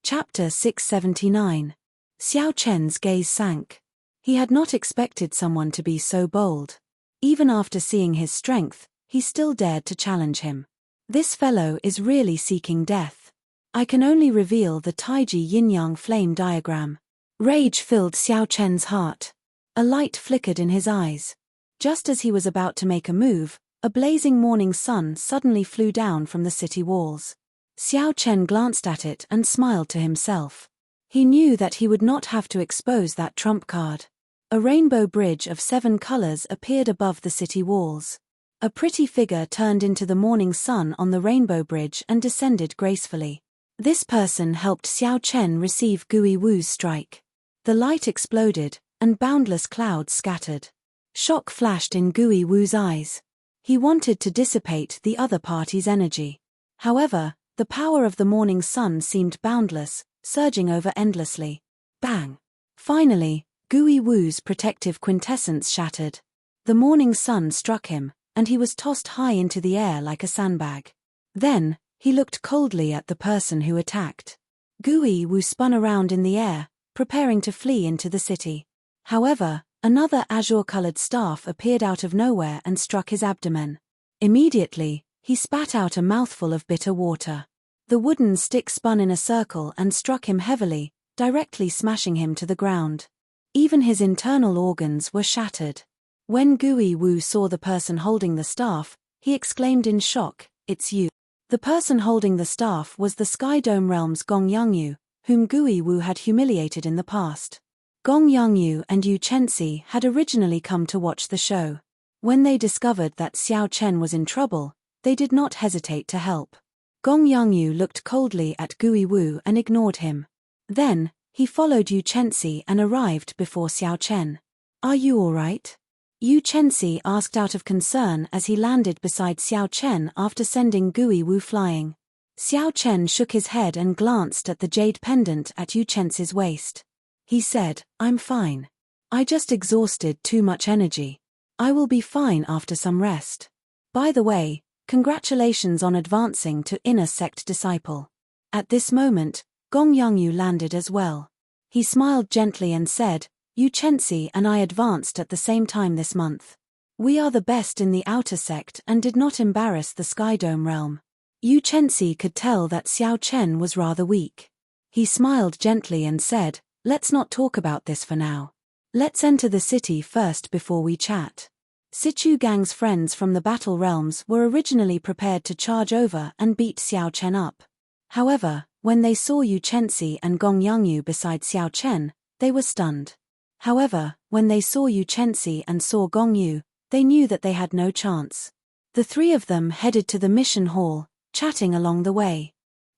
Chapter 679. Xiao Chen's gaze sank. He had not expected someone to be so bold. Even after seeing his strength, he still dared to challenge him. This fellow is really seeking death. I can only reveal the Taiji yin-yang flame diagram. Rage filled Xiao Chen's heart. A light flickered in his eyes. Just as he was about to make a move, a blazing morning sun suddenly flew down from the city walls. Xiao Chen glanced at it and smiled to himself. He knew that he would not have to expose that trump card. A rainbow bridge of 7 colors appeared above the city walls. A pretty figure turned into the morning sun on the rainbow bridge and descended gracefully. This person helped Xiao Chen receive Gui Wu's strike. The light exploded, and boundless clouds scattered. Shock flashed in Gui Wu's eyes. He wanted to dissipate the other party's energy. However, the power of the morning sun seemed boundless, surging over endlessly. Bang! Finally, Gui Wu's protective quintessence shattered. The morning sun struck him, and he was tossed high into the air like a sandbag. Then, he looked coldly at the person who attacked. Gui Wu spun around in the air, preparing to flee into the city. However, another azure-colored staff appeared out of nowhere and struck his abdomen. Immediately, he spat out a mouthful of bitter water. The wooden stick spun in a circle and struck him heavily, directly smashing him to the ground. Even his internal organs were shattered. When Gui Wu saw the person holding the staff, he exclaimed in shock, "It's you." The person holding the staff was the Sky Dome Realm's Gong Yangyu, whom Gui Wu had humiliated in the past. Gong Yangyu and Yu Chenxi had originally come to watch the show. When they discovered that Xiao Chen was in trouble, they did not hesitate to help. Gong Yangyu looked coldly at Gui Wu and ignored him. Then, he followed Yu Chenxi and arrived before Xiao Chen. "Are you all right?" Yu Chenxi asked out of concern as he landed beside Xiao Chen after sending Gui Wu flying. Xiao Chen shook his head and glanced at the jade pendant at Yu Chenxi's waist. He said, "I'm fine. I just exhausted too much energy. I will be fine after some rest. By the way, congratulations on advancing to inner sect disciple." At this moment, Gong Yangyu landed as well. He smiled gently and said, "Yu Chenxi and I advanced at the same time this month. We are the best in the outer sect and did not embarrass the Sky Dome realm." Yu Chenxi could tell that Xiao Chen was rather weak. He smiled gently and said, "Let's not talk about this for now. Let's enter the city first before we chat." Sichu Gang's friends from the battle realms were originally prepared to charge over and beat Xiao Chen up. However, when they saw Yu Chenxi and Gong Yangyu beside Xiao Chen, they were stunned. However, when they saw Yu Chenxi and saw Gong Yu, they knew that they had no chance. The three of them headed to the mission hall, chatting along the way.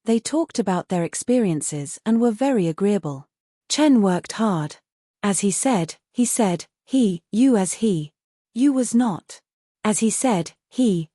They talked about their experiences and were very agreeable. Chen worked hard. As he said, he, you as he. You was not. As he said, he,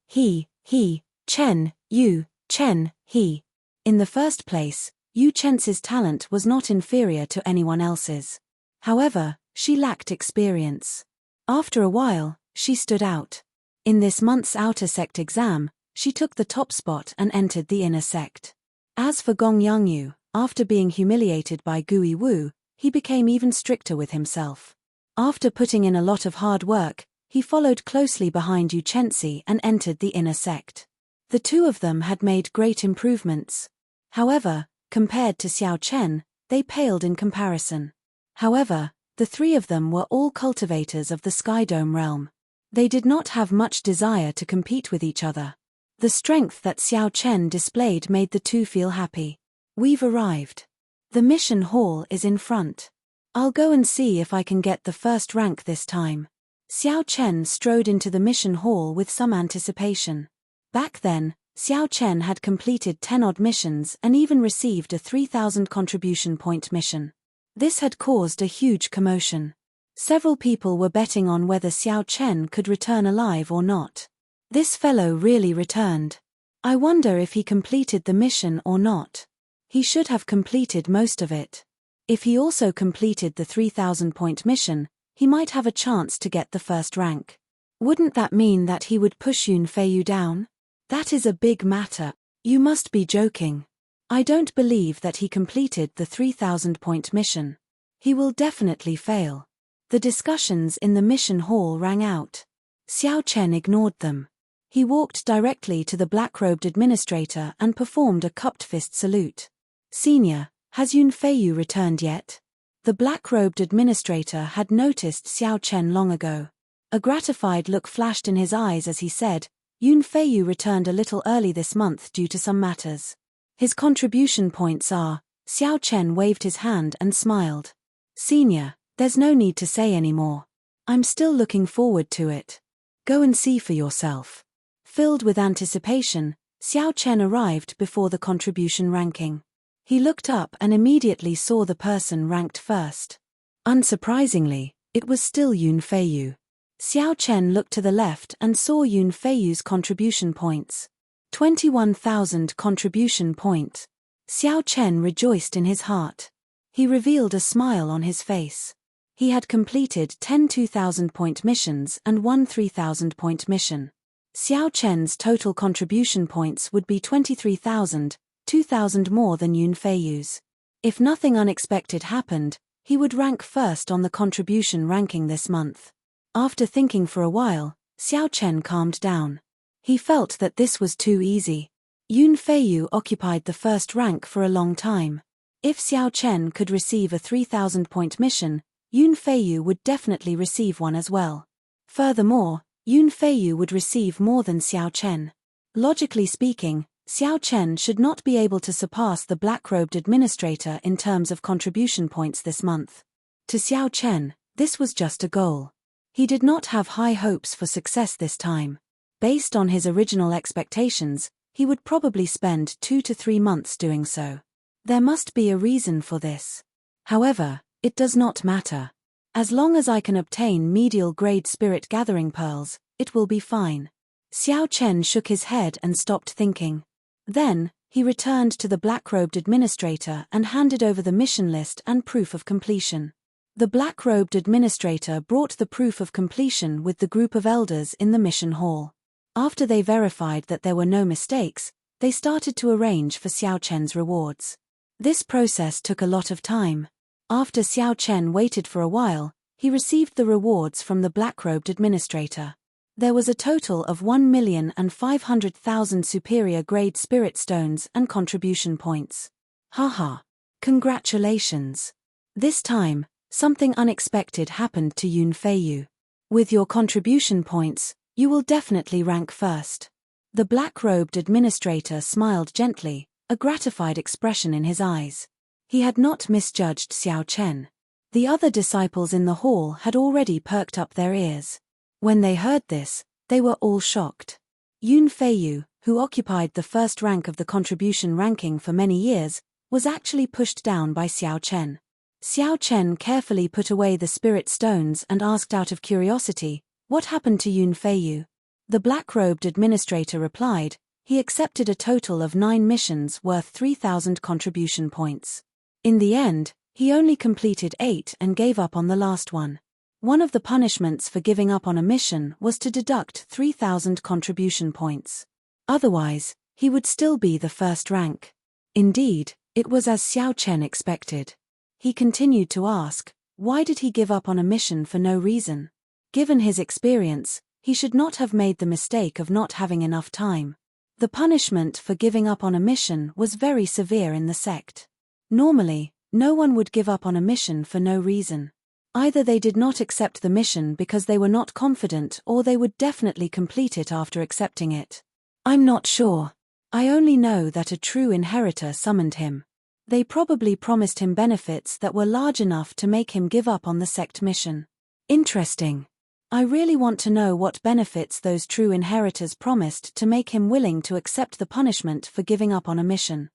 Chen, you, Chen, he. In the first place, Yu Chenxi's talent was not inferior to anyone else's. However, she lacked experience. After a while, she stood out. In this month's outer sect exam, she took the top spot and entered the inner sect. As for Gong Yangyu, after being humiliated by Gui Wu, he became even stricter with himself. After putting in a lot of hard work, he followed closely behind Yu Chenxi and entered the inner sect. The two of them had made great improvements. However, compared to Xiao Chen, they paled in comparison. However, the three of them were all cultivators of the Sky Dome realm. They did not have much desire to compete with each other. The strength that Xiao Chen displayed made the two feel happy. "We've arrived. The mission hall is in front. I'll go and see if I can get the first rank this time." Xiao Chen strode into the mission hall with some anticipation. Back then, Xiao Chen had completed 10-odd missions and even received a 3,000 contribution point mission. This had caused a huge commotion. Several people were betting on whether Xiao Chen could return alive or not. This fellow really returned. I wonder if he completed the mission or not. He should have completed most of it. If he also completed the 3,000-point mission, he might have a chance to get the first rank. Wouldn't that mean that he would push Yun Feiyu down? That is a big matter. You must be joking. I don't believe that he completed the 3,000-point mission. He will definitely fail. The discussions in the mission hall rang out. Xiao Chen ignored them. He walked directly to the black-robed administrator and performed a cupped fist salute. Senior, has Yun Feiyu returned yet? The black-robed administrator had noticed Xiao Chen long ago. A gratified look flashed in his eyes as he said, Yun Feiyu returned a little early this month due to some matters. His contribution points are. Xiao Chen waved his hand and smiled. Senior, there's no need to say any more. I'm still looking forward to it. Go and see for yourself. Filled with anticipation, Xiao Chen arrived before the contribution ranking. He looked up and immediately saw the person ranked first. Unsurprisingly, it was still Yun Feiyu. Xiao Chen looked to the left and saw Yun Feiyu's contribution points. 21,000 contribution point. Xiao Chen rejoiced in his heart. He revealed a smile on his face. He had completed 10 2,000-point missions and one 3,000-point mission. Xiao Chen's total contribution points would be 23,000, 2,000 more than Yun Feiyu's. If nothing unexpected happened, he would rank first on the contribution ranking this month. After thinking for a while, Xiao Chen calmed down. He felt that this was too easy. Yun Feiyu occupied the first rank for a long time. If Xiao Chen could receive a 3,000-point mission, Yun Feiyu would definitely receive one as well. Furthermore, Yun Feiyu would receive more than Xiao Chen. Logically speaking, Xiao Chen should not be able to surpass the black-robed administrator in terms of contribution points this month. To Xiao Chen, this was just a goal. He did not have high hopes for success this time. Based on his original expectations, he would probably spend 2 to 3 months doing so. There must be a reason for this. However, it does not matter. As long as I can obtain medial-grade spirit gathering pearls, it will be fine. Xiao Chen shook his head and stopped thinking. Then, he returned to the black-robed administrator and handed over the mission list and proof of completion. The black-robed administrator brought the proof of completion with the group of elders in the mission hall. After they verified that there were no mistakes, they started to arrange for Xiao Chen's rewards. This process took a lot of time. After Xiao Chen waited for a while, he received the rewards from the black-robed administrator. There was a total of 1,500,000 superior-grade spirit stones and contribution points. Haha. Congratulations. This time, something unexpected happened to Yun Feiyu. With your contribution points, you will definitely rank first. The black-robed administrator smiled gently, a gratified expression in his eyes. He had not misjudged Xiao Chen. The other disciples in the hall had already perked up their ears. When they heard this, they were all shocked. Yun Feiyu, who occupied the first rank of the contribution ranking for many years, was actually pushed down by Xiao Chen. Xiao Chen carefully put away the spirit stones and asked out of curiosity, "What happened to Yun Feiyu?" The black-robed administrator replied, he accepted a total of 9 missions worth 3,000 contribution points. In the end, he only completed 8 and gave up on the last one. One of the punishments for giving up on a mission was to deduct 3,000 contribution points. Otherwise, he would still be the first rank. Indeed, it was as Xiao Chen expected. He continued to ask, why did he give up on a mission for no reason? Given his experience, he should not have made the mistake of not having enough time. The punishment for giving up on a mission was very severe in the sect. Normally, no one would give up on a mission for no reason. Either they did not accept the mission because they were not confident, or they would definitely complete it after accepting it. I'm not sure. I only know that a true inheritor summoned him. They probably promised him benefits that were large enough to make him give up on the sect mission. Interesting. I really want to know what benefits those true inheritors promised to make him willing to accept the punishment for giving up on a mission.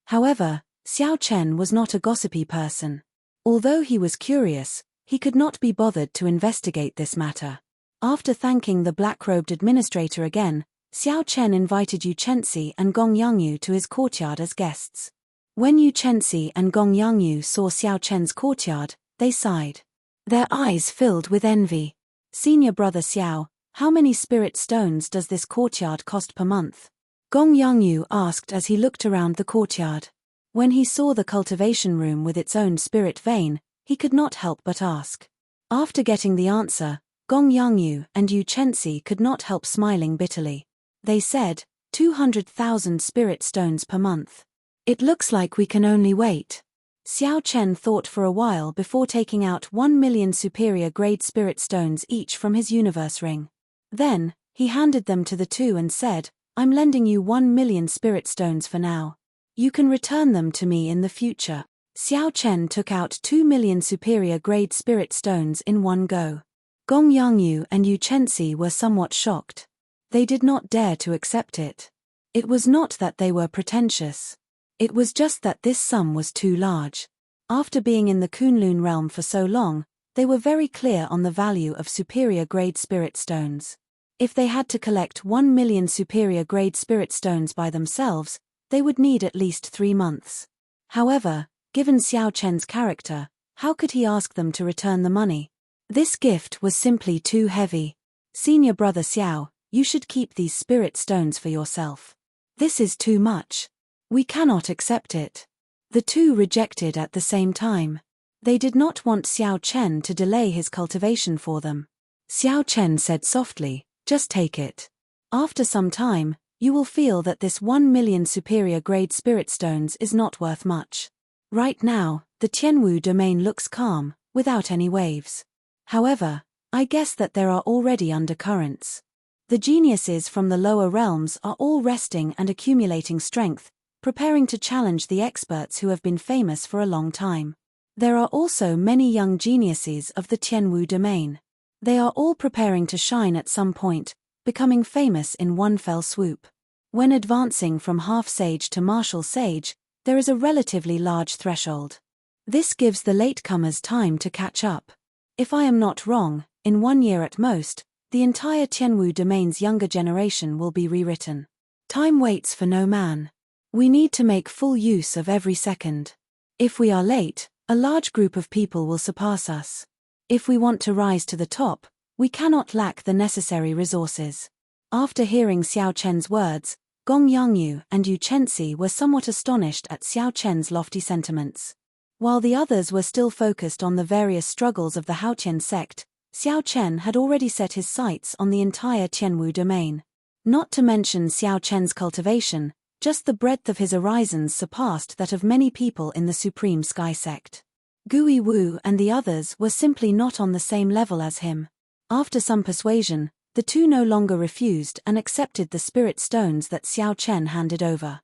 However, Xiao Chen was not a gossipy person. Although he was curious, he could not be bothered to investigate this matter. After thanking the black-robed administrator again, Xiao Chen invited Yu Chenxi and Gong Yangyu to his courtyard as guests. When Yu Chenxi and Gong Yangyu saw Xiao Chen's courtyard, they sighed. Their eyes filled with envy. Senior brother Xiao, how many spirit stones does this courtyard cost per month? Gong Yangyu asked as he looked around the courtyard. When he saw the cultivation room with its own spirit vein, he could not help but ask. After getting the answer, Gong Yangyu and Yu Chenxi could not help smiling bitterly. They said, 200,000 spirit stones per month. It looks like we can only wait. Xiao Chen thought for a while before taking out 1 million superior grade spirit stones each from his universe ring. Then, he handed them to the two and said, I'm lending you 1 million spirit stones for now. You can return them to me in the future. Xiao Chen took out 2 million superior grade spirit stones in one go. Gong Yangyu and Yu Chenxi were somewhat shocked. They did not dare to accept it. It was not that they were pretentious. It was just that this sum was too large. After being in the Kunlun realm for so long, they were very clear on the value of superior grade spirit stones. If they had to collect 1 million superior grade spirit stones by themselves, they would need at least 3 months. However, given Xiao Chen's character, how could he ask them to return the money? This gift was simply too heavy. Senior brother Xiao, you should keep these spirit stones for yourself. This is too much. We cannot accept it. The two rejected at the same time. They did not want Xiao Chen to delay his cultivation for them. Xiao Chen said softly, just take it. After some time, you will feel that this 1 million superior grade spirit stones is not worth much. Right now, the Tianwu domain looks calm, without any waves. However, I guess that there are already undercurrents. The geniuses from the lower realms are all resting and accumulating strength, preparing to challenge the experts who have been famous for a long time. There are also many young geniuses of the Tianwu domain. They are all preparing to shine at some point, becoming famous in one fell swoop. When advancing from half-sage to martial sage, there is a relatively large threshold. This gives the latecomers time to catch up. If I am not wrong, in 1 year at most, the entire Tianwu domain's younger generation will be rewritten. Time waits for no man. We need to make full use of every second. If we are late, a large group of people will surpass us. If we want to rise to the top, we cannot lack the necessary resources. After hearing Xiao Chen's words, Gong Yangyu and Yu Chenxi were somewhat astonished at Xiao Chen's lofty sentiments. While the others were still focused on the various struggles of the Haotian sect, Xiao Chen had already set his sights on the entire Tianwu domain. Not to mention Xiao Chen's cultivation, just the breadth of his horizons surpassed that of many people in the Supreme Sky sect. Gui Wu and the others were simply not on the same level as him. After some persuasion, the two no longer refused and accepted the spirit stones that Xiao Chen handed over.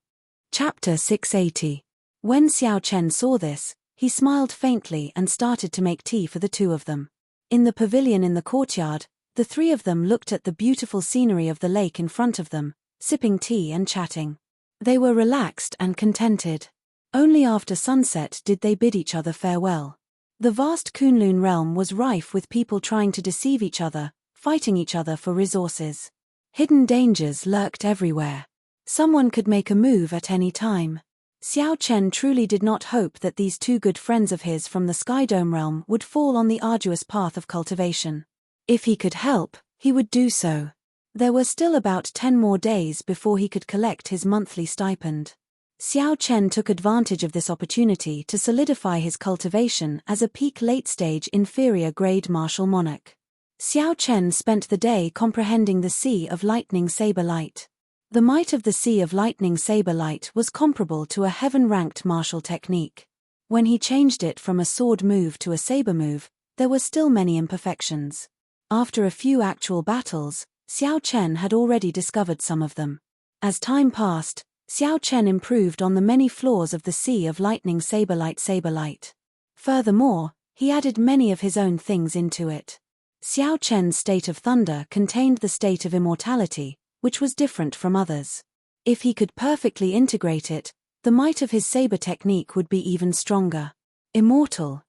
Chapter 680. When Xiao Chen saw this, he smiled faintly and started to make tea for the two of them. In the pavilion in the courtyard, the three of them looked at the beautiful scenery of the lake in front of them, sipping tea and chatting. They were relaxed and contented. Only after sunset did they bid each other farewell. The vast Kunlun realm was rife with people trying to deceive each other, fighting each other for resources. Hidden dangers lurked everywhere. Someone could make a move at any time. Xiao Chen truly did not hope that these two good friends of his from the Sky Dome realm would fall on the arduous path of cultivation. If he could help, he would do so. There were still about 10 more days before he could collect his monthly stipend. Xiao Chen took advantage of this opportunity to solidify his cultivation as a peak late-stage inferior grade martial monarch. Xiao Chen spent the day comprehending the Sea of Lightning Saber Light. The might of the Sea of Lightning Saber Light was comparable to a heaven-ranked martial technique. When he changed it from a sword move to a saber move, there were still many imperfections. After a few actual battles, Xiao Chen had already discovered some of them. As time passed, Xiao Chen improved on the many flaws of the Sea of Lightning Saber Light. Furthermore, he added many of his own things into it. Xiao Chen's state of thunder contained the state of immortality, which was different from others. If he could perfectly integrate it, the might of his saber technique would be even stronger. Immortal,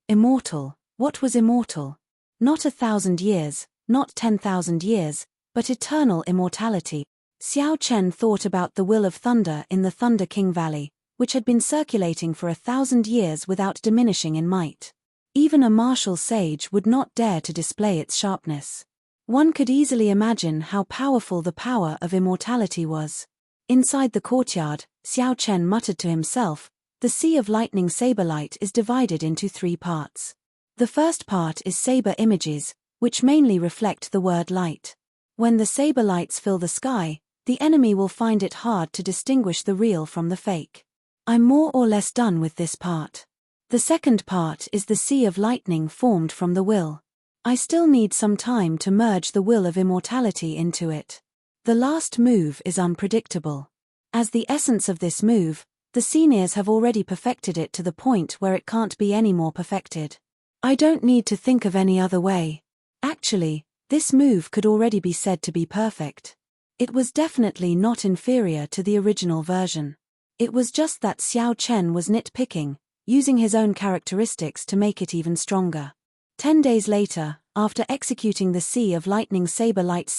what was immortal? Not 1,000 years, not 10,000 years, but eternal immortality. Xiao Chen thought about the will of thunder in the Thunder King Valley, which had been circulating for 1,000 years without diminishing in might. Even a martial sage would not dare to display its sharpness. One could easily imagine how powerful the power of immortality was. Inside the courtyard, Xiao Chen muttered to himself, the Sea of Lightning saber light is divided into 3 parts. The first part is saber images, which mainly reflect the word light. When the saber lights fill the sky, the enemy will find it hard to distinguish the real from the fake. I'm more or less done with this part. The second part is the Sea of Lightning formed from the will. I still need some time to merge the will of immortality into it. The last move is unpredictable. As the essence of this move, the seniors have already perfected it to the point where it can't be any more perfected. I don't need to think of any other way. Actually, this move could already be said to be perfect. It was definitely not inferior to the original version. It was just that Xiao Chen was nitpicking, using his own characteristics to make it even stronger. 10 days later, after executing the Sea of Lightning saber light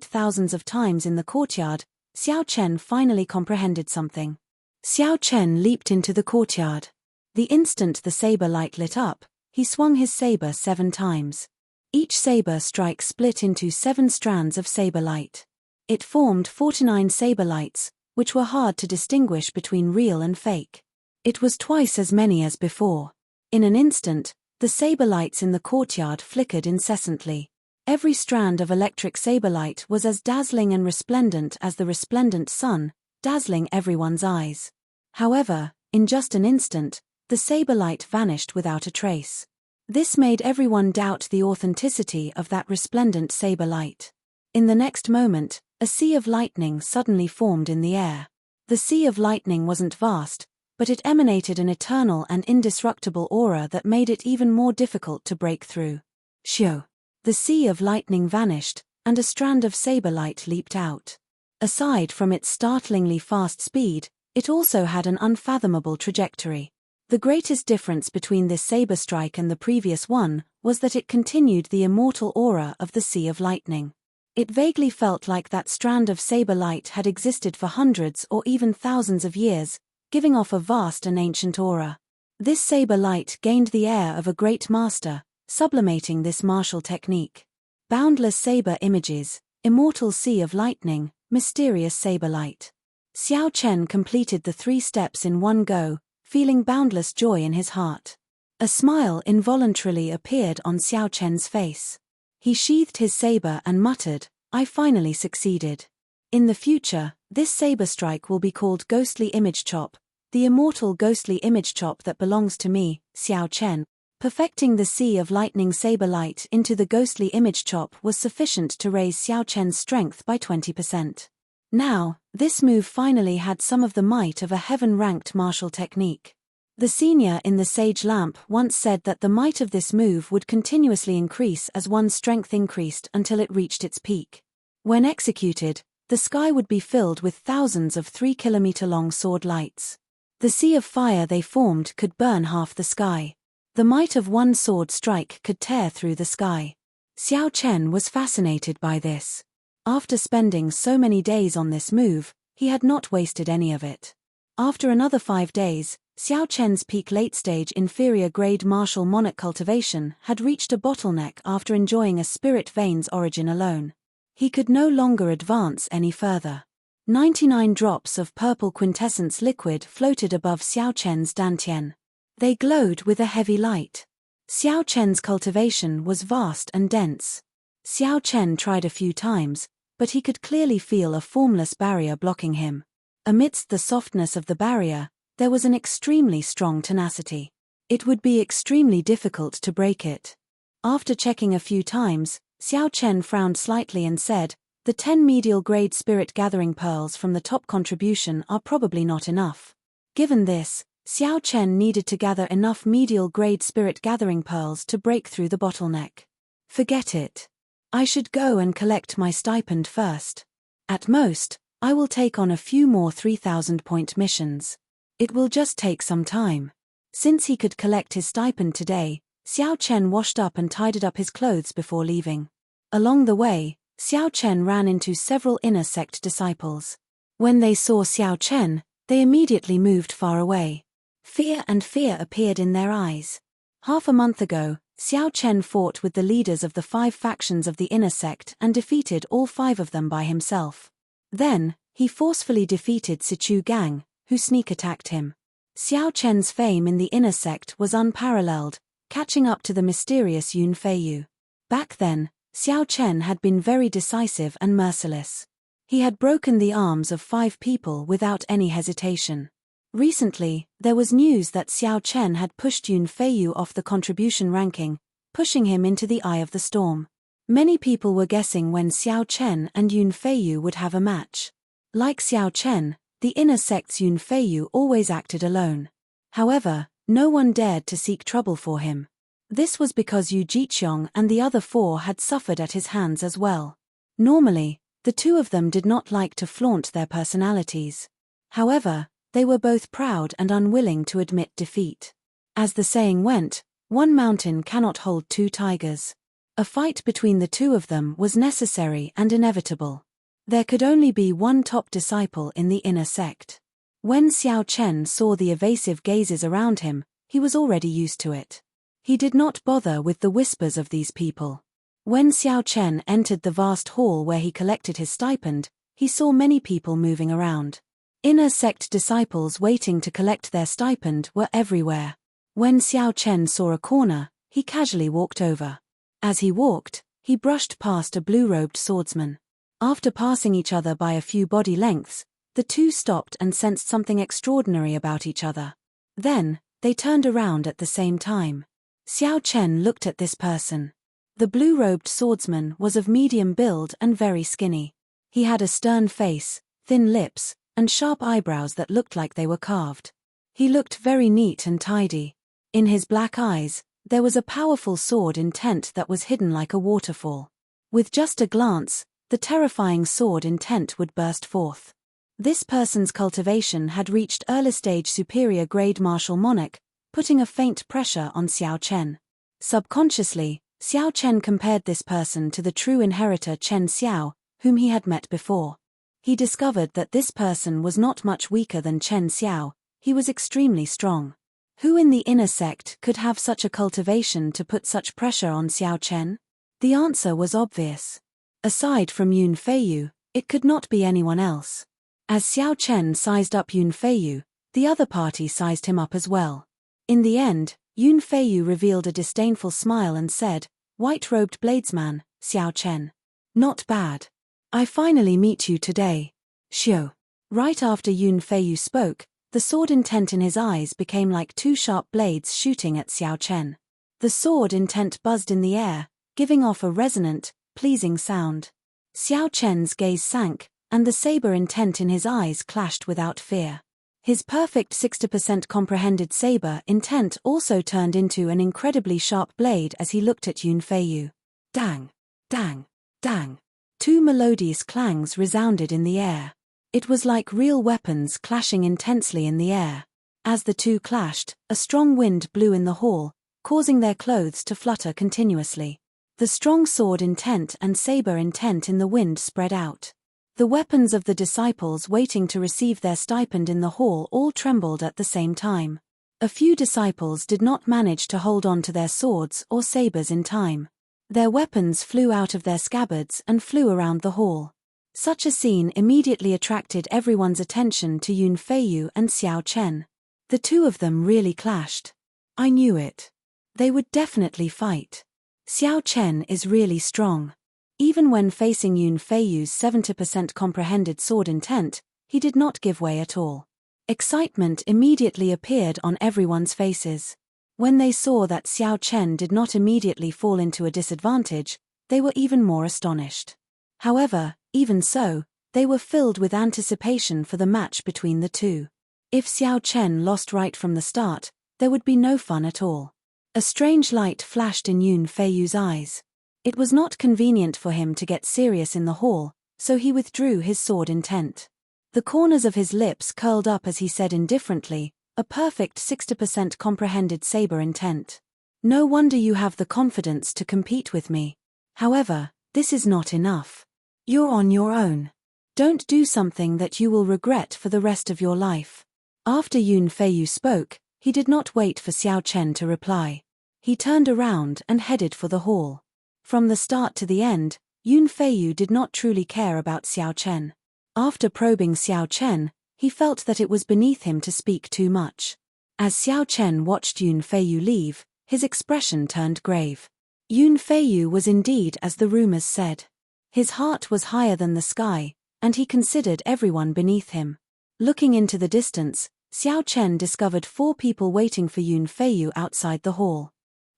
thousands of times in the courtyard, Xiao Chen finally comprehended something. Xiao Chen leaped into the courtyard. The instant the saber light lit up, he swung his saber 7 times. Each saber strike split into 7 strands of saber light. It formed 49 saber lights, which were hard to distinguish between real and fake. It was twice as many as before. In an instant, the saber lights in the courtyard flickered incessantly. Every strand of electric saber light was as dazzling and resplendent as the resplendent sun, dazzling everyone's eyes. However, in just an instant, the saber light vanished without a trace. This made everyone doubt the authenticity of that resplendent saber light. In the next moment, a sea of lightning suddenly formed in the air. The Sea of Lightning wasn't vast, but it emanated an eternal and indestructible aura that made it even more difficult to break through. Shoo! The Sea of Lightning vanished, and a strand of saber light leaped out. Aside from its startlingly fast speed, it also had an unfathomable trajectory. The greatest difference between this saber strike and the previous one was that it continued the immortal aura of the Sea of Lightning. It vaguely felt like that strand of saber light had existed for hundreds or even thousands of years, giving off a vast and ancient aura. This saber light gained the air of a great master, sublimating this martial technique. Boundless saber images, immortal Sea of Lightning, mysterious saber light. Xiao Chen completed the 3 steps in one go, feeling boundless joy in his heart. A smile involuntarily appeared on Xiao Chen's face. He sheathed his saber and muttered, "I finally succeeded. In the future, this saber strike will be called Ghostly Image Chop, the immortal ghostly image chop that belongs to me, Xiao Chen." Perfecting the Sea of Lightning saber light into the ghostly image chop was sufficient to raise Xiao Chen's strength by 20%. Now, this move finally had some of the might of a heaven-ranked martial technique. The senior in the Sage Lamp once said that the might of this move would continuously increase as one's strength increased until it reached its peak. When executed, the sky would be filled with thousands of 3-kilometer-long sword lights. The sea of fire they formed could burn half the sky. The might of one sword strike could tear through the sky. Xiao Chen was fascinated by this. After spending so many days on this move, he had not wasted any of it. After another 5 days, Xiao Chen's peak late-stage inferior-grade martial monarch cultivation had reached a bottleneck after enjoying a spirit vein's origin alone. He could no longer advance any further. 99 drops of purple quintessence liquid floated above Xiao Chen's dantian. They glowed with a heavy light. Xiao Chen's cultivation was vast and dense. Xiao Chen tried a few times, but he could clearly feel a formless barrier blocking him. Amidst the softness of the barrier, there was an extremely strong tenacity. It would be extremely difficult to break it. After checking a few times, Xiao Chen frowned slightly and said, "The 10 medial-grade spirit gathering pearls from the top contribution are probably not enough." Given this, Xiao Chen needed to gather enough medial-grade spirit gathering pearls to break through the bottleneck. Forget it. I should go and collect my stipend first. At most, I will take on a few more 3,000-point missions. It will just take some time. Since he could collect his stipend today, Xiao Chen washed up and tidied up his clothes before leaving. Along the way, Xiao Chen ran into several inner sect disciples. When they saw Xiao Chen, they immediately moved far away. Fear appeared in their eyes. Half a month ago, Xiao Chen fought with the leaders of the 5 factions of the inner sect and defeated all 5 of them by himself. Then, he forcefully defeated Sichu Gang, who sneak attacked him. Xiao Chen's fame in the inner sect was unparalleled, catching up to the mysterious Yun Feiyu. Back then, Xiao Chen had been very decisive and merciless. He had broken the arms of 5 people without any hesitation. Recently, there was news that Xiao Chen had pushed Yun Feiyu off the contribution ranking, pushing him into the eye of the storm. Many people were guessing when Xiao Chen and Yun Feiyu would have a match. Like Xiao Chen, the inner sect's Yun Feiyu always acted alone. However, no one dared to seek trouble for him. This was because Yu Jiqiong and the other 4 had suffered at his hands as well. Normally, the 2 of them did not like to flaunt their personalities. However, they were both proud and unwilling to admit defeat. As the saying went, one mountain cannot hold 2 tigers. A fight between the 2 of them was necessary and inevitable. There could only be one top disciple in the inner sect. When Xiao Chen saw the evasive gazes around him, he was already used to it. He did not bother with the whispers of these people. When Xiao Chen entered the vast hall where he collected his stipend, he saw many people moving around. Inner sect disciples waiting to collect their stipend were everywhere. When Xiao Chen saw a corner, he casually walked over. As he walked, he brushed past a blue-robed swordsman. After passing each other by a few body lengths, the 2 stopped and sensed something extraordinary about each other. Then, they turned around at the same time. Xiao Chen looked at this person. The blue-robed swordsman was of medium build and very skinny. He had a stern face, thin lips, and sharp eyebrows that looked like they were carved. He looked very neat and tidy. In his black eyes, there was a powerful sword intent that was hidden like a waterfall. With just a glance, the terrifying sword intent would burst forth. This person's cultivation had reached early-stage superior grade martial monarch, putting a faint pressure on Xiao Chen. Subconsciously, Xiao Chen compared this person to the true inheritor Chen Xiao, whom he had met before. He discovered that this person was not much weaker than Chen Xiao, he was extremely strong. Who in the inner sect could have such a cultivation to put such pressure on Xiao Chen? The answer was obvious. Aside from Yun Feiyu, it could not be anyone else. As Xiao Chen sized up Yun Feiyu, the other party sized him up as well. In the end, Yun Feiyu revealed a disdainful smile and said, "White-robed bladesman, Xiao Chen. Not bad. I finally meet you today. Xiao." Right after Yun Feiyu spoke, the sword intent in his eyes became like 2 sharp blades shooting at Xiao Chen. The sword intent buzzed in the air, giving off a resonant, pleasing sound. Xiao Chen's gaze sank, and the saber intent in his eyes clashed without fear. His perfect 60% comprehended saber intent also turned into an incredibly sharp blade as he looked at Yun Feiyu. Dang! Dang! Dang! 2 melodious clangs resounded in the air. It was like real weapons clashing intensely in the air. As the 2 clashed, a strong wind blew in the hall, causing their clothes to flutter continuously. The strong sword intent and saber intent in the wind spread out. The weapons of the disciples waiting to receive their stipend in the hall all trembled at the same time. A few disciples did not manage to hold on to their swords or sabers in time. Their weapons flew out of their scabbards and flew around the hall. Such a scene immediately attracted everyone's attention to Yun Feiyu and Xiao Chen. The 2 of them really clashed. I knew it. They would definitely fight. Xiao Chen is really strong. Even when facing Yun Feiyu's 70% comprehended sword intent, he did not give way at all. Excitement immediately appeared on everyone's faces. When they saw that Xiao Chen did not immediately fall into a disadvantage, they were even more astonished. However, even so, they were filled with anticipation for the match between the 2. If Xiao Chen lost right from the start, there would be no fun at all. A strange light flashed in Yun Feiyu's eyes. It was not convenient for him to get serious in the hall, so he withdrew his sword intent. The corners of his lips curled up as he said indifferently, a perfect 60% comprehended saber intent. No wonder you have the confidence to compete with me. However, this is not enough. You're on your own. Don't do something that you will regret for the rest of your life. After Yun Feiyu spoke, he did not wait for Xiao Chen to reply. He turned around and headed for the hall. From the start to the end, Yun Feiyu did not truly care about Xiao Chen. After probing Xiao Chen, he felt that it was beneath him to speak too much. As Xiao Chen watched Yun Feiyu leave, his expression turned grave. Yun Feiyu was indeed as the rumors said. His heart was higher than the sky, and he considered everyone beneath him. Looking into the distance, Xiao Chen discovered 4 people waiting for Yun Feiyu outside the hall.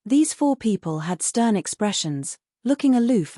These 4 people had stern expressions, looking aloof.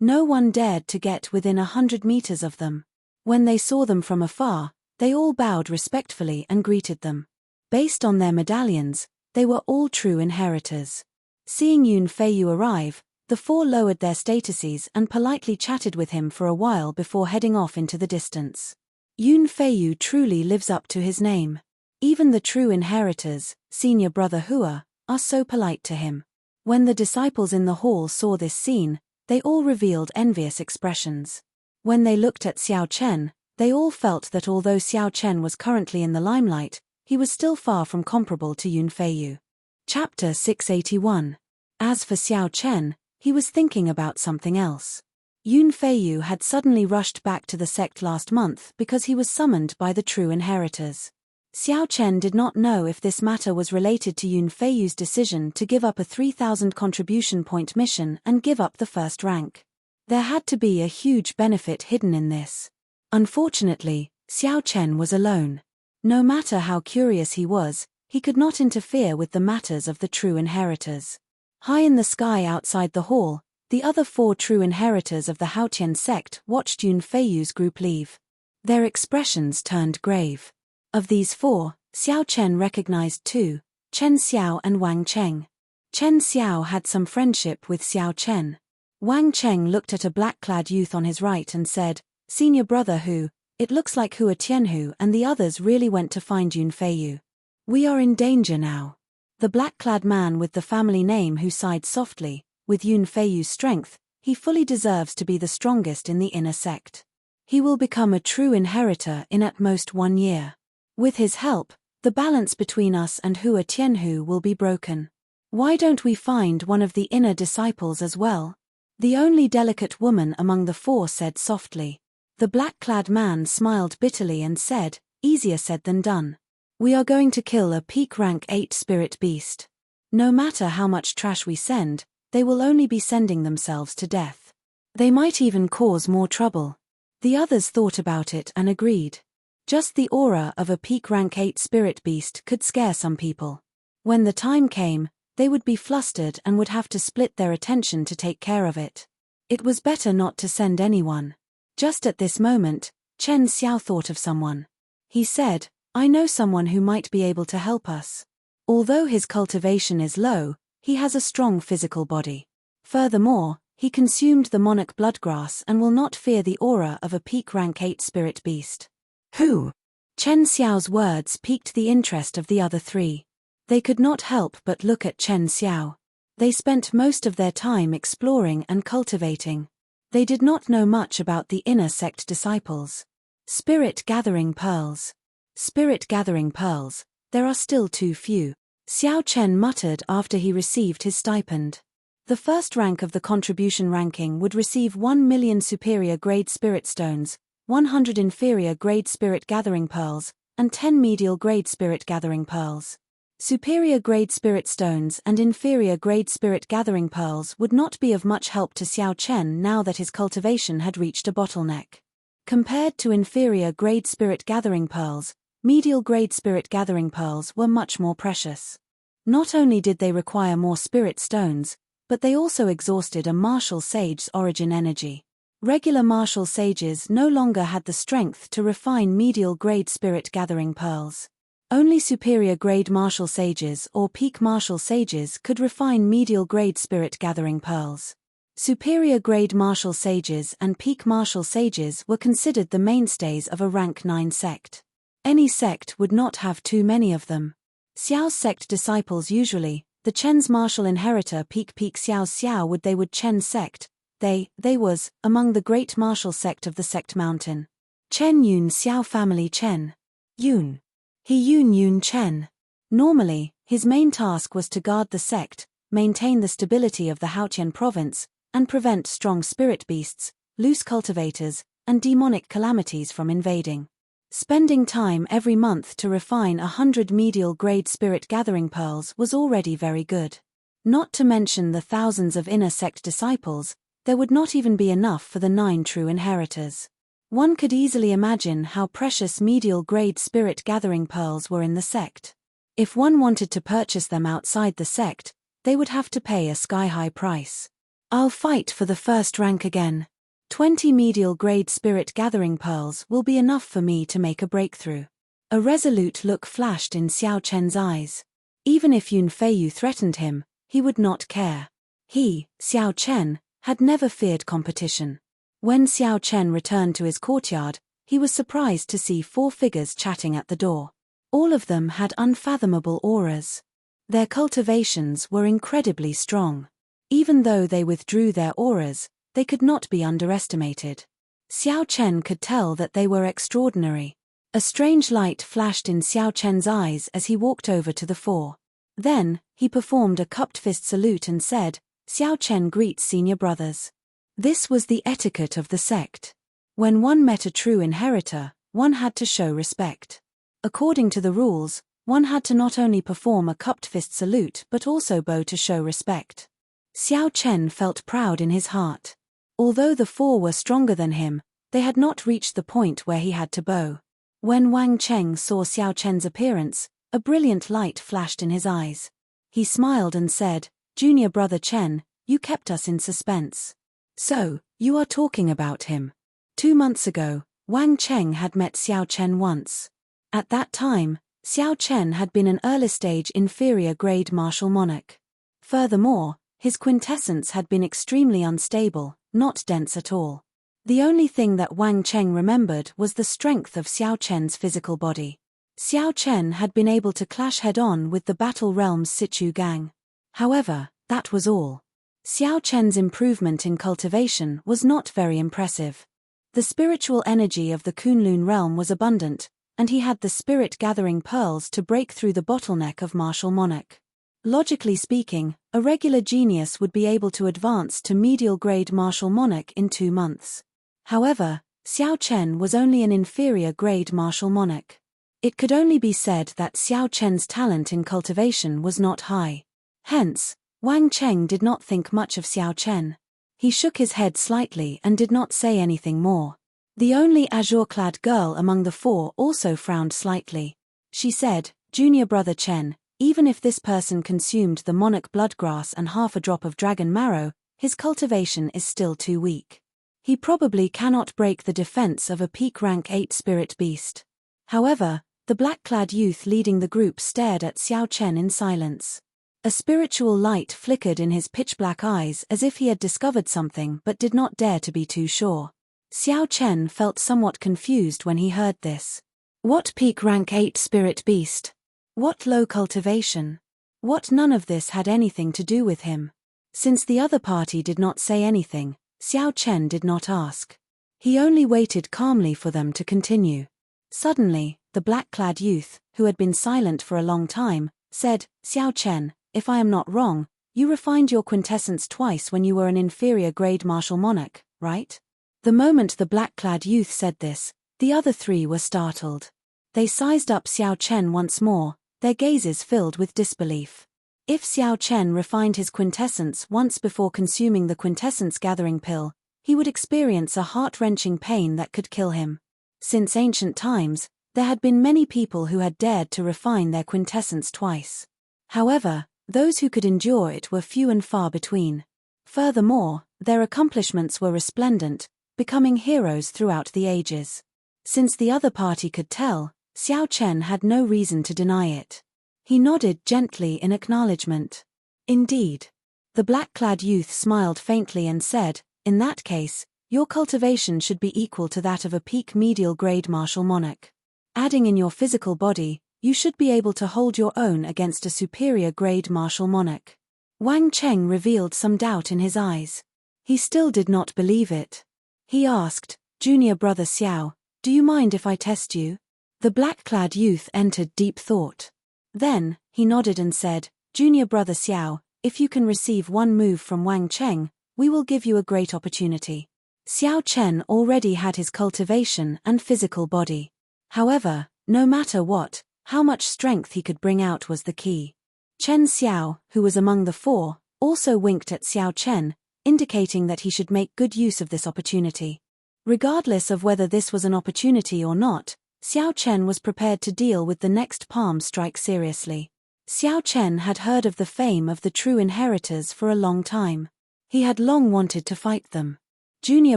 No one dared to get within 100 meters of them. When they saw them from afar, they all bowed respectfully and greeted them. Based on their medallions, they were all true inheritors. Seeing Yun Feiyu arrive, the 4 lowered their statuses and politely chatted with him for a while before heading off into the distance. Yun Feiyu truly lives up to his name. Even the true inheritors, senior brother Hua, are so polite to him. When the disciples in the hall saw this scene, they all revealed envious expressions. When they looked at Xiao Chen, they all felt that although Xiao Chen was currently in the limelight, he was still far from comparable to Yun Feiyu. Chapter 681. As for Xiao Chen, he was thinking about something else. Yun Feiyu had suddenly rushed back to the sect last month because he was summoned by the true inheritors. Xiao Chen did not know if this matter was related to Yun Feiyu's decision to give up a 3,000 contribution point mission and give up the first rank. There had to be a huge benefit hidden in this. Unfortunately, Xiao Chen was alone. No matter how curious he was, he could not interfere with the matters of the true inheritors. High in the sky outside the hall, the other 4 true inheritors of the Haotian sect watched Yun Feiyu's group leave. Their expressions turned grave. Of these 4, Xiao Chen recognized 2, Chen Xiao and Wang Cheng. Chen Xiao had some friendship with Xiao Chen. Wang Cheng looked at a black-clad youth on his right and said, "Senior brother Hu, it looks like Hua Tianhu and the others really went to find Yun Feiyu. We are in danger now." The black-clad man with the family name Hu sighed softly. With Yun Feiyu's strength, he fully deserves to be the strongest in the inner sect. He will become a true inheritor in at most 1 year. With his help, the balance between us and Hua Tianhu will be broken. Why don't we find one of the inner disciples as well? The only delicate woman among the 4 said softly. The black-clad man smiled bitterly and said, "Easier said than done. We are going to kill a peak rank 8 spirit beast. No matter how much trash we send, they will only be sending themselves to death. They might even cause more trouble." The others thought about it and agreed. Just the aura of a peak rank 8 spirit beast could scare some people. When the time came, they would be flustered and would have to split their attention to take care of it. It was better not to send anyone. Just at this moment, Chen Xiao thought of someone. He said, "I know someone who might be able to help us. Although his cultivation is low, he has a strong physical body. Furthermore, he consumed the monarch bloodgrass and will not fear the aura of a peak rank 8 spirit beast." Who? Chen Xiao's words piqued the interest of the other 3. They could not help but look at Chen Xiao. They spent most of their time exploring and cultivating. They did not know much about the inner sect disciples. Spirit gathering pearls. Spirit gathering pearls, there are still too few. Xiao Chen muttered after he received his stipend. The first rank of the contribution ranking would receive 1 million superior grade spirit stones, 100 inferior grade spirit gathering pearls, and 10 medial grade spirit gathering pearls. Superior grade spirit stones and inferior grade spirit gathering pearls would not be of much help to Xiao Chen now that his cultivation had reached a bottleneck. Compared to inferior grade spirit gathering pearls, medial grade spirit gathering pearls were much more precious. Not only did they require more spirit stones, but they also exhausted a martial sage's origin energy. Regular martial sages no longer had the strength to refine medial grade spirit gathering pearls. Only superior grade martial sages or peak martial sages could refine medial grade spirit gathering pearls. Superior grade martial sages and peak martial sages were considered the mainstays of a rank 9 sect. Any sect would not have too many of them. Xiao's sect disciples usually, the Chen's martial inheritor peak Xiao Xiao would Chen sect, they was, among the great martial sect of the sect mountain. Chen Yun Xiao family Chen. Yun. He Yun Chen. Normally, his main task was to guard the sect, maintain the stability of the Haotian province, and prevent strong spirit beasts, loose cultivators, and demonic calamities from invading. Spending time every month to refine 100 medial-grade spirit-gathering pearls was already very good. Not to mention the thousands of inner sect disciples, there would not even be enough for the 9 true inheritors. One could easily imagine how precious medial-grade spirit-gathering pearls were in the sect. If one wanted to purchase them outside the sect, they would have to pay a sky-high price. I'll fight for the first rank again. 20 medial-grade spirit-gathering pearls will be enough for me to make a breakthrough. A resolute look flashed in Xiao Chen's eyes. Even if Yun Feiyu threatened him, he would not care. He, Xiao Chen, had never feared competition. When Xiao Chen returned to his courtyard, he was surprised to see 4 figures chatting at the door. All of them had unfathomable auras. Their cultivations were incredibly strong. Even though they withdrew their auras, they could not be underestimated. Xiao Chen could tell that they were extraordinary. A strange light flashed in Xiao Chen's eyes as he walked over to the 4. Then, he performed a cupped fist salute and said, "Xiao Chen greets senior brothers." This was the etiquette of the sect. When one met a true inheritor, one had to show respect. According to the rules, one had to not only perform a cupped fist salute but also bow to show respect. Xiao Chen felt proud in his heart. Although the 4 were stronger than him, they had not reached the point where he had to bow. When Wang Cheng saw Xiao Chen's appearance, a brilliant light flashed in his eyes. He smiled and said, "Junior brother Chen, you kept us in suspense. So, you are talking about him." 2 months ago, Wang Cheng had met Xiao Chen once. At that time, Xiao Chen had been an early-stage inferior-grade martial monarch. Furthermore, his quintessence had been extremely unstable, not dense at all. The only thing that Wang Cheng remembered was the strength of Xiao Chen's physical body. Xiao Chen had been able to clash head-on with the Battle Realm's Sichu gang. However, that was all. Xiao Chen's improvement in cultivation was not very impressive. The spiritual energy of the Kunlun realm was abundant, and he had the spirit-gathering pearls to break through the bottleneck of martial monarch. Logically speaking, a regular genius would be able to advance to medial-grade martial monarch in 2 months. However, Xiao Chen was only an inferior-grade martial monarch. It could only be said that Xiao Chen's talent in cultivation was not high. Hence, Wang Cheng did not think much of Xiao Chen. He shook his head slightly and did not say anything more. The only azure-clad girl among the 4 also frowned slightly. She said, "Junior brother Chen, even if this person consumed the monarch bloodgrass and half a drop of dragon marrow, his cultivation is still too weak. He probably cannot break the defense of a peak rank 8 spirit beast." However, the black-clad youth leading the group stared at Xiao Chen in silence. A spiritual light flickered in his pitch-black eyes as if he had discovered something but did not dare to be too sure. Xiao Chen felt somewhat confused when he heard this. What peak rank 8 spirit beast? What low cultivation? What? None of this had anything to do with him. Since the other party did not say anything, Xiao Chen did not ask. He only waited calmly for them to continue. Suddenly, the black-clad youth, who had been silent for a long time, said, "Xiao Chen, if I am not wrong, you refined your quintessence twice when you were an inferior-grade martial monarch, right?" The moment the black-clad youth said this, the other 3 were startled. They sized up Xiao Chen once more, their gazes filled with disbelief. If Xiao Chen refined his quintessence once before consuming the quintessence-gathering pill, he would experience a heart-wrenching pain that could kill him. Since ancient times, there had been many people who had dared to refine their quintessence twice. However, those who could endure it were few and far between. Furthermore, their accomplishments were resplendent, becoming heroes throughout the ages. Since the other party could tell, Xiao Chen had no reason to deny it. He nodded gently in acknowledgement. Indeed. The black-clad youth smiled faintly and said, "In that case, your cultivation should be equal to that of a peak medial-grade martial monarch. Adding in your physical body, you should be able to hold your own against a superior-grade martial monarch." Wang Cheng revealed some doubt in his eyes. He still did not believe it. He asked, "Junior brother Xiao, do you mind if I test you?" The black-clad youth entered deep thought. Then, he nodded and said, "Junior brother Xiao, if you can receive one move from Wang Cheng, we will give you a great opportunity." Xiao Chen already had his cultivation and physical body. However, no matter what, how much strength he could bring out was the key. Chen Xiao, who was among the four, also winked at Xiao Chen, indicating that he should make good use of this opportunity. Regardless of whether this was an opportunity or not, Xiao Chen was prepared to deal with the next palm strike seriously. Xiao Chen had heard of the fame of the true inheritors for a long time. He had long wanted to fight them. Junior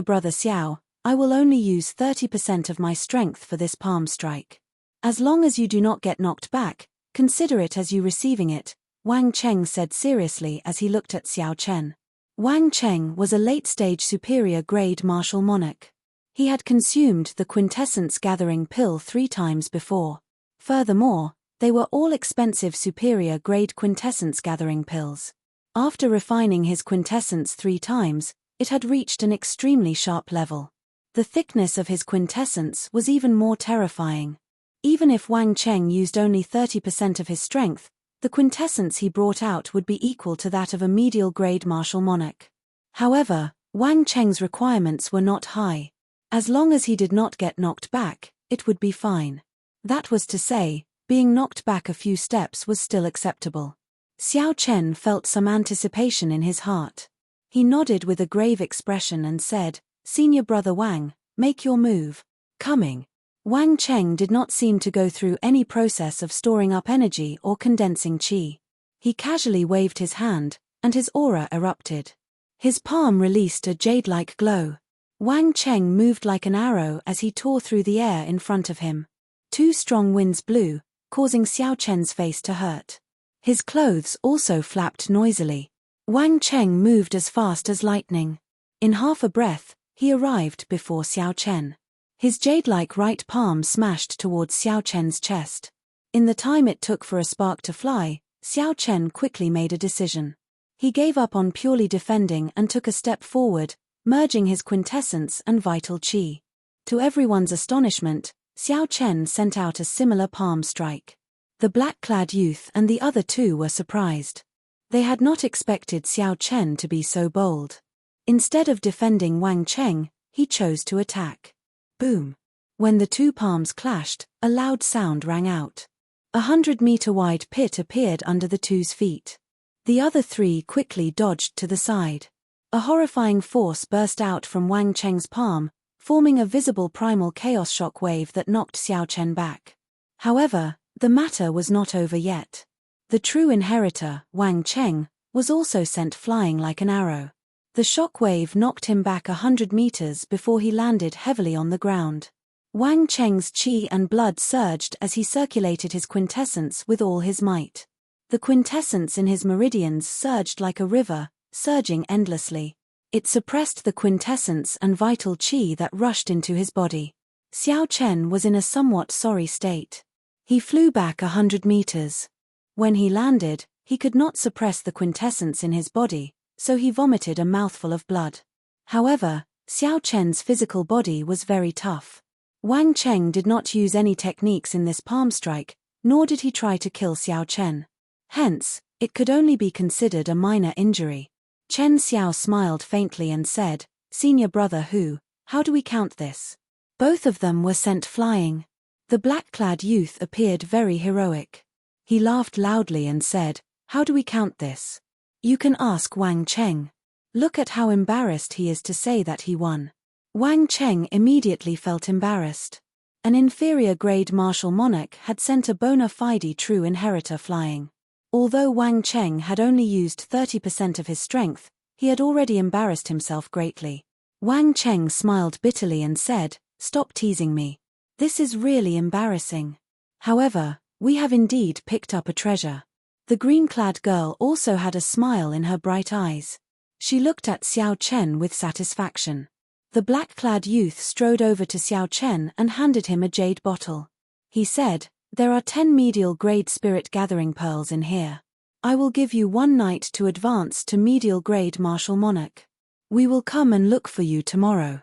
brother Xiao, I will only use 30% of my strength for this palm strike. As long as you do not get knocked back, consider it as you receiving it, Wang Cheng said seriously as he looked at Xiao Chen. Wang Cheng was a late-stage superior grade martial monarch. He had consumed the quintessence gathering pill 3 times before. Furthermore, they were all expensive superior grade quintessence gathering pills. After refining his quintessence 3 times, it had reached an extremely sharp level. The thickness of his quintessence was even more terrifying. Even if Wang Cheng used only 30% of his strength, the quintessence he brought out would be equal to that of a medial grade martial monarch. However, Wang Cheng's requirements were not high. As long as he did not get knocked back, it would be fine. That was to say, being knocked back a few steps was still acceptable. Xiao Chen felt some anticipation in his heart. He nodded with a grave expression and said, "Senior brother Wang, make your move." Coming. Wang Cheng did not seem to go through any process of storing up energy or condensing qi. He casually waved his hand, and his aura erupted. His palm released a jade-like glow. Wang Cheng moved like an arrow as he tore through the air in front of him. 2 strong winds blew, causing Xiao Chen's face to hurt. His clothes also flapped noisily. Wang Cheng moved as fast as lightning. In half a breath, he arrived before Xiao Chen. His jade-like right palm smashed towards Xiao Chen's chest. In the time it took for a spark to fly, Xiao Chen quickly made a decision. He gave up on purely defending and took a step forward, merging his quintessence and vital qi. To everyone's astonishment, Xiao Chen sent out a similar palm strike. The black-clad youth and the other 2 were surprised. They had not expected Xiao Chen to be so bold. Instead of defending Wang Cheng, he chose to attack. Boom! When the 2 palms clashed, a loud sound rang out. 100-meter-wide pit appeared under the 2's feet. The other 3 quickly dodged to the side. A horrifying force burst out from Wang Cheng's palm, forming a visible primal chaos shock wave that knocked Xiao Chen back. However, the matter was not over yet. The true inheritor, Wang Cheng, was also sent flying like an arrow. The shock wave knocked him back 100 meters before he landed heavily on the ground. Wang Cheng's qi and blood surged as he circulated his quintessence with all his might. The quintessence in his meridians surged like a river, surging endlessly. It suppressed the quintessence and vital qi that rushed into his body. Xiao Chen was in a somewhat sorry state. He flew back 100 meters. When he landed, he could not suppress the quintessence in his body, so he vomited a mouthful of blood. However, Xiao Chen's physical body was very tough. Wang Cheng did not use any techniques in this palm strike, nor did he try to kill Xiao Chen. Hence, it could only be considered a minor injury. Chen Xiao smiled faintly and said, "Senior brother Hu, how do we count this?" Both of them were sent flying. The black-clad youth appeared very heroic. He laughed loudly and said, "How do we count this? You can ask Wang Cheng. Look at how embarrassed he is to say that he won." Wang Cheng immediately felt embarrassed. An inferior-grade martial monarch had sent a bona fide true inheritor flying. Although Wang Cheng had only used 30% of his strength, he had already embarrassed himself greatly. Wang Cheng smiled bitterly and said, "Stop teasing me. This is really embarrassing. However, we have indeed picked up a treasure." The green-clad girl also had a smile in her bright eyes. She looked at Xiao Chen with satisfaction. The black-clad youth strode over to Xiao Chen and handed him a jade bottle. He said, "There are 10 medial-grade spirit-gathering pearls in here. I will give you 1 night to advance to medial-grade martial monarch. We will come and look for you tomorrow."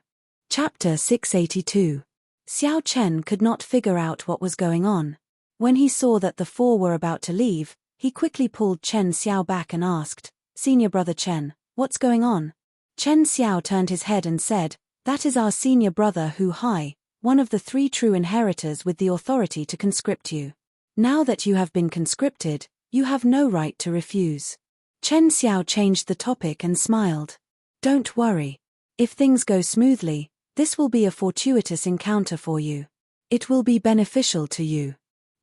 Chapter 682. Xiao Chen could not figure out what was going on. When he saw that the 4 were about to leave, he quickly pulled Chen Xiao back and asked, "Senior brother Chen, what's going on?" Chen Xiao turned his head and said, "That is our senior brother Hu Hai. one of the 3 true inheritors with the authority to conscript you. Now that you have been conscripted, you have no right to refuse. Chen Xiao changed the topic and smiled. Don't worry. If things go smoothly, this will be a fortuitous encounter for you. It will be beneficial to you.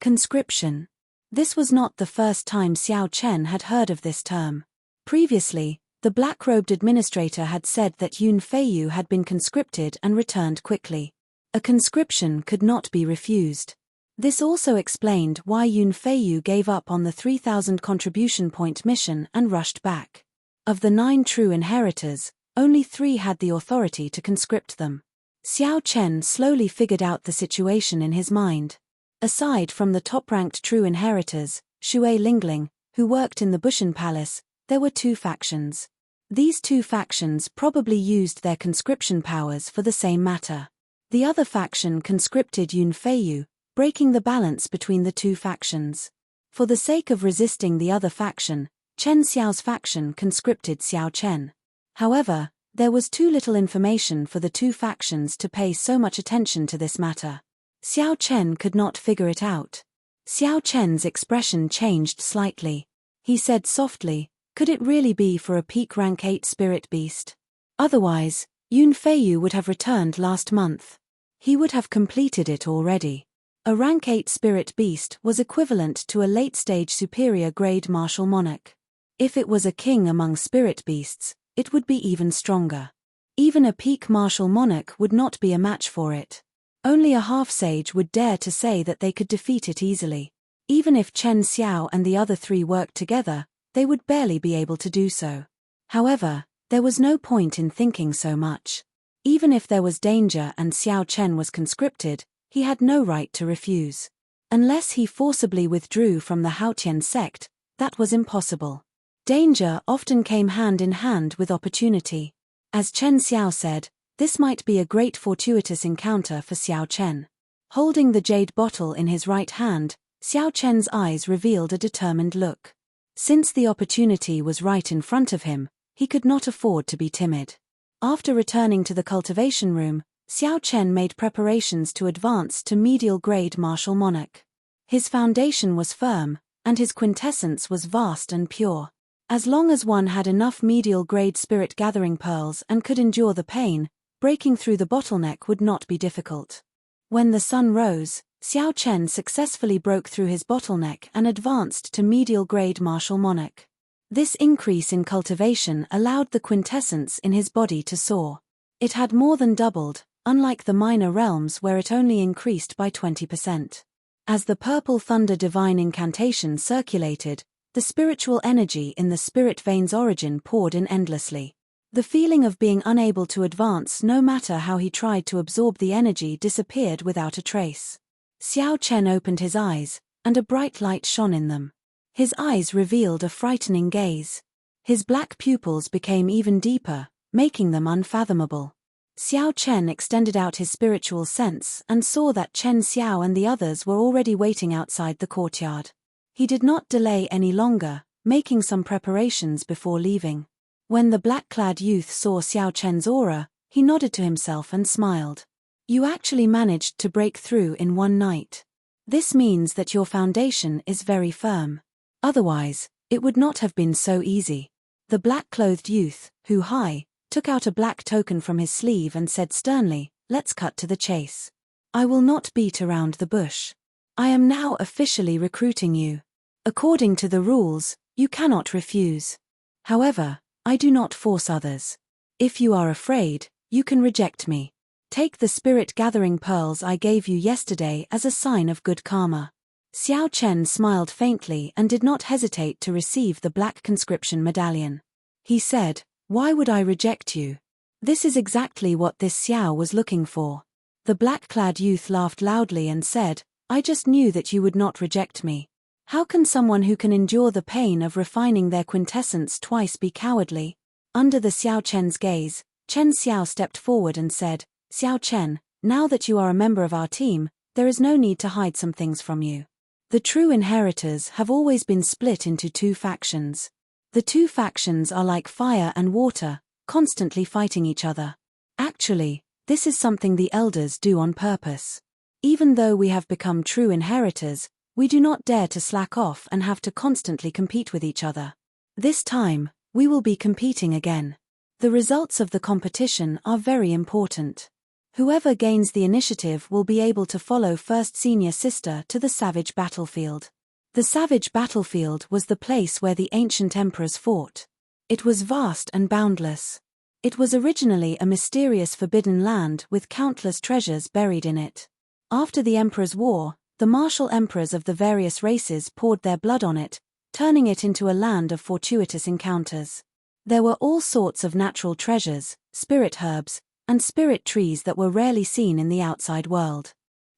Conscription. This was not the first time Xiao Chen had heard of this term. Previously, the black-robed administrator had said that Yun Feiyu had been conscripted and returned quickly. A conscription could not be refused. This also explained why Yun Feiyu gave up on the 3,000 contribution point mission and rushed back. Of the 9 true inheritors, only 3 had the authority to conscript them. Xiao Chen slowly figured out the situation in his mind. Aside from the top-ranked true inheritors, Shui Lingling, who worked in the Bushan Palace, there were 2 factions. These 2 factions probably used their conscription powers for the same matter. The other faction conscripted Yun Feiyu, breaking the balance between the 2 factions. For the sake of resisting the other faction, Chen Xiao's faction conscripted Xiao Chen. However, there was too little information for the 2 factions to pay so much attention to this matter. Xiao Chen could not figure it out. Xiao Chen's expression changed slightly. He said softly, could it really be for a peak rank 8 spirit beast? Otherwise, Yun Feiyu would have returned last month. He would have completed it already. A rank 8 spirit beast was equivalent to a late-stage superior grade martial monarch. If it was a king among spirit beasts, it would be even stronger. Even a peak martial monarch would not be a match for it. Only a half-sage would dare to say that they could defeat it easily. Even if Chen Xiao and the other 3 worked together, they would barely be able to do so. However, there was no point in thinking so much. Even if there was danger and Xiao Chen was conscripted, he had no right to refuse. Unless he forcibly withdrew from the Haotian sect, that was impossible. Danger often came hand in hand with opportunity. As Chen Xiao said, this might be a great fortuitous encounter for Xiao Chen. Holding the jade bottle in his right hand, Xiao Chen's eyes revealed a determined look. Since the opportunity was right in front of him, he could not afford to be timid. After returning to the cultivation room, Xiao Chen made preparations to advance to medial-grade martial monarch. His foundation was firm, and his quintessence was vast and pure. As long as one had enough medial-grade spirit-gathering pearls and could endure the pain, breaking through the bottleneck would not be difficult. When the sun rose, Xiao Chen successfully broke through his bottleneck and advanced to medial-grade martial monarch. This increase in cultivation allowed the quintessence in his body to soar. It had more than doubled, unlike the minor realms where it only increased by 20%. As the purple thunder divine incantation circulated, the spiritual energy in the spirit vein's origin poured in endlessly. The feeling of being unable to advance no matter how he tried to absorb the energy disappeared without a trace. Xiao Chen opened his eyes, and a bright light shone in them. His eyes revealed a frightening gaze. His black pupils became even deeper, making them unfathomable. Xiao Chen extended out his spiritual sense and saw that Chen Xiao and the others were already waiting outside the courtyard. He did not delay any longer, making some preparations before leaving. When the black-clad youth saw Xiao Chen's aura, he nodded to himself and smiled. You actually managed to break through in one night. This means that your foundation is very firm. Otherwise, it would not have been so easy. The black-clothed youth, Hu Hai, took out a black token from his sleeve and said sternly, let's cut to the chase. I will not beat around the bush. I am now officially recruiting you. According to the rules, you cannot refuse. However, I do not force others. If you are afraid, you can reject me. Take the spirit-gathering pearls I gave you yesterday as a sign of good karma. Xiao Chen smiled faintly and did not hesitate to receive the black conscription medallion. He said, why would I reject you? This is exactly what this Xiao was looking for. The black-clad youth laughed loudly and said, I just knew that you would not reject me. How can someone who can endure the pain of refining their quintessence twice be cowardly? Under the Xiao Chen's gaze, Chen Xiao stepped forward and said, Xiao Chen, now that you are a member of our team, there is no need to hide some things from you. The true inheritors have always been split into 2 factions. The 2 factions are like fire and water, constantly fighting each other. Actually, This is something the elders do on purpose. Even though we have become true inheritors, we do not dare to slack off and have to constantly compete with each other. This time, we will be competing again. The results of the competition are very important. Whoever gains the initiative will be able to follow first senior sister to the savage battlefield. The savage battlefield was the place where the ancient emperors fought. It was vast and boundless. It was originally a mysterious forbidden land with countless treasures buried in it. After the emperor's war, the martial emperors of the various races poured their blood on it, turning it into a land of fortuitous encounters. There were all sorts of natural treasures, spirit herbs, and spirit trees that were rarely seen in the outside world.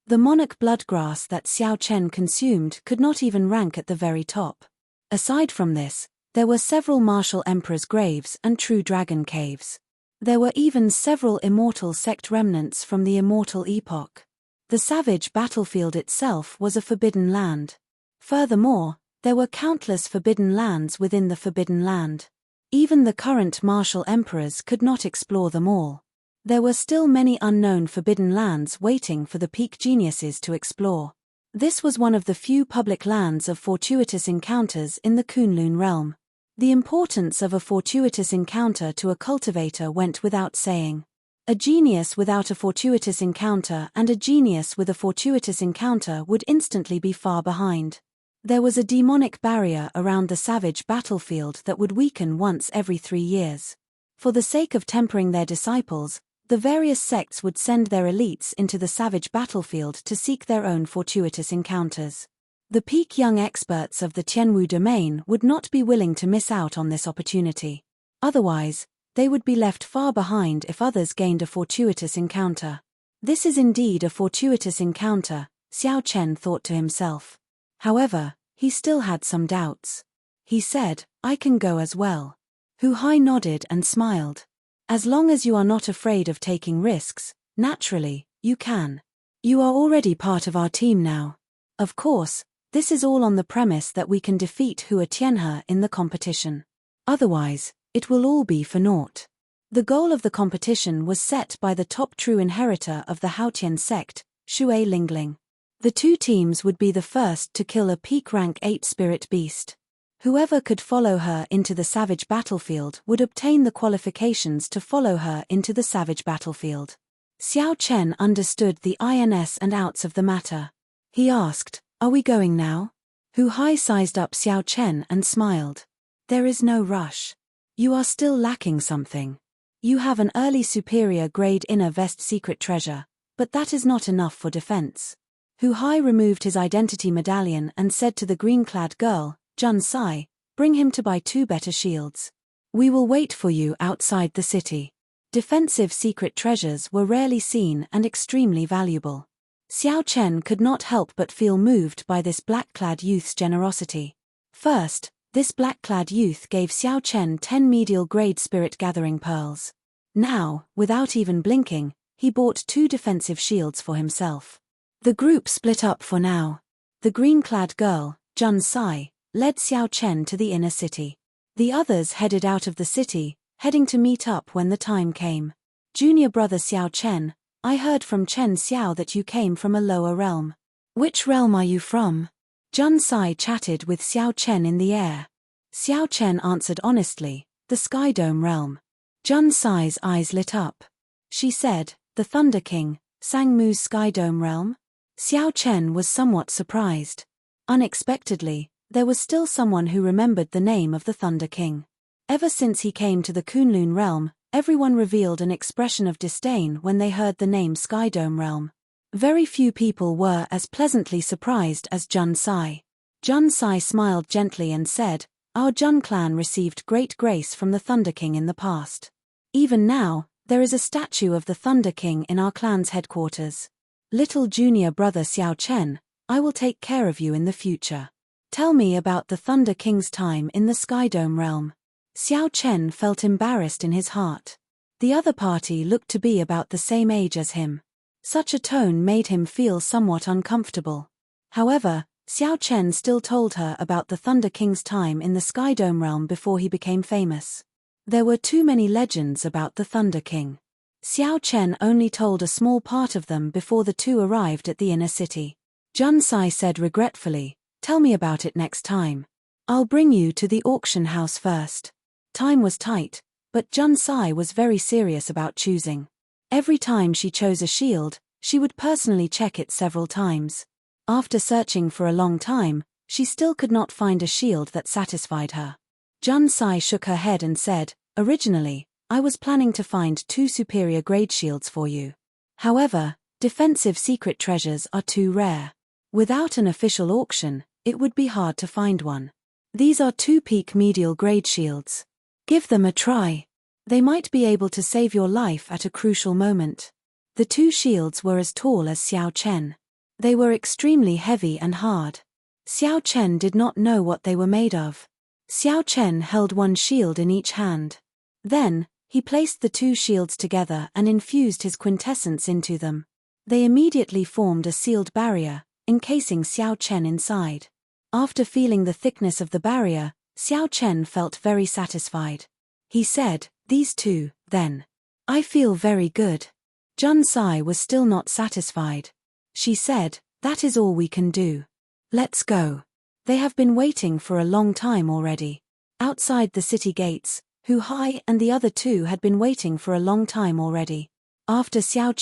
The monarch bloodgrass that Xiao Chen consumed could not even rank at the very top. Aside from this, there were several martial emperors' graves and true dragon caves. There were even several immortal sect remnants from the immortal epoch. The savage battlefield itself was a forbidden land. Furthermore, there were countless forbidden lands within the forbidden land. Even the current martial emperors could not explore them all. There were still many unknown forbidden lands waiting for the peak geniuses to explore. This was one of the few public lands of fortuitous encounters in the Kunlun realm. The importance of a fortuitous encounter to a cultivator went without saying. A genius without a fortuitous encounter and a genius with a fortuitous encounter would instantly be far behind. There was a demonic barrier around the savage battlefield that would weaken once every 3 years. For the sake of tempering their disciples, the various sects would send their elites into the savage battlefield to seek their own fortuitous encounters. The peak young experts of the Tianwu domain would not be willing to miss out on this opportunity. Otherwise, they would be left far behind if others gained a fortuitous encounter. This is indeed a fortuitous encounter, Xiao Chen thought to himself. However, he still had some doubts. He said, I can go as well. Hu Hai nodded and smiled. As long as you are not afraid of taking risks, naturally, you can. You are already part of our team now. Of course, this is all on the premise that we can defeat Hua Tianhe in the competition. Otherwise, it will all be for naught. The goal of the competition was set by the top true inheritor of the Haotian sect, Xue Lingling. The 2 teams would be the first to kill a peak rank 8 spirit beast. Whoever could follow her into the savage battlefield would obtain the qualifications to follow her into the savage battlefield. Xiao Chen understood the ins and outs of the matter. He asked, Are we going now? Hu Hai sized up Xiao Chen and smiled. There is no rush. You are still lacking something. You have an early superior grade inner vest secret treasure, but that is not enough for defense. Hu Hai removed his identity medallion and said to the green-clad girl, Jun Sai, bring him to buy 2 better shields. We will wait for you outside the city. Defensive secret treasures were rarely seen and extremely valuable. Xiao Chen could not help but feel moved by this black-clad youth's generosity. First, this black-clad youth gave Xiao Chen 10 medial grade spirit-gathering pearls. Now, without even blinking, he bought 2 defensive shields for himself. The group split up for now. The green-clad girl, Jun Sai, led Xiao Chen to the inner city. The others headed out of the city, heading to meet up when the time came. Junior brother Xiao Chen, I heard from Chen Xiao that you came from a lower realm. Which realm are you from? Jun Sai chatted with Xiao Chen in the air. Xiao Chen answered honestly, the Sky Dome realm. Jun Sai's eyes lit up. She said, the Thunder King, Sangmu's Sky Dome realm? Xiao Chen was somewhat surprised. Unexpectedly, there was still someone who remembered the name of the Thunder King. Ever since he came to the Kunlun realm, everyone revealed an expression of disdain when they heard the name Sky Dome realm. Very few people were as pleasantly surprised as Jun Sai. Jun Sai smiled gently and said, Our Jun clan received great grace from the Thunder King in the past. Even now, there is a statue of the Thunder King in our clan's headquarters. Little junior brother Xiao Chen, I will take care of you in the future. Tell me about the Thunder King's time in the Sky Dome realm. Xiao Chen felt embarrassed in his heart. The other party looked to be about the same age as him. Such a tone made him feel somewhat uncomfortable. However, Xiao Chen still told her about the Thunder King's time in the Sky Dome realm before he became famous. There were too many legends about the Thunder King. Xiao Chen only told a small part of them before the two arrived at the inner city. Jun Sai said regretfully, "Tell me about it next time. I'll bring you to the auction house first." Time was tight, but Jun Sai was very serious about choosing. Every time she chose a shield, she would personally check it several times. After searching for a long time, she still could not find a shield that satisfied her. Jun Sai shook her head and said, "Originally, I was planning to find 2 superior grade shields for you. However, defensive secret treasures are too rare. Without an official auction, it would be hard to find one. These are 2 peak medial grade shields. Give them a try. They might be able to save your life at a crucial moment." The 2 shields were as tall as Xiao Chen. They were extremely heavy and hard. Xiao Chen did not know what they were made of. Xiao Chen held one shield in each hand. Then, he placed the 2 shields together and infused his quintessence into them. They immediately formed a sealed barrier, encasing Xiao Chen inside. After feeling the thickness of the barrier, Xiao Chen felt very satisfied. He said, "These 2, then. I feel very good." Jun Sai was still not satisfied. She said, "That is all we can do. Let's go. They have been waiting for a long time already." Outside the city gates, Hu Hai and the other 2 had been waiting for a long time already. After Xiao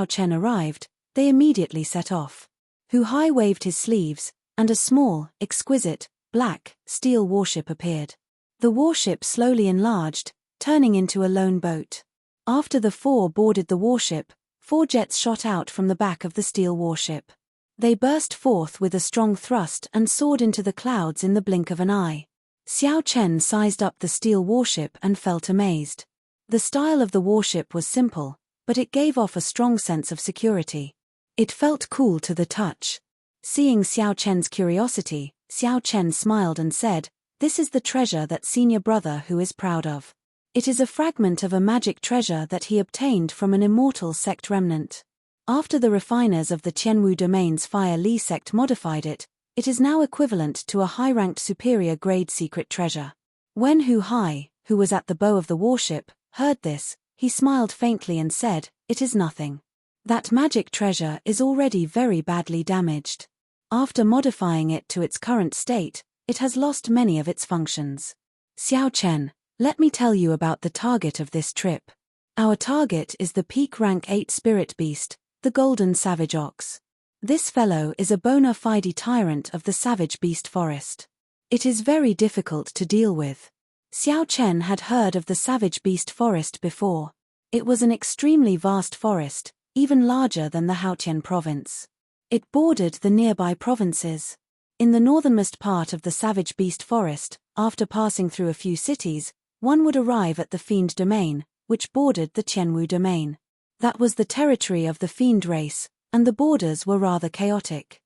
Chen arrived, they immediately set off. Hu Hai waved his sleeves, and a small, exquisite, black, steel warship appeared. The warship slowly enlarged, turning into a lone boat. After the 4 boarded the warship, 4 jets shot out from the back of the steel warship. They burst forth with a strong thrust and soared into the clouds in the blink of an eye. Xiao Chen sized up the steel warship and felt amazed. The style of the warship was simple, but it gave off a strong sense of security. It felt cool to the touch. Seeing Xiao Chen's curiosity, Xiao Chen smiled and said, "This is the treasure that senior brother who is proud of. It is a fragment of a magic treasure that he obtained from an immortal sect remnant. After the refiners of the Qianwu domain's Fire Li sect modified it, it is now equivalent to a high-ranked superior grade secret treasure." When Hu Hai, who was at the bow of the warship, heard this, he smiled faintly and said, "It is nothing. That magic treasure is already very badly damaged. After modifying it to its current state, it has lost many of its functions. Xiao Chen, let me tell you about the target of this trip. Our target is the peak rank 8 spirit beast, the Golden Savage Ox. This fellow is a bona fide tyrant of the Savage Beast Forest. It is very difficult to deal with." Xiao Chen had heard of the Savage Beast Forest before. It was an extremely vast forest, even larger than the Haotian province. It bordered the nearby provinces. In the northernmost part of the Savage Beast Forest, after passing through a few cities, one would arrive at the Fiend Domain, which bordered the Qianwu Domain. That was the territory of the Fiend race, and the borders were rather chaotic.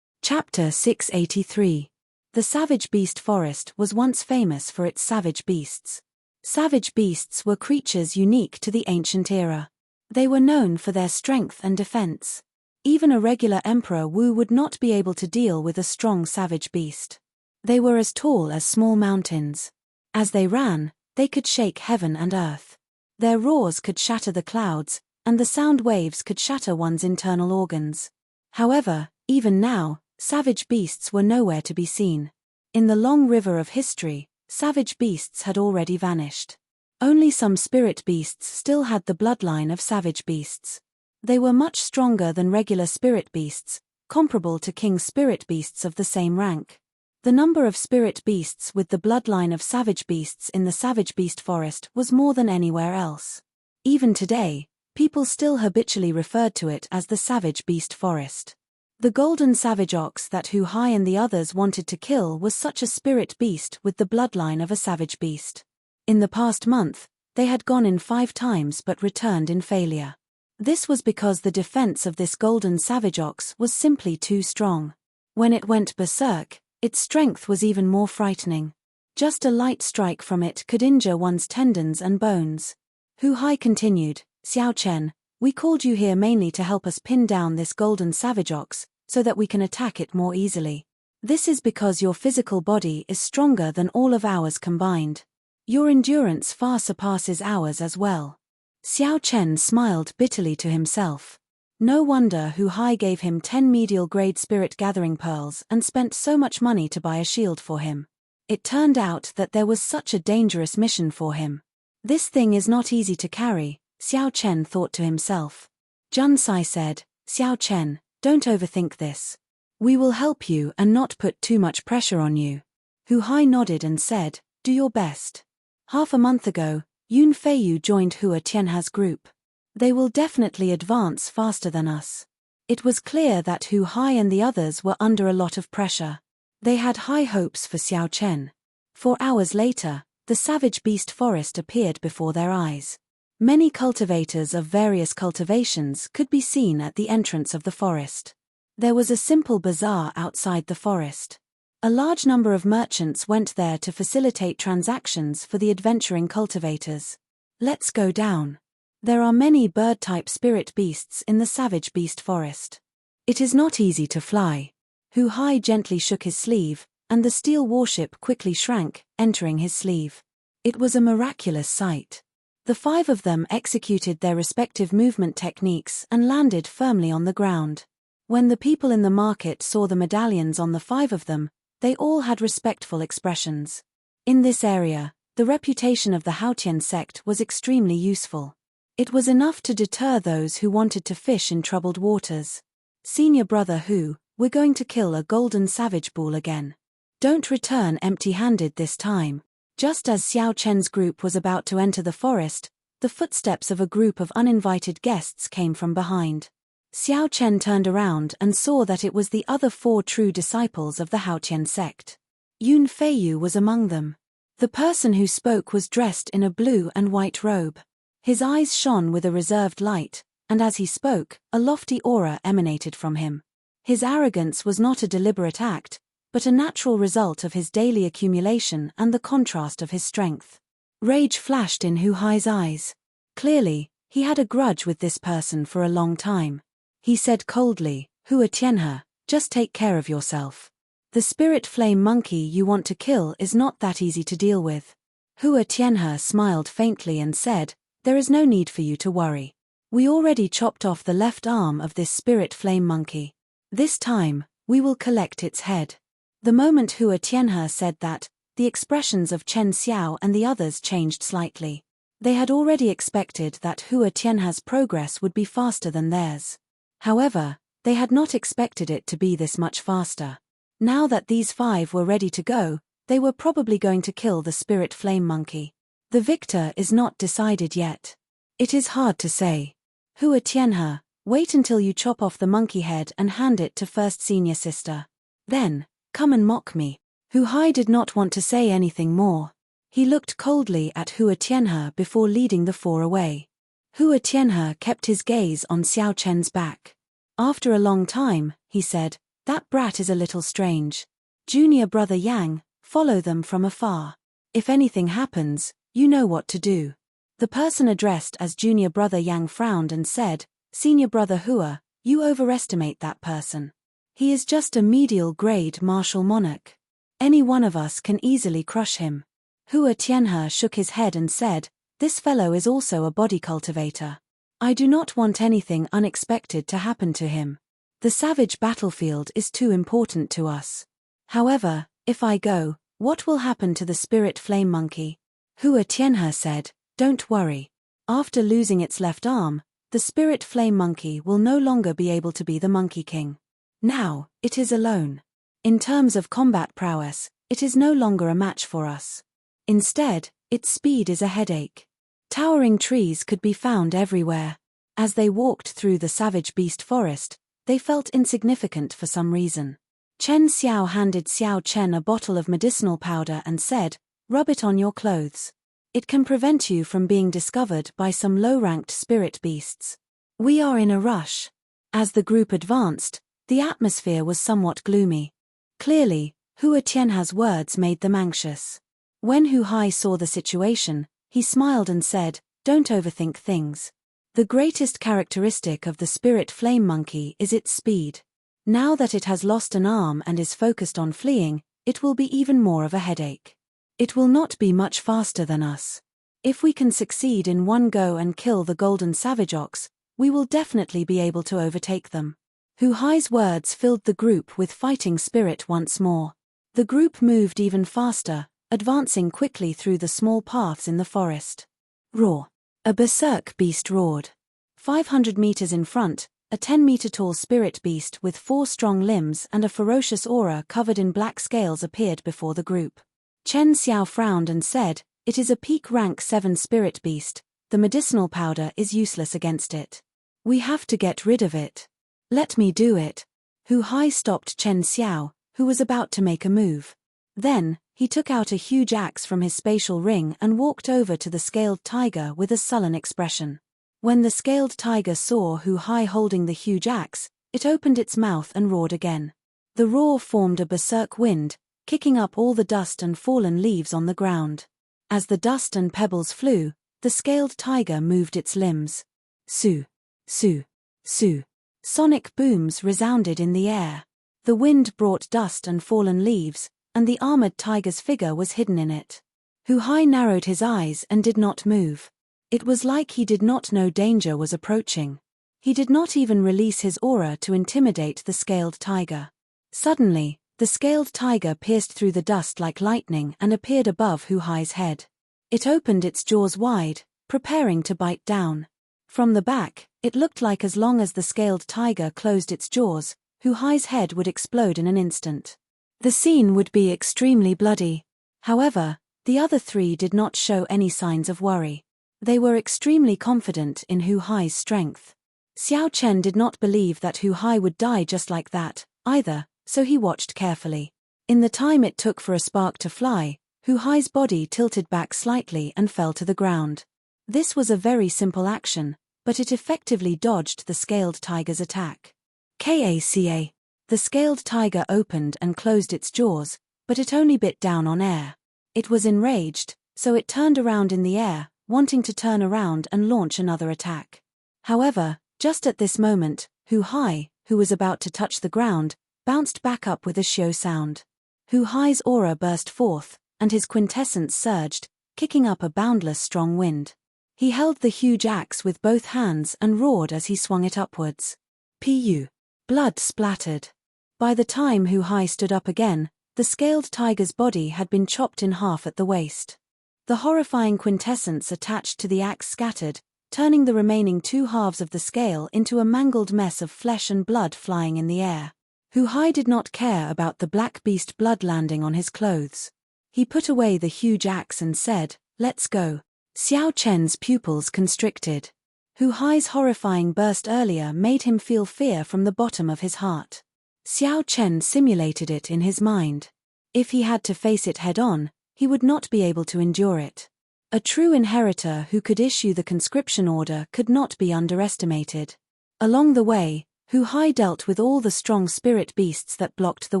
Chapter 683. The Savage Beast Forest was once famous for its savage beasts. Savage beasts were creatures unique to the ancient era. They were known for their strength and defense. Even a regular Emperor Wu would not be able to deal with a strong savage beast. They were as tall as small mountains. As they ran, they could shake heaven and earth. Their roars could shatter the clouds, and the sound waves could shatter one's internal organs. However, even now, savage beasts were nowhere to be seen. In the long river of history, savage beasts had already vanished. Only some spirit beasts still had the bloodline of savage beasts. They were much stronger than regular spirit beasts, comparable to king spirit beasts of the same rank. The number of spirit beasts with the bloodline of savage beasts in the Savage Beast Forest was more than anywhere else. Even today, people still habitually referred to it as the Savage Beast Forest. The golden savage ox that Hu Hai and the others wanted to kill was such a spirit beast with the bloodline of a savage beast. In the past month, they had gone in 5 times but returned in failure. This was because the defense of this golden savage ox was simply too strong. When it went berserk, its strength was even more frightening. Just a light strike from it could injure one's tendons and bones. Hu Hai continued, "Xiao Chen, we called you here mainly to help us pin down this golden savage ox, so that we can attack it more easily. This is because your physical body is stronger than all of ours combined. Your endurance far surpasses ours as well." Xiao Chen smiled bitterly to himself. No wonder Hu Hai gave him 10 medial-grade spirit-gathering pearls and spent so much money to buy a shield for him. It turned out that there was such a dangerous mission for him. This thing is not easy to carry, Xiao Chen thought to himself. Jun Sai said, Xiao Chen, don't overthink this. We will help you and not put too much pressure on you. Hu Hai nodded and said, do your best. Half a month ago, Yun Feiyu joined Hua Tianha's group. They will definitely advance faster than us. It was clear that Hu Hai and the others were under a lot of pressure. They had high hopes for Xiao Chen. 4 hours later, the savage beast forest appeared before their eyes. Many cultivators of various cultivations could be seen at the entrance of the forest. There was a simple bazaar outside the forest. A large number of merchants went there to facilitate transactions for the adventuring cultivators. Let's go down. There are many bird-type spirit beasts in the savage beast forest. It is not easy to fly. Hu Hai gently shook his sleeve, and the steel warship quickly shrank, entering his sleeve. It was a miraculous sight. The 5 of them executed their respective movement techniques and landed firmly on the ground. When the people in the market saw the medallions on the 5 of them, they all had respectful expressions. In this area, the reputation of the Haotian sect was extremely useful. It was enough to deter those who wanted to fish in troubled waters. Senior brother Hu, we're going to kill a golden savage bull again. Don't return empty-handed this time. Just as Xiao Chen's group was about to enter the forest, the footsteps of a group of uninvited guests came from behind. Xiao Chen turned around and saw that it was the other 4 true disciples of the Haotian sect. Yun Feiyu was among them. The person who spoke was dressed in a blue and white robe. His eyes shone with a reserved light, and as he spoke, a lofty aura emanated from him. His arrogance was not a deliberate act, but a natural result of his daily accumulation and the contrast of his strength. Rage flashed in Hu Hai's eyes. Clearly, he had a grudge with this person for a long time. He said coldly, Hua Tianhe, just take care of yourself. The spirit flame monkey you want to kill is not that easy to deal with. Hua Tianhe smiled faintly and said, there is no need for you to worry. We already chopped off the left arm of this spirit flame monkey. This time, we will collect its head. The moment Hua Tianhe said that, the expressions of Chen Xiao and the others changed slightly. They had already expected that Hua Tianhe's progress would be faster than theirs. However, they had not expected it to be this much faster. Now that these 5 were ready to go, they were probably going to kill the spirit flame monkey. The victor is not decided yet. It is hard to say. Hua Tianhe, wait until you chop off the monkey head and hand it to first senior sister. Then, come and mock me. Hu Hai did not want to say anything more. He looked coldly at Hua Tianhe before leading the 4 away. Hua Tianhe kept his gaze on Xiao Chen's back. After a long time, he said, that brat is a little strange. Junior brother Yang, follow them from afar. If anything happens, you know what to do. The person addressed as junior brother Yang frowned and said, Senior brother Hua, you overestimate that person. He is just a medial-grade martial monarch. Any one of us can easily crush him. Hua Tianhe shook his head and said, this fellow is also a body cultivator. I do not want anything unexpected to happen to him. The savage battlefield is too important to us. However, if I go, what will happen to the spirit flame monkey? Hua Tianhe said, don't worry. After losing its left arm, the spirit flame monkey will no longer be able to be the monkey king. Now, it is alone. In terms of combat prowess, it is no longer a match for us. Instead, its speed is a headache. Towering trees could be found everywhere. As they walked through the savage beast forest, they felt insignificant for some reason. Chen Xiao handed Xiao Chen a bottle of medicinal powder and said, rub it on your clothes. It can prevent you from being discovered by some low-ranked spirit beasts. We are in a rush. As the group advanced, the atmosphere was somewhat gloomy. Clearly, Hua Tianhe's words made them anxious. When Hu Hai saw the situation, he smiled and said, don't overthink things. The greatest characteristic of the spirit flame monkey is its speed. Now that it has lost an arm and is focused on fleeing, it will be even more of a headache. It will not be much faster than us. If we can succeed in one go and kill the golden savage ox, we will definitely be able to overtake them. Hu Hai's words filled the group with fighting spirit once more. The group moved even faster, advancing quickly through the small paths in the forest. Roar! A berserk beast roared. 500 meters in front, a 10-meter-tall spirit beast with 4 strong limbs and a ferocious aura covered in black scales appeared before the group. Chen Xiao frowned and said, "It is a peak rank 7 spirit beast. The medicinal powder is useless against it. We have to get rid of it." "Let me do it." Hu Hai stopped Chen Xiao, who was about to make a move. Then, he took out a huge axe from his spatial ring and walked over to the scaled tiger with a sullen expression. When the scaled tiger saw Hu Hai holding the huge axe, it opened its mouth and roared again. The roar formed a berserk wind, kicking up all the dust and fallen leaves on the ground. As the dust and pebbles flew, the scaled tiger moved its limbs. Su, su, su. Sonic booms resounded in the air. The wind brought dust and fallen leaves, and the armored tiger's figure was hidden in it. Hu Hai narrowed his eyes and did not move. It was like he did not know danger was approaching. He did not even release his aura to intimidate the scaled tiger. Suddenly, the scaled tiger pierced through the dust like lightning and appeared above Hu Hai's head. It opened its jaws wide, preparing to bite down. From the back, it looked like as long as the scaled tiger closed its jaws, Hu Hai's head would explode in an instant. The scene would be extremely bloody. However, the other 3 did not show any signs of worry. They were extremely confident in Hu Hai's strength. Xiao Chen did not believe that Hu Hai would die just like that, either, so he watched carefully. In the time it took for a spark to fly, Hu Hai's body tilted back slightly and fell to the ground. This was a very simple action, but it effectively dodged the scaled tiger's attack. Kaca. The scaled tiger opened and closed its jaws, but it only bit down on air. It was enraged, so it turned around in the air, wanting to turn around and launch another attack. However, just at this moment, Hu Hai, who was about to touch the ground, bounced back up with a shio sound. Hu Hai's aura burst forth, and his quintessence surged, kicking up a boundless strong wind. He held the huge axe with both hands and roared as he swung it upwards. Pu. Blood splattered. By the time Hu Hai stood up again, the scaled tiger's body had been chopped in half at the waist. The horrifying quintessence attached to the axe scattered, turning the remaining 2 halves of the scale into a mangled mess of flesh and blood flying in the air. Hu Hai did not care about the black beast blood landing on his clothes. He put away the huge axe and said, "Let's go." Xiao Chen's pupils constricted. Hu Hai's horrifying burst earlier made him feel fear from the bottom of his heart. Xiao Chen simulated it in his mind. If he had to face it head-on, he would not be able to endure it. A true inheritor who could issue the conscription order could not be underestimated. Along the way, Hu Hai dealt with all the strong spirit beasts that blocked the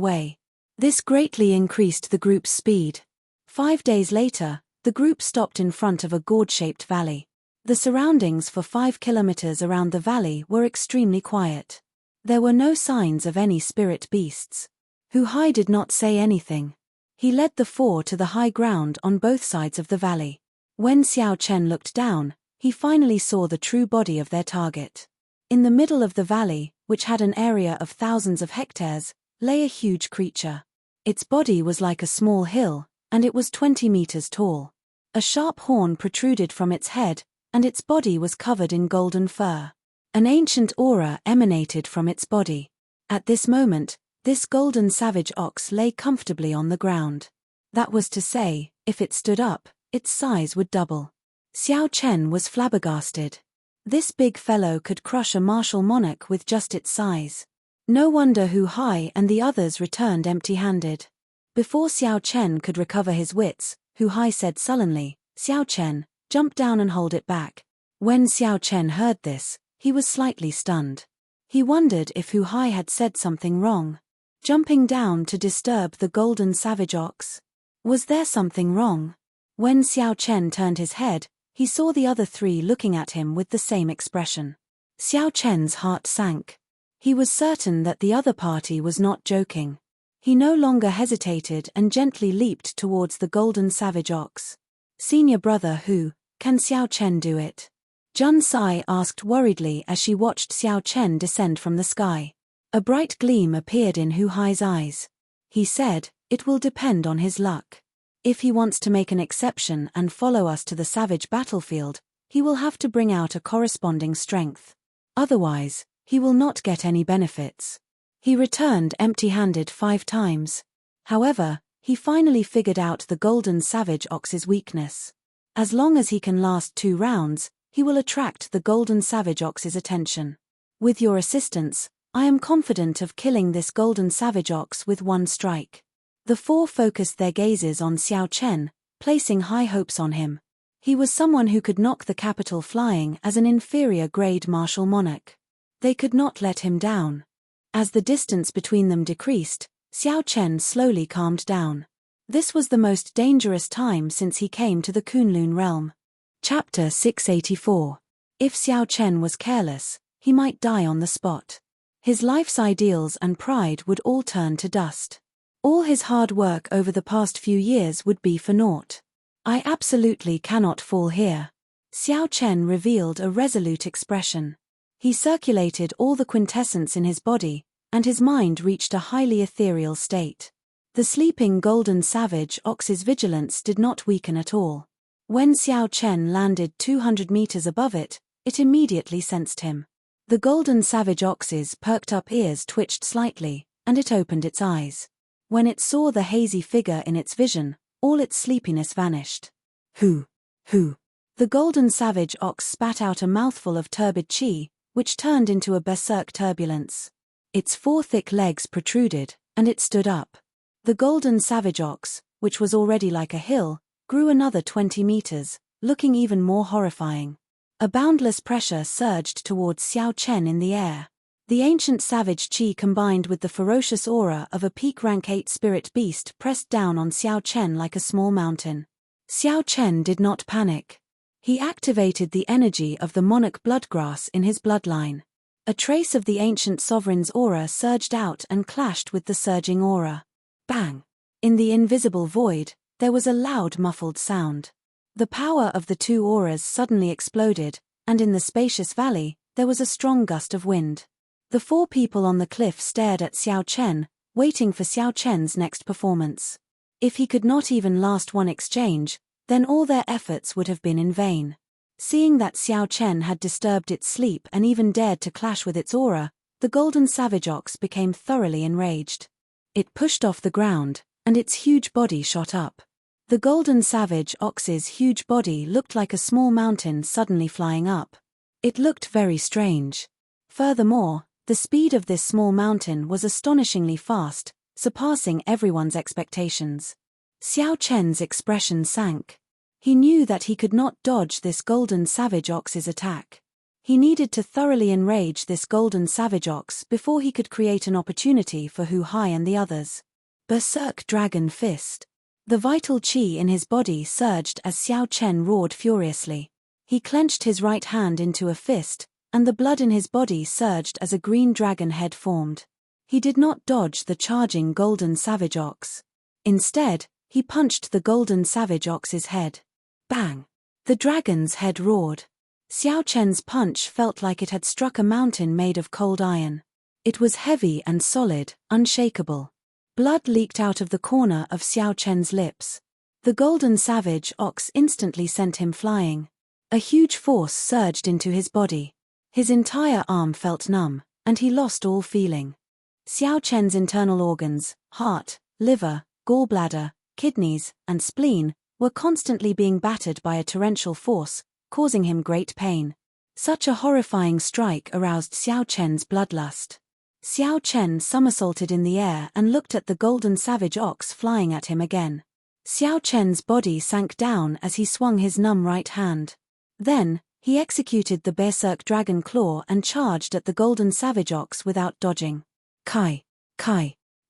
way. This greatly increased the group's speed. 5 days later, the group stopped in front of a gourd-shaped valley. The surroundings for 5 kilometers around the valley were extremely quiet. There were no signs of any spirit beasts. Hu Hai did not say anything. He led the 4 to the high ground on both sides of the valley. When Xiao Chen looked down, he finally saw the true body of their target. In the middle of the valley, which had an area of thousands of hectares, lay a huge creature. Its body was like a small hill, and it was 20 meters tall. A sharp horn protruded from its head, and its body was covered in golden fur. An ancient aura emanated from its body. At this moment, this golden savage ox lay comfortably on the ground. That was to say, if it stood up, its size would double. Xiao Chen was flabbergasted. This big fellow could crush a martial monarch with just its size. No wonder Hu Hai and the others returned empty-handed. Before Xiao Chen could recover his wits, Hu Hai said sullenly, "Xiao Chen, jump down and hold it back." When Xiao Chen heard this, he was slightly stunned. He wondered if Hu Hai had said something wrong. Jumping down to disturb the golden savage ox? Was there something wrong? When Xiao Chen turned his head, he saw the other 3 looking at him with the same expression. Xiao Chen's heart sank. He was certain that the other party was not joking. He no longer hesitated and gently leaped towards the golden savage ox. "Senior brother Hu, Can Xiao Chen do it? Jun Sai asked worriedly as she watched Xiao Chen descend from the sky. A bright gleam appeared in Hu Hai's eyes. He said, "It will depend on his luck. If he wants to make an exception and follow us to the savage battlefield, he will have to bring out a corresponding strength. Otherwise, he will not get any benefits." He returned empty-handed 5 times. However, he finally figured out the Golden Savage Ox's weakness. As long as he can last 2 rounds, he will attract the Golden Savage Ox's attention. With your assistance, I am confident of killing this Golden Savage Ox with 1 strike. The 4 focused their gazes on Xiao Chen, placing high hopes on him. He was someone who could knock the capital flying as an inferior-grade martial monarch. They could not let him down. As the distance between them decreased, Xiao Chen slowly calmed down. This was the most dangerous time since he came to the Kunlun realm. Chapter 684. If Xiao Chen was careless, he might die on the spot. His life's ideals and pride would all turn to dust. All his hard work over the past few years would be for naught. I absolutely cannot fall here. Xiao Chen revealed a resolute expression. He circulated all the quintessence in his body, and his mind reached a highly ethereal state. The sleeping Golden Savage Ox's vigilance did not weaken at all. When Xiao Chen landed 200 meters above it, it immediately sensed him. The Golden Savage Ox's perked up ears twitched slightly, and it opened its eyes. When it saw the hazy figure in its vision, all its sleepiness vanished. Who? The Golden Savage Ox spat out a mouthful of turbid qi, which turned into a berserk turbulence. Its 4 thick legs protruded, and it stood up. The Golden Savage Ox, which was already like a hill, grew another 20 meters, looking even more horrifying. A boundless pressure surged towards Xiao Chen in the air. The ancient savage qi combined with the ferocious aura of a peak rank 8 spirit beast pressed down on Xiao Chen like a small mountain. Xiao Chen did not panic. He activated the energy of the monarch bloodgrass in his bloodline. A trace of the ancient sovereign's aura surged out and clashed with the surging aura. Bang! In the invisible void, there was a loud muffled sound. The power of the 2 auras suddenly exploded, and in the spacious valley, there was a strong gust of wind. The 4 people on the cliff stared at Xiao Chen, waiting for Xiao Chen's next performance. If he could not even last 1 exchange, then all their efforts would have been in vain. Seeing that Xiao Chen had disturbed its sleep and even dared to clash with its aura, the Golden Savage Ox became thoroughly enraged. It pushed off the ground, and its huge body shot up. The Golden Savage Ox's huge body looked like a small mountain suddenly flying up. It looked very strange. Furthermore, the speed of this small mountain was astonishingly fast, surpassing everyone's expectations. Xiao Chen's expression sank. He knew that he could not dodge this Golden Savage Ox's attack. He needed to thoroughly enrage this Golden Savage Ox before he could create an opportunity for Hu Hai and the others. Berserk Dragon Fist. The vital qi in his body surged as Xiao Chen roared furiously. He clenched his right hand into a fist, and the blood in his body surged as a green dragon head formed. He did not dodge the charging Golden Savage Ox. Instead, he punched the Golden Savage Ox's head. Bang! The dragon's head roared. Xiao Chen's punch felt like it had struck a mountain made of cold iron. It was heavy and solid, unshakable. Blood leaked out of the corner of Xiao Chen's lips. The Golden Savage Ox instantly sent him flying. A huge force surged into his body. His entire arm felt numb, and he lost all feeling. Xiao Chen's internal organs, heart, liver, gallbladder, kidneys, and spleen, were constantly being battered by a torrential force, causing him great pain. Such a horrifying strike aroused Xiao Chen's bloodlust. Xiao Chen somersaulted in the air and looked at the Golden Savage Ox flying at him again. Xiao Chen's body sank down as he swung his numb right hand. Then, he executed the Berserk Dragon Claw and charged at the Golden Savage Ox without dodging. Kai!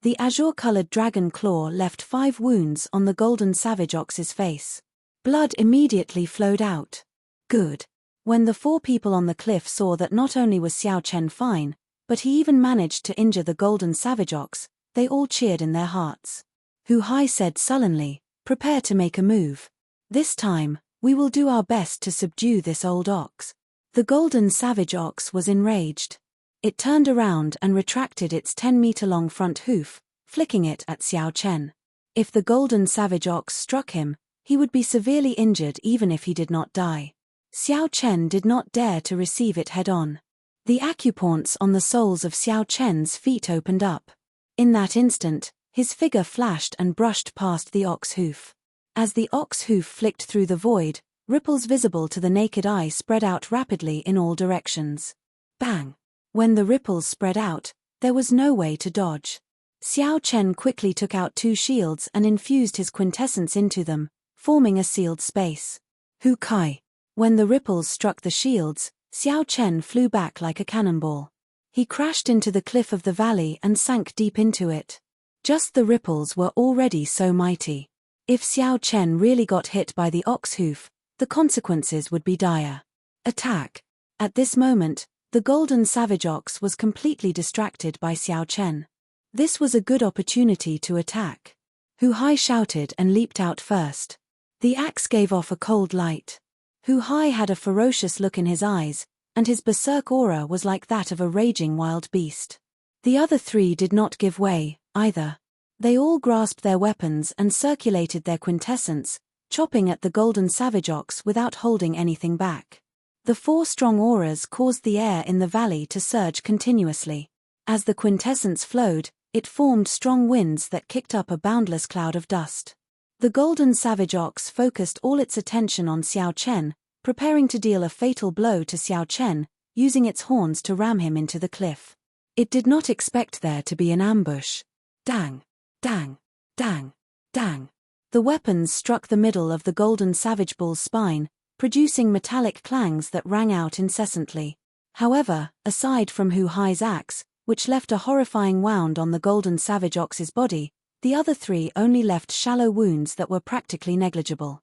The azure-colored dragon claw left 5 wounds on the Golden Savage Ox's face. Blood immediately flowed out. Good. When the 4 people on the cliff saw that not only was Xiao Chen fine, but he even managed to injure the Golden Savage Ox, they all cheered in their hearts. Hu Hai said sullenly, "Prepare to make a move." This time, We will do our best to subdue this old ox. The golden savage ox was enraged. It turned around and retracted its 10-meter-long front hoof, flicking it at Xiao Chen. If the golden savage ox struck him, he would be severely injured even if he did not die. Xiao Chen did not dare to receive it head-on. The acupoints on the soles of Xiao Chen's feet opened up. In that instant, his figure flashed and brushed past the ox hoof. As the ox hoof flicked through the void, ripples visible to the naked eye spread out rapidly in all directions. Bang! When the ripples spread out, there was no way to dodge. Xiao Chen quickly took out 2 shields and infused his quintessence into them, forming a sealed space. Hu Kai! When the ripples struck the shields, Xiao Chen flew back like a cannonball. He crashed into the cliff of the valley and sank deep into it. Just the ripples were already so mighty. If Xiao Chen really got hit by the ox hoof, the consequences would be dire. Attack! At this moment, the golden savage ox was completely distracted by Xiao Chen. This was a good opportunity to attack. Hu Hai shouted and leaped out first. The axe gave off a cold light. Hu Hai had a ferocious look in his eyes, and his berserk aura was like that of a raging wild beast. The other 3 did not give way, either. They all grasped their weapons and circulated their quintessence, chopping at the golden savage ox without holding anything back. The 4 strong auras caused the air in the valley to surge continuously. As the quintessence flowed, it formed strong winds that kicked up a boundless cloud of dust. The golden savage ox focused all its attention on Xiao Chen, preparing to deal a fatal blow to Xiao Chen, using its horns to ram him into the cliff. It did not expect there to be an ambush. Dang! Dang! Dang! Dang! The weapons struck the middle of the golden savage bull's spine, producing metallic clangs that rang out incessantly. However, aside from Hu Hai's axe, which left a horrifying wound on the golden savage ox's body, the other 3 only left shallow wounds that were practically negligible.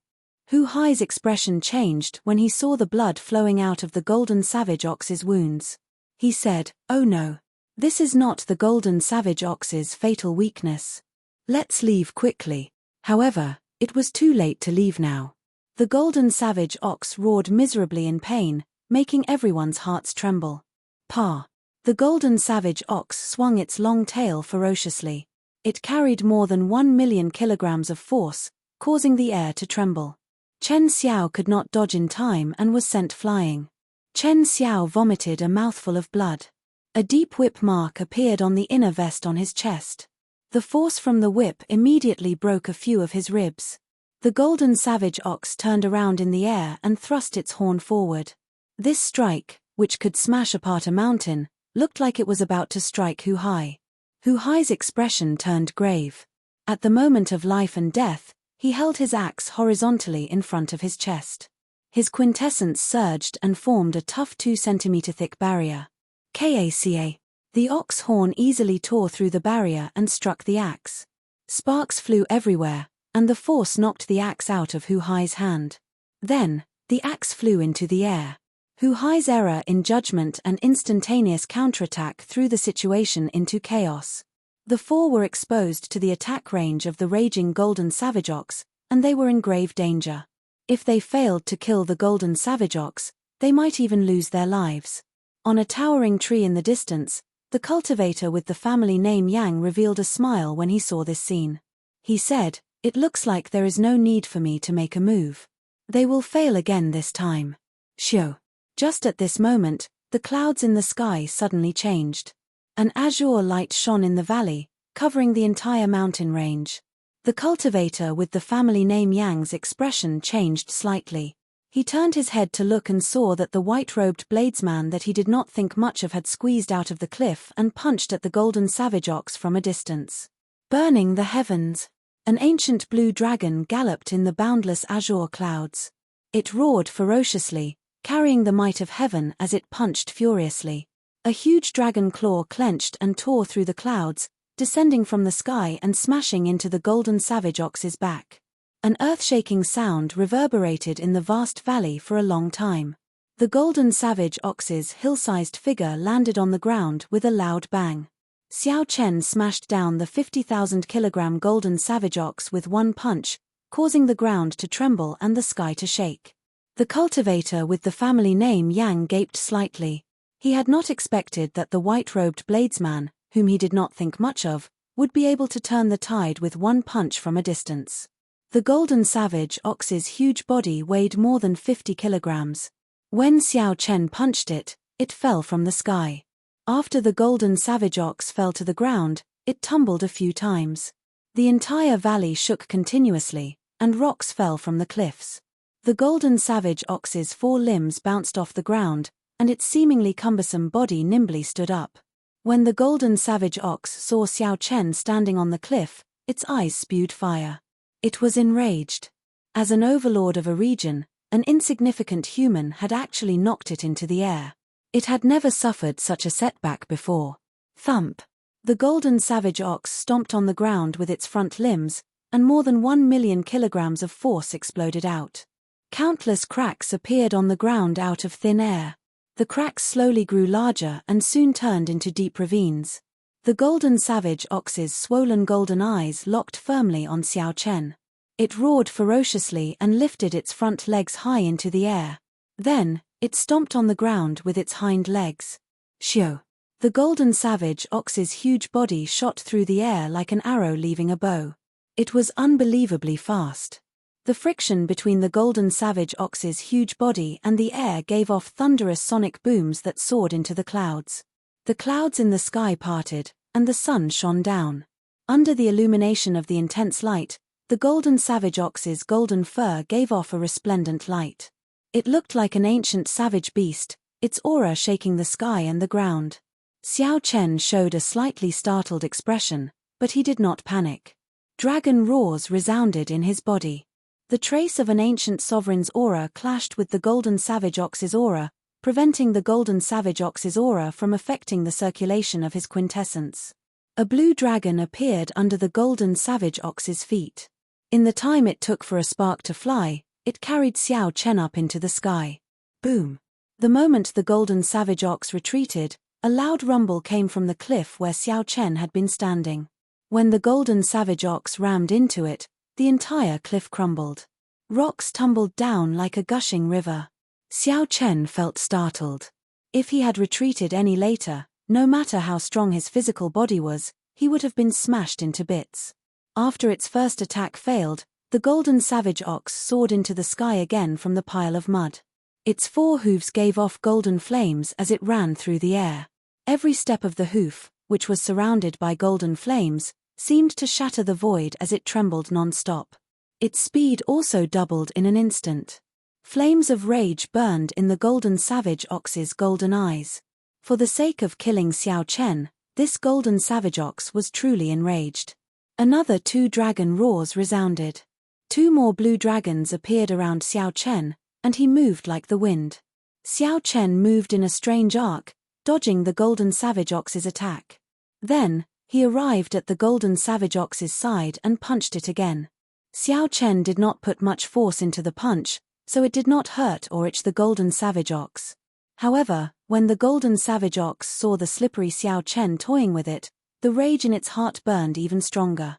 Hu Hai's expression changed when he saw the blood flowing out of the golden savage ox's wounds. He said, "Oh no. This is not the golden savage ox's fatal weakness. Let's leave quickly." However, it was too late to leave now. The golden savage ox roared miserably in pain, making everyone's hearts tremble. Pa! The golden savage ox swung its long tail ferociously. It carried more than 1 million kilograms of force, causing the air to tremble. Chen Xiao could not dodge in time and was sent flying. Chen Xiao vomited a mouthful of blood. A deep whip mark appeared on the inner vest on his chest. The force from the whip immediately broke a few of his ribs. The golden savage ox turned around in the air and thrust its horn forward. This strike, which could smash apart a mountain, looked like it was about to strike Hu Hai. Hu Hai's expression turned grave. At the moment of life and death, he held his axe horizontally in front of his chest. His quintessence surged and formed a tough 2-centimeter thick barrier. Kaca. The ox horn easily tore through the barrier and struck the axe. Sparks flew everywhere, and the force knocked the axe out of Hu Hai's hand. Then, the axe flew into the air. Hu Hai's error in judgment and instantaneous counterattack threw the situation into chaos. The 4 were exposed to the attack range of the raging golden savage ox, and they were in grave danger. If they failed to kill the golden savage ox, they might even lose their lives. On a towering tree in the distance, the cultivator with the family name Yang revealed a smile when he saw this scene. He said, "It looks like there is no need for me to make a move. They will fail again this time." Shio. Just at this moment, the clouds in the sky suddenly changed. An azure light shone in the valley, covering the entire mountain range. The cultivator with the family name Yang's expression changed slightly. He turned his head to look and saw that the white-robed bladesman that he did not think much of had squeezed out of the cliff and punched at the golden savage ox from a distance. Burning the heavens! An ancient blue dragon galloped in the boundless azure clouds. It roared ferociously, carrying the might of heaven as it punched furiously. A huge dragon claw clenched and tore through the clouds, descending from the sky and smashing into the golden savage ox's back. An earth-shaking sound reverberated in the vast valley for a long time. The golden savage ox's hill-sized figure landed on the ground with a loud bang. Xiao Chen smashed down the 50,000-kilogram golden savage ox with one punch, causing the ground to tremble and the sky to shake. The cultivator with the family name Yang gaped slightly. He had not expected that the white-robed bladesman, whom he did not think much of, would be able to turn the tide with one punch from a distance. The golden savage ox's huge body weighed more than 50 kilograms. When Xiao Chen punched it, it fell from the sky. After the golden savage ox fell to the ground, it tumbled a few times. The entire valley shook continuously, and rocks fell from the cliffs. The golden savage ox's 4 limbs bounced off the ground, and its seemingly cumbersome body nimbly stood up. When the golden savage ox saw Xiao Chen standing on the cliff, its eyes spewed fire. It was enraged. As an overlord of a region, an insignificant human had actually knocked it into the air. It had never suffered such a setback before. Thump! The golden savage ox stomped on the ground with its front limbs, and more than 1 million kilograms of force exploded out. Countless cracks appeared on the ground out of thin air. The cracks slowly grew larger and soon turned into deep ravines. The golden savage ox's swollen golden eyes locked firmly on Xiao Chen. It roared ferociously and lifted its front legs high into the air. Then, it stomped on the ground with its hind legs. Shio! The golden savage ox's huge body shot through the air like an arrow leaving a bow. It was unbelievably fast. The friction between the golden savage ox's huge body and the air gave off thunderous sonic booms that soared into the clouds. The clouds in the sky parted, and the sun shone down. Under the illumination of the intense light, the golden savage ox's golden fur gave off a resplendent light. It looked like an ancient savage beast, its aura shaking the sky and the ground. Xiao Chen showed a slightly startled expression, but he did not panic. Dragon roars resounded in his body. The trace of an ancient sovereign's aura clashed with the golden savage ox's aura, preventing the golden savage ox's aura from affecting the circulation of his quintessence. A blue dragon appeared under the golden savage ox's feet. In the time it took for a spark to fly, it carried Xiao Chen up into the sky. Boom! The moment the golden savage ox retreated, a loud rumble came from the cliff where Xiao Chen had been standing. When the golden savage ox rammed into it, the entire cliff crumbled. Rocks tumbled down like a gushing river. Xiao Chen felt startled. If he had retreated any later, no matter how strong his physical body was, he would have been smashed into bits. After its first attack failed, the golden savage ox soared into the sky again from the pile of mud. Its 4 hooves gave off golden flames as it ran through the air. Every step of the hoof, which was surrounded by golden flames, seemed to shatter the void as it trembled non-stop. Its speed also doubled in an instant. Flames of rage burned in the golden savage ox's golden eyes. For the sake of killing Xiao Chen, this golden savage ox was truly enraged. Another 2 dragon roars resounded. 2 more blue dragons appeared around Xiao Chen, and he moved like the wind. Xiao Chen moved in a strange arc, dodging the golden savage ox's attack. Then, he arrived at the golden savage ox's side and punched it again. Xiao Chen did not put much force into the punch, so it did not hurt or itch the golden savage ox. However, when the golden savage ox saw the slippery Xiao Chen toying with it, the rage in its heart burned even stronger.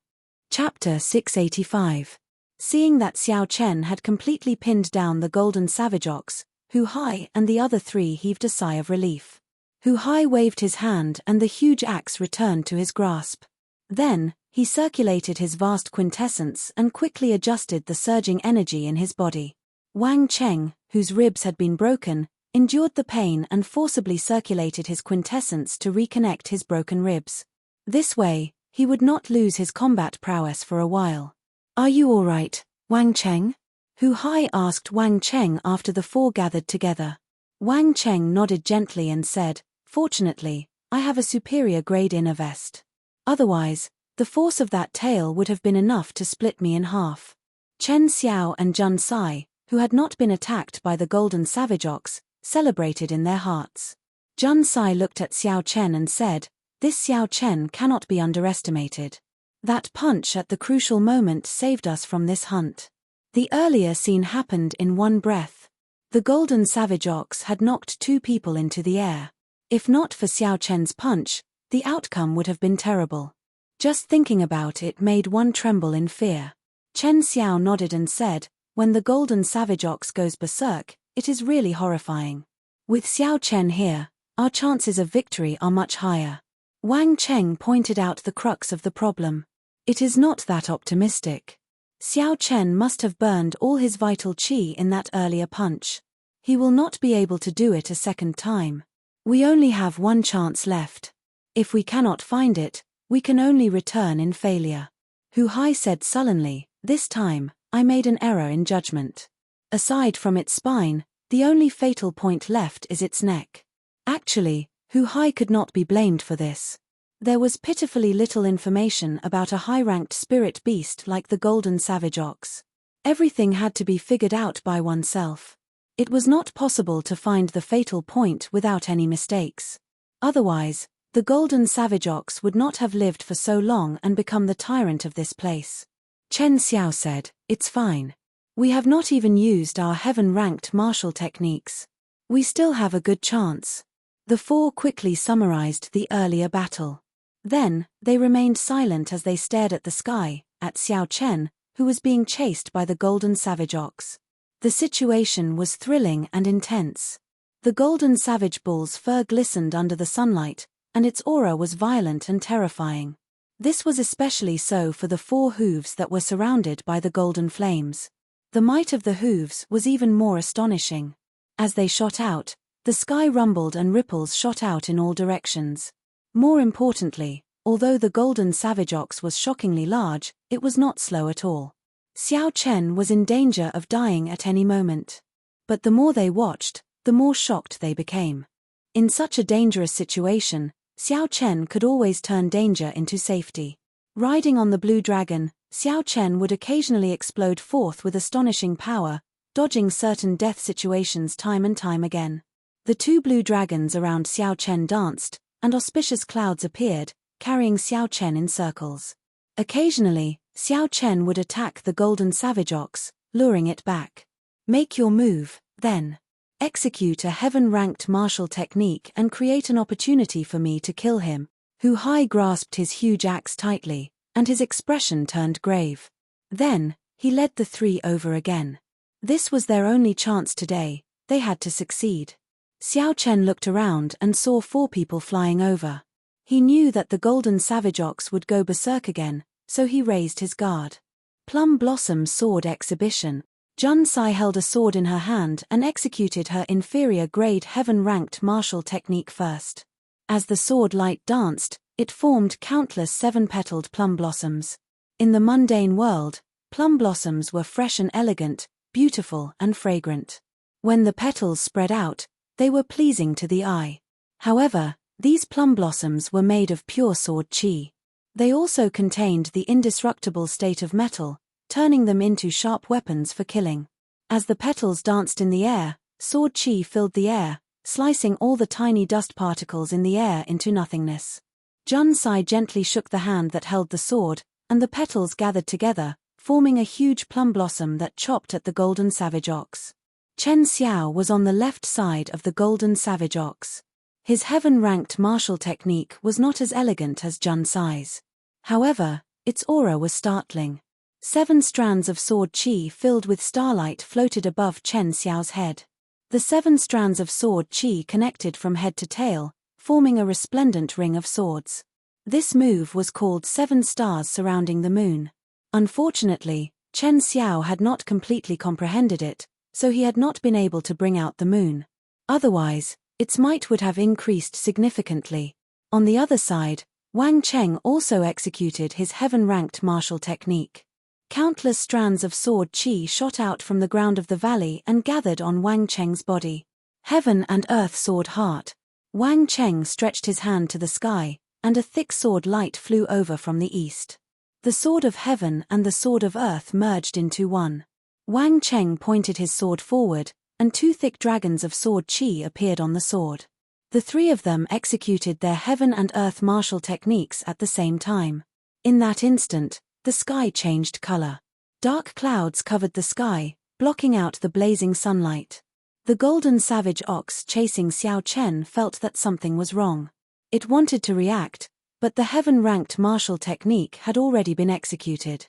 Chapter 685. Seeing that Xiao Chen had completely pinned down the golden savage ox, Hu Hai and the other 3 heaved a sigh of relief. Hu Hai waved his hand and the huge axe returned to his grasp. Then, he circulated his vast quintessence and quickly adjusted the surging energy in his body. Wang Cheng, whose ribs had been broken, endured the pain and forcibly circulated his quintessence to reconnect his broken ribs. This way, he would not lose his combat prowess for a while. "Are you all right, Wang Cheng?" Hu Hai asked Wang Cheng after the 4 gathered together. Wang Cheng nodded gently and said, "Fortunately, I have a superior grade inner vest. Otherwise, the force of that tail would have been enough to split me in half." Chen Xiao and Jun Sai, who had not been attacked by the golden savage ox, celebrated in their hearts. Jun Sai looked at Xiao Chen and said, "This Xiao Chen cannot be underestimated. That punch at the crucial moment saved us from this hunt." The earlier scene happened in one breath. The golden savage ox had knocked 2 people into the air. If not for Xiao Chen's punch, the outcome would have been terrible. Just thinking about it made one tremble in fear. Chen Xiao nodded and said, when the golden savage ox goes berserk, it is really horrifying. With Xiao Chen here, our chances of victory are much higher. Wang Cheng pointed out the crux of the problem. It is not that optimistic. Xiao Chen must have burned all his vital qi in that earlier punch. He will not be able to do it a second time. We only have one chance left. If we cannot find it, we can only return in failure. Hu Hai said sullenly, this time, I made an error in judgment. Aside from its spine, the only fatal point left is its neck. Actually, Hu Hai could not be blamed for this. There was pitifully little information about a high-ranked spirit beast like the golden savage ox. Everything had to be figured out by oneself. It was not possible to find the fatal point without any mistakes. Otherwise, the golden savage ox would not have lived for so long and become the tyrant of this place. Chen Xiao said, it's fine. We have not even used our heaven-ranked martial techniques. We still have a good chance. The four quickly summarized the earlier battle. Then, they remained silent as they stared at the sky, at Xiao Chen, who was being chased by the golden savage ox. The situation was thrilling and intense. The golden savage bull's fur glistened under the sunlight, and its aura was violent and terrifying. This was especially so for the four hooves that were surrounded by the golden flames. The might of the hooves was even more astonishing. As they shot out, the sky rumbled and ripples shot out in all directions. More importantly, although the golden savage ox was shockingly large, it was not slow at all. Xiao Chen was in danger of dying at any moment. But the more they watched, the more shocked they became. In such a dangerous situation, Xiao Chen could always turn danger into safety. Riding on the blue dragon, Xiao Chen would occasionally explode forth with astonishing power, dodging certain death situations time and time again. The two blue dragons around Xiao Chen danced, and auspicious clouds appeared, carrying Xiao Chen in circles. Occasionally, Xiao Chen would attack the golden savage ox, luring it back. Make your move, then. Execute a heaven-ranked martial technique and create an opportunity for me to kill him. Hu Hai grasped his huge axe tightly, and his expression turned grave. Then, he led the three over again. This was their only chance today, they had to succeed. Xiao Chen looked around and saw four people flying over. He knew that the golden savage ox would go berserk again, so he raised his guard. Plum Blossom Sword Exhibition. Jun Sai held a sword in her hand and executed her inferior-grade heaven-ranked martial technique first. As the sword light danced, it formed countless seven-petaled plum blossoms. In the mundane world, plum blossoms were fresh and elegant, beautiful and fragrant. When the petals spread out, they were pleasing to the eye. However, these plum blossoms were made of pure sword qi. They also contained the indestructible state of metal, turning them into sharp weapons for killing. As the petals danced in the air, sword qi filled the air, slicing all the tiny dust particles in the air into nothingness. Jun Sai gently shook the hand that held the sword, and the petals gathered together, forming a huge plum blossom that chopped at the golden savage ox. Chen Xiao was on the left side of the golden savage ox. His heaven-ranked martial technique was not as elegant as Jun Sai's. However, its aura was startling. 7 strands of sword qi filled with starlight floated above Chen Xiao's head. The 7 strands of sword qi connected from head to tail, forming a resplendent ring of swords. This move was called 7 stars surrounding the moon. Unfortunately, Chen Xiao had not completely comprehended it, so he had not been able to bring out the moon. Otherwise, its might would have increased significantly. On the other side, Wang Cheng also executed his heaven-ranked martial technique. Countless strands of sword qi shot out from the ground of the valley and gathered on Wang Cheng's body. Heaven and earth sword heart. Wang Cheng stretched his hand to the sky, and a thick sword light flew over from the east. The sword of heaven and the sword of earth merged into one. Wang Cheng pointed his sword forward, and 2 thick dragons of sword qi appeared on the sword. The 3 of them executed their heaven and earth martial techniques at the same time. In that instant, the sky changed color. Dark clouds covered the sky, blocking out the blazing sunlight. The golden savage ox chasing Xiao Chen felt that something was wrong. It wanted to react, but the heaven-ranked martial technique had already been executed.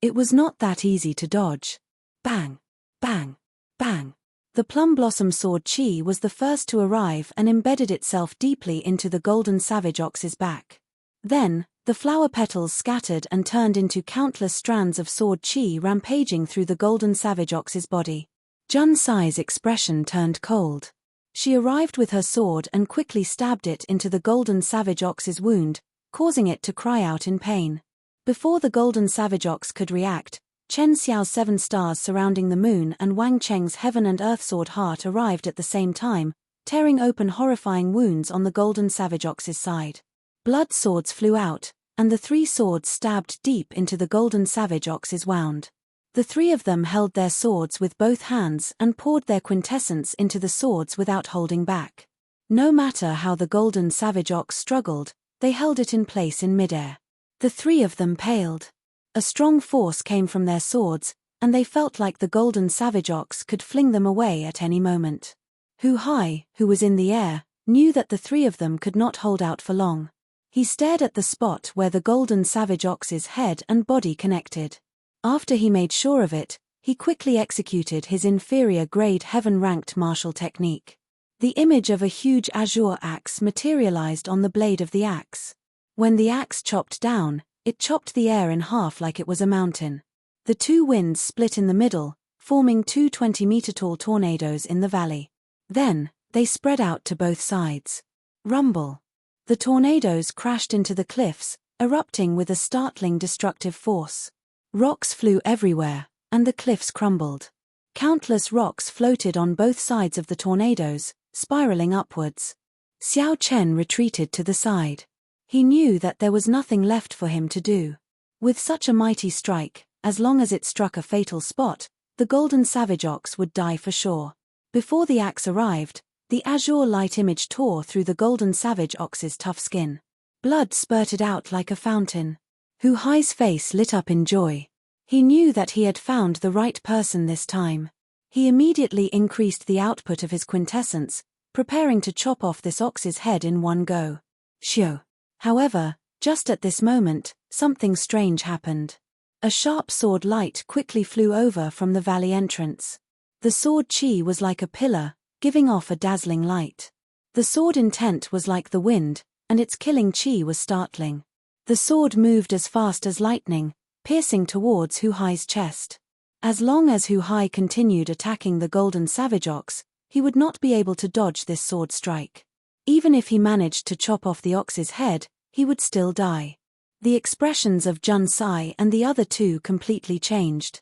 It was not that easy to dodge. Bang! Bang! Bang! The plum blossom sword chi was the first to arrive and embedded itself deeply into the golden savage ox's back. Then, the flower petals scattered and turned into countless strands of sword chi rampaging through the golden savage ox's body. Jun Sai's expression turned cold. She arrived with her sword and quickly stabbed it into the golden savage ox's wound, causing it to cry out in pain. Before the golden savage ox could react, Chen Xiao's 7 stars surrounding the moon and Wang Cheng's heaven and earth sword heart arrived at the same time, tearing open horrifying wounds on the golden savage ox's side. Blood swords flew out, and the 3 swords stabbed deep into the golden savage ox's wound. The 3 of them held their swords with both hands and poured their quintessence into the swords without holding back. No matter how the golden savage ox struggled, they held it in place in midair. The 3 of them paled. A strong force came from their swords, and they felt like the golden savage ox could fling them away at any moment. Hu Hai, who was in the air, knew that the 3 of them could not hold out for long. He stared at the spot where the golden savage ox's head and body connected. After he made sure of it, he quickly executed his inferior-grade heaven-ranked martial technique. The image of a huge azure axe materialized on the blade of the axe. When the axe chopped down, it chopped the air in half like it was a mountain. The 2 winds split in the middle, forming 2 20-meter-tall tornadoes in the valley. Then, they spread out to both sides. Rumble. The tornadoes crashed into the cliffs, erupting with a startling destructive force. Rocks flew everywhere, and the cliffs crumbled. Countless rocks floated on both sides of the tornadoes, spiraling upwards. Xiao Chen retreated to the side. He knew that there was nothing left for him to do. With such a mighty strike, as long as it struck a fatal spot, the golden savage ox would die for sure. Before the axe arrived, the azure light image tore through the golden savage ox's tough skin. Blood spurted out like a fountain. Hu Hai's face lit up in joy. He knew that he had found the right person this time. He immediately increased the output of his quintessence, preparing to chop off this ox's head in one go. Shio. However, just at this moment, something strange happened. A sharp sword light quickly flew over from the valley entrance. The sword chi was like a pillar, giving off a dazzling light. The sword intent was like the wind, and its killing chi was startling. The sword moved as fast as lightning, piercing towards Hu Hai's chest. As long as Hu Hai continued attacking the golden savage ox, he would not be able to dodge this sword strike. Even if he managed to chop off the ox's head, he would still die. The expressions of Jun Sai and the other 2 completely changed.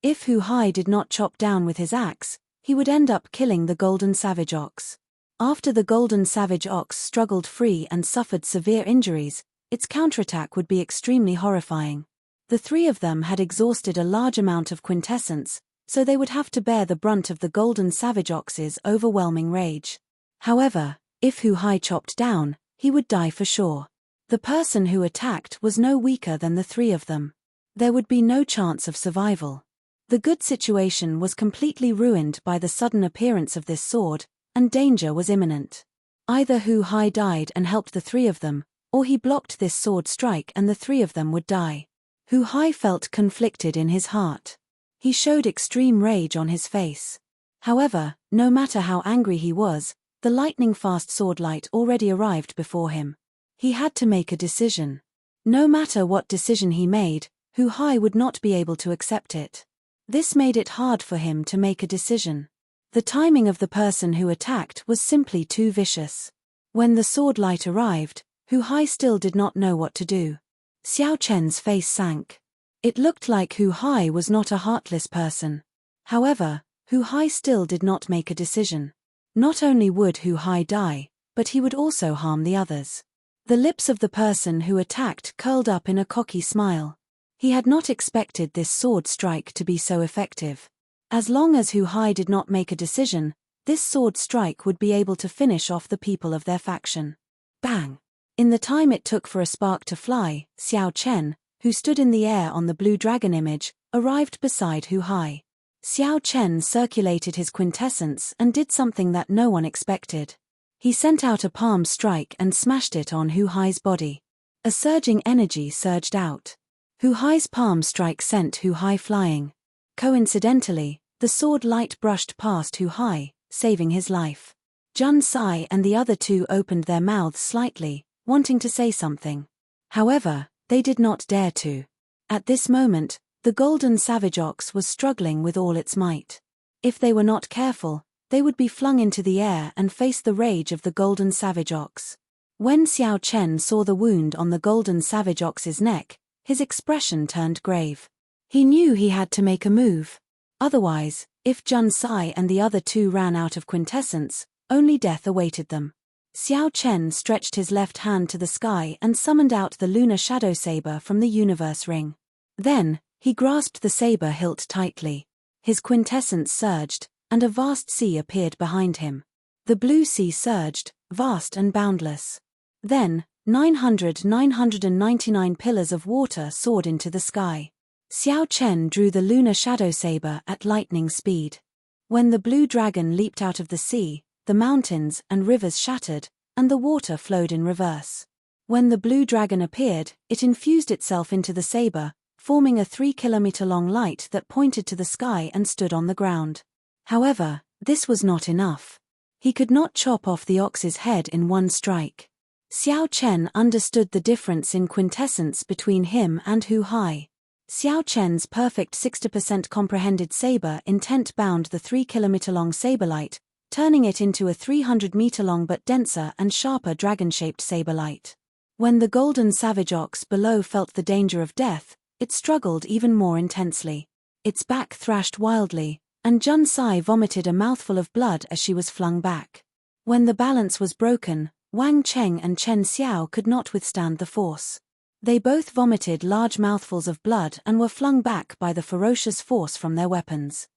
If Hu Hai did not chop down with his axe, he would end up killing the golden savage ox. After the golden savage ox struggled free and suffered severe injuries, its counterattack would be extremely horrifying. The 3 of them had exhausted a large amount of quintessence, so they would have to bear the brunt of the golden savage ox's overwhelming rage. However, if Hu Hai chopped down, he would die for sure. The person who attacked was no weaker than the 3 of them. There would be no chance of survival. The good situation was completely ruined by the sudden appearance of this sword, and danger was imminent. Either Hu Hai died and helped the 3 of them, or he blocked this sword strike and the 3 of them would die. Hu Hai felt conflicted in his heart. He showed extreme rage on his face. However, no matter how angry he was, the lightning-fast sword light already arrived before him. He had to make a decision. No matter what decision he made, Hu Hai would not be able to accept it. This made it hard for him to make a decision. The timing of the person who attacked was simply too vicious. When the sword light arrived, Hu Hai still did not know what to do. Xiao Chen's face sank. It looked like Hu Hai was not a heartless person. However, Hu Hai still did not make a decision. Not only would Hu Hai die, but he would also harm the others. The lips of the person who attacked curled up in a cocky smile. He had not expected this sword strike to be so effective. As long as Hu Hai did not make a decision, this sword strike would be able to finish off the people of their faction. Bang! In the time it took for a spark to fly, Xiao Chen, who stood in the air on the blue dragon image, arrived beside Hu Hai. Xiao Chen circulated his quintessence and did something that no one expected. He sent out a palm strike and smashed it on Hu Hai's body. A surging energy surged out. Hu Hai's palm strike sent Hu Hai flying. Coincidentally, the sword light brushed past Hu Hai, saving his life. Jun Sai and the other two opened their mouths slightly, wanting to say something. However, they did not dare to. At this moment, the golden savage ox was struggling with all its might. If they were not careful, they would be flung into the air and face the rage of the golden savage ox. When Xiao Chen saw the wound on the golden savage ox's neck, his expression turned grave. He knew he had to make a move. Otherwise, if Jun Sai and the other two ran out of quintessence, only death awaited them. Xiao Chen stretched his left hand to the sky and summoned out the lunar shadow saber from the universe ring. Then, he grasped the saber hilt tightly. His quintessence surged, and a vast sea appeared behind him. The blue sea surged, vast and boundless. Then, 999 pillars of water soared into the sky. Xiao Chen drew the lunar shadow saber at lightning speed. When the blue dragon leaped out of the sea, the mountains and rivers shattered, and the water flowed in reverse. When the blue dragon appeared, it infused itself into the saber, forming a 3-kilometer-long light that pointed to the sky and stood on the ground. However, this was not enough. He could not chop off the ox's head in one strike. Xiao Chen understood the difference in quintessence between him and Hu Hai. Xiao Chen's perfect 60% comprehended saber intent bound the 3-kilometer-long saber light, turning it into a 300-meter-long but denser and sharper dragon-shaped saber light. When the golden savage ox below felt the danger of death, it struggled even more intensely. Its back thrashed wildly, and Jun Sai vomited a mouthful of blood as she was flung back. When the balance was broken, Wang Cheng and Chen Xiao could not withstand the force. They both vomited large mouthfuls of blood and were flung back by the ferocious force from their weapons.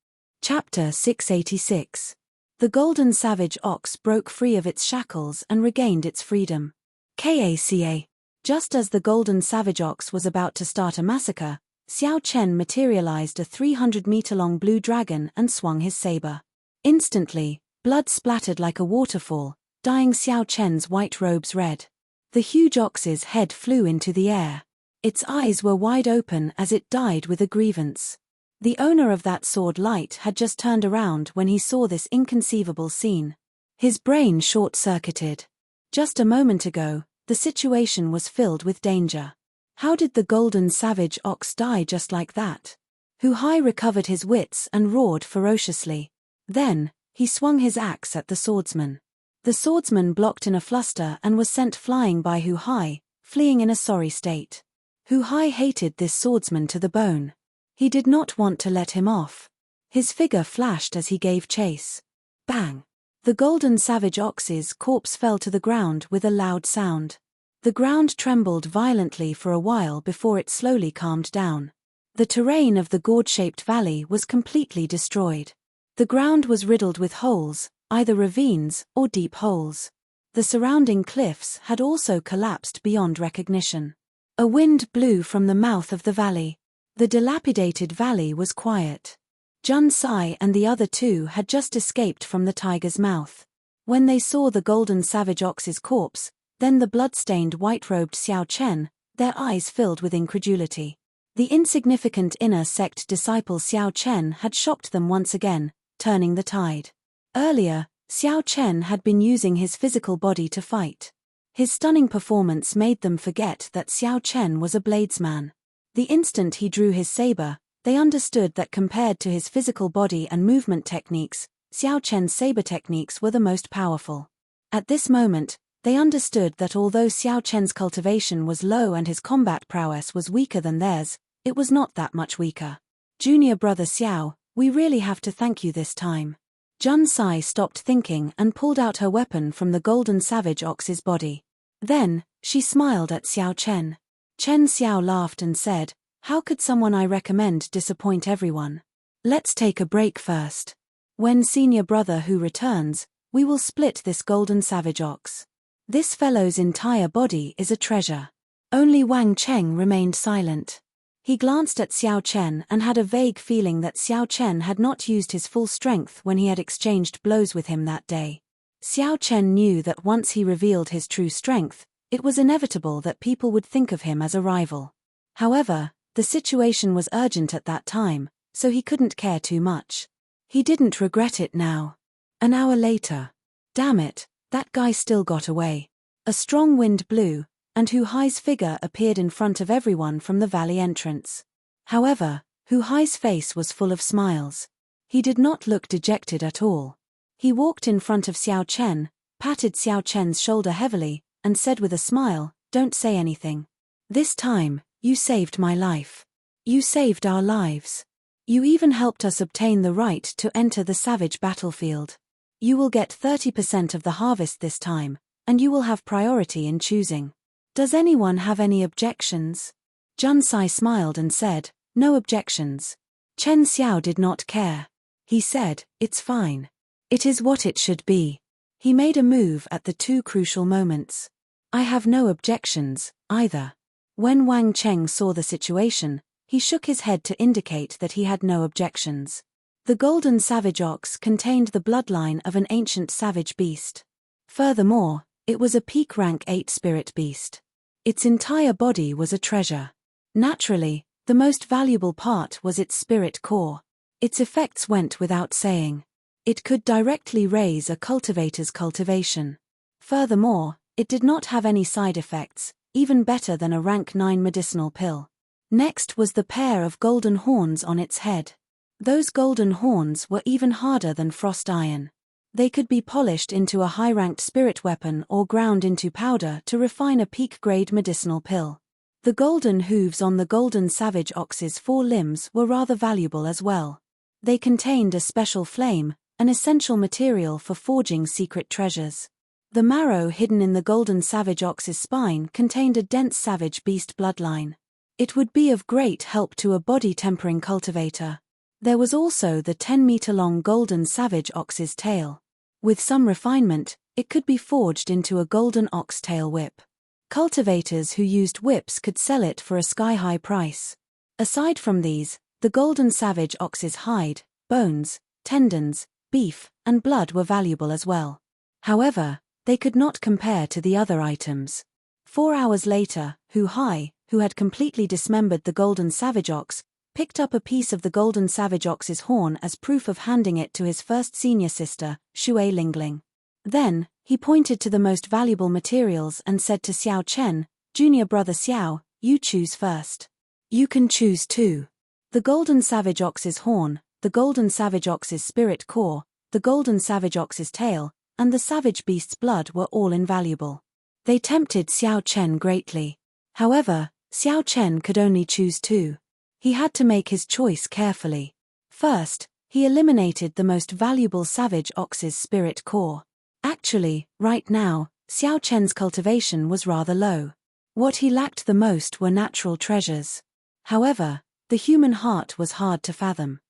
Chapter 686. The golden savage ox broke free of its shackles and regained its freedom. KACA. Just as the golden savage ox was about to start a massacre, Xiao Chen materialized a 300-meter-long blue dragon and swung his saber. Instantly, blood splattered like a waterfall, dyeing Xiao Chen's white robes red. The huge ox's head flew into the air. Its eyes were wide open as it died with a grievance. The owner of that sword light had just turned around when he saw this inconceivable scene. His brain short-circuited. Just a moment ago, the situation was filled with danger. How did the golden savage ox die just like that? Hu Hai recovered his wits and roared ferociously. Then, he swung his axe at the swordsman. The swordsman blocked in a fluster and was sent flying by Hu Hai, fleeing in a sorry state. Hu Hai hated this swordsman to the bone. He did not want to let him off. His figure flashed as he gave chase. Bang! The golden savage ox's corpse fell to the ground with a loud sound. The ground trembled violently for a while before it slowly calmed down. The terrain of the gourd-shaped valley was completely destroyed. The ground was riddled with holes, either ravines or deep holes. The surrounding cliffs had also collapsed beyond recognition. A wind blew from the mouth of the valley. The dilapidated valley was quiet. Jun Sai and the other two had just escaped from the tiger's mouth. When they saw the golden savage ox's corpse, then the blood-stained white-robed Xiao Chen, their eyes filled with incredulity. The insignificant inner sect disciple Xiao Chen had shocked them once again, turning the tide. Earlier, Xiao Chen had been using his physical body to fight. His stunning performance made them forget that Xiao Chen was a bladesman. The instant he drew his saber, they understood that compared to his physical body and movement techniques, Xiao Chen's saber techniques were the most powerful. At this moment, they understood that although Xiao Chen's cultivation was low and his combat prowess was weaker than theirs, it was not that much weaker. Junior brother Xiao, we really have to thank you this time. Jun Sai stopped thinking and pulled out her weapon from the golden savage ox's body. Then, she smiled at Xiao Chen. Chen Xiao laughed and said, "How could someone I recommend disappoint everyone? Let's take a break first. When senior brother Hu returns, we will split this golden savage ox. This fellow's entire body is a treasure." Only Wang Cheng remained silent. He glanced at Xiao Chen and had a vague feeling that Xiao Chen had not used his full strength when he had exchanged blows with him that day. Xiao Chen knew that once he revealed his true strength, it was inevitable that people would think of him as a rival. However, The situation was urgent at that time, so he couldn't care too much. He didn't regret it now. An hour later. Damn it, that guy still got away. A strong wind blew, and Hu Hai's figure appeared in front of everyone from the valley entrance. However, Hu Hai's face was full of smiles. He did not look dejected at all. He walked in front of Xiao Chen, patted Xiao Chen's shoulder heavily, and said with a smile, "Don't say anything. This time, you saved my life. You saved our lives. You even helped us obtain the right to enter the savage battlefield. You will get 30% of the harvest this time, and you will have priority in choosing. Does anyone have any objections?" Jun Sai smiled and said, "No objections." Chen Xiao did not care. He said, "It's fine. It is what it should be." He made a move at the two crucial moments. "I have no objections, either." When Wang Cheng saw the situation, he shook his head to indicate that he had no objections. The golden savage ox contained the bloodline of an ancient savage beast. Furthermore, it was a peak rank 8 spirit beast. Its entire body was a treasure. Naturally, the most valuable part was its spirit core. Its effects went without saying. It could directly raise a cultivator's cultivation. Furthermore, it did not have any side effects, even better than a rank 9 medicinal pill. Next was the pair of golden horns on its head. Those golden horns were even harder than frost iron. They could be polished into a high-ranked spirit weapon or ground into powder to refine a peak-grade medicinal pill. The golden hooves on the golden savage ox's 4 limbs were rather valuable as well. They contained a special flame, an essential material for forging secret treasures. The marrow hidden in the golden savage ox's spine contained a dense savage beast bloodline. It would be of great help to a body-tempering cultivator. There was also the 10-meter-long golden savage ox's tail. With some refinement, it could be forged into a golden ox-tail whip. Cultivators who used whips could sell it for a sky-high price. Aside from these, the golden savage ox's hide, bones, tendons, beef, and blood were valuable as well. However, they could not compare to the other items. 4 hours later, Hu Hai, who had completely dismembered the golden savage ox, picked up a piece of the golden savage ox's horn as proof of handing it to his first senior sister, Shui Lingling. Then, he pointed to the most valuable materials and said to Xiao Chen, "Junior brother Xiao, you choose first. You can choose too. The golden savage ox's horn, the golden savage ox's spirit core, the golden savage ox's tail, and the savage beast's blood were all invaluable." They tempted Xiao Chen greatly. However, Xiao Chen could only choose 2. He had to make his choice carefully. First, he eliminated the most valuable savage ox's spirit core. Actually, right now, Xiao Chen's cultivation was rather low. What he lacked the most were natural treasures. However, the human heart was hard to fathom.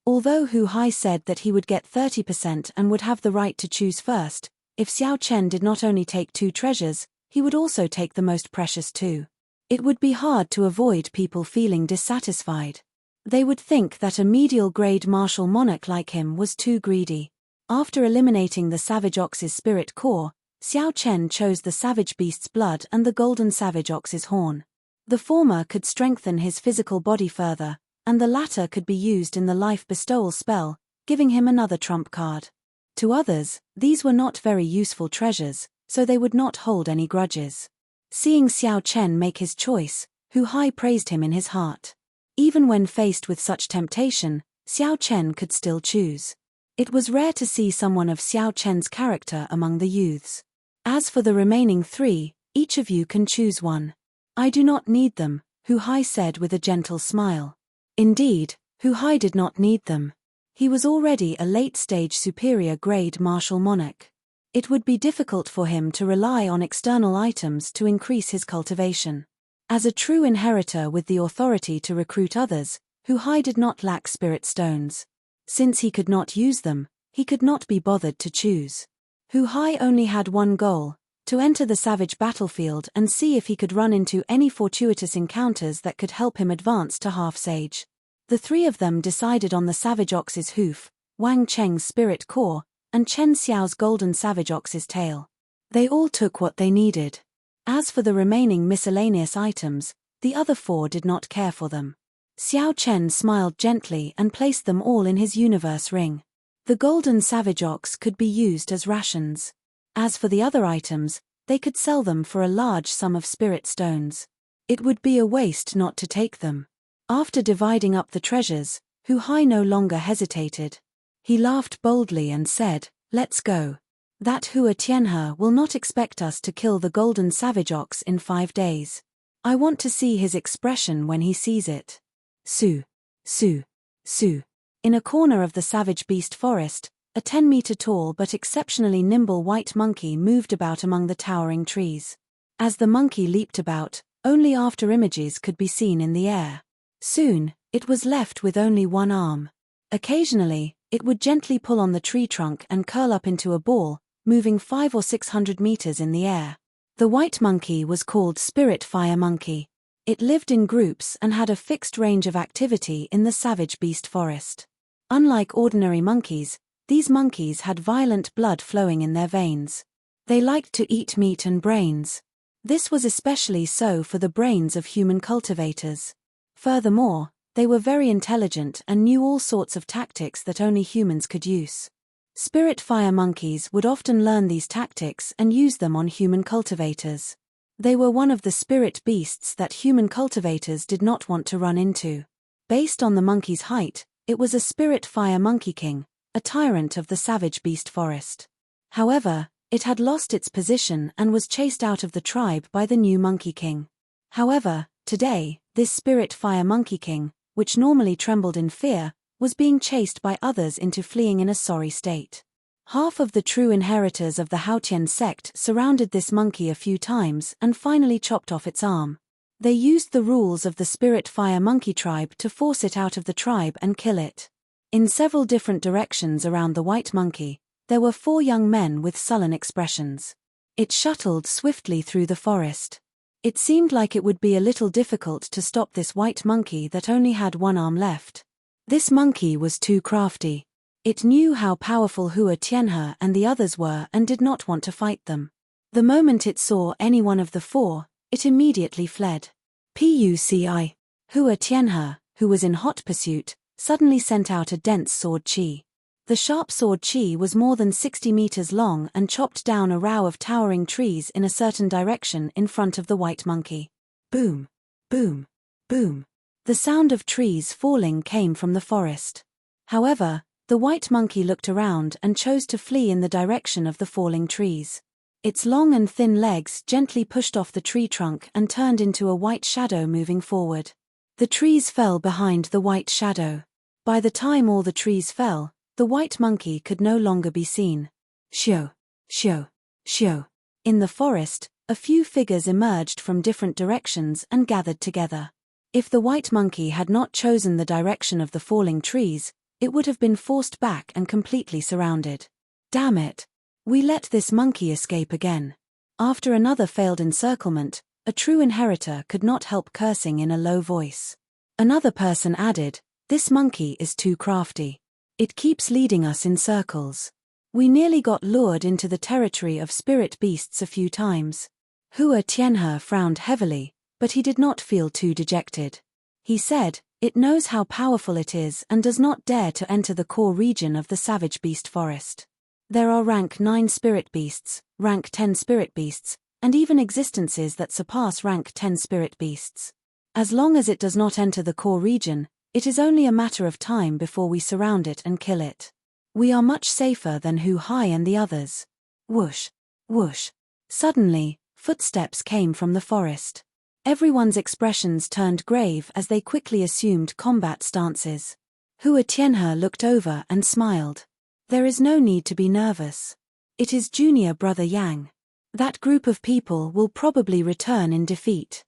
Although Hu Hai said that he would get 30% and would have the right to choose first, if Xiao Chen did not only take 2 treasures, he would also take the most precious 2. It would be hard to avoid people feeling dissatisfied. They would think that a medial-grade martial monarch like him was too greedy. After eliminating the savage ox's spirit core, Xiao Chen chose the savage beast's blood and the golden savage ox's horn. The former could strengthen his physical body further, and the latter could be used in the life bestowal spell, giving him another trump card. To others, these were not very useful treasures, so they would not hold any grudges. Seeing Xiao Chen make his choice, Hu Hai praised him in his heart. Even when faced with such temptation, Xiao Chen could still choose. It was rare to see someone of Xiao Chen's character among the youths. As for the remaining 3, each of you can choose one. I do not need them, Hu Hai said with a gentle smile. Indeed, Hu Hai did not need them. He was already a late-stage superior-grade martial monarch. It would be difficult for him to rely on external items to increase his cultivation. As a true inheritor with the authority to recruit others, Hu Hai did not lack spirit stones. Since he could not use them, he could not be bothered to choose. Hu Hai only had one goal: to enter the savage battlefield and see if he could run into any fortuitous encounters that could help him advance to half-sage. The 3 of them decided on the savage ox's hoof, Wang Cheng's spirit core, and Chen Xiao's golden savage ox's tail. They all took what they needed. As for the remaining miscellaneous items, The other 4 did not care for them. Xiao Chen smiled gently and placed them all in his universe ring. The golden savage ox could be used as rations. As for the other items, they could sell them for a large sum of spirit stones. It would be a waste not to take them. After dividing up the treasures, Hu Hai no longer hesitated. He laughed boldly and said, "Let's go. That Hua Tianhe will not expect us to kill the golden savage ox in 5 days. I want to see his expression when he sees it." Su, su, su. In a corner of the savage beast forest, a 10-meter-tall but exceptionally nimble white monkey moved about among the towering trees. As the monkey leaped about, only after images could be seen in the air. Soon, it was left with only one arm. Occasionally, it would gently pull on the tree trunk and curl up into a ball, moving 500 or 600 meters in the air. The white monkey was called Spirit Fire Monkey. It lived in groups and had a fixed range of activity in the savage beast forest. Unlike ordinary monkeys, these monkeys had violent blood flowing in their veins. They liked to eat meat and brains. This was especially so for the brains of human cultivators. Furthermore, they were very intelligent and knew all sorts of tactics that only humans could use. Spirit fire monkeys would often learn these tactics and use them on human cultivators. They were one of the spirit beasts that human cultivators did not want to run into. Based on the monkey's height, it was a spirit fire monkey king, a tyrant of the savage beast forest. However, it had lost its position and was chased out of the tribe by the new monkey king. However, today, this spirit fire monkey king, which normally trembled in fear, was being chased by others into fleeing in a sorry state. Half of the true inheritors of the Haotian sect surrounded this monkey a few times and finally chopped off its arm. They used the rules of the spirit fire monkey tribe to force it out of the tribe and kill it. In several different directions around the white monkey, there were 4 young men with sullen expressions. It shuttled swiftly through the forest. It seemed like it would be a little difficult to stop this white monkey that only had one arm left. This monkey was too crafty. It knew how powerful Hua Tianhe and the others were and did not want to fight them. The moment it saw any one of the 4, it immediately fled. Puci. Hua Tianhe, who was in hot pursuit, suddenly sent out a dense sword chi. The sharp sword chi was more than 60 meters long and chopped down a row of towering trees in a certain direction in front of the white monkey. Boom, boom, boom. The sound of trees falling came from the forest. However, the white monkey looked around and chose to flee in the direction of the falling trees. Its long and thin legs gently pushed off the tree trunk and turned into a white shadow moving forward. The trees fell behind the white shadow. By the time all the trees fell, the white monkey could no longer be seen. Shio, shio, shio. In the forest, a few figures emerged from different directions and gathered together. If the white monkey had not chosen the direction of the falling trees, it would have been forced back and completely surrounded. Damn it! We let this monkey escape again. After another failed encirclement, a true inheritor could not help cursing in a low voice. Another person added, "This monkey is too crafty. It keeps leading us in circles. We nearly got lured into the territory of spirit beasts a few times." Hua Tianhe frowned heavily, but he did not feel too dejected. He said, "It knows how powerful it is and does not dare to enter the core region of the savage beast forest. There are rank 9 spirit beasts, rank 10 spirit beasts, and even existences that surpass rank 10 spirit beasts. As long as it does not enter the core region, it is only a matter of time before we surround it and kill it. We are much safer than Hu Hai and the others." Whoosh, whoosh. Suddenly, footsteps came from the forest. Everyone's expressions turned grave as they quickly assumed combat stances. Hua Tianhe looked over and smiled. "There is no need to be nervous. It is junior brother Yang. That group of people will probably return in defeat.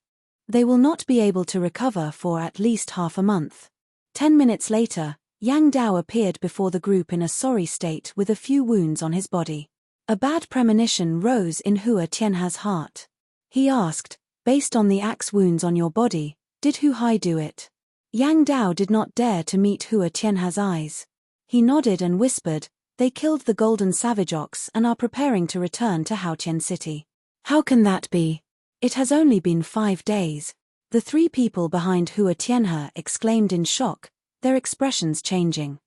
They will not be able to recover for at least half a month." 10 minutes later, Yang Dao appeared before the group in a sorry state with a few wounds on his body. A bad premonition rose in Hua Tianhe's heart. He asked, "Based on the axe wounds on your body, did Hu Hai do it?" Yang Dao did not dare to meet Hua Tianhe's eyes. He nodded and whispered, "They killed the golden savage ox and are preparing to return to Haotian City." "How can that be? It has only been 5 days. The three people behind Hua Tianhe exclaimed in shock, their expressions changing.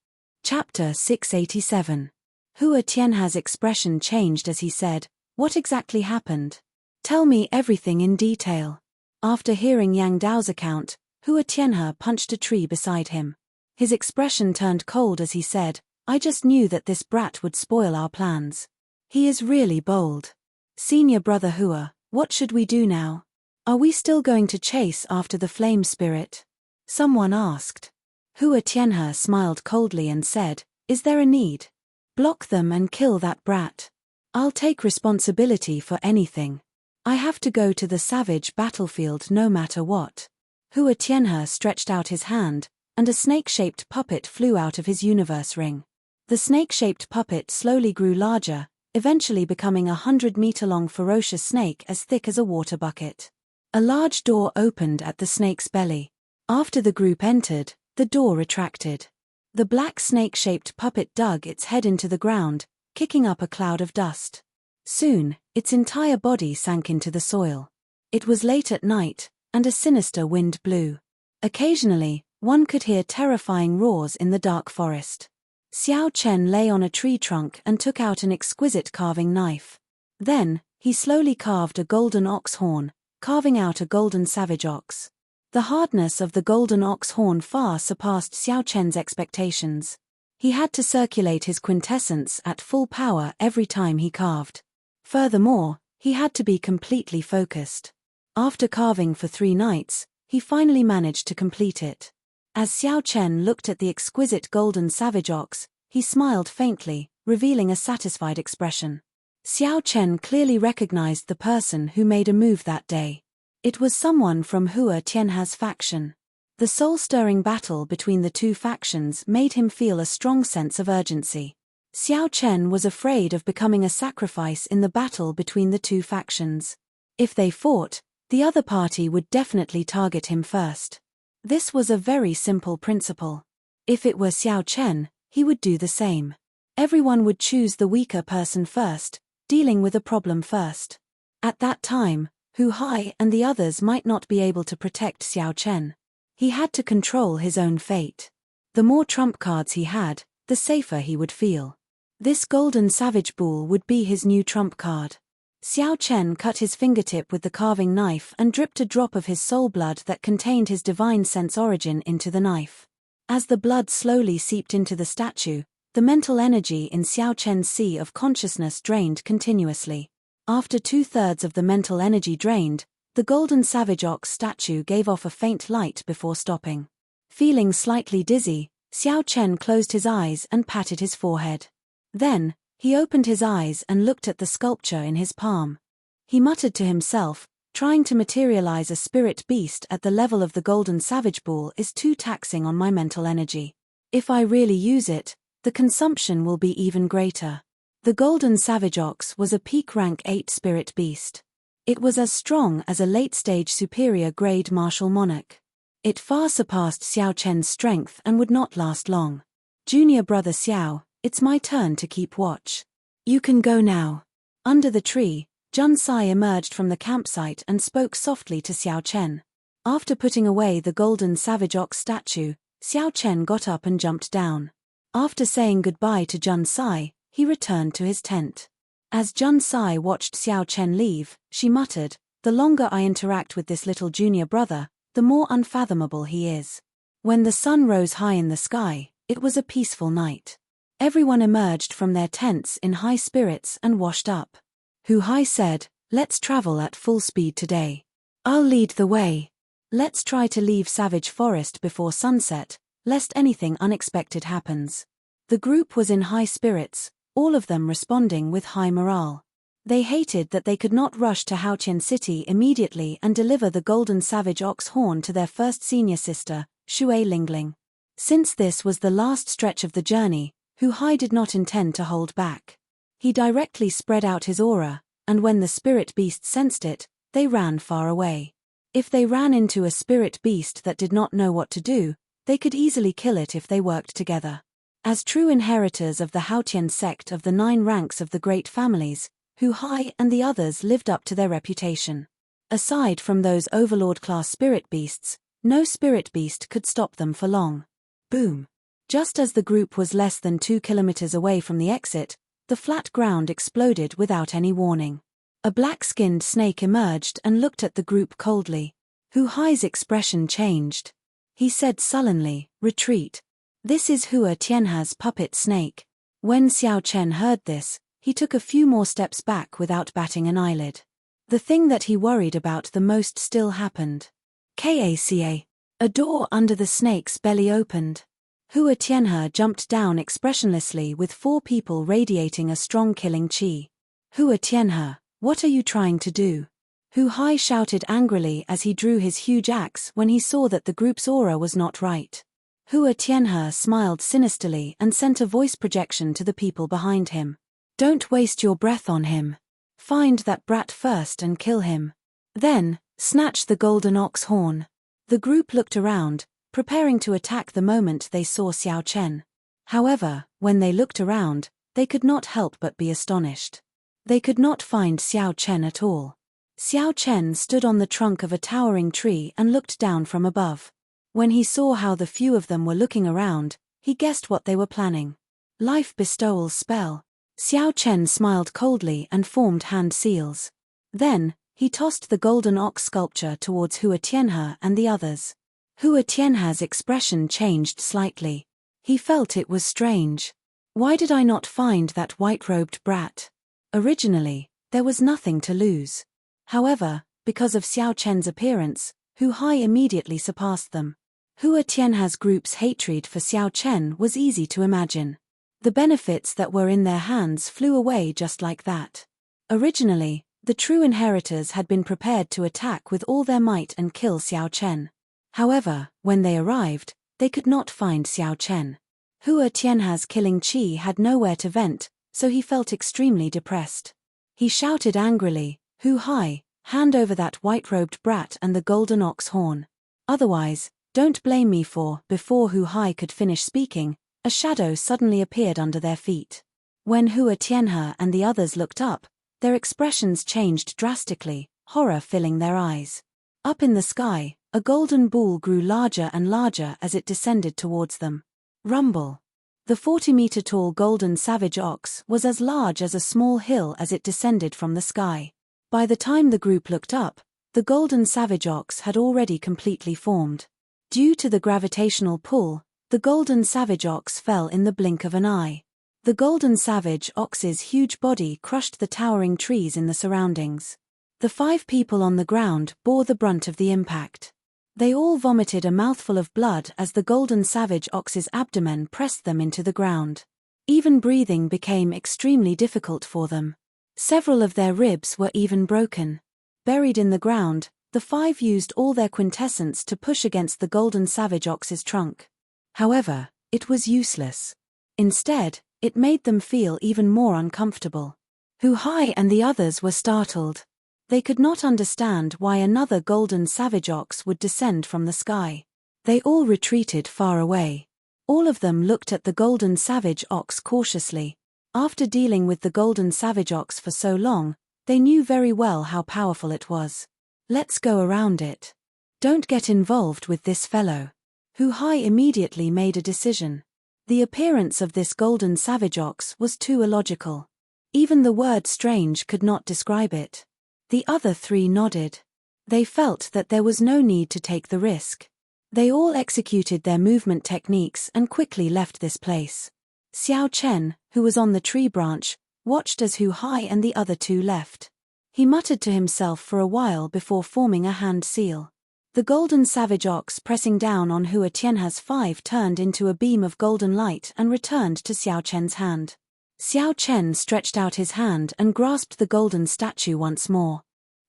Chapter 687. Hua Tianhe's expression changed as he said, "What exactly happened? Tell me everything in detail." After hearing Yang Dao's account, Hua Tianhe punched a tree beside him. His expression turned cold as he said, "I just knew that this brat would spoil our plans. He is really bold. Senior brother Hua, what should we do now? Are we still going to chase after the flame spirit?" Someone asked. Hua Tianhe smiled coldly and said, "Is there a need? Block them and kill that brat. I'll take responsibility for anything. I have to go to the savage battlefield no matter what." Hua Tianhe stretched out his hand, and a snake-shaped puppet flew out of his universe ring. The snake-shaped puppet slowly grew larger, eventually becoming a 100-meter-long ferocious snake as thick as a water bucket. A large door opened at the snake's belly. After the group entered, the door retracted. The black snake-shaped puppet dug its head into the ground, kicking up a cloud of dust. Soon, its entire body sank into the soil. It was late at night, and a sinister wind blew. Occasionally, one could hear terrifying roars in the dark forest. Xiao Chen lay on a tree trunk and took out an exquisite carving knife. Then, he slowly carved a golden ox horn, carving out a golden savage ox. The hardness of the golden ox horn far surpassed Xiao Chen's expectations. He had to circulate his quintessence at full power every time he carved. Furthermore, he had to be completely focused. After carving for 3 nights, he finally managed to complete it. As Xiao Chen looked at the exquisite golden savage ox, he smiled faintly, revealing a satisfied expression. Xiao Chen clearly recognized the person who made a move that day. It was someone from Hua Tianhe's faction. The soul-stirring battle between the two factions made him feel a strong sense of urgency. Xiao Chen was afraid of becoming a sacrifice in the battle between the two factions. If they fought, the other party would definitely target him first. This was a very simple principle. If it were Xiao Chen, he would do the same. Everyone would choose the weaker person first, dealing with a problem first. At that time, Hu Hai and the others might not be able to protect Xiao Chen. He had to control his own fate. The more trump cards he had, the safer he would feel. This golden savage bull would be his new trump card. Xiao Chen cut his fingertip with the carving knife and dripped a drop of his soul blood that contained his divine sense origin into the knife. As the blood slowly seeped into the statue, the mental energy in Xiao Chen's sea of consciousness drained continuously. After 2/3 of the mental energy drained, the golden savage ox statue gave off a faint light before stopping. Feeling slightly dizzy, Xiao Chen closed his eyes and patted his forehead. Then, he opened his eyes and looked at the sculpture in his palm. He muttered to himself, "Trying to materialize a spirit beast at the level of the golden savage bull is too taxing on my mental energy. If I really use it, the consumption will be even greater." The golden savage ox was a peak rank 8 spirit beast. It was as strong as a late-stage superior grade martial monarch. It far surpassed Xiao Chen's strength and would not last long. "Junior brother Xiao, it's my turn to keep watch. You can go now." Under the tree, Jun Sai emerged from the campsite and spoke softly to Xiao Chen. After putting away the golden savage ox statue, Xiao Chen got up and jumped down. After saying goodbye to Jun Sai, he returned to his tent. As Jun Sai watched Xiao Chen leave, she muttered, "The longer I interact with this little junior brother, the more unfathomable he is." When the sun rose high in the sky, it was a peaceful night. Everyone emerged from their tents in high spirits and washed up. Hu Hai said, "Let's travel at full speed today. I'll lead the way. Let's try to leave Savage Forest before sunset, lest anything unexpected happens." The group was in high spirits, all of them responding with high morale. They hated that they could not rush to Haotian City immediately and deliver the golden savage ox horn to their first senior sister, Shui Lingling. Since this was the last stretch of the journey, Hu Hai did not intend to hold back. He directly spread out his aura, and when the spirit beasts sensed it, they ran far away. If they ran into a spirit beast that did not know what to do, they could easily kill it if they worked together. As true inheritors of the Haotian sect of the 9 ranks of the great families, Hu Hai and the others lived up to their reputation. Aside from those Overlord-class spirit beasts, no spirit beast could stop them for long. Boom! Just as the group was less than 2 kilometers away from the exit, the flat ground exploded without any warning. A black-skinned snake emerged and looked at the group coldly. Hu Hai's expression changed. He said sullenly, "Retreat. This is Hua Tianha's puppet snake." When Xiao Chen heard this, he took a few more steps back without batting an eyelid. The thing that he worried about the most still happened. Kaca. A door under the snake's belly opened. Hua Tianhe jumped down expressionlessly with 4 people radiating a strong killing qi. "Hua Tianhe, what are you trying to do?" Hu Hai shouted angrily as he drew his huge axe when he saw that the group's aura was not right. Hua Tianhe smiled sinisterly and sent a voice projection to the people behind him. "Don't waste your breath on him. Find that brat first and kill him. Then, snatch the golden ox horn." The group looked around, preparing to attack the moment they saw Xiao Chen. However, when they looked around, they could not help but be astonished. They could not find Xiao Chen at all. Xiao Chen stood on the trunk of a towering tree and looked down from above. When he saw how the few of them were looking around, he guessed what they were planning. Life bestowal spell. Xiao Chen smiled coldly and formed hand seals. Then, he tossed the golden ox sculpture towards Hua Tianhe and the others. Hua Tianhe's expression changed slightly. He felt it was strange. Why did I not find that white-robed brat? Originally, there was nothing to lose. However, because of Xiao Chen's appearance, Hu Hai immediately surpassed them. Hua Tianhe's group's hatred for Xiao Chen was easy to imagine. The benefits that were in their hands flew away just like that. Originally, the true inheritors had been prepared to attack with all their might and kill Xiao Chen. However, when they arrived, they could not find Xiao Chen. Hua Tianhe's killing qi had nowhere to vent, so he felt extremely depressed. He shouted angrily, "Hu Hai, hand over that white-robed brat and the golden ox horn. Otherwise, don't blame me for." Before Hu Hai could finish speaking, a shadow suddenly appeared under their feet. When Hua Tianhe and the others looked up, their expressions changed drastically, horror filling their eyes. Up in the sky, a golden ball grew larger and larger as it descended towards them. Rumble. The 40-meter-tall golden savage ox was as large as a small hill as it descended from the sky. By the time the group looked up, the golden savage ox had already completely formed. Due to the gravitational pull, the golden savage ox fell in the blink of an eye. The golden savage ox's huge body crushed the towering trees in the surroundings. The 5 people on the ground bore the brunt of the impact. They all vomited a mouthful of blood as the golden savage ox's abdomen pressed them into the ground. Even breathing became extremely difficult for them. Several of their ribs were even broken. Buried in the ground, the 5 used all their quintessence to push against the golden savage ox's trunk. However, it was useless. Instead, it made them feel even more uncomfortable. Hu Hai and the others were startled. They could not understand why another golden savage ox would descend from the sky. They all retreated far away. All of them looked at the golden savage ox cautiously. After dealing with the golden savage ox for so long, they knew very well how powerful it was. "Let's go around it. Don't get involved with this fellow." Hu Hai immediately made a decision. The appearance of this golden savage ox was too illogical. Even the word strange could not describe it. The other 3 nodded. They felt that there was no need to take the risk. They all executed their movement techniques and quickly left this place. Xiao Chen, who was on the tree branch, watched as Hu Hai and the other 2 left. He muttered to himself for a while before forming a hand seal. The golden savage ox pressing down on Hua Tianhe's 5 turned into a beam of golden light and returned to Xiao Chen's hand. Xiao Chen stretched out his hand and grasped the golden statue once more.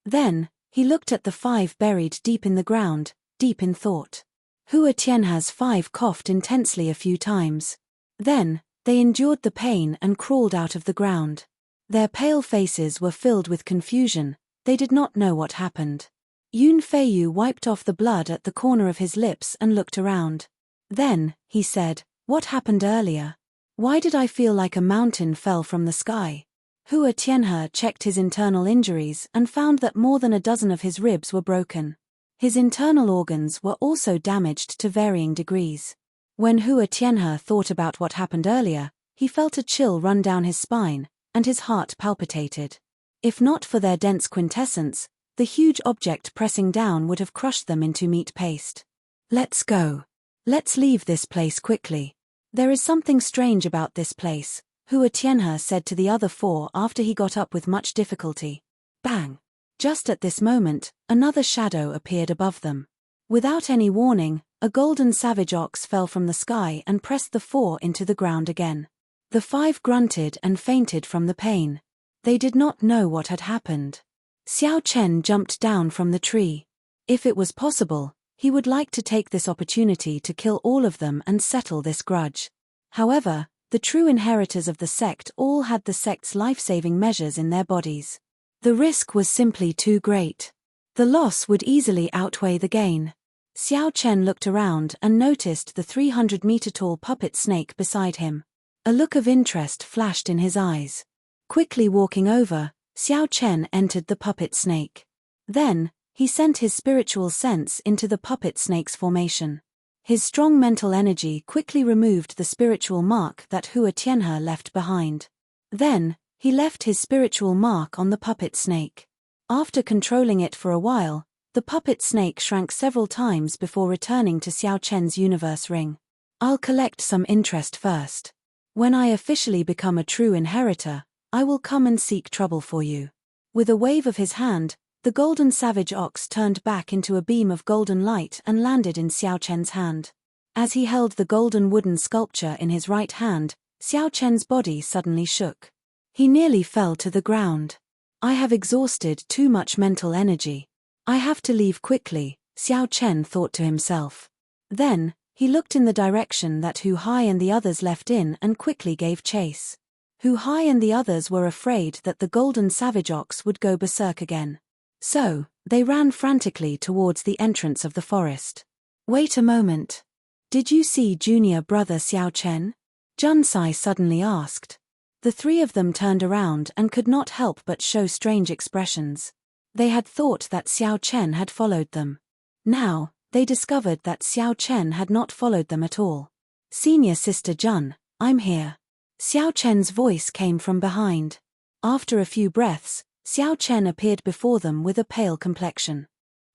Then, he looked at the 5 buried deep in the ground, deep in thought. Hua Tianhe's 5 coughed intensely a few times. Then, they endured the pain and crawled out of the ground. Their pale faces were filled with confusion, they did not know what happened. Yun Feiyu wiped off the blood at the corner of his lips and looked around. Then, he said, "What happened earlier? Why did I feel like a mountain fell from the sky?" Hua Tianhe checked his internal injuries and found that more than a dozen of his ribs were broken. His internal organs were also damaged to varying degrees. When Hua Tianhe thought about what happened earlier, he felt a chill run down his spine, and his heart palpitated. If not for their dense quintessence, the huge object pressing down would have crushed them into meat paste. Let's go. Let's leave this place quickly. There is something strange about this place, Hua Tianhe said to the other four after he got up with much difficulty. Bang! Just at this moment, another shadow appeared above them. Without any warning, a golden savage ox fell from the sky and pressed the four into the ground again. The five grunted and fainted from the pain. They did not know what had happened. Xiao Chen jumped down from the tree. If it was possible, he would like to take this opportunity to kill all of them and settle this grudge. However, the true inheritors of the sect all had the sect's life-saving measures in their bodies. The risk was simply too great. The loss would easily outweigh the gain. Xiao Chen looked around and noticed the 300-meter-tall puppet snake beside him. A look of interest flashed in his eyes. Quickly walking over, Xiao Chen entered the puppet snake. Then, he sent his spiritual sense into the puppet snake's formation. His strong mental energy quickly removed the spiritual mark that Hua Tianhe left behind. Then, he left his spiritual mark on the puppet snake. After controlling it for a while, the puppet snake shrank several times before returning to Xiao Chen's universe ring. I'll collect some interest first. When I officially become a true inheritor, I will come and seek trouble for you. With a wave of his hand, the golden savage ox turned back into a beam of golden light and landed in Xiao Chen's hand. As he held the golden wooden sculpture in his right hand, Xiao Chen's body suddenly shook. He nearly fell to the ground. I have exhausted too much mental energy. I have to leave quickly, Xiao Chen thought to himself. Then, he looked in the direction that Hu Hai and the others left in and quickly gave chase. Hu Hai and the others were afraid that the golden savage ox would go berserk again. So, they ran frantically towards the entrance of the forest. Wait a moment. Did you see junior brother Xiao Chen? Junsai suddenly asked. The three of them turned around and could not help but show strange expressions. They had thought that Xiao Chen had followed them. Now, they discovered that Xiao Chen had not followed them at all. Senior sister Jun, I'm here. Xiao Chen's voice came from behind. After a few breaths, Xiao Chen appeared before them with a pale complexion.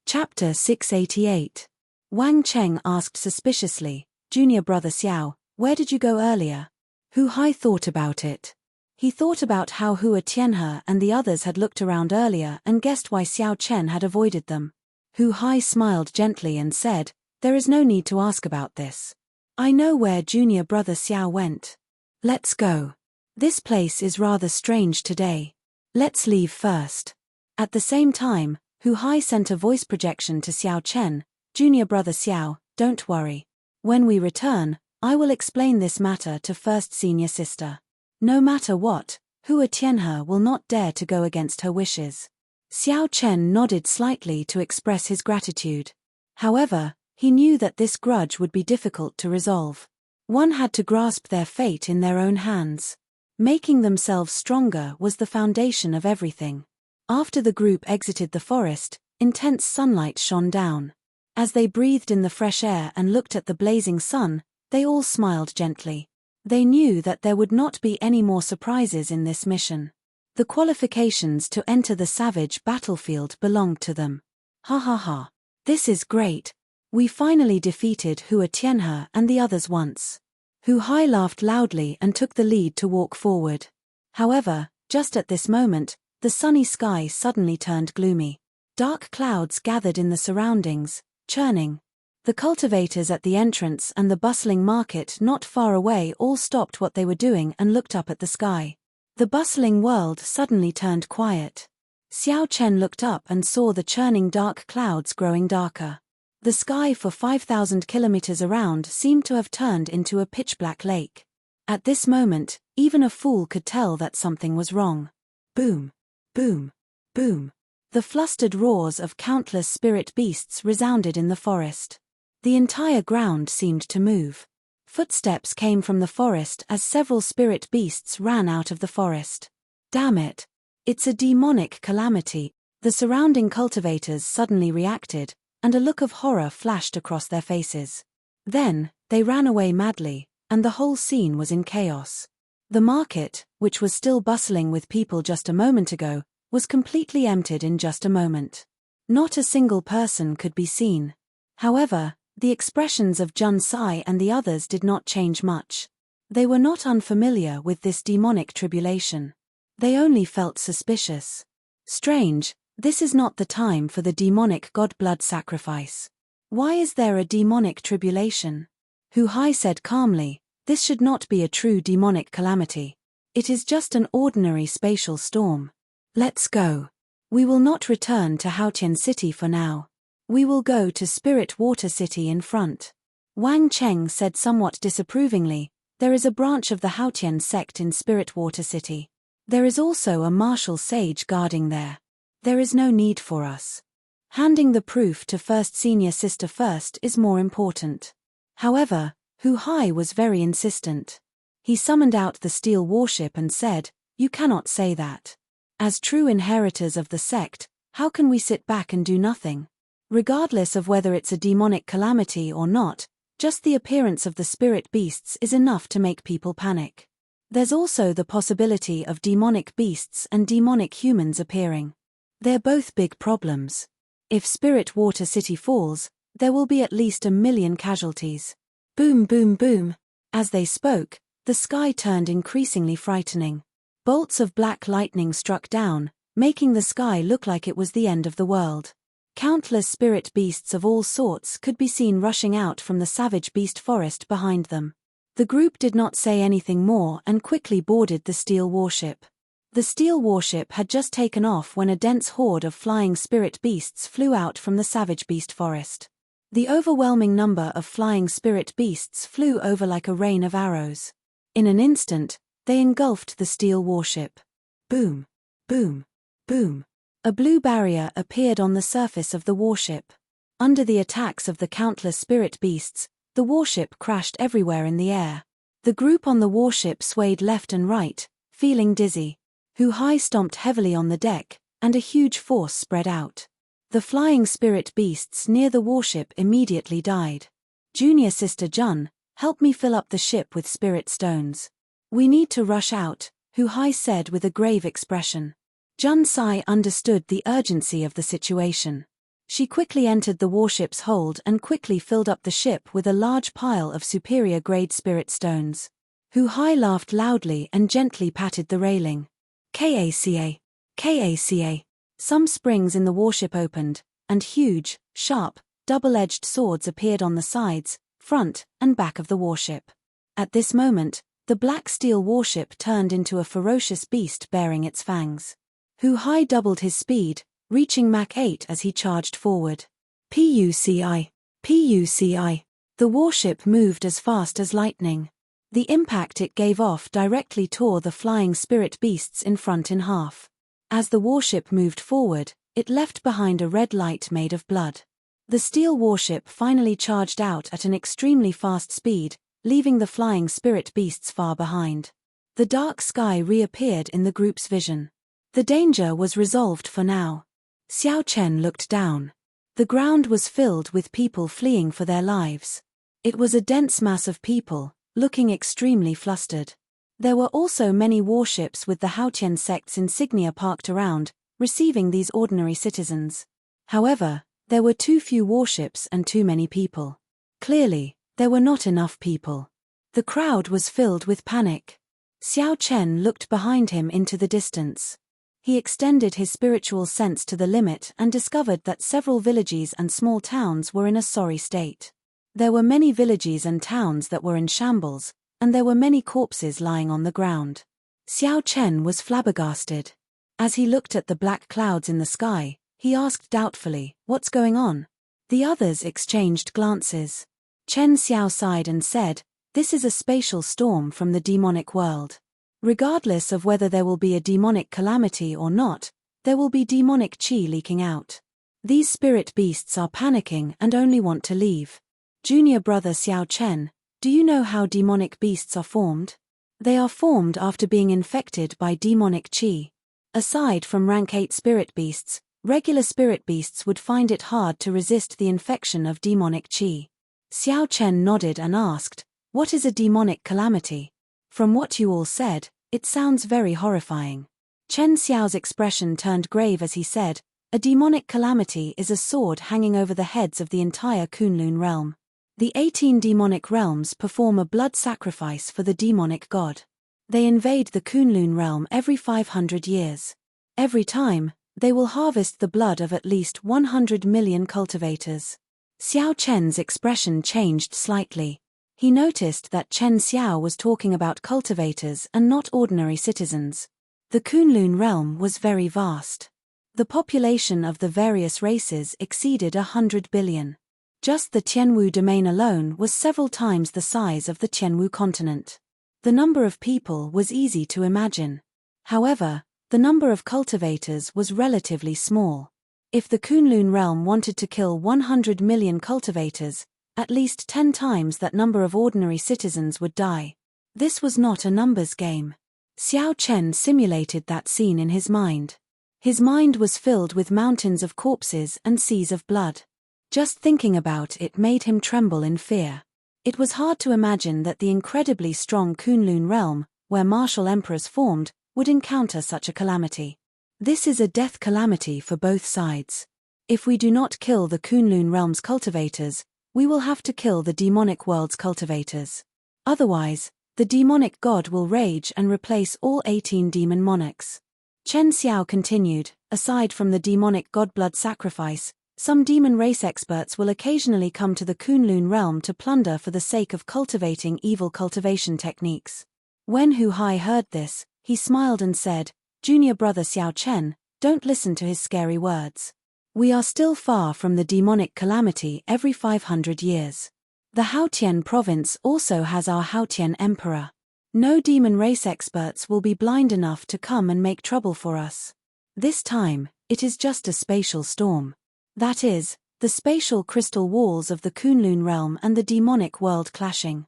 Chapter 688. Wang Cheng asked suspiciously, Junior brother Xiao, where did you go earlier? Hu Hai thought about it. He thought about how Hua Tianhe and the others had looked around earlier and guessed why Xiao Chen had avoided them. Hu Hai smiled gently and said, there is no need to ask about this. I know where junior brother Xiao went. Let's go. This place is rather strange today. Let's leave first. At the same time, Hu Hai sent a voice projection to Xiao Chen, Junior brother Xiao, don't worry. When we return, I will explain this matter to first senior sister. No matter what, Hua Tianhe will not dare to go against her wishes. Xiao Chen nodded slightly to express his gratitude. However, he knew that this grudge would be difficult to resolve. One had to grasp their fate in their own hands. Making themselves stronger was the foundation of everything. After the group exited the forest, intense sunlight shone down. As they breathed in the fresh air and looked at the blazing sun, they all smiled gently. They knew that there would not be any more surprises in this mission. The qualifications to enter the savage battlefield belonged to them. Ha ha ha. This is great. We finally defeated Hua Tianhe and the others once. Hu Hai laughed loudly and took the lead to walk forward. However, just at this moment, the sunny sky suddenly turned gloomy. Dark clouds gathered in the surroundings, churning. The cultivators at the entrance and the bustling market not far away all stopped what they were doing and looked up at the sky. The bustling world suddenly turned quiet. Xiao Chen looked up and saw the churning dark clouds growing darker. The sky for 5,000 kilometers around seemed to have turned into a pitch-black lake. At this moment, even a fool could tell that something was wrong. Boom, boom, boom. The flustered roars of countless spirit beasts resounded in the forest. The entire ground seemed to move. Footsteps came from the forest as several spirit beasts ran out of the forest. Damn it. It's a demonic calamity. The surrounding cultivators suddenly reacted, and a look of horror flashed across their faces. Then, they ran away madly, and the whole scene was in chaos. The market, which was still bustling with people just a moment ago, was completely emptied in just a moment. Not a single person could be seen. However, the expressions of Jun Sai and the others did not change much. They were not unfamiliar with this demonic tribulation. They only felt suspicious. Strange, this is not the time for the demonic god blood sacrifice. Why is there a demonic tribulation? Hu Hai said calmly, this should not be a true demonic calamity. It is just an ordinary spatial storm. Let's go. We will not return to Haotian City for now. We will go to Spirit Water City in front. Wang Cheng said somewhat disapprovingly, there is a branch of the Haotian sect in Spirit Water City. There is also a martial sage guarding there. There is no need for us. Handing the proof to First Senior Sister first is more important. However, Hu Hai was very insistent. He summoned out the steel warship and said, you cannot say that. As true inheritors of the sect, how can we sit back and do nothing? Regardless of whether it's a demonic calamity or not, just the appearance of the spirit beasts is enough to make people panic. There's also the possibility of demonic beasts and demonic humans appearing. They're both big problems. If Spirit Water City falls, there will be at least 1 million casualties. Boom, boom, boom. As they spoke, the sky turned increasingly frightening. Bolts of black lightning struck down, making the sky look like it was the end of the world. Countless spirit beasts of all sorts could be seen rushing out from the savage beast forest behind them. The group did not say anything more and quickly boarded the steel warship. The steel warship had just taken off when a dense horde of flying spirit beasts flew out from the savage beast forest. The overwhelming number of flying spirit beasts flew over like a rain of arrows. In an instant, they engulfed the steel warship. Boom, boom, boom. A blue barrier appeared on the surface of the warship. Under the attacks of the countless spirit beasts, the warship crashed everywhere in the air. The group on the warship swayed left and right, feeling dizzy. Hu Hai stomped heavily on the deck, and a huge force spread out. The flying spirit beasts near the warship immediately died. Junior Sister Jun, help me fill up the ship with spirit stones. We need to rush out, Hu Hai said with a grave expression. Jun Sai understood the urgency of the situation. She quickly entered the warship's hold and quickly filled up the ship with a large pile of superior-grade spirit stones. Hu Hai laughed loudly and gently patted the railing. Kaca. Kaca. Some springs in the warship opened, and huge, sharp, double-edged swords appeared on the sides, front, and back of the warship. At this moment, the black steel warship turned into a ferocious beast bearing its fangs. Hu Hai doubled his speed, reaching Mach 8 as he charged forward. Puci. Puci. The warship moved as fast as lightning. The impact it gave off directly tore the flying spirit beasts in front in half. As the warship moved forward, it left behind a red light made of blood. The steel warship finally charged out at an extremely fast speed, leaving the flying spirit beasts far behind. The dark sky reappeared in the group's vision. The danger was resolved for now. Xiao Chen looked down. The ground was filled with people fleeing for their lives. It was a dense mass of people, looking extremely flustered. There were also many warships with the Haotian sect's insignia parked around, receiving these ordinary citizens. However, there were too few warships and too many people. Clearly, there were not enough people. The crowd was filled with panic. Xiao Chen looked behind him into the distance. He extended his spiritual sense to the limit and discovered that several villages and small towns were in a sorry state. There were many villages and towns that were in shambles, and there were many corpses lying on the ground. Xiao Chen was flabbergasted. As he looked at the black clouds in the sky, he asked doubtfully, "What's going on?" The others exchanged glances. Chen Xiao sighed and said, "This is a spatial storm from the demonic world. Regardless of whether there will be a demonic calamity or not, there will be demonic qi leaking out. These spirit beasts are panicking and only want to leave. Junior brother Xiao Chen, do you know how demonic beasts are formed?" They are formed after being infected by demonic qi. Aside from rank 8 spirit beasts, regular spirit beasts would find it hard to resist the infection of demonic qi. Xiao Chen nodded and asked, "What is a demonic calamity?" "From what you all said, it sounds very horrifying." Chen Xiao's expression turned grave as he said, "A demonic calamity is a sword hanging over the heads of the entire Kunlun realm. The 18 demonic realms perform a blood sacrifice for the demonic god. They invade the Kunlun realm every 500 years. Every time, they will harvest the blood of at least 100 million cultivators." Xiao Chen's expression changed slightly. He noticed that Chen Xiao was talking about cultivators and not ordinary citizens. The Kunlun realm was very vast. The population of the various races exceeded 100 billion. Just the Tianwu domain alone was several times the size of the Tianwu continent. The number of people was easy to imagine. However, the number of cultivators was relatively small. If the Kunlun realm wanted to kill 100 million cultivators, at least 10 times that number of ordinary citizens would die. This was not a numbers game. Xiao Chen simulated that scene in his mind. His mind was filled with mountains of corpses and seas of blood. Just thinking about it made him tremble in fear. It was hard to imagine that the incredibly strong Kunlun realm, where martial emperors formed, would encounter such a calamity. This is a death calamity for both sides. If we do not kill the Kunlun realm's cultivators, we will have to kill the demonic world's cultivators. Otherwise, the demonic god will rage and replace all 18 demon monarchs. Chen Xiao continued, "Aside from the demonic god blood sacrifice, some demon race experts will occasionally come to the Kunlun realm to plunder for the sake of cultivating evil cultivation techniques." When Hu Hai heard this, he smiled and said, "Junior brother Xiao Chen, don't listen to his scary words. We are still far from the demonic calamity every 500 years. The Haotian province also has our Haotian emperor. No demon race experts will be blind enough to come and make trouble for us. This time, it is just a spatial storm. That is, the spatial crystal walls of the Kunlun realm and the demonic world clashing.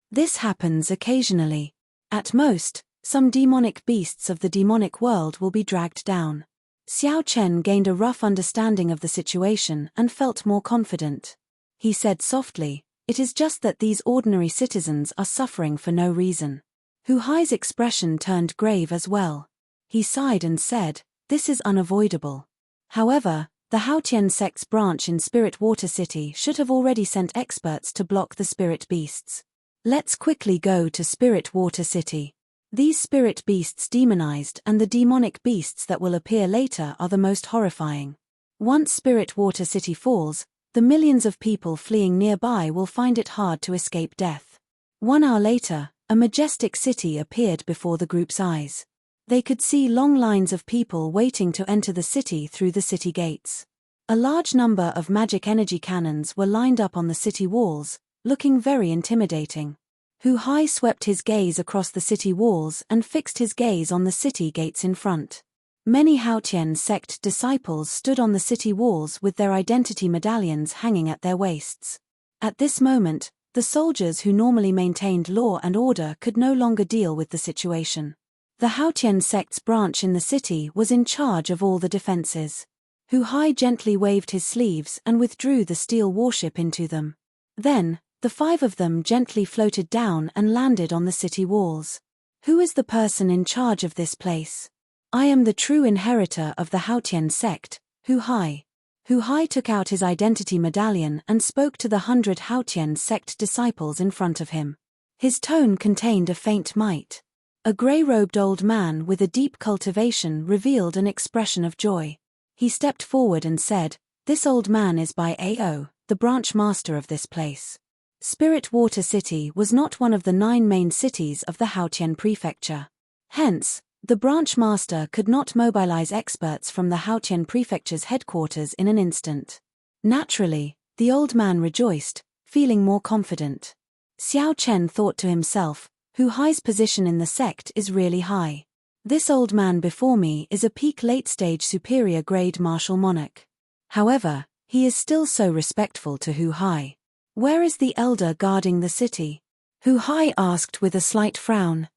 This happens occasionally. At most, some demonic beasts of the demonic world will be dragged down." Xiao Chen gained a rough understanding of the situation and felt more confident. He said softly, "It is just that these ordinary citizens are suffering for no reason." Hu Hai's expression turned grave as well. He sighed and said, "This is unavoidable. However, the Haotian sect's branch in Spirit Water City should have already sent experts to block the spirit beasts. Let's quickly go to Spirit Water City. These spirit beasts demonized and the demonic beasts that will appear later are the most horrifying. Once Spirit Water City falls, the millions of people fleeing nearby will find it hard to escape death." 1 hour later, a majestic city appeared before the group's eyes. They could see long lines of people waiting to enter the city through the city gates. A large number of magic energy cannons were lined up on the city walls, looking very intimidating. Hu Hai swept his gaze across the city walls and fixed his gaze on the city gates in front. Many Haotian sect disciples stood on the city walls with their identity medallions hanging at their waists. At this moment, the soldiers who normally maintained law and order could no longer deal with the situation. The Haotian sect's branch in the city was in charge of all the defenses. Hu Hai gently waved his sleeves and withdrew the steel warship into them. Then, the 5 of them gently floated down and landed on the city walls. "Who is the person in charge of this place?" "I am the true inheritor of the Haotian sect, Hu Hai." Hu Hai took out his identity medallion and spoke to the 100 Haotian sect disciples in front of him. His tone contained a faint might. A grey-robed old man with a deep cultivation revealed an expression of joy. He stepped forward and said, "This old man is by Ao, the branch master of this place." Spirit Water City was not one of the 9 main cities of the Haotian prefecture. Hence, the branch master could not mobilize experts from the Haotian prefecture's headquarters in an instant. Naturally, the old man rejoiced, feeling more confident. Xiao Chen thought to himself, Hu Hai's position in the sect is really high. This old man before me is a peak late-stage superior grade martial monarch. However, he is still so respectful to Hu Hai. Where is the elder guarding the city? Hu Hai asked with a slight frown.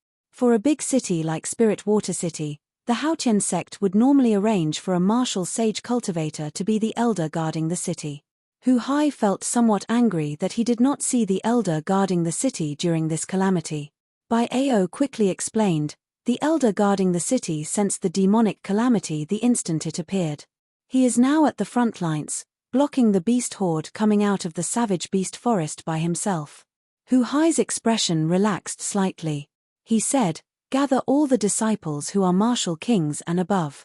For a big city like Spirit Water City, the Haotian sect would normally arrange for a martial sage cultivator to be the elder guarding the city. Hu Hai felt somewhat angry that he did not see the elder guarding the city during this calamity. Bai Ao quickly explained, the elder guarding the city sensed the demonic calamity the instant it appeared. He is now at the front lines, blocking the beast horde coming out of the savage beast forest by himself. Hu Hai's expression relaxed slightly. He said, gather all the disciples who are martial kings and above.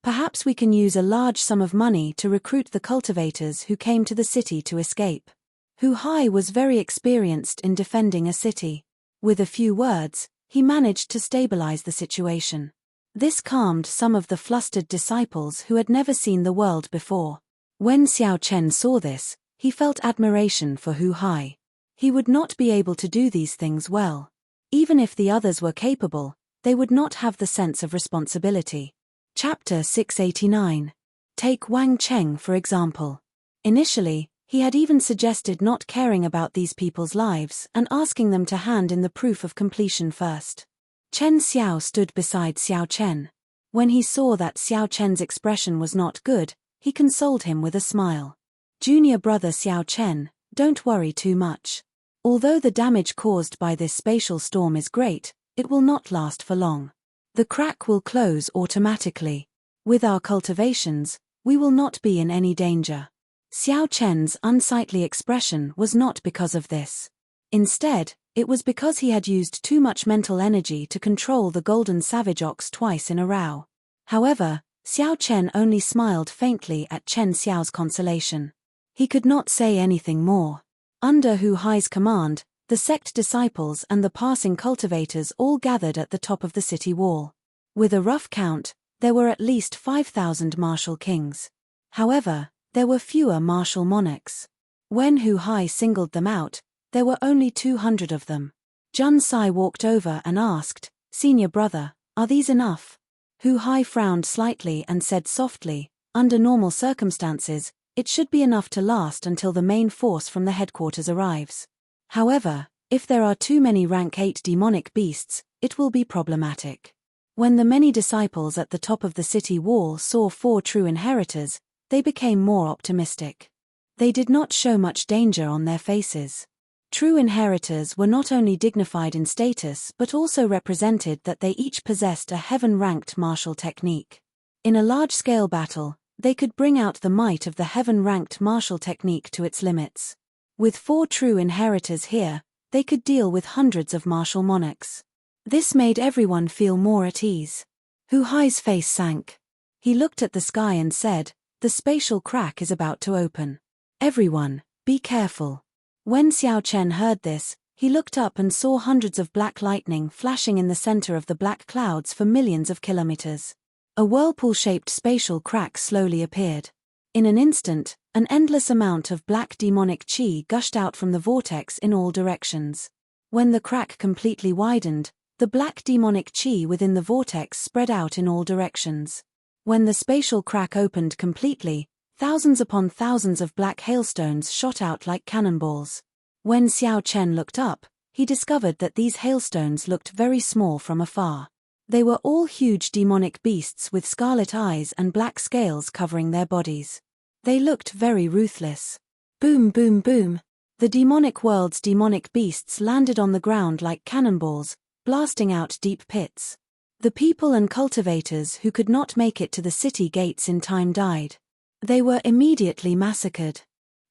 Perhaps we can use a large sum of money to recruit the cultivators who came to the city to escape. Hu Hai was very experienced in defending a city. With a few words, he managed to stabilize the situation. This calmed some of the flustered disciples who had never seen the world before. When Xiao Chen saw this, he felt admiration for Hu Hai. He would not be able to do these things well. Even if the others were capable, they would not have the sense of responsibility. Chapter 689. Take Wang Cheng for example. Initially, he had even suggested not caring about these people's lives and asking them to hand in the proof of completion first. Chen Xiao stood beside Xiao Chen. When he saw that Xiao Chen's expression was not good, he consoled him with a smile. Junior brother Xiao Chen, don't worry too much. Although the damage caused by this spatial storm is great, it will not last for long. The crack will close automatically. With our cultivations, we will not be in any danger. Xiao Chen's unsightly expression was not because of this. Instead, it was because he had used too much mental energy to control the golden savage ox twice in a row. However, Xiao Chen only smiled faintly at Chen Xiao's consolation. He could not say anything more. Under Hu Hai's command, the sect disciples and the passing cultivators all gathered at the top of the city wall. With a rough count, there were at least 5,000 martial kings. However, there were fewer martial monarchs. When Hu Hai singled them out, there were only 200 of them. Jun Sai walked over and asked, Senior brother, are these enough? Hu Hai frowned slightly and said softly, under normal circumstances, it should be enough to last until the main force from the headquarters arrives. However, if there are too many rank 8 demonic beasts, it will be problematic. When the many disciples at the top of the city wall saw 4 true inheritors, they became more optimistic. They did not show much danger on their faces. True inheritors were not only dignified in status but also represented that they each possessed a heaven-ranked martial technique. In a large-scale battle, they could bring out the might of the heaven-ranked martial technique to its limits. With 4 true inheritors here, they could deal with hundreds of martial monarchs. This made everyone feel more at ease. Hu Hai's face sank. He looked at the sky and said, the spatial crack is about to open. Everyone, be careful. When Xiao Chen heard this, he looked up and saw hundreds of black lightning flashing in the center of the black clouds for millions of kilometers. A whirlpool-shaped spatial crack slowly appeared. In an instant, an endless amount of black demonic chi gushed out from the vortex in all directions. When the crack completely widened, the black demonic chi within the vortex spread out in all directions. When the spatial crack opened completely, thousands upon thousands of black hailstones shot out like cannonballs. When Xiao Chen looked up, he discovered that these hailstones looked very small from afar. They were all huge demonic beasts with scarlet eyes and black scales covering their bodies. They looked very ruthless. Boom, boom, boom. The demonic world's demonic beasts landed on the ground like cannonballs, blasting out deep pits. The people and cultivators who could not make it to the city gates in time died. They were immediately massacred.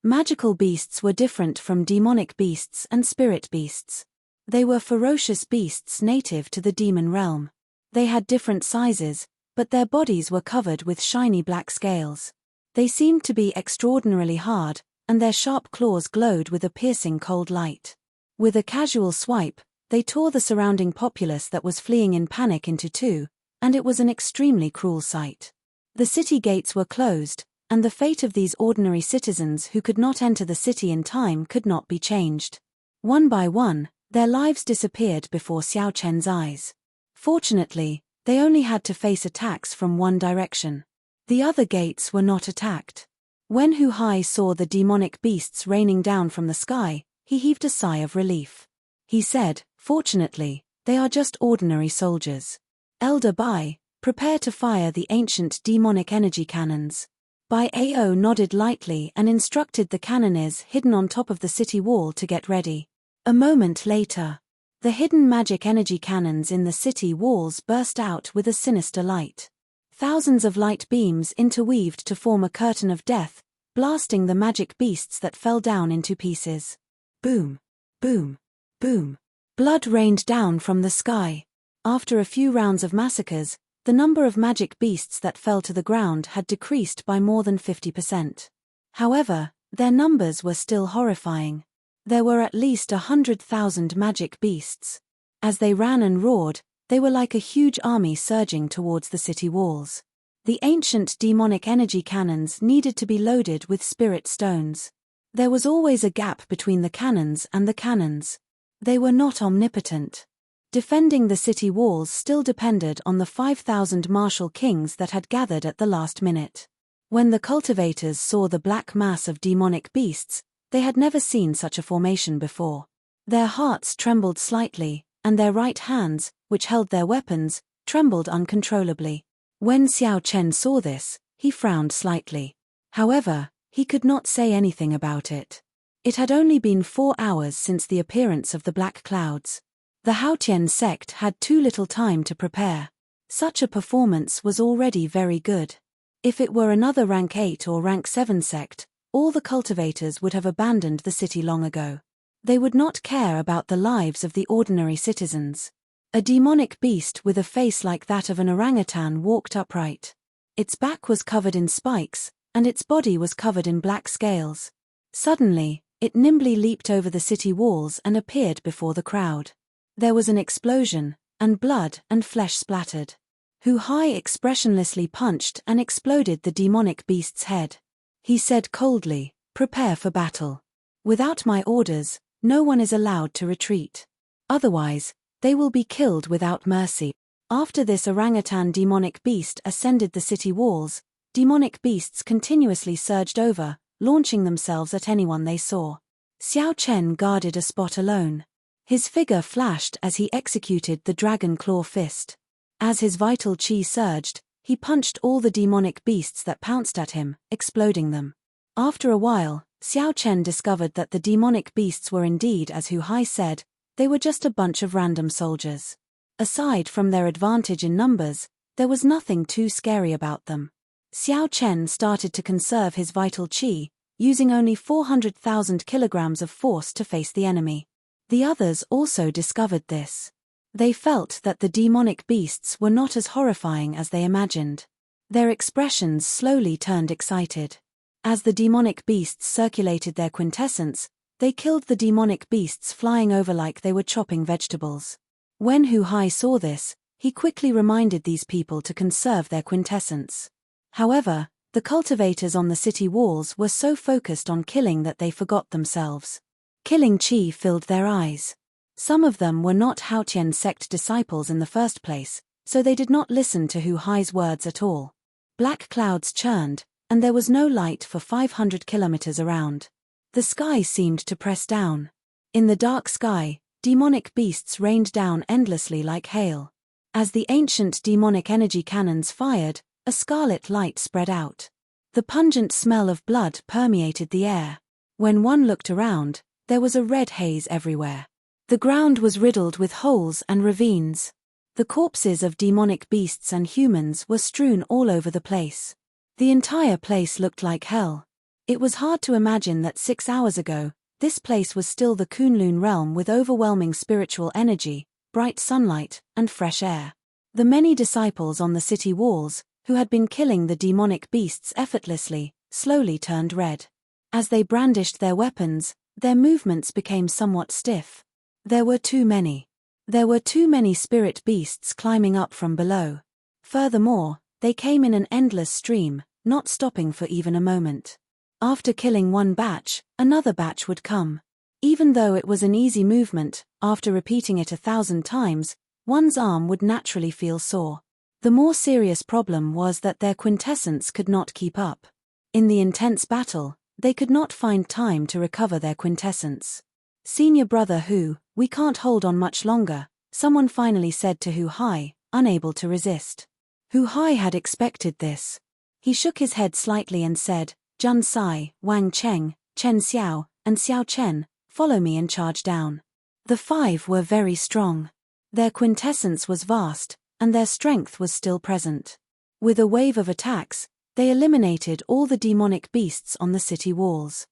Magical beasts were different from demonic beasts and spirit beasts. They were ferocious beasts native to the demon realm. They had different sizes, but their bodies were covered with shiny black scales. They seemed to be extraordinarily hard, and their sharp claws glowed with a piercing cold light. With a casual swipe, they tore the surrounding populace that was fleeing in panic into 2, and it was an extremely cruel sight. The city gates were closed, and the fate of these ordinary citizens who could not enter the city in time could not be changed. One by one, their lives disappeared before Xiao Chen's eyes. Fortunately, they only had to face attacks from one direction. The other gates were not attacked. When Hu Hai saw the demonic beasts raining down from the sky, he heaved a sigh of relief. He said, fortunately, They are just ordinary soldiers. Elder Bai, prepare to fire the ancient demonic energy cannons. Bai Ao nodded lightly and instructed the cannoneers hidden on top of the city wall to get ready. A moment later, the hidden magic energy cannons in the city walls burst out with a sinister light. Thousands of light beams interweaved to form a curtain of death, blasting the magic beasts that fell down into pieces. Boom! Boom! Boom! Blood rained down from the sky. After a few rounds of massacres, the number of magic beasts that fell to the ground had decreased by more than 50%. However, their numbers were still horrifying. There were at least 100,000 magic beasts. As they ran and roared, they were like a huge army surging towards the city walls. The ancient demonic energy cannons needed to be loaded with spirit stones. There was always a gap between the cannons and the cannons. They were not omnipotent. Defending the city walls still depended on the 5,000 martial kings that had gathered at the last minute. When the cultivators saw the black mass of demonic beasts, they had never seen such a formation before. Their hearts trembled slightly, and their right hands, which held their weapons, trembled uncontrollably. When Xiao Chen saw this, he frowned slightly. However, he could not say anything about it. It had only been 4 hours since the appearance of the black clouds. The Haotian sect had too little time to prepare. Such a performance was already very good. If it were another rank 8 or rank 7 sect, all the cultivators would have abandoned the city long ago. They would not care about the lives of the ordinary citizens. A demonic beast with a face like that of an orangutan walked upright. Its back was covered in spikes, and its body was covered in black scales. Suddenly, it nimbly leaped over the city walls and appeared before the crowd. There was an explosion, and blood and flesh splattered. Hu Hai expressionlessly punched and exploded the demonic beast's head. He said coldly, "Prepare for battle. Without my orders, no one is allowed to retreat. Otherwise, they will be killed without mercy." After this orangutan demonic beast ascended the city walls, demonic beasts continuously surged over, launching themselves at anyone they saw. Xiao Chen guarded a spot alone. His figure flashed as he executed the dragon claw fist. As his vital chi surged, he punched all the demonic beasts that pounced at him, exploding them. After a while, Xiao Chen discovered that the demonic beasts were indeed, as Hu Hai said, they were just a bunch of random soldiers. Aside from their advantage in numbers, there was nothing too scary about them. Xiao Chen started to conserve his vital chi, using only 400,000 kilograms of force to face the enemy. The others also discovered this. They felt that the demonic beasts were not as horrifying as they imagined. Their expressions slowly turned excited. As the demonic beasts circulated their quintessence, they killed the demonic beasts flying over like they were chopping vegetables. When Hu Hai saw this, he quickly reminded these people to conserve their quintessence. However, the cultivators on the city walls were so focused on killing that they forgot themselves. Killing chi filled their eyes. Some of them were not Haotian sect disciples in the first place, so they did not listen to Hu Hai's words at all. Black clouds churned, and there was no light for 500 kilometers around. The sky seemed to press down. In the dark sky, demonic beasts rained down endlessly like hail. As the ancient demonic energy cannons fired, a scarlet light spread out. The pungent smell of blood permeated the air. When one looked around, there was a red haze everywhere. The ground was riddled with holes and ravines. The corpses of demonic beasts and humans were strewn all over the place. The entire place looked like hell. It was hard to imagine that 6 hours ago, this place was still the Kunlun realm with overwhelming spiritual energy, bright sunlight, and fresh air. The many disciples on the city walls, who had been killing the demonic beasts effortlessly, slowly turned red. As they brandished their weapons, their movements became somewhat stiff. There were too many. There were too many spirit beasts climbing up from below. Furthermore, they came in an endless stream, not stopping for even a moment. After killing one batch, another batch would come. Even though it was an easy movement, after repeating it 1,000 times, one's arm would naturally feel sore. The more serious problem was that their quintessence could not keep up. In the intense battle, they could not find time to recover their quintessence. "Senior brother Hu, we can't hold on much longer," someone finally said to Hu Hai, unable to resist. Hu Hai had expected this. He shook his head slightly and said, Jun Sai, Wang Cheng, Chen Xiao, and Xiao Chen, follow me and charge down. The 5 were very strong. Their quintessence was vast, and their strength was still present. With a wave of attacks, they eliminated all the demonic beasts on the city walls.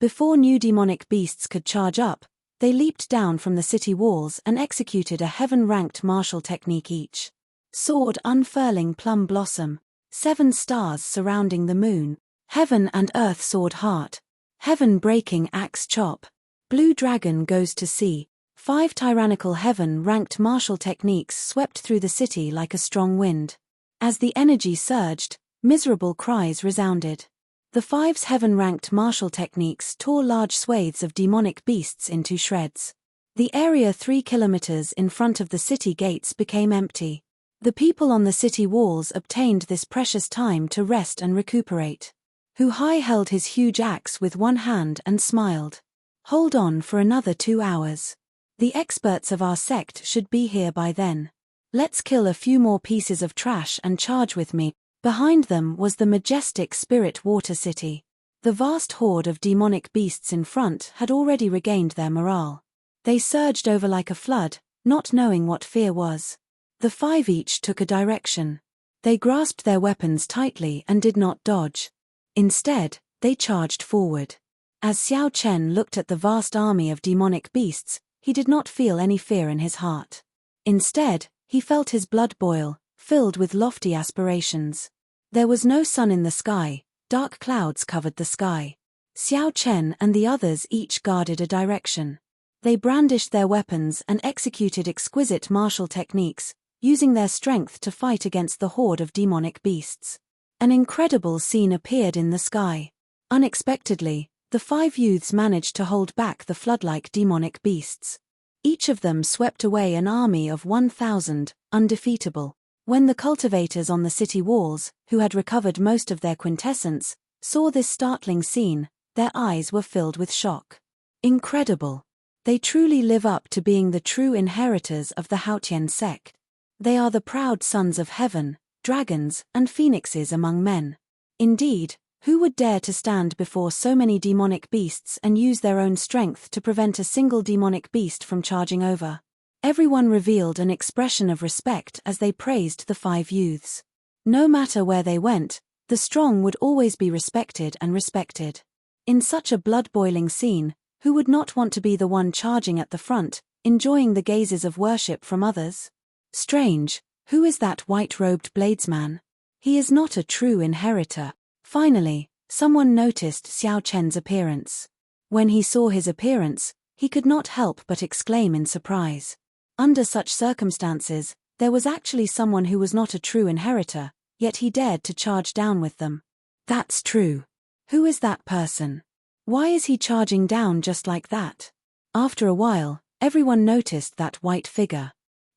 Before new demonic beasts could charge up, they leaped down from the city walls and executed a heaven-ranked martial technique each. Sword unfurling plum blossom, 7 stars surrounding the moon, heaven and earth sword heart, heaven breaking axe chop, blue dragon goes to sea. 5 tyrannical heaven-ranked martial techniques swept through the city like a strong wind. As the energy surged, miserable cries resounded. The 5's heaven-ranked martial techniques tore large swathes of demonic beasts into shreds. The area 3 kilometers in front of the city gates became empty. The people on the city walls obtained this precious time to rest and recuperate. Hu Hai held his huge axe with one hand and smiled. Hold on for another 2 hours. The experts of our sect should be here by then. Let's kill a few more pieces of trash and charge with me. Behind them was the majestic Spirit Water City. The vast horde of demonic beasts in front had already regained their morale. They surged over like a flood, not knowing what fear was. The 5 each took a direction. They grasped their weapons tightly and did not dodge. Instead, they charged forward. As Xiao Chen looked at the vast army of demonic beasts, he did not feel any fear in his heart. Instead, he felt his blood boil, filled with lofty aspirations. There was no sun in the sky, dark clouds covered the sky. Xiao Chen and the others each guarded a direction. They brandished their weapons and executed exquisite martial techniques, using their strength to fight against the horde of demonic beasts. An incredible scene appeared in the sky. Unexpectedly, the 5 youths managed to hold back the flood-like demonic beasts. Each of them swept away an army of 1,000, undefeatable. When the cultivators on the city walls, who had recovered most of their quintessence, saw this startling scene, their eyes were filled with shock. Incredible! They truly live up to being the true inheritors of the Haotian sect. They are the proud sons of heaven, dragons, and phoenixes among men. Indeed, who would dare to stand before so many demonic beasts and use their own strength to prevent a single demonic beast from charging over? Everyone revealed an expression of respect as they praised the 5 youths. No matter where they went, the strong would always be respected and respected. In such a blood-boiling scene, who would not want to be the one charging at the front, enjoying the gazes of worship from others? Strange, who is that white-robed bladesman? He is not a true inheritor. Finally, someone noticed Xiao Chen's appearance. When he saw his appearance, he could not help but exclaim in surprise. Under such circumstances, there was actually someone who was not a true inheritor, yet he dared to charge down with them. That's true. Who is that person? Why is he charging down just like that? After a while, everyone noticed that white figure.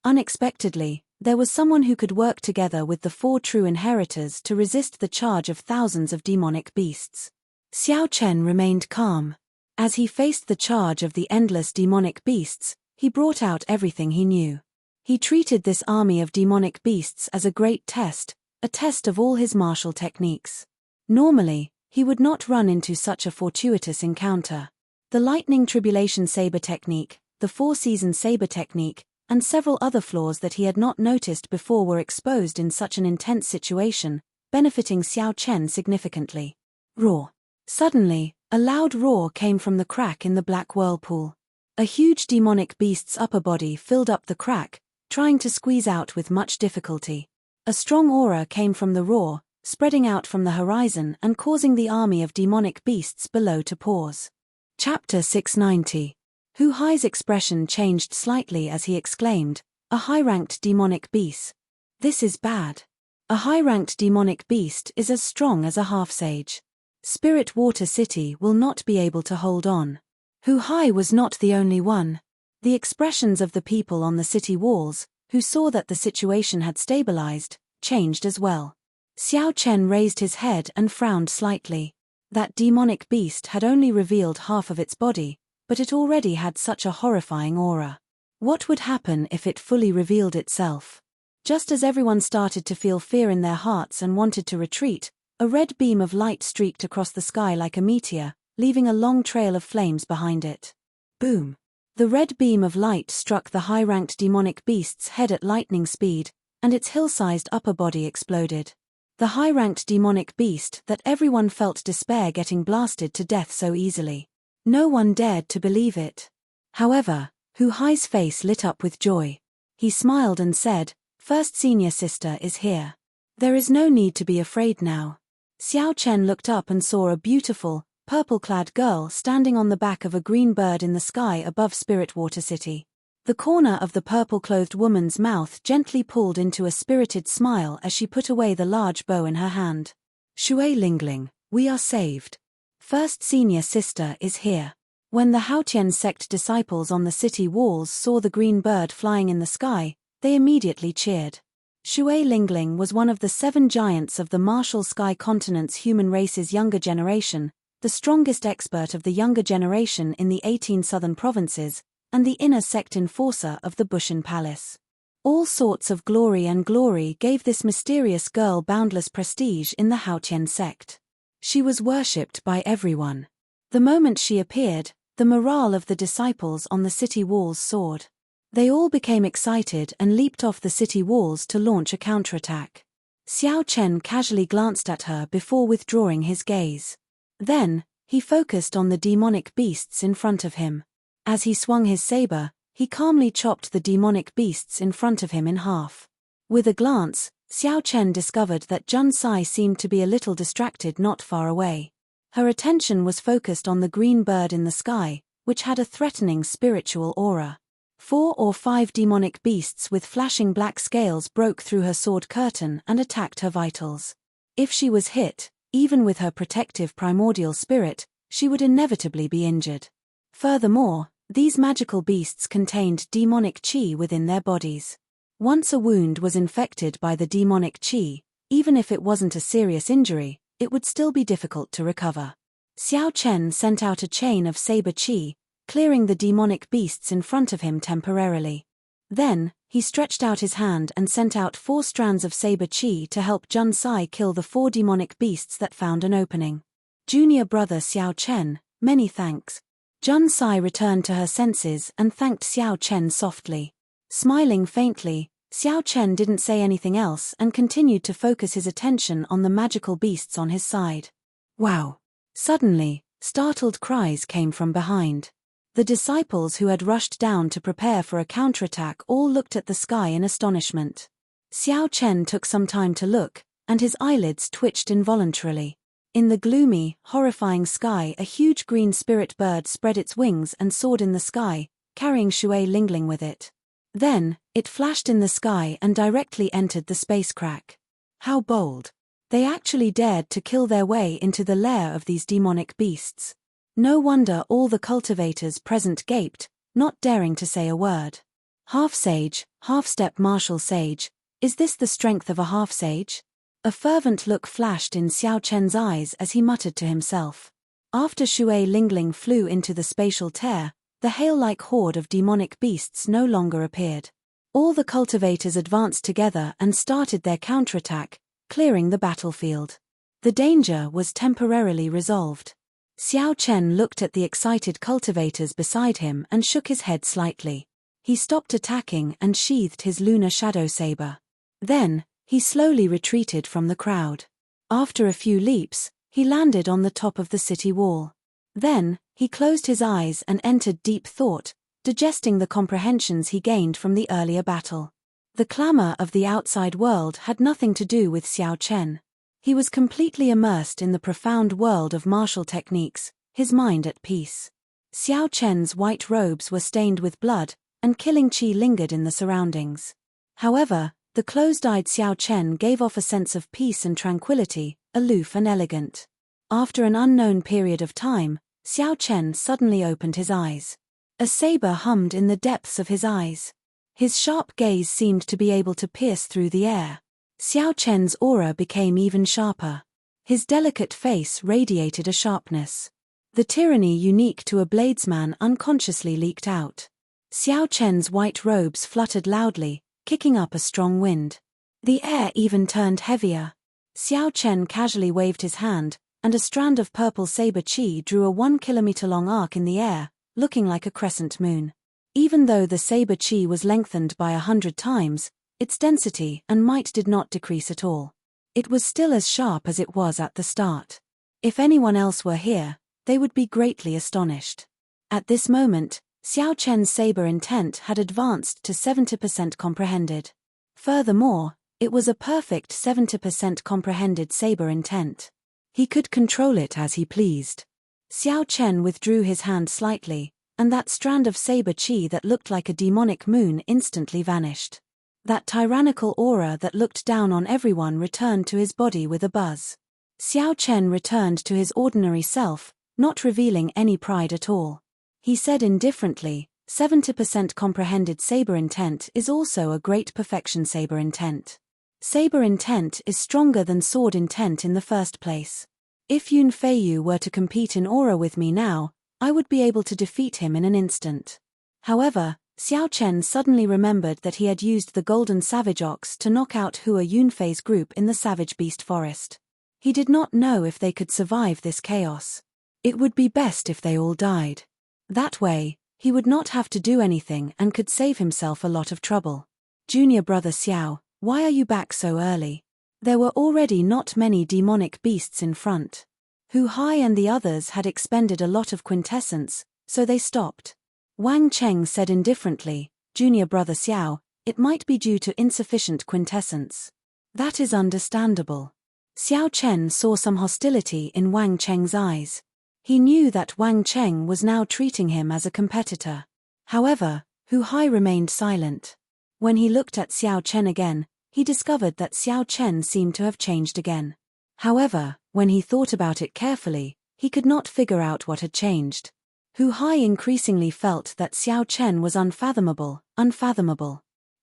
Unexpectedly, there was someone who could work together with the 4 true inheritors to resist the charge of thousands of demonic beasts. Xiao Chen remained calm. As he faced the charge of the endless demonic beasts, he brought out everything he knew. He treated this army of demonic beasts as a great test, a test of all his martial techniques. Normally, he would not run into such a fortuitous encounter. The lightning tribulation saber technique, the 4-season saber technique, and several other flaws that he had not noticed before were exposed in such an intense situation, benefiting Xiao Chen significantly. Roar. Suddenly, a loud roar came from the crack in the black whirlpool. A huge demonic beast's upper body filled up the crack, trying to squeeze out with much difficulty. A strong aura came from the roar, spreading out from the horizon and causing the army of demonic beasts below to pause. Chapter 690. Hu Hai's expression changed slightly as he exclaimed, "A high-ranked demonic beast. This is bad. A high-ranked demonic beast is as strong as a half-sage. Spirit Water City will not be able to hold on." Hu Hai was not the only one. The expressions of the people on the city walls, who saw that the situation had stabilized, changed as well. Xiao Chen raised his head and frowned slightly. That demonic beast had only revealed half of its body, but it already had such a horrifying aura. What would happen if it fully revealed itself? Just as everyone started to feel fear in their hearts and wanted to retreat, a red beam of light streaked across the sky like a meteor, leaving a long trail of flames behind it. Boom! The red beam of light struck the high-ranked demonic beast's head at lightning speed, and its hill-sized upper body exploded. The high-ranked demonic beast that everyone felt despair getting blasted to death so easily. No one dared to believe it. However, Hu Hai's face lit up with joy. He smiled and said, "First senior sister is here. There is no need to be afraid now." Xiao Chen looked up and saw a beautiful, purple-clad girl standing on the back of a green bird in the sky above Spirit Water City. The corner of the purple-clothed woman's mouth gently pulled into a spirited smile as she put away the large bow in her hand. "Shui Lingling, we are saved. First senior sister is here." When the Haotian sect disciples on the city walls saw the green bird flying in the sky, they immediately cheered. Shui Lingling was one of the 7 giants of the martial sky continent's human race's younger generation, the strongest expert of the younger generation in the 18 southern provinces, and the inner sect enforcer of the Bushan Palace. All sorts of glory gave this mysterious girl boundless prestige in the Haotian sect. She was worshipped by everyone. The moment she appeared, the morale of the disciples on the city walls soared. They all became excited and leaped off the city walls to launch a counterattack. Xiao Chen casually glanced at her before withdrawing his gaze. Then, he focused on the demonic beasts in front of him. As he swung his saber, he calmly chopped the demonic beasts in front of him in half. With a glance, Xiao Chen discovered that Jun Sai seemed to be a little distracted not far away. Her attention was focused on the green bird in the sky, which had a threatening spiritual aura. 4 or 5 demonic beasts with flashing black scales broke through her sword curtain and attacked her vitals. If she was hit, even with her protective primordial spirit, she would inevitably be injured. Furthermore, these magical beasts contained demonic qi within their bodies. Once a wound was infected by the demonic qi, even if it wasn't a serious injury, it would still be difficult to recover. Xiao Chen sent out a chain of saber qi, clearing the demonic beasts in front of him temporarily. Then, he stretched out his hand and sent out 4 strands of saber qi to help Jun Sai kill the 4 demonic beasts that found an opening. "Junior brother Xiao Chen, many thanks." Jun Sai returned to her senses and thanked Xiao Chen softly. Smiling faintly, Xiao Chen didn't say anything else and continued to focus his attention on the magical beasts on his side. Wow! Suddenly, startled cries came from behind. The disciples who had rushed down to prepare for a counterattack all looked at the sky in astonishment. Xiao Chen took some time to look, and his eyelids twitched involuntarily. In the gloomy, horrifying sky, a huge green spirit bird spread its wings and soared in the sky, carrying Shui Lingling with it. Then, it flashed in the sky and directly entered the space crack. How bold! They actually dared to kill their way into the lair of these demonic beasts. No wonder all the cultivators present gaped, not daring to say a word. Half-sage, half-step martial sage, is this the strength of a half-sage? A fervent look flashed in Xiao Chen's eyes as he muttered to himself. After Shui Lingling flew into the spatial tear, the hail-like horde of demonic beasts no longer appeared. All the cultivators advanced together and started their counterattack, clearing the battlefield. The danger was temporarily resolved. Xiao Chen looked at the excited cultivators beside him and shook his head slightly. He stopped attacking and sheathed his lunar shadow saber. Then, he slowly retreated from the crowd. After a few leaps, he landed on the top of the city wall. Then, he closed his eyes and entered deep thought, digesting the comprehensions he gained from the earlier battle. The clamor of the outside world had nothing to do with Xiao Chen. He was completely immersed in the profound world of martial techniques, his mind at peace. Xiao Chen's white robes were stained with blood, and killing qi lingered in the surroundings. However, the closed-eyed Xiao Chen gave off a sense of peace and tranquility, aloof and elegant. After an unknown period of time, Xiao Chen suddenly opened his eyes. A saber hummed in the depths of his eyes. His sharp gaze seemed to be able to pierce through the air. Xiao Chen's aura became even sharper. His delicate face radiated a sharpness. The tyranny unique to a bladesman unconsciously leaked out. Xiao Chen's white robes fluttered loudly, kicking up a strong wind. The air even turned heavier. Xiao Chen casually waved his hand, and a strand of purple saber chi drew a 1-kilometer-long arc in the air, looking like a crescent moon. Even though the saber chi was lengthened by 100 times, its density and might did not decrease at all. It was still as sharp as it was at the start. If anyone else were here, they would be greatly astonished. At this moment, Xiao Chen's saber intent had advanced to 70% comprehended. Furthermore, it was a perfect 70% comprehended saber intent. He could control it as he pleased. Xiao Chen withdrew his hand slightly, and that strand of saber chi that looked like a demonic moon instantly vanished. That tyrannical aura that looked down on everyone returned to his body with a buzz. Xiao Chen returned to his ordinary self, not revealing any pride at all. He said indifferently, 70% comprehended saber intent is also a great perfection saber intent. Saber intent is stronger than sword intent in the first place. If Yun Feiyu were to compete in aura with me now, I would be able to defeat him in an instant. However, Xiao Chen suddenly remembered that he had used the golden savage ox to knock out Hua Yunfei's group in the savage beast forest. He did not know if they could survive this chaos. It would be best if they all died. That way, he would not have to do anything and could save himself a lot of trouble. Junior brother Xiao, why are you back so early? There were already not many demonic beasts in front. Hu Hai and the others had expended a lot of quintessence, so they stopped. Wang Cheng said indifferently, Junior brother Xiao, it might be due to insufficient quintessence. That is understandable. Xiao Chen saw some hostility in Wang Cheng's eyes. He knew that Wang Cheng was now treating him as a competitor. However, Hu Hai remained silent. When he looked at Xiao Chen again, he discovered that Xiao Chen seemed to have changed again. However, when he thought about it carefully, he could not figure out what had changed. Hu Hai increasingly felt that Xiao Chen was unfathomable.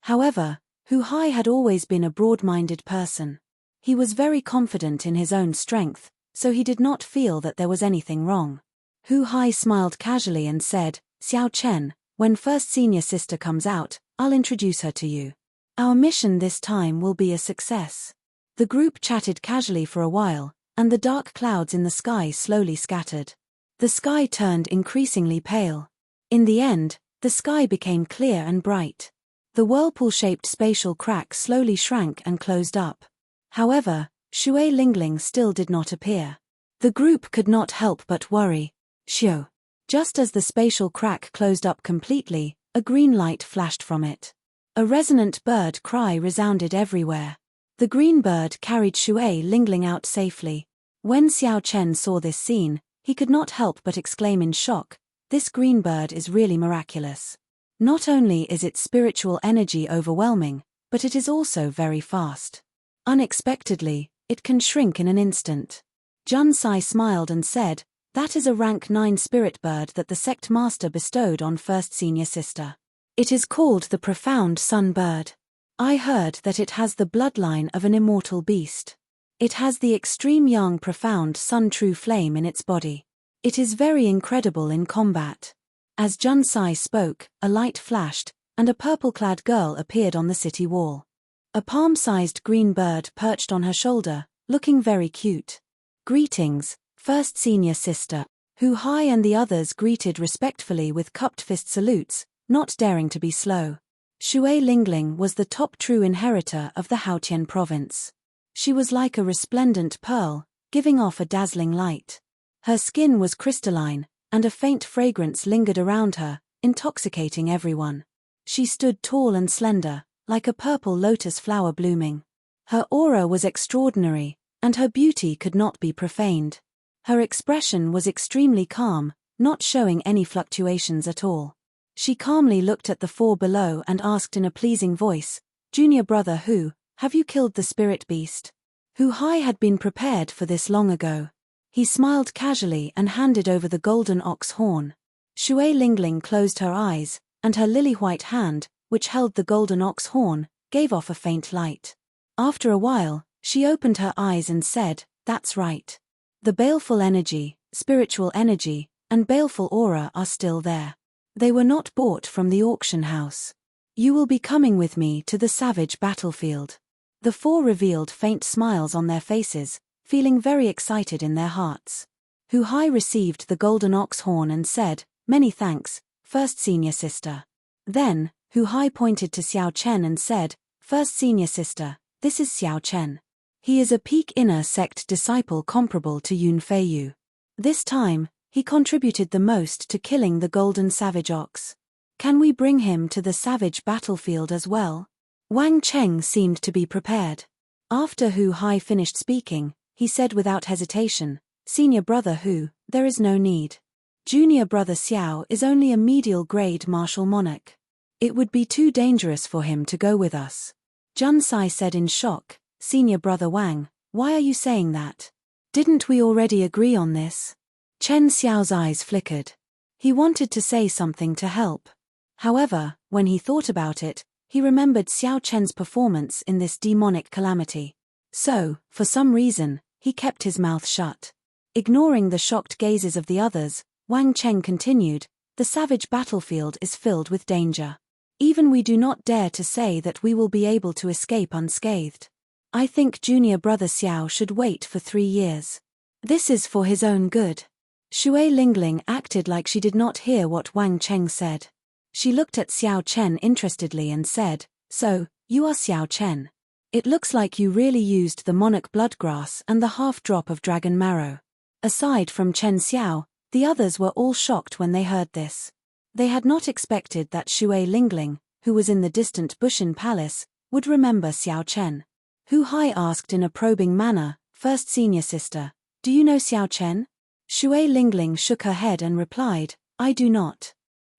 However, Hu Hai had always been a broad-minded person. He was very confident in his own strength, so he did not feel that there was anything wrong. Hu Hai smiled casually and said, Xiao Chen, when first senior sister comes out, I'll introduce her to you. Our mission this time will be a success. The group chatted casually for a while, and the dark clouds in the sky slowly scattered. The sky turned increasingly pale. In the end, the sky became clear and bright. The whirlpool-shaped spatial crack slowly shrank and closed up. However, Shui Lingling still did not appear. The group could not help but worry. Shio. Just as the spatial crack closed up completely, a green light flashed from it. A resonant bird cry resounded everywhere. The green bird carried Shui Lingling out safely. When Xiao Chen saw this scene, he could not help but exclaim in shock, this green bird is really miraculous. Not only is its spiritual energy overwhelming, but it is also very fast. Unexpectedly, it can shrink in an instant. Jun Sai smiled and said, that is a rank 9 spirit bird that the sect master bestowed on first senior sister. It is called the profound sun bird. I heard that it has the bloodline of an immortal beast. It has the extreme young profound sun true flame in its body. It is very incredible in combat. As Jun Sai spoke, a light flashed, and a purple-clad girl appeared on the city wall. A palm-sized green bird perched on her shoulder, looking very cute. Greetings, first senior sister. Hu Hai and the others greeted respectfully with cupped fist salutes, not daring to be slow. Shui Lingling was the top true inheritor of the Haotian province. She was like a resplendent pearl, giving off a dazzling light. Her skin was crystalline, and a faint fragrance lingered around her, intoxicating everyone. She stood tall and slender, like a purple lotus flower blooming. Her aura was extraordinary, and her beauty could not be profaned. Her expression was extremely calm, not showing any fluctuations at all. She calmly looked at the four below and asked in a pleasing voice, Junior brother Hu, have you killed the spirit beast? Hu Hai had been prepared for this long ago. He smiled casually and handed over the golden ox horn. Shui Lingling closed her eyes, and her lily-white hand, which held the golden ox horn, gave off a faint light. After a while, she opened her eyes and said, that's right. The baleful energy, spiritual energy, and baleful aura are still there. They were not bought from the auction house. You will be coming with me to the savage battlefield. The four revealed faint smiles on their faces, feeling very excited in their hearts. Hu Hai received the golden ox horn and said, "Many thanks, first senior sister." Then, Hu Hai pointed to Xiao Chen and said, "First senior sister, this is Xiao Chen. He is a peak inner sect disciple comparable to Yun Feiyu. This time, he contributed the most to killing the golden savage ox. Can we bring him to the savage battlefield as well?" Wang Cheng seemed to be prepared. After Hu Hai finished speaking, he said without hesitation, "Senior brother Hu, there is no need. Junior brother Xiao is only a medial grade martial monarch. It would be too dangerous for him to go with us." Jun Sai said in shock, "Senior brother Wang, why are you saying that? Didn't we already agree on this?" Chen Xiao's eyes flickered. He wanted to say something to help. However, when he thought about it, he remembered Xiao Chen's performance in this demonic calamity. So, for some reason, he kept his mouth shut. Ignoring the shocked gazes of the others, Wang Cheng continued, "The savage battlefield is filled with danger. Even we do not dare to say that we will be able to escape unscathed. I think junior brother Xiao should wait for 3 years. This is for his own good." Shui Lingling acted like she did not hear what Wang Cheng said. She looked at Xiao Chen interestedly and said, "So, you are Xiao Chen. It looks like you really used the monarch bloodgrass and the half-drop of dragon marrow." Aside from Chen Xiao, the others were all shocked when they heard this. They had not expected that Shui Lingling, who was in the distant Bushin Palace, would remember Xiao Chen. Hu Hai asked in a probing manner, "First senior sister, do you know Xiao Chen?" Shui Lingling shook her head and replied, "I do not.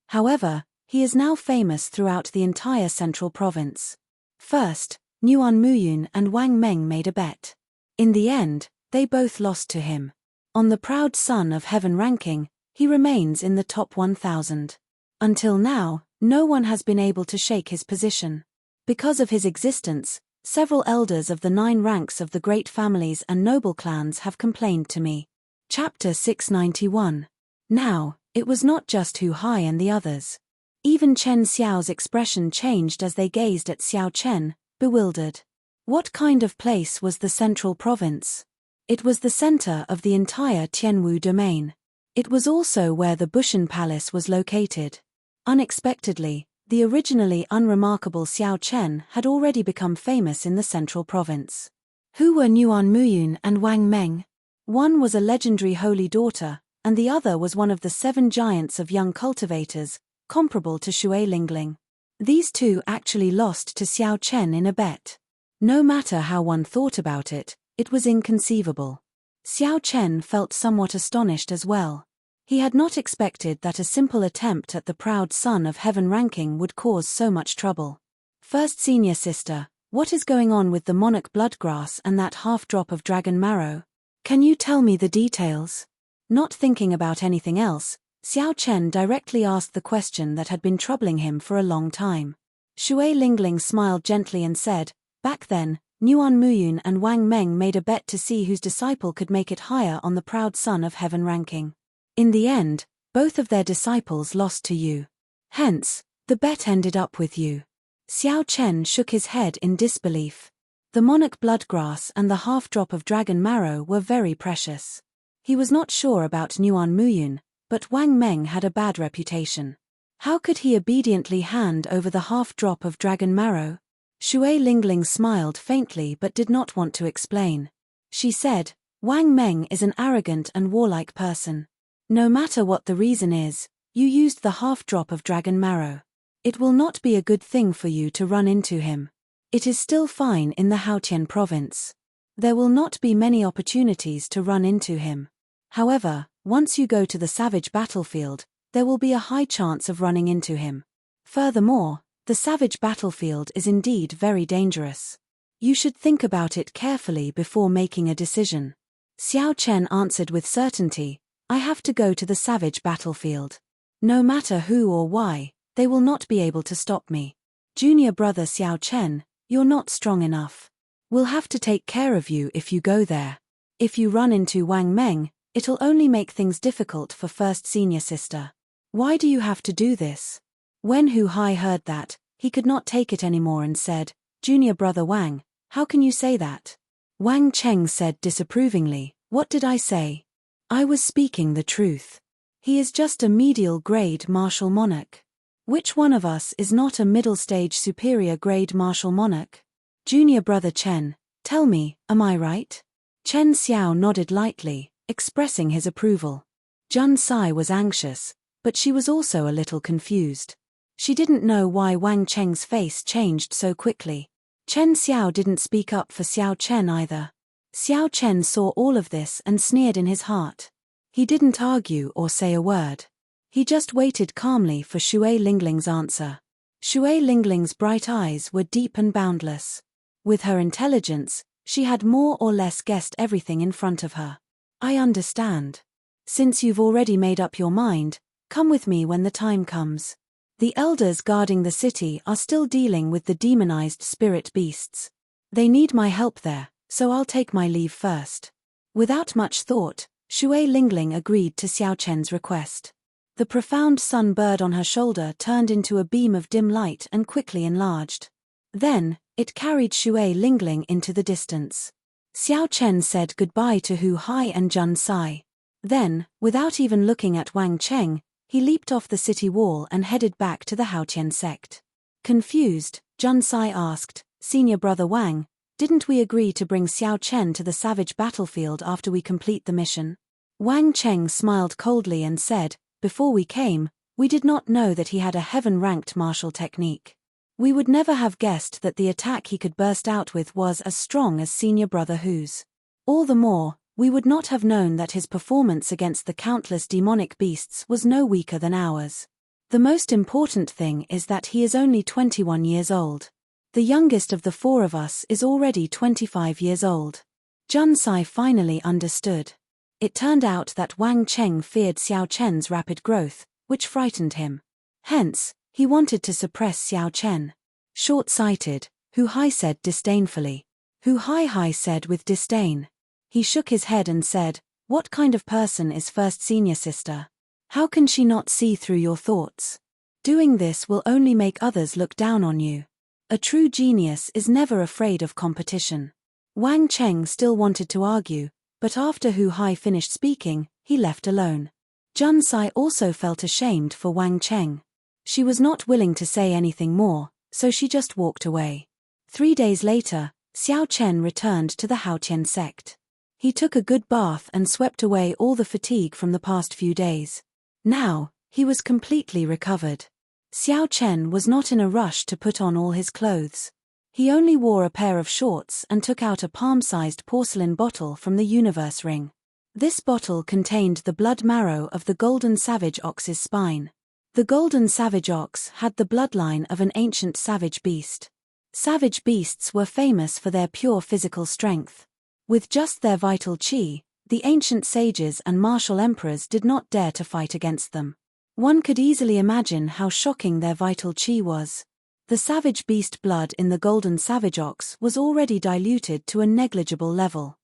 However, he is now famous throughout the entire central province." First, Nuan Muyun and Wang Meng made a bet. In the end, they both lost to him. On the proud son of heaven ranking, he remains in the top 1,000. Until now, no one has been able to shake his position. Because of his existence, several elders of the 9 ranks of the great families and noble clans have complained to me. Chapter 691. Now, it was not just Hu Hai and the others. Even Chen Xiao's expression changed as they gazed at Xiao Chen, bewildered. What kind of place was the central province? It was the center of the entire Tianwu domain. It was also where the Bushin Palace was located. Unexpectedly, the originally unremarkable Xiao Chen had already become famous in the central province. Who were Nuan Muyun and Wang Meng? One was a legendary holy daughter, and the other was one of the 7 giants of young cultivators, comparable to Shui Lingling. These two actually lost to Xiao Chen in a bet. No matter how one thought about it, it was inconceivable. Xiao Chen felt somewhat astonished as well. He had not expected that a simple attempt at the proud son of heaven ranking would cause so much trouble. "First senior sister, what is going on with the monarch bloodgrass and that half-drop of dragon marrow? Can you tell me the details?" Not thinking about anything else, Xiao Chen directly asked the question that had been troubling him for a long time. Shui Lingling smiled gently and said, "Back then, Nuan Muyun and Wang Meng made a bet to see whose disciple could make it higher on the proud son of heaven ranking. In the end, both of their disciples lost to you. Hence, the bet ended up with you." Xiao Chen shook his head in disbelief. The monarch bloodgrass and the half-drop of dragon marrow were very precious. He was not sure about Nuan Muyun, but Wang Meng had a bad reputation. How could he obediently hand over the half-drop of dragon marrow? Shui Lingling smiled faintly but did not want to explain. She said, "Wang Meng is an arrogant and warlike person. No matter what the reason is, you used the half-drop of dragon marrow. It will not be a good thing for you to run into him. It is still fine in the Haotian province. There will not be many opportunities to run into him. However, once you go to the savage battlefield, there will be a high chance of running into him. Furthermore, the savage battlefield is indeed very dangerous. You should think about it carefully before making a decision." Xiao Chen answered with certainty, "I have to go to the savage battlefield. No matter who or why, they will not be able to stop me. Junior brother Xiao Chen, you're not strong enough. We'll have to take care of you if you go there. If you run into Wang Meng, it'll only make things difficult for first senior sister." Why do you have to do this? When Hu Hai heard that, he could not take it anymore and said, Junior brother Wang, how can you say that? Wang Cheng said disapprovingly, what did I say? I was speaking the truth. He is just a medial grade martial monarch. Which one of us is not a middle stage superior grade martial monarch? Junior brother Chen, tell me, am I right? Chen Xiao nodded lightly, expressing his approval. Jun Sai was anxious, but she was also a little confused. She didn't know why Wang Cheng's face changed so quickly. Chen Xiao didn't speak up for Xiao Chen either. Xiao Chen saw all of this and sneered in his heart. He didn't argue or say a word. He just waited calmly for Shui Lingling's answer. Shui Lingling's bright eyes were deep and boundless. With her intelligence, she had more or less guessed everything in front of her. I understand. Since you've already made up your mind, come with me when the time comes. The elders guarding the city are still dealing with the demonized spirit beasts. They need my help there, so I'll take my leave first. Without much thought, Shui Lingling agreed to Xiao Chen's request. The profound sun bird on her shoulder turned into a beam of dim light and quickly enlarged. Then, it carried Shui Lingling into the distance. Xiao Chen said goodbye to Hu Hai and Jun Sai. Then, without even looking at Wang Cheng, he leaped off the city wall and headed back to the Haotian sect. Confused, Jun Sai asked, Senior brother Wang, didn't we agree to bring Xiao Chen to the savage battlefield after we complete the mission? Wang Cheng smiled coldly and said, before we came, we did not know that he had a heaven-ranked martial technique. We would never have guessed that the attack he could burst out with was as strong as Senior brother Hu's. All the more, we would not have known that his performance against the countless demonic beasts was no weaker than ours. The most important thing is that he is only 21 years old. The youngest of the four of us is already 25 years old. Jun Sai finally understood. It turned out that Wang Cheng feared Xiao Chen's rapid growth, which frightened him. Hence, he wanted to suppress Xiao Chen. Short-sighted, Hu Hai said disdainfully. Hu Hai said with disdain. He shook his head and said, what kind of person is first senior sister? How can she not see through your thoughts? Doing this will only make others look down on you. A true genius is never afraid of competition. Wang Cheng still wanted to argue, but after Hu Hai finished speaking, he left alone. Jun Sai also felt ashamed for Wang Cheng. She was not willing to say anything more, so she just walked away. 3 days later, Xiao Chen returned to the Haotian sect. He took a good bath and swept away all the fatigue from the past few days. Now, he was completely recovered. Xiao Chen was not in a rush to put on all his clothes. He only wore a pair of shorts and took out a palm-sized porcelain bottle from the universe ring. This bottle contained the blood marrow of the golden savage ox's spine. The golden savage ox had the bloodline of an ancient savage beast. Savage beasts were famous for their pure physical strength. With just their vital qi, the ancient sages and martial emperors did not dare to fight against them. One could easily imagine how shocking their vital qi was. The savage beast blood in the golden savage ox was already diluted to a negligible level.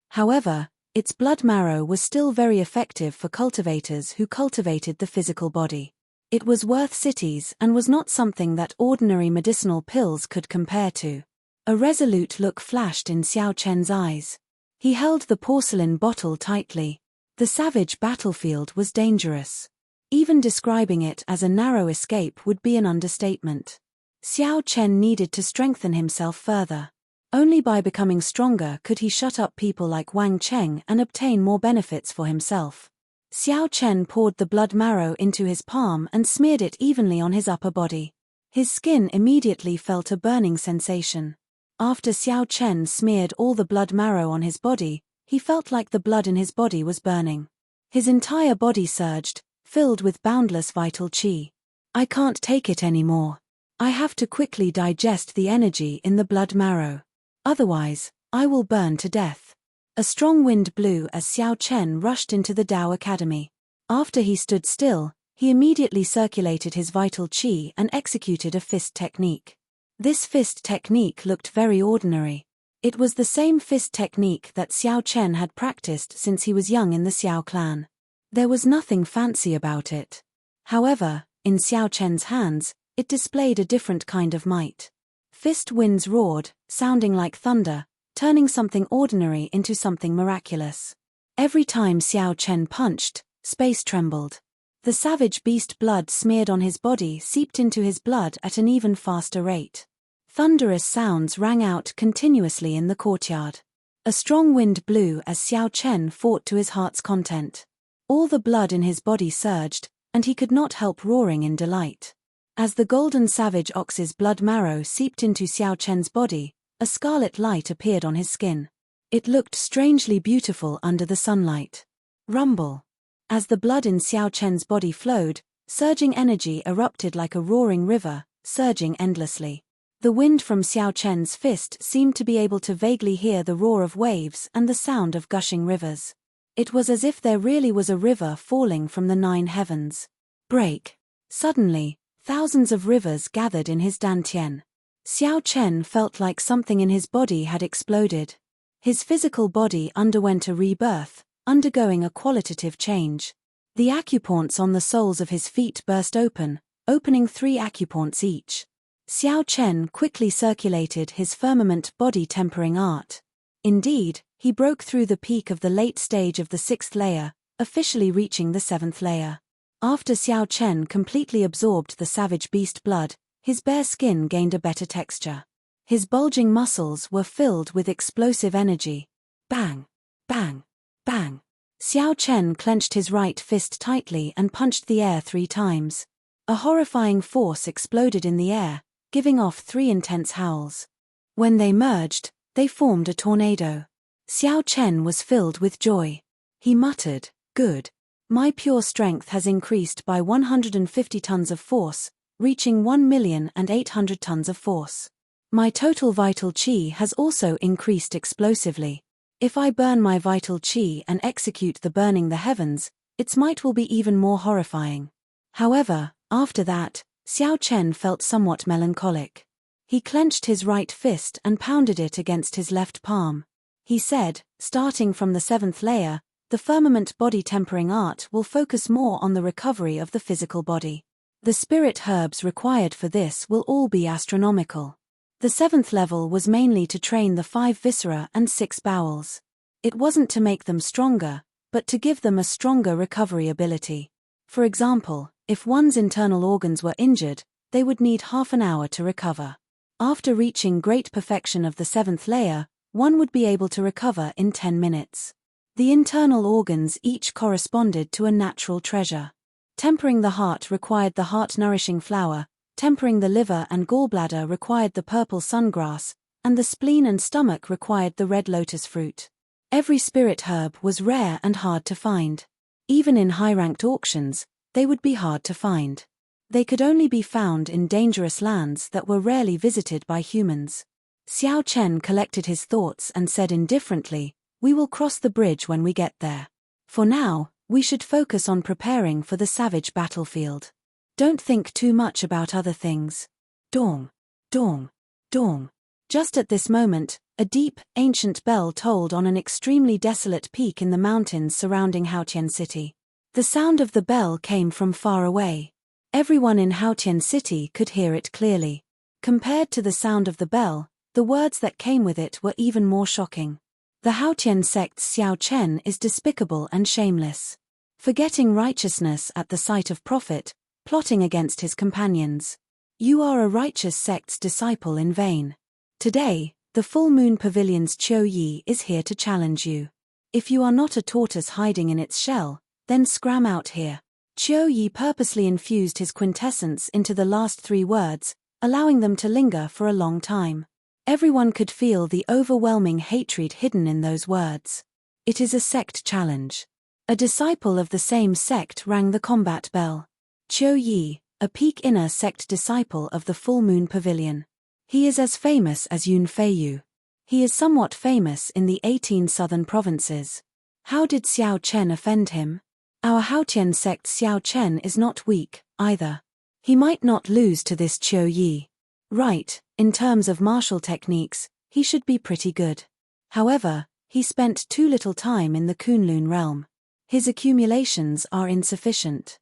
However, its blood marrow was still very effective for cultivators who cultivated the physical body. It was worth cities and was not something that ordinary medicinal pills could compare to. A resolute look flashed in Xiao Chen's eyes. He held the porcelain bottle tightly. The savage battlefield was dangerous. Even describing it as a narrow escape would be an understatement. Xiao Chen needed to strengthen himself further. Only by becoming stronger could he shut up people like Wang Cheng and obtain more benefits for himself. Xiao Chen poured the blood marrow into his palm and smeared it evenly on his upper body. His skin immediately felt a burning sensation. After Xiao Chen smeared all the blood marrow on his body, he felt like the blood in his body was burning. His entire body surged, filled with boundless vital qi. I can't take it anymore. I have to quickly digest the energy in the blood marrow. Otherwise, I will burn to death. A strong wind blew as Xiao Chen rushed into the Dao Academy. After he stood still, he immediately circulated his vital qi and executed a fist technique. This fist technique looked very ordinary. It was the same fist technique that Xiao Chen had practiced since he was young in the Xiao clan. There was nothing fancy about it. However, in Xiao Chen's hands, it displayed a different kind of might. Fist winds roared, sounding like thunder, turning something ordinary into something miraculous. Every time Xiao Chen punched, space trembled. The savage beast blood smeared on his body seeped into his blood at an even faster rate. Thunderous sounds rang out continuously in the courtyard. A strong wind blew as Xiao Chen fought to his heart's content. All the blood in his body surged, and he could not help roaring in delight. As the golden savage ox's blood marrow seeped into Xiao Chen's body, a scarlet light appeared on his skin. It looked strangely beautiful under the sunlight. Rumble. As the blood in Xiao Chen's body flowed, surging energy erupted like a roaring river, surging endlessly. The wind from Xiao Chen's fist seemed to be able to vaguely hear the roar of waves and the sound of gushing rivers. It was as if there really was a river falling from the 9 heavens. Break. Suddenly, thousands of rivers gathered in his dantian. Xiao Chen felt like something in his body had exploded. His physical body underwent a rebirth, undergoing a qualitative change. The acupoints on the soles of his feet burst open, opening 3 acupoints each. Xiao Chen quickly circulated his firmament body tempering art. Indeed, he broke through the peak of the late stage of the 6th layer, officially reaching the 7th layer. After Xiao Chen completely absorbed the savage beast blood, his bare skin gained a better texture. His bulging muscles were filled with explosive energy. Bang! Bang! Bang! Xiao Chen clenched his right fist tightly and punched the air 3 times. A horrifying force exploded in the air, giving off 3 intense howls. When they merged, they formed a tornado. Xiao Chen was filled with joy. He muttered, "Good. My pure strength has increased by 150 tons of force, reaching 1,800,000 tons of force. My total vital qi has also increased explosively. If I burn my vital qi and execute the burning the heavens, its might will be even more horrifying." However, after that, Xiao Chen felt somewhat melancholic. He clenched his right fist and pounded it against his left palm. He said, "Starting from the 7th layer, the firmament body tempering art will focus more on the recovery of the physical body. The spirit herbs required for this will all be astronomical." The 7th level was mainly to train the 5 viscera and 6 bowels. It wasn't to make them stronger, but to give them a stronger recovery ability. For example, if one's internal organs were injured, they would need half an hour to recover. After reaching great perfection of the 7th layer, one would be able to recover in 10 minutes. The internal organs each corresponded to a natural treasure. Tempering the heart required the heart-nourishing flower, tempering the liver and gallbladder required the purple sungrass, and the spleen and stomach required the red lotus fruit. Every spirit herb was rare and hard to find. Even in high-ranked auctions, they would be hard to find. They could only be found in dangerous lands that were rarely visited by humans. Xiao Chen collected his thoughts and said indifferently, "We will cross the bridge when we get there. For now, we should focus on preparing for the savage battlefield. Don't think too much about other things." Dong, dong, dong. Just at this moment, a deep, ancient bell tolled on an extremely desolate peak in the mountains surrounding Haotian City. The sound of the bell came from far away. Everyone in Haotian City could hear it clearly. Compared to the sound of the bell, the words that came with it were even more shocking. The Haotian sect's Xiao Chen is despicable and shameless. Forgetting righteousness at the sight of profit, plotting against his companions. You are a righteous sect's disciple in vain. Today, the full moon pavilion's Qiu Yi is here to challenge you. If you are not a tortoise hiding in its shell, then scram out here. Qiu Yi purposely infused his quintessence into the last 3 words, allowing them to linger for a long time. Everyone could feel the overwhelming hatred hidden in those words. It is a sect challenge. A disciple of the same sect rang the combat bell. Qiu Yi, a peak inner sect disciple of the Full Moon Pavilion. He is as famous as Yun Feiyu. He is somewhat famous in the 18 southern provinces. How did Xiao Chen offend him? Our Haotian sect Xiao Chen is not weak, either. He might not lose to this Qiu Yi. Right, in terms of martial techniques, he should be pretty good. However, he spent too little time in the Kunlun realm. His accumulations are insufficient.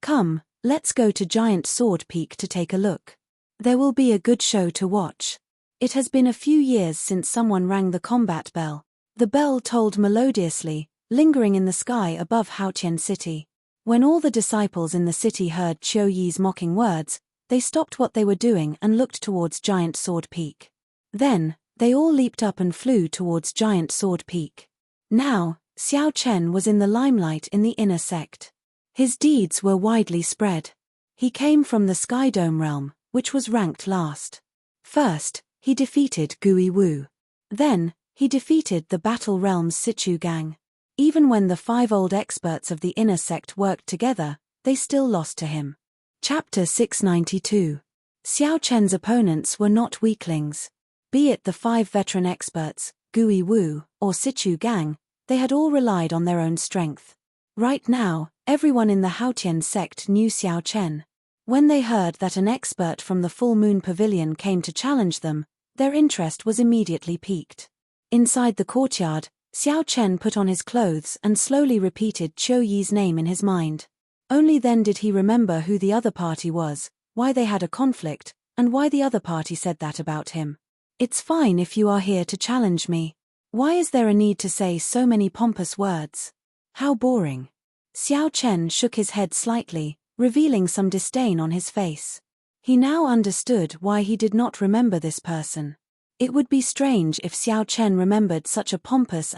Come, Let's go to Giant Sword Peak to take a look. There will be a good show to watch. It has been a few years since someone rang the combat bell. The bell tolled melodiously, lingering in the sky above Haotian City. When all the disciples in the city heard Qiu Yi's mocking words, they stopped what they were doing and looked towards Giant Sword Peak. Then, they all leaped up and flew towards Giant Sword Peak. Now, Xiao Chen was in the limelight in the inner sect. His deeds were widely spread. He came from the Sky Dome realm, which was ranked last. First, he defeated Gui Wu. Then, he defeated the Battle Realm's Sichu gang. Even when the 5 old experts of the inner sect worked together, they still lost to him. Chapter 692. Xiao Chen's opponents were not weaklings. Be it the 5 veteran experts, Gui Wu, or Sichu gang, they had all relied on their own strength. Right now, everyone in the Haotian sect knew Xiao Chen. When they heard that an expert from the Full Moon Pavilion came to challenge them, their interest was immediately piqued. Inside the courtyard, Xiao Chen put on his clothes and slowly repeated Qiu Yi's name in his mind. Only then did he remember who the other party was, why they had a conflict, and why the other party said that about him. It's fine if you are here to challenge me. Why is there a need to say so many pompous words? How boring. Xiao Chen shook his head slightly, revealing some disdain on his face. He now understood why he did not remember this person. It would be strange if Xiao Chen remembered such a pompous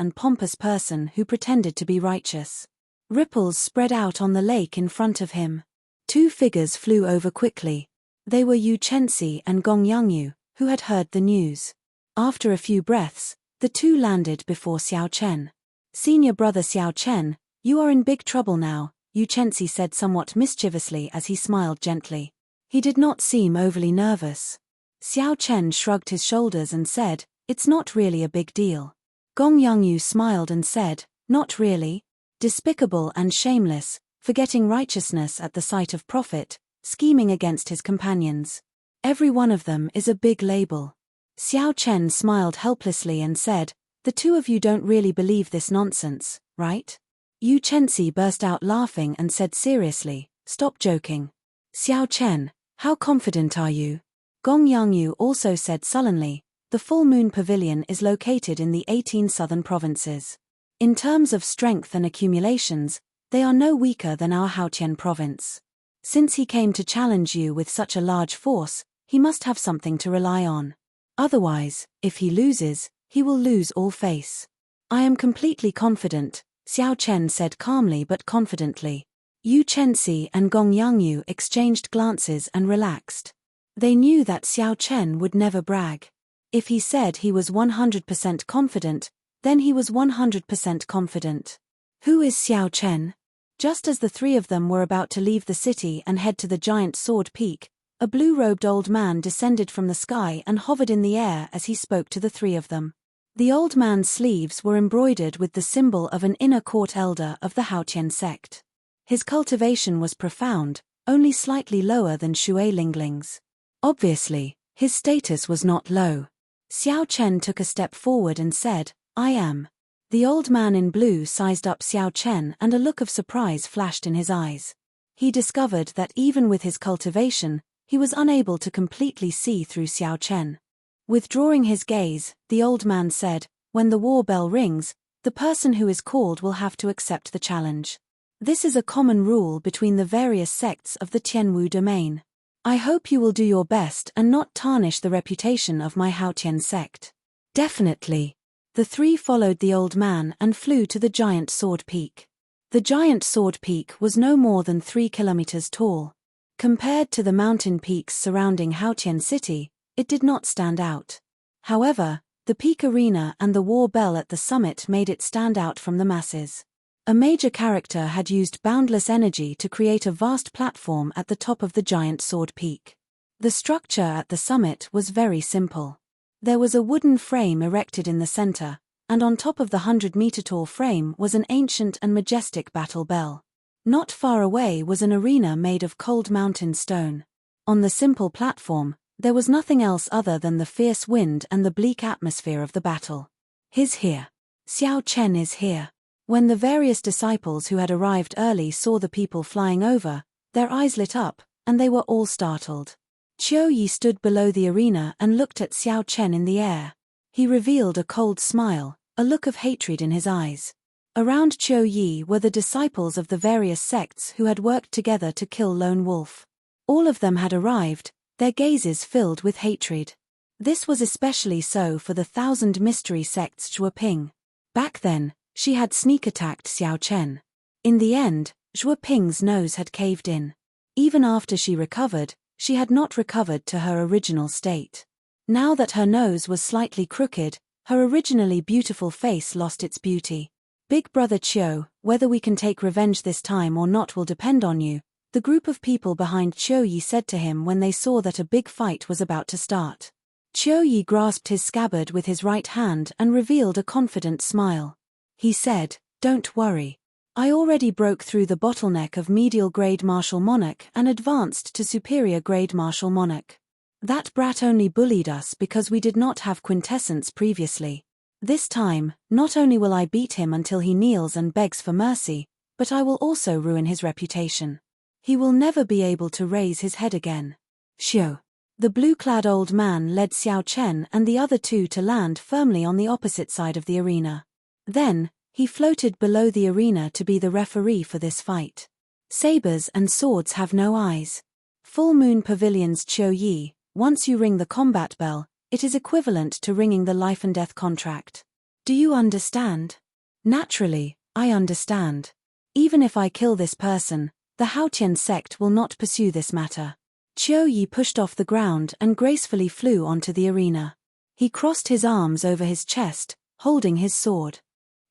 person who pretended to be righteous. Ripples spread out on the lake in front of him. 2 figures flew over quickly. They were Yu Chenxi and Gong Yangyu, who had heard the news. After a few breaths, the 2 landed before Xiao Chen. Senior brother Xiao Chen, you are in big trouble now, Yu Chenxi said somewhat mischievously as he smiled gently. He did not seem overly nervous. Xiao Chen shrugged his shoulders and said, it's not really a big deal. Gong Yangyu smiled and said, not really. Despicable and shameless, forgetting righteousness at the sight of profit, scheming against his companions. Every one of them is a big label. Xiao Chen smiled helplessly and said, the 2 of you don't really believe this nonsense, right? Yu Chenxi burst out laughing and said seriously, stop joking. Xiao Chen, how confident are you? Gong Yangyu also said sullenly, the Full Moon Pavilion is located in the 18 southern provinces. In terms of strength and accumulations, they are no weaker than our Haotian province. Since he came to challenge you with such a large force, he must have something to rely on. Otherwise, if he loses, he will lose all face. I am completely confident, Xiao Chen said calmly but confidently. Yu Chenxi and Gong Yangyu exchanged glances and relaxed. They knew that Xiao Chen would never brag. If he said he was 100% confident, then he was 100% confident. Who is Xiao Chen? Just as the 3 of them were about to leave the city and head to the Giant Sword Peak, a blue-robed old man descended from the sky and hovered in the air as he spoke to the 3 of them. The old man's sleeves were embroidered with the symbol of an inner court elder of the Haotian sect. His cultivation was profound, only slightly lower than Shui Lingling's. Obviously, his status was not low. Xiao Chen took a step forward and said, I am. The old man in blue sized up Xiao Chen and a look of surprise flashed in his eyes. He discovered that even with his cultivation, he was unable to completely see through Xiao Chen. Withdrawing his gaze, the old man said, when the war bell rings, the person who is called will have to accept the challenge. This is a common rule between the various sects of the Tianwu domain. I hope you will do your best and not tarnish the reputation of my Haotian sect. Definitely. The 3 followed the old man and flew to the Giant Sword Peak. The Giant Sword Peak was no more than 3 kilometers tall. Compared to the mountain peaks surrounding Haotian City, it did not stand out. However, the peak arena and the war bell at the summit made it stand out from the masses. A major character had used boundless energy to create a vast platform at the top of the Giant Sword Peak. The structure at the summit was very simple. There was a wooden frame erected in the center, and on top of the 100-meter-tall frame was an ancient and majestic battle bell. Not far away was an arena made of cold mountain stone. On the simple platform, there was nothing else other than the fierce wind and the bleak atmosphere of the battle. He's here. Xiao Chen is here. When the various disciples who had arrived early saw the people flying over, Their eyes lit up, and they were all startled. Qiu Yi stood below the arena and looked at Xiao Chen in the air. He revealed a cold smile, a look of hatred in his eyes. Around Qiu Yi were the disciples of the various sects who had worked together to kill Lone Wolf. All of them had arrived, their gazes filled with hatred. This was especially so for the 1,000 mystery sects Zhuo Ping. Back then, she had sneak attacked Xiao Chen. In the end, Zhuo Ping's nose had caved in. Even after she recovered, she had not recovered to her original state. Now that her nose was slightly crooked, her originally beautiful face lost its beauty. Big brother Qiu, whether we can take revenge this time or not will depend on you, the group of people behind Qiu Yi said to him when they saw that a big fight was about to start. Qiu Yi grasped his scabbard with his right hand and revealed a confident smile. He said, "Don't worry. I already broke through the bottleneck of medial grade martial monarch and advanced to superior grade martial monarch. That brat only bullied us because we did not have quintessence previously. This time, not only will I beat him until he kneels and begs for mercy, but I will also ruin his reputation. He will never be able to raise his head again." Xiu. The blue-clad old man led Xiao Chen and the other two to land firmly on the opposite side of the arena. Then, he floated below the arena to be the referee for this fight. Sabers and swords have no eyes. Full Moon Pavilion's Qiu Yi, once you ring the combat bell, it is equivalent to ringing the life and death contract. Do you understand? Naturally, I understand. Even if I kill this person, the Haotian sect will not pursue this matter. Qiu Yi pushed off the ground and gracefully flew onto the arena. He crossed his arms over his chest, holding his sword.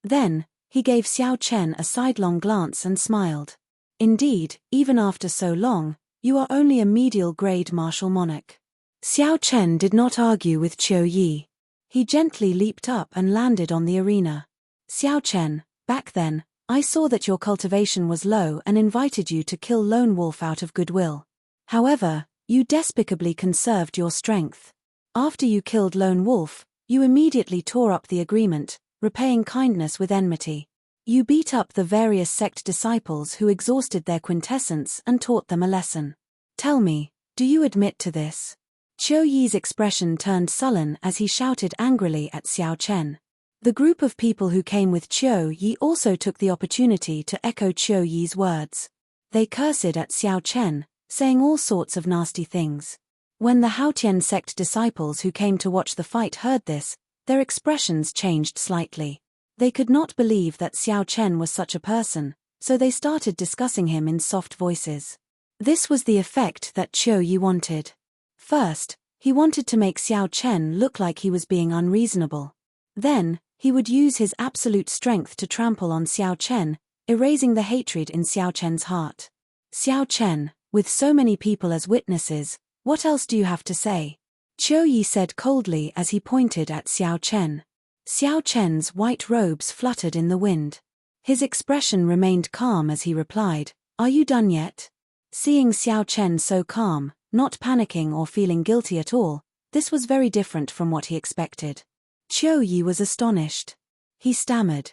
Then, he gave Xiao Chen a sidelong glance and smiled. Indeed, even after so long, you are only a medial grade martial monarch. Xiao Chen did not argue with Qiu Yi. He gently leaped up and landed on the arena. Xiao Chen, back then, I saw that your cultivation was low and invited you to kill Lone Wolf out of goodwill. However, you despicably conserved your strength. After you killed Lone Wolf, you immediately tore up the agreement, repaying kindness with enmity. You beat up the various sect disciples who exhausted their quintessence and taught them a lesson. Tell me, do you admit to this? Qiu Yi's expression turned sullen as he shouted angrily at Xiao Chen. The group of people who came with Qiu Yi also took the opportunity to echo Qiu Yi's words. They cursed at Xiao Chen, saying all sorts of nasty things. When the Haotian sect disciples who came to watch the fight heard this, their expressions changed slightly. They could not believe that Xiao Chen was such a person, so they started discussing him in soft voices. This was the effect that Qiu Yi wanted. First, he wanted to make Xiao Chen look like he was being unreasonable. Then, he would use his absolute strength to trample on Xiao Chen, erasing the hatred in Xiao Chen's heart. Xiao Chen, with so many people as witnesses, what else do you have to say? Qiu Yi said coldly as he pointed at Xiao Chen. Xiao Chen's white robes fluttered in the wind. His expression remained calm as he replied, "Are you done yet?" Seeing Xiao Chen so calm, not panicking or feeling guilty at all, this was very different from what he expected. Qiu Yi was astonished. He stammered,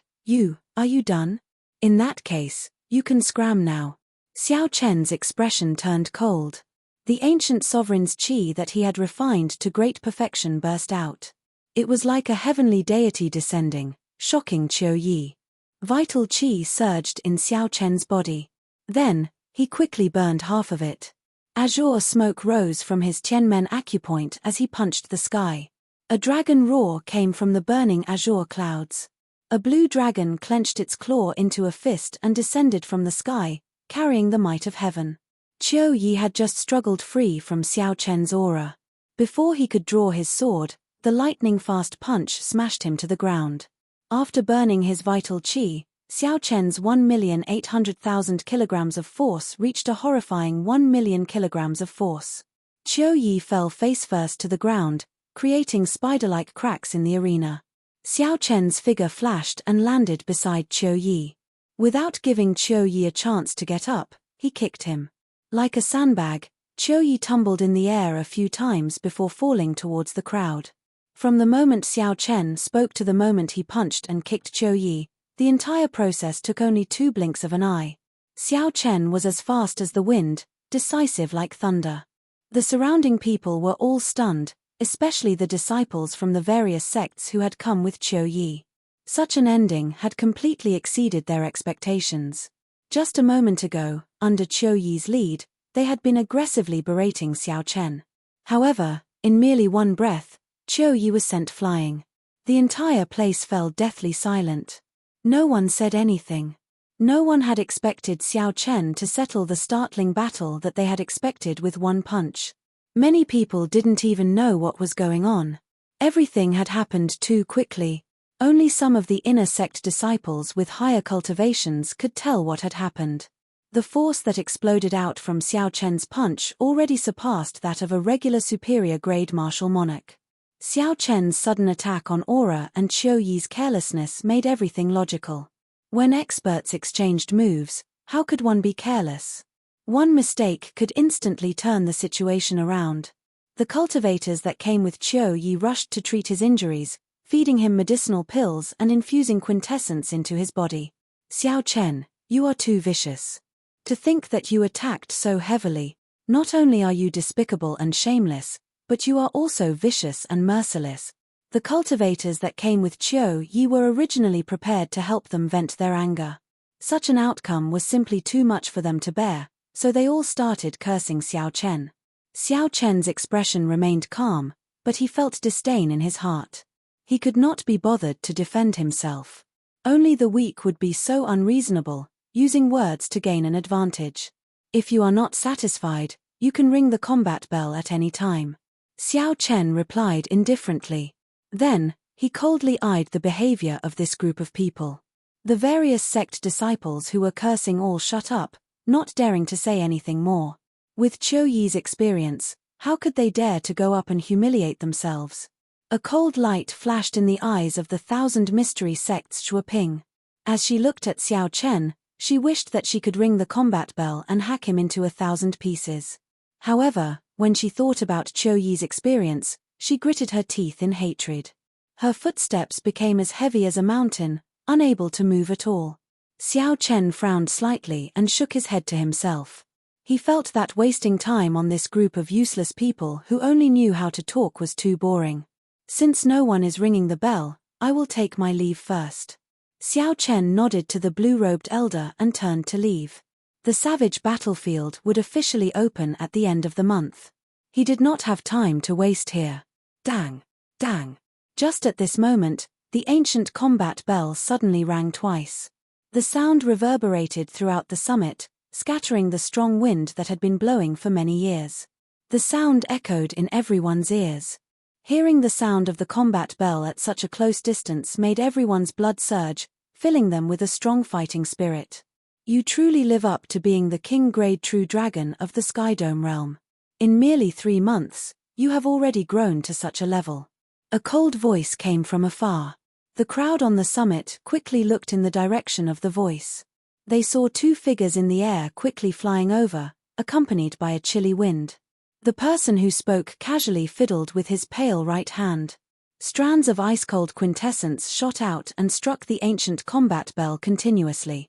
Are you done? In that case, you can scram now." Xiao Chen's expression turned cold. The ancient sovereign's qi that he had refined to great perfection burst out. It was like a heavenly deity descending, shocking Qiu Yi. Vital qi surged in Xiao Chen's body. Then, he quickly burned half of it. Azure smoke rose from his Tianmen acupoint as he punched the sky. A dragon roar came from the burning azure clouds. A blue dragon clenched its claw into a fist and descended from the sky, carrying the might of heaven. Qiu Yi had just struggled free from Xiao Chen's aura. Before he could draw his sword, the lightning-fast punch smashed him to the ground. After burning his vital qi, Xiao Chen's 1,800,000 kilograms of force reached a horrifying 1 million kilograms of force. Qiu Yi fell face-first to the ground, creating spider-like cracks in the arena. Xiao Chen's figure flashed and landed beside Qiu Yi. Without giving Qiu Yi a chance to get up, he kicked him. Like a sandbag, Qiu Yi tumbled in the air a few times before falling towards the crowd. From the moment Xiao Chen spoke to the moment he punched and kicked Qiu Yi, the entire process took only 2 blinks of an eye. Xiao Chen was as fast as the wind, decisive like thunder. The surrounding people were all stunned, especially the disciples from the various sects who had come with Qiu Yi. Such an ending had completely exceeded their expectations. Just a moment ago, under Qiu Yi's lead, they had been aggressively berating Xiao Chen. However, in merely one breath, Qiu Yi was sent flying. The entire place fell deathly silent. No one said anything. No one had expected Xiao Chen to settle the startling battle that they had expected with one punch. Many people didn't even know what was going on. Everything had happened too quickly. Only some of the inner sect disciples with higher cultivations could tell what had happened. The force that exploded out from Xiao Chen's punch already surpassed that of a regular superior grade martial monarch. Xiao Chen's sudden attack on aura and Qiu Yi's carelessness made everything logical. When experts exchanged moves, how could one be careless? One mistake could instantly turn the situation around. The cultivators that came with Qiu Yi rushed to treat his injuries, feeding him medicinal pills and infusing quintessence into his body. Xiao Chen, you are too vicious. To think that you attacked so heavily, not only are you despicable and shameless, but you are also vicious and merciless. The cultivators that came with Qiu Yi were originally prepared to help them vent their anger. Such an outcome was simply too much for them to bear, so they all started cursing Xiao Chen. Xiao Chen's expression remained calm, but he felt disdain in his heart. He could not be bothered to defend himself. Only the weak would be so unreasonable, using words to gain an advantage. If you are not satisfied, you can ring the combat bell at any time. Xiao Chen replied indifferently. Then, he coldly eyed the behavior of this group of people. The various sect disciples who were cursing all shut up, not daring to say anything more. With Qiu Yi's experience, how could they dare to go up and humiliate themselves? A cold light flashed in the eyes of the 1,000 mystery sects Shuoping. As she looked at Xiao Chen, she wished that she could ring the combat bell and hack him into 1,000 pieces. However, when she thought about Qiu Yi's experience, she gritted her teeth in hatred. Her footsteps became as heavy as a mountain, unable to move at all. Xiao Chen frowned slightly and shook his head to himself. He felt that wasting time on this group of useless people who only knew how to talk was too boring. Since no one is ringing the bell, I will take my leave first. Xiao Chen nodded to the blue-robed elder and turned to leave. The savage battlefield would officially open at the end of the month. He did not have time to waste here. Dang! Dang! Just at this moment, the ancient combat bell suddenly rang twice. The sound reverberated throughout the summit, scattering the strong wind that had been blowing for many years. The sound echoed in everyone's ears. Hearing the sound of the combat bell at such a close distance made everyone's blood surge, filling them with a strong fighting spirit. You truly live up to being the king-grade true dragon of the Skydome realm. In merely 3 months, you have already grown to such a level. A cold voice came from afar. The crowd on the summit quickly looked in the direction of the voice. They saw 2 figures in the air quickly flying over, accompanied by a chilly wind. The person who spoke casually fiddled with his pale right hand. Strands of ice-cold quintessence shot out and struck the ancient combat bell continuously.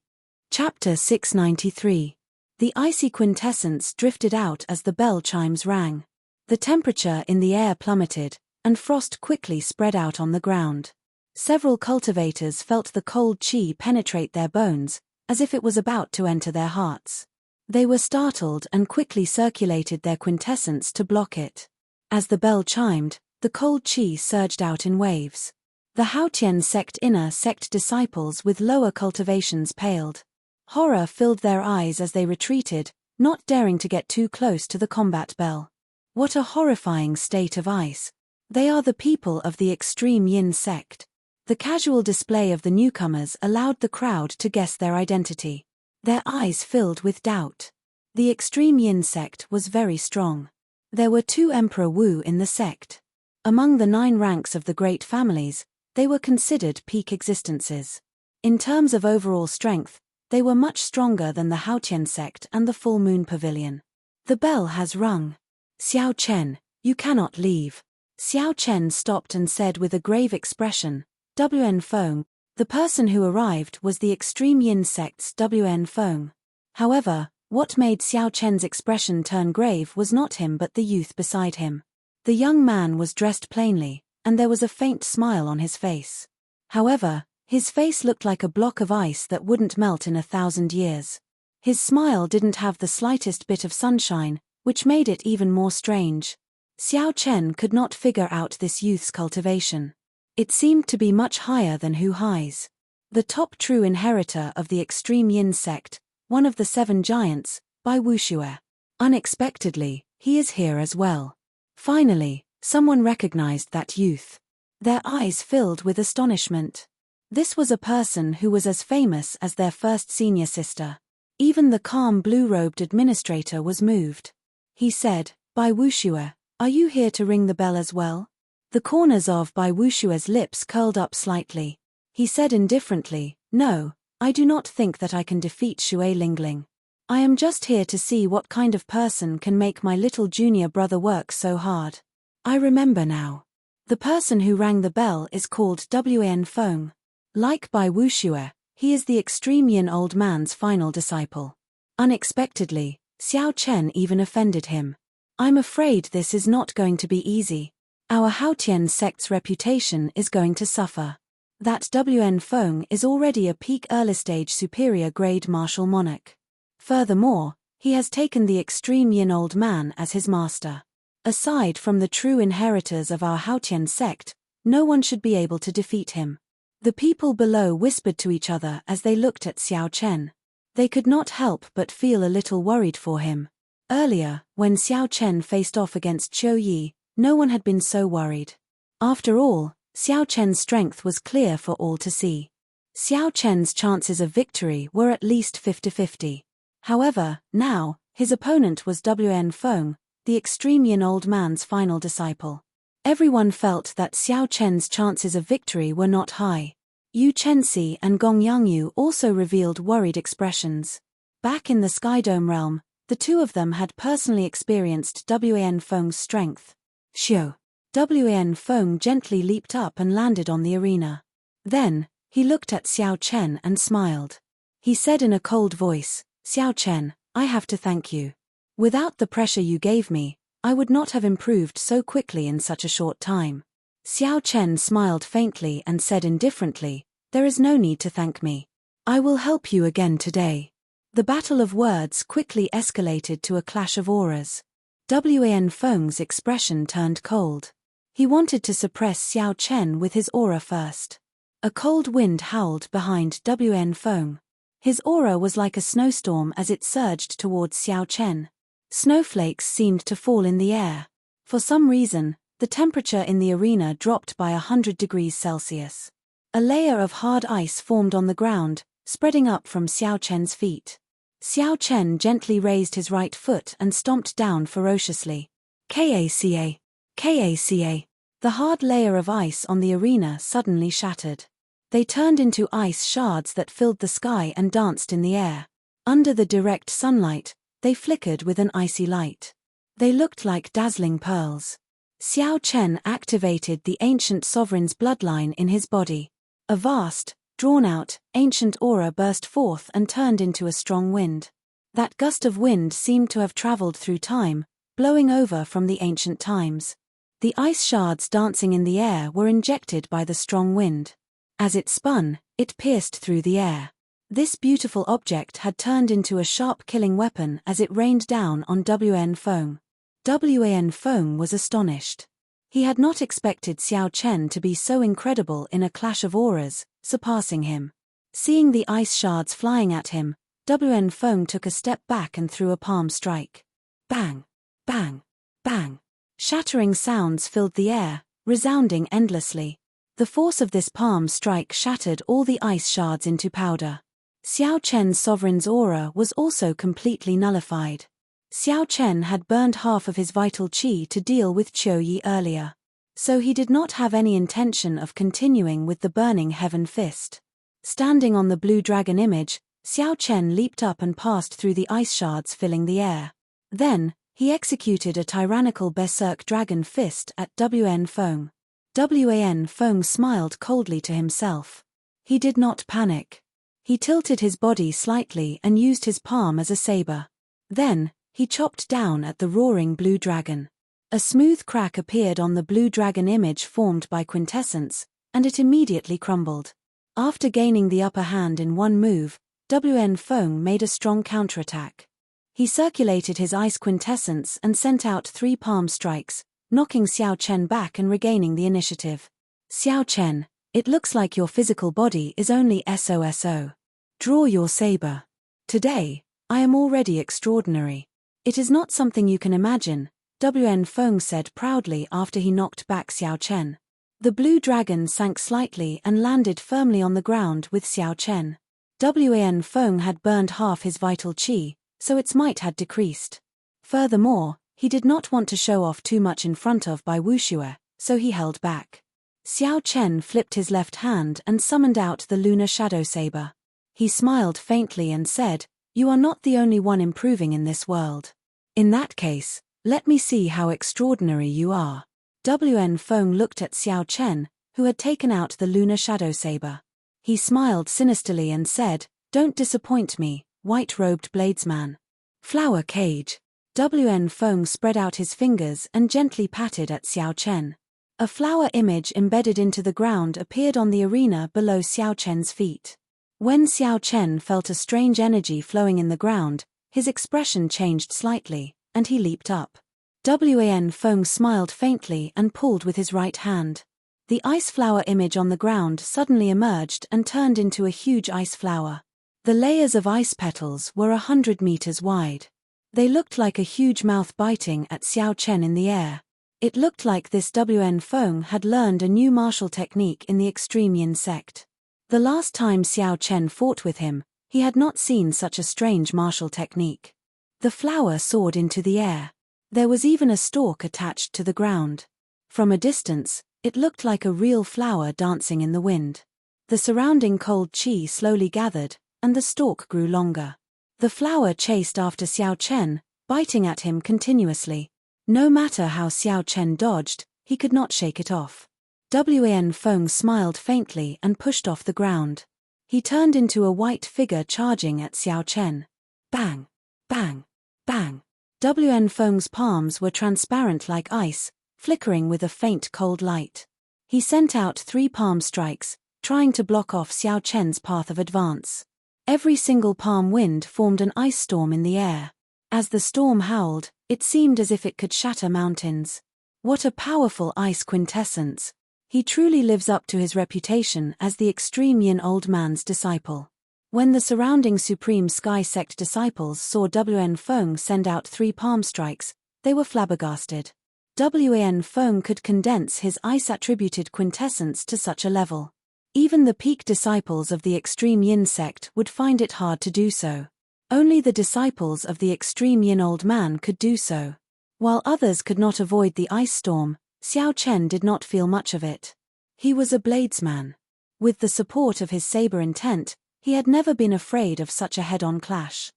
Chapter 693. The icy quintessence drifted out as the bell chimes rang. The temperature in the air plummeted, and frost quickly spread out on the ground. Several cultivators felt the cold qi penetrate their bones, as if it was about to enter their hearts. They were startled and quickly circulated their quintessence to block it. As the bell chimed, the cold qi surged out in waves. The Haotian sect inner sect disciples with lower cultivations paled. Horror filled their eyes as they retreated, not daring to get too close to the combat bell. What a horrifying state of ice. They are the people of the extreme yin sect. The casual display of the newcomers allowed the crowd to guess their identity. Their eyes filled with doubt. The extreme yin sect was very strong. There were 2 Emperor Wu in the sect. Among the 9 ranks of the great families, they were considered peak existences. In terms of overall strength, they were much stronger than the Haotian sect and the Full Moon Pavilion. The bell has rung. Xiao Chen, you cannot leave. Xiao Chen stopped and said with a grave expression, WN Feng. The person who arrived was the extreme yin sect's WN Feng. However, what made Xiao Chen's expression turn grave was not him but the youth beside him. The young man was dressed plainly, and there was a faint smile on his face. However, his face looked like a block of ice that wouldn't melt in 1,000 years. His smile didn't have the slightest bit of sunshine, which made it even more strange. Xiao Chen could not figure out this youth's cultivation. It seemed to be much higher than Hu Hai's. The top true inheritor of the extreme Yin sect, one of the 7 giants, Bai Wuxue. Unexpectedly, he is here as well. Finally, someone recognized that youth. Their eyes filled with astonishment. This was a person who was as famous as their first senior sister. Even the calm blue-robed administrator was moved. He said, "Bai Wuxue, are you here to ring the bell as well?" The corners of Bai Wuxue's lips curled up slightly. He said indifferently, "No, I do not think that I can defeat Xue Lingling. I am just here to see what kind of person can make my little junior brother work so hard. I remember now. The person who rang the bell is called Wan Feng. Like Bai Wuxue, he is the extreme Yin old man's final disciple." Unexpectedly, Xiao Chen even offended him. "I'm afraid this is not going to be easy. Our Haotian sect's reputation is going to suffer. That Wan Feng is already a peak early-stage superior grade martial monarch. Furthermore, he has taken the extreme Yin old man as his master. Aside from the true inheritors of our Haotian sect, no one should be able to defeat him." The people below whispered to each other as they looked at Xiao Chen. They could not help but feel a little worried for him. Earlier, when Xiao Chen faced off against Qiu Yi, no one had been so worried. After all, Xiao Chen's strength was clear for all to see. Xiao Chen's chances of victory were at least 50-50. However, now, his opponent was Wan Feng, the extreme Yin old man's final disciple. Everyone felt that Xiao Chen's chances of victory were not high. Yu Chenxi and Gong Yangyu also revealed worried expressions. Back in the Skydome realm, the two of them had personally experienced Wan Feng's strength. Xiu. Wan Feng gently leaped up and landed on the arena. Then, he looked at Xiao Chen and smiled. He said in a cold voice, "Xiao Chen, I have to thank you. Without the pressure you gave me, I would not have improved so quickly in such a short time." Xiao Chen smiled faintly and said indifferently, "There is no need to thank me. I will help you again today." The battle of words quickly escalated to a clash of auras. Wan Feng's expression turned cold. He wanted to suppress Xiao Chen with his aura first. A cold wind howled behind Wan Feng. His aura was like a snowstorm as it surged towards Xiao Chen. Snowflakes seemed to fall in the air. For some reason, the temperature in the arena dropped by 100 degrees Celsius. A layer of hard ice formed on the ground, spreading up from Xiao Chen's feet. Xiao Chen gently raised his right foot and stomped down ferociously. Kaca! Kaca! The hard layer of ice on the arena suddenly shattered. They turned into ice shards that filled the sky and danced in the air. Under the direct sunlight, they flickered with an icy light. They looked like dazzling pearls. Xiao Chen activated the ancient sovereign's bloodline in his body. A vast, drawn-out, ancient aura burst forth and turned into a strong wind. That gust of wind seemed to have traveled through time, blowing over from the ancient times. The ice shards dancing in the air were injected by the strong wind. As it spun, it pierced through the air. This beautiful object had turned into a sharp killing weapon as it rained down on Wan Feng. Wan Feng was astonished. He had not expected Xiao Chen to be so incredible in a clash of auras, surpassing him. Seeing the ice shards flying at him, Wan Feng took a step back and threw a palm strike. Bang! Bang! Bang! Shattering sounds filled the air, resounding endlessly. The force of this palm strike shattered all the ice shards into powder. Xiao Chen's sovereign's aura was also completely nullified. Xiao Chen had burned half of his vital qi to deal with Qiu Yi earlier. So he did not have any intention of continuing with the burning heaven fist. Standing on the blue dragon image, Xiao Chen leaped up and passed through the ice shards filling the air. Then, he executed a tyrannical berserk dragon fist at Wan Feng. Wan Feng smiled coldly to himself. He did not panic. He tilted his body slightly and used his palm as a saber. Then, he chopped down at the roaring blue dragon. A smooth crack appeared on the blue dragon image formed by quintessence, and it immediately crumbled. After gaining the upper hand in one move, WN Feng made a strong counterattack. He circulated his ice quintessence and sent out 3 palm strikes, knocking Xiao Chen back and regaining the initiative. Xiao Chen, it looks like your physical body is only SOSO. Draw your saber. Today, I am already extraordinary. It is not something you can imagine, WN Feng said proudly after he knocked back Xiao Chen. The blue dragon sank slightly and landed firmly on the ground with Xiao Chen. WN Feng had burned half his vital qi, so its might had decreased. Furthermore, he did not want to show off too much in front of Bai Wuxue, so he held back. Xiao Chen flipped his left hand and summoned out the lunar shadow saber. He smiled faintly and said, "You are not the only one improving in this world. In that case, let me see how extraordinary you are." WN Feng looked at Xiao Chen, who had taken out the lunar shadow saber. He smiled sinisterly and said, "Don't disappoint me, white-robed bladesman." Flower cage. WN Feng spread out his fingers and gently patted at Xiao Chen. A flower image embedded into the ground appeared on the arena below Xiao Chen's feet. When Xiao Chen felt a strange energy flowing in the ground, his expression changed slightly, and he leaped up. WN Feng smiled faintly and pulled with his right hand. The ice flower image on the ground suddenly emerged and turned into a huge ice flower. The layers of ice petals were 100 meters wide. They looked like a huge mouth biting at Xiao Chen in the air. It looked like this WN Feng had learned a new martial technique in the extreme yin sect. The last time Xiao Chen fought with him, he had not seen such a strange martial technique. The flower soared into the air. There was even a stalk attached to the ground. From a distance, it looked like a real flower dancing in the wind. The surrounding cold qi slowly gathered, and the stalk grew longer. The flower chased after Xiao Chen, biting at him continuously. No matter how Xiao Chen dodged, he could not shake it off. WN Feng smiled faintly and pushed off the ground. He turned into a white figure charging at Xiao Chen. Bang! Bang! Bang! WN Feng's palms were transparent like ice, flickering with a faint cold light. He sent out 3 palm strikes, trying to block off Xiao Chen's path of advance. Every single palm wind formed an ice storm in the air. As the storm howled, it seemed as if it could shatter mountains. What a powerful ice quintessence! He truly lives up to his reputation as the extreme yin old man's disciple. When the surrounding Supreme Sky Sect disciples saw WN Feng send out 3 palm strikes, they were flabbergasted. WN Feng could condense his ice-attributed quintessence to such a level. Even the peak disciples of the extreme yin sect would find it hard to do so. Only the disciples of the extreme yin old man could do so. While others could not avoid the ice storm, Xiao Chen did not feel much of it. He was a bladesman. With the support of his saber intent, he had never been afraid of such a head-on clash.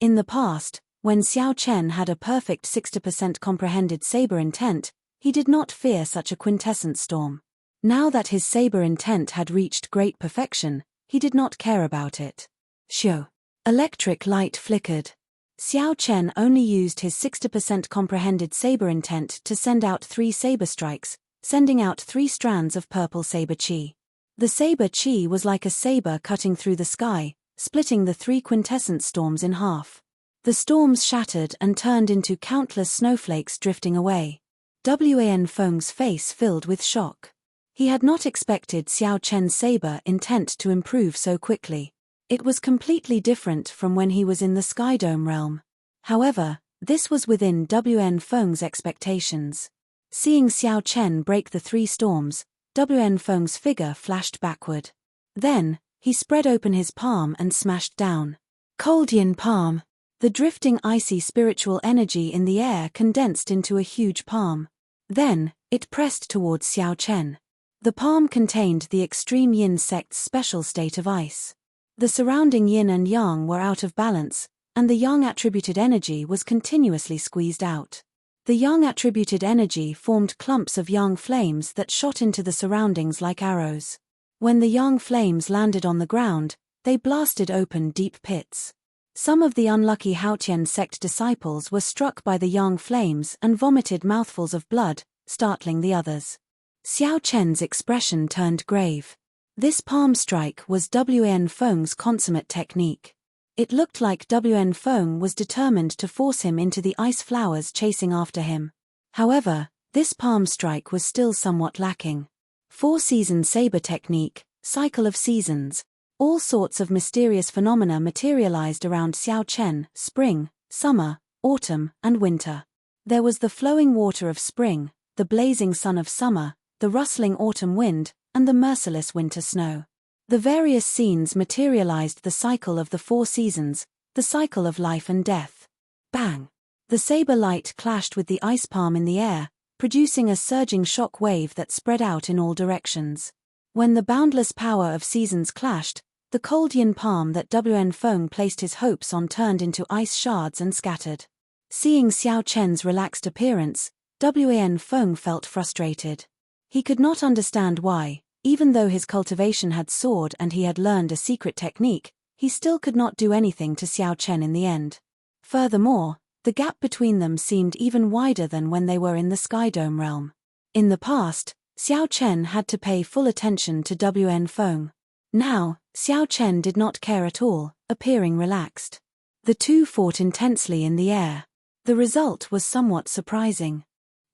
In the past, when Xiao Chen had a perfect 60% comprehended saber intent, he did not fear such a quintessence storm. Now that his saber intent had reached great perfection, he did not care about it. Shoo! Electric light flickered. Xiao Chen only used his 60% comprehended saber intent to send out 3 saber strikes, sending out 3 strands of purple saber qi. The saber qi was like a saber cutting through the sky, splitting the 3 quintessence storms in half. The storms shattered and turned into countless snowflakes drifting away. WN Feng's face filled with shock. He had not expected Xiao Chen's saber intent to improve so quickly. It was completely different from when he was in the Skydome realm. However, this was within WN Feng's expectations. Seeing Xiao Chen break the 3 storms, WN Feng's figure flashed backward. Then, he spread open his palm and smashed down. Cold yin palm. The drifting icy spiritual energy in the air condensed into a huge palm. Then, it pressed towards Xiao Chen. The palm contained the extreme yin sect's special state of ice. The surrounding yin and yang were out of balance, and the yang-attributed energy was continuously squeezed out. The yang-attributed energy formed clumps of yang flames that shot into the surroundings like arrows. When the yang flames landed on the ground, They blasted open deep pits. Some of the unlucky Haotian sect disciples were struck by the yang flames and vomited mouthfuls of blood, startling the others. Xiao Chen's expression turned grave. This palm strike was Wan Feng's consummate technique. It looked like Wan Feng was determined to force him into the ice flowers chasing after him. However, this palm strike was still somewhat lacking. Four-season saber technique, cycle of seasons. All sorts of mysterious phenomena materialized around Xiao Chen: spring, summer, autumn, and winter. There was the flowing water of spring, the blazing sun of summer, the rustling autumn wind, and the merciless winter snow. The various scenes materialized the cycle of the four seasons, the cycle of life and death. Bang! The saber light clashed with the ice palm in the air, producing a surging shock wave that spread out in all directions. When the boundless power of seasons clashed, the cold yin palm that Wan Feng placed his hopes on turned into ice shards and scattered. Seeing Xiao Chen's relaxed appearance, Wan Feng felt frustrated. He could not understand why, even though his cultivation had soared and he had learned a secret technique, he still could not do anything to Xiao Chen in the end. Furthermore, the gap between them seemed even wider than when they were in the Sky Dome realm. In the past, Xiao Chen had to pay full attention to Wan Feng. Now, Xiao Chen did not care at all, appearing relaxed. The two fought intensely in the air. The result was somewhat surprising.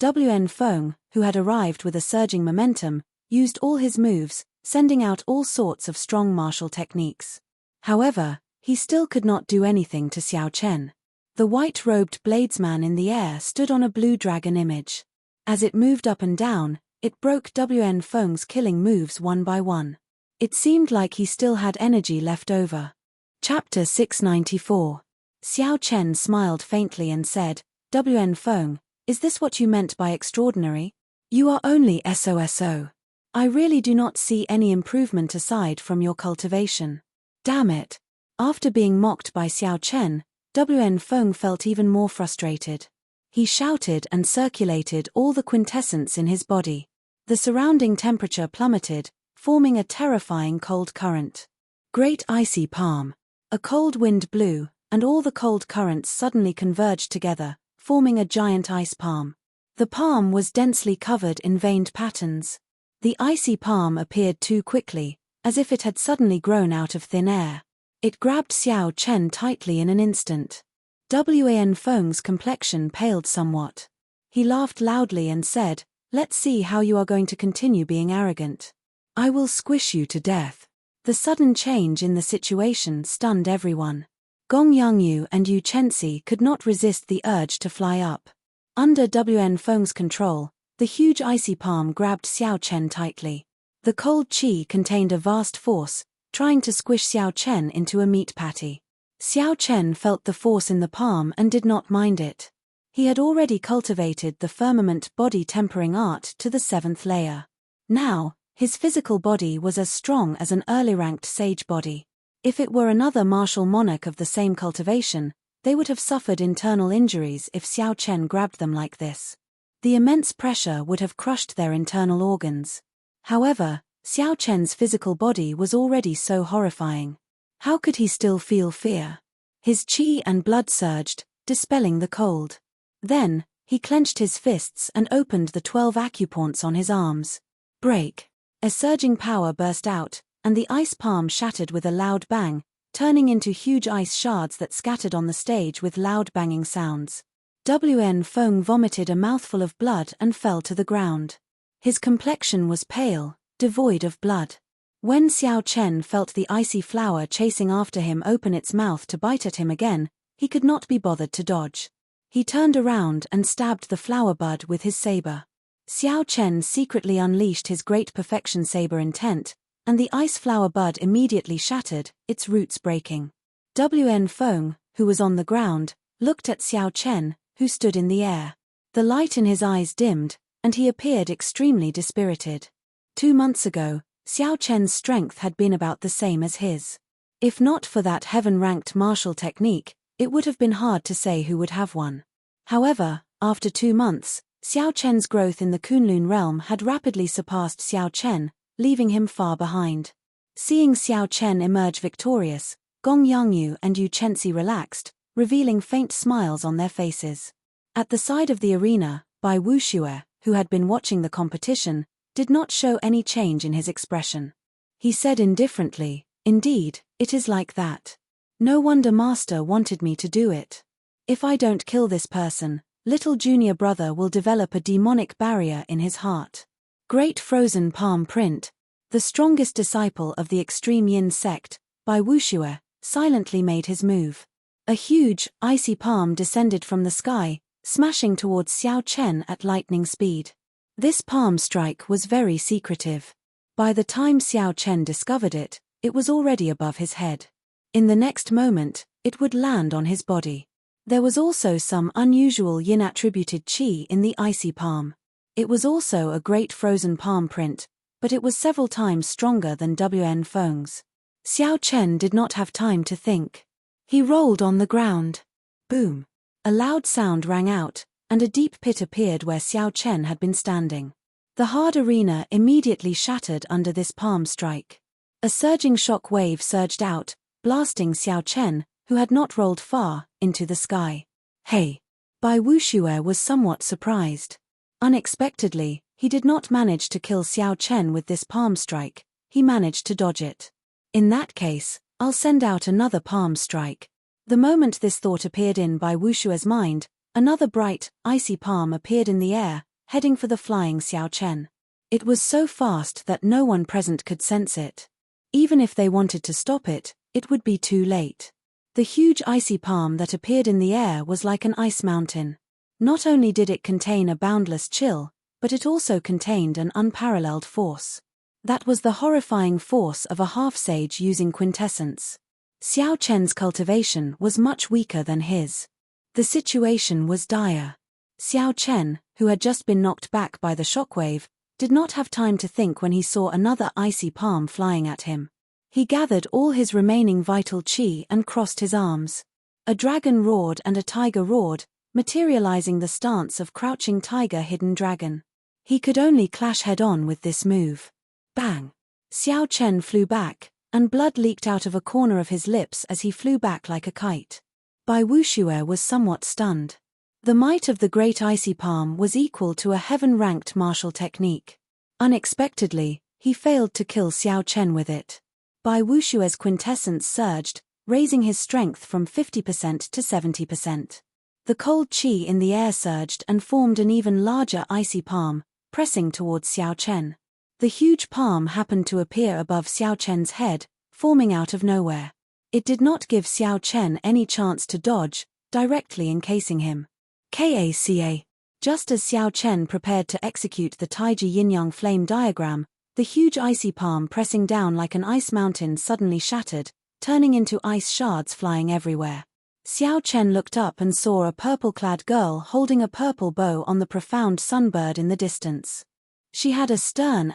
Wan Feng, who had arrived with a surging momentum, used all his moves, sending out all sorts of strong martial techniques. However, he still could not do anything to Xiao Chen. The white-robed bladesman in the air stood on a blue dragon image. As it moved up and down, it broke Wan Feng's killing moves one by one. It seemed like he still had energy left over. Chapter 694. Xiao Chen smiled faintly and said, "Wan Feng, is this what you meant by extraordinary? You are only SOSO. I really do not see any improvement aside from your cultivation." Damn it. After being mocked by Xiao Chen, Wan Feng felt even more frustrated. He shouted and circulated all the quintessence in his body. The surrounding temperature plummeted, forming a terrifying cold current. Great icy palm. A cold wind blew, and all the cold currents suddenly converged together, forming a giant ice palm. The palm was densely covered in veined patterns. The icy palm appeared too quickly, as if it had suddenly grown out of thin air. It grabbed Xiao Chen tightly in an instant. Wan Feng's complexion paled somewhat. He laughed loudly and said, "Let's see how you are going to continue being arrogant. I will squish you to death." The sudden change in the situation stunned everyone. Gong Yangyu and Yu Chenxi could not resist the urge to fly up. Under Wan Feng's control, the huge icy palm grabbed Xiao Chen tightly. The cold qi contained a vast force, trying to squish Xiao Chen into a meat patty. Xiao Chen felt the force in the palm and did not mind it. He had already cultivated the firmament body tempering art to the 7th layer. Now, his physical body was as strong as an early-ranked sage body. If it were another martial monarch of the same cultivation, they would have suffered internal injuries if Xiao Chen grabbed them like this. The immense pressure would have crushed their internal organs. However, Xiao Chen's physical body was already so horrifying. How could he still feel fear? His qi and blood surged, dispelling the cold. Then, he clenched his fists and opened the 12 acupoints on his arms. Break! A surging power burst out, and the ice palm shattered with a loud bang, turning into huge ice shards that scattered on the stage with loud banging sounds. Wan Feng vomited a mouthful of blood and fell to the ground. His complexion was pale, devoid of blood. When Xiao Chen felt the icy flower chasing after him open its mouth to bite at him again, he could not be bothered to dodge. He turned around and stabbed the flower bud with his saber. Xiao Chen secretly unleashed his great perfection saber intent, and the ice flower bud immediately shattered, its roots breaking. Wan Feng, who was on the ground, looked at Xiao Chen, who stood in the air. The light in his eyes dimmed, and he appeared extremely dispirited. 2 months ago, Xiao Chen's strength had been about the same as his. If not for that heaven-ranked martial technique, it would have been hard to say who would have won. However, after 2 months, Xiao Chen's growth in the Kunlun realm had rapidly surpassed Xiao Chen, leaving him far behind. Seeing Xiao Chen emerge victorious, Gong Yangyu and Yu Chenxi relaxed, revealing faint smiles on their faces. At the side of the arena, Bai Wuxue, who had been watching the competition, did not show any change in his expression. He said indifferently, "Indeed, it is like that. No wonder Master wanted me to do it. If I don't kill this person, little junior brother will develop a demonic barrier in his heart." Great Frozen Palm Print, the strongest disciple of the extreme Yin sect, Bai Wuxue, silently made his move. A huge, icy palm descended from the sky, smashing towards Xiao Chen at lightning speed. This palm strike was very secretive. By the time Xiao Chen discovered it, it was already above his head. In the next moment, it would land on his body. There was also some unusual yin-attributed qi in the icy palm. It was also a great frozen palm print, but it was several times stronger than Wn Feng's. Xiao Chen did not have time to think. He rolled on the ground. Boom! A loud sound rang out, and a deep pit appeared where Xiao Chen had been standing. The hard arena immediately shattered under this palm strike. A surging shock wave surged out, blasting Xiao Chen, who had not rolled far, into the sky. Hey! Bai Wuxue was somewhat surprised. Unexpectedly, he did not manage to kill Xiao Chen with this palm strike, he managed to dodge it. In that case, I'll send out another palm strike. The moment this thought appeared in Bai Wuxue's mind, another bright, icy palm appeared in the air, heading for the flying Xiao Chen. It was so fast that no one present could sense it. Even if they wanted to stop it, it would be too late. The huge icy palm that appeared in the air was like an ice mountain. Not only did it contain a boundless chill, but it also contained an unparalleled force. That was the horrifying force of a half-sage using quintessence. Xiao Chen's cultivation was much weaker than his. The situation was dire. Xiao Chen, who had just been knocked back by the shockwave, did not have time to think when he saw another icy palm flying at him. He gathered all his remaining vital qi and crossed his arms. A dragon roared and a tiger roared, materializing the stance of crouching tiger hidden dragon. He could only clash head-on with this move. Bang! Xiao Chen flew back, and blood leaked out of a corner of his lips as he flew back like a kite. Bai Wuxue was somewhat stunned. The might of the great icy palm was equal to a heaven-ranked martial technique. Unexpectedly, he failed to kill Xiao Chen with it. Bai Wuxue's quintessence surged, raising his strength from 50% to 70%. The cold qi in the air surged and formed an even larger icy palm, pressing towards Xiao Chen. The huge palm happened to appear above Xiao Chen's head, forming out of nowhere. It did not give Xiao Chen any chance to dodge, directly encasing him. Kaca. Just as Xiao Chen prepared to execute the Taiji yin-yang flame diagram, the huge icy palm pressing down like an ice mountain suddenly shattered, turning into ice shards flying everywhere. Xiao Chen looked up and saw a purple-clad girl holding a purple bow on the profound sunbird in the distance. She had a stern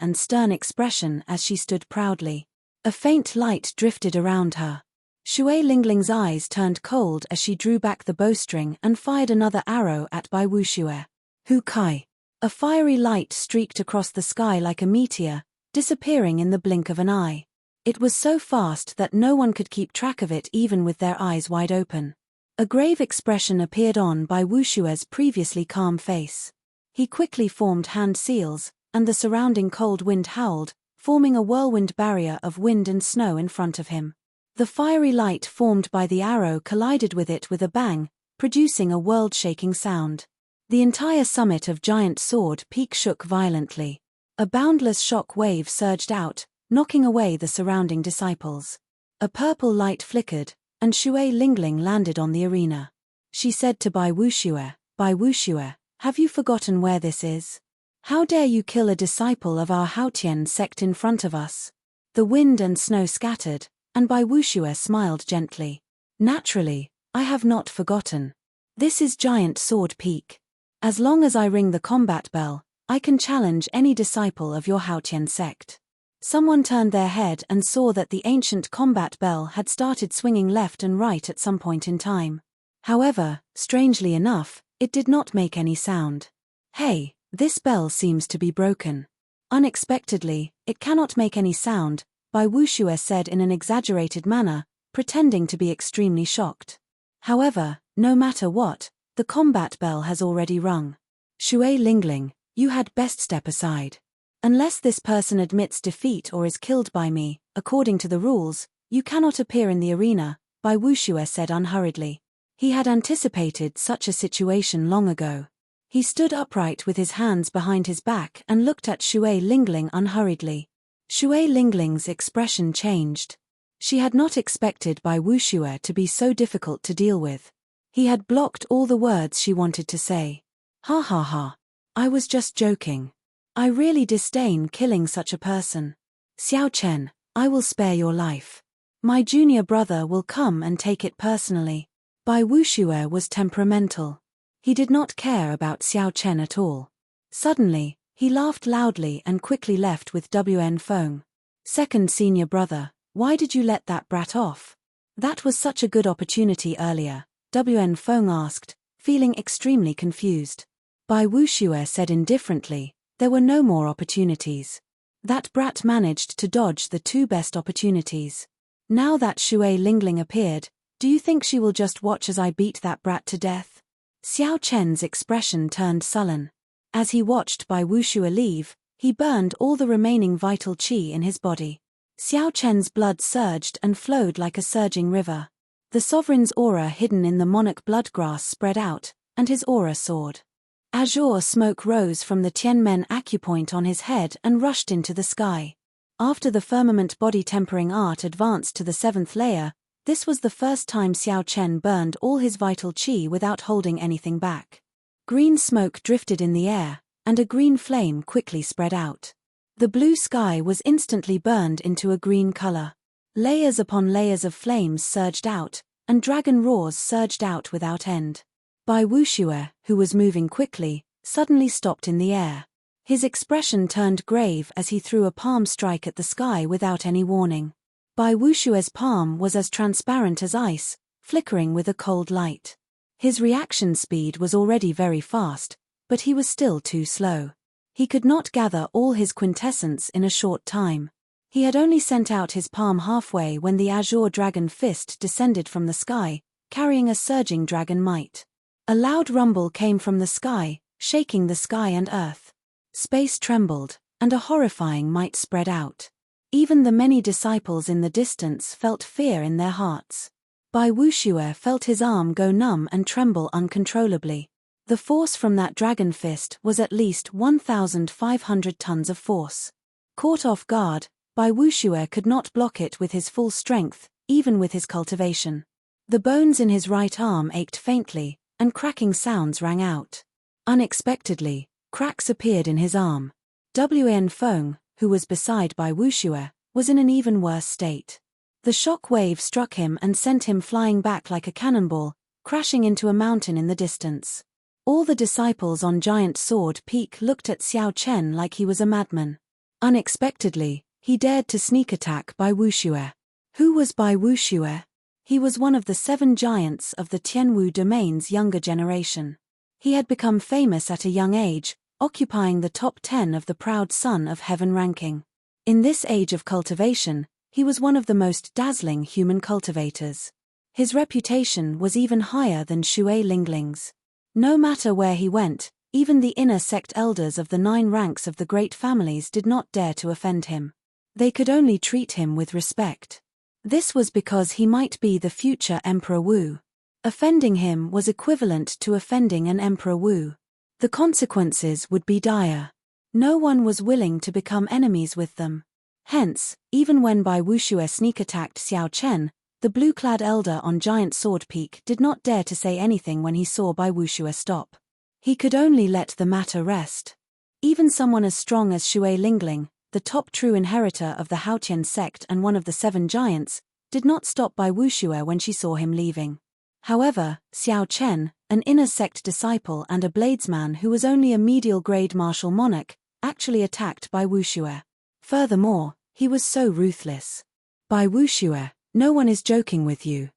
expression as she stood proudly. A faint light drifted around her. Shui Lingling's eyes turned cold as she drew back the bowstring and fired another arrow at Bai Wuxue. Hu Kai. A fiery light streaked across the sky like a meteor, disappearing in the blink of an eye. It was so fast that no one could keep track of it even with their eyes wide open. A grave expression appeared on Bai Wuxue's previously calm face. He quickly formed hand seals, and the surrounding cold wind howled, forming a whirlwind barrier of wind and snow in front of him. The fiery light formed by the arrow collided with it with a bang, producing a world-shaking sound. The entire summit of Giant Sword Peak shook violently. A boundless shock wave surged out, knocking away the surrounding disciples. A purple light flickered, and Shui Lingling landed on the arena. She said to Bai Wuxue, have you forgotten where this is? How dare you kill a disciple of our Haotian sect in front of us? The wind and snow scattered, and Bai Wuxue smiled gently. Naturally, I have not forgotten. This is Giant Sword Peak. As long as I ring the combat bell, I can challenge any disciple of your Haotian sect. Someone turned their head and saw that the ancient combat bell had started swinging left and right at some point in time. However, strangely enough, it did not make any sound. Hey, this bell seems to be broken. Unexpectedly, it cannot make any sound, Bai Wuxue said in an exaggerated manner, pretending to be extremely shocked. However, no matter what, the combat bell has already rung. Shui Lingling, you had best step aside. Unless this person admits defeat or is killed by me, according to the rules, you cannot appear in the arena, Bai Wuxue said unhurriedly. He had anticipated such a situation long ago. He stood upright with his hands behind his back and looked at Shui Lingling unhurriedly. Shui Lingling's expression changed. She had not expected Bai Wuxue to be so difficult to deal with. He had blocked all the words she wanted to say. Ha ha ha. I was just joking. I really disdain killing such a person. Xiao Chen, I will spare your life. My junior brother will come and take it personally. Bai Wuxue was temperamental. He did not care about Xiao Chen at all. Suddenly, he laughed loudly and quickly left with Wn Feng. Second senior brother, why did you let that brat off? That was such a good opportunity earlier, Wn Feng asked, feeling extremely confused. Bai Wuxue said indifferently, there were no more opportunities. That brat managed to dodge the two best opportunities. Now that Shui Lingling appeared, do you think she will just watch as I beat that brat to death? Xiao Chen's expression turned sullen. As he watched Bai Wuxue leave, he burned all the remaining vital qi in his body. Xiao Chen's blood surged and flowed like a surging river. The sovereign's aura hidden in the monarch bloodgrass spread out, and his aura soared. Azure smoke rose from the Tianmen acupoint on his head and rushed into the sky. After the firmament body tempering art advanced to the 7th layer, this was the first time Xiao Chen burned all his vital qi without holding anything back. Green smoke drifted in the air, and a green flame quickly spread out. The blue sky was instantly burned into a green color. Layers upon layers of flames surged out, and dragon roars surged out without end. Bai Wuxue, who was moving quickly, suddenly stopped in the air. His expression turned grave as he threw a palm strike at the sky without any warning. Bai Wuxue's palm was as transparent as ice, flickering with a cold light. His reaction speed was already very fast, but he was still too slow. He could not gather all his quintessence in a short time. He had only sent out his palm halfway when the azure dragon fist descended from the sky, carrying a surging dragon might. A loud rumble came from the sky, shaking the sky and earth. Space trembled, and a horrifying might spread out. Even the many disciples in the distance felt fear in their hearts. Bai Wuxue felt his arm go numb and tremble uncontrollably. The force from that dragon fist was at least 1,500 tons of force. Caught off guard, Bai Wuxue could not block it with his full strength, even with his cultivation. The bones in his right arm ached faintly, and cracking sounds rang out. Unexpectedly, cracks appeared in his arm. Wn Feng, who was beside Bai Wuxue, was in an even worse state. The shock wave struck him and sent him flying back like a cannonball, crashing into a mountain in the distance. All the disciples on Giant Sword Peak looked at Xiao Chen like he was a madman. Unexpectedly, he dared to sneak attack Bai Wuxue. Who was Bai Wuxue? He was one of the 7 giants of the Tianwu domain's younger generation. He had become famous at a young age, occupying the top 10 of the Proud Son of Heaven ranking. In this age of cultivation, he was one of the most dazzling human cultivators. His reputation was even higher than Shui Lingling's. No matter where he went, even the inner sect elders of the 9 ranks of the great families did not dare to offend him. They could only treat him with respect. This was because he might be the future Emperor Wu. Offending him was equivalent to offending an Emperor Wu. The consequences would be dire. No one was willing to become enemies with them. Hence, even when Bai Wuxue sneak attacked Xiao Chen, the blue-clad elder on Giant Sword Peak did not dare to say anything when he saw Bai Wuxue stop. He could only let the matter rest. Even someone as strong as Shui Lingling, the top true inheritor of the Haotian sect and one of the 7 giants, did not stop Bai Wuxue when she saw him leaving. However, Xiao Chen, an inner sect disciple and a bladesman who was only a medial-grade martial monarch, actually attacked Bai Wuxue. Furthermore, he was so ruthless. Bai Wuxue, no one is joking with you.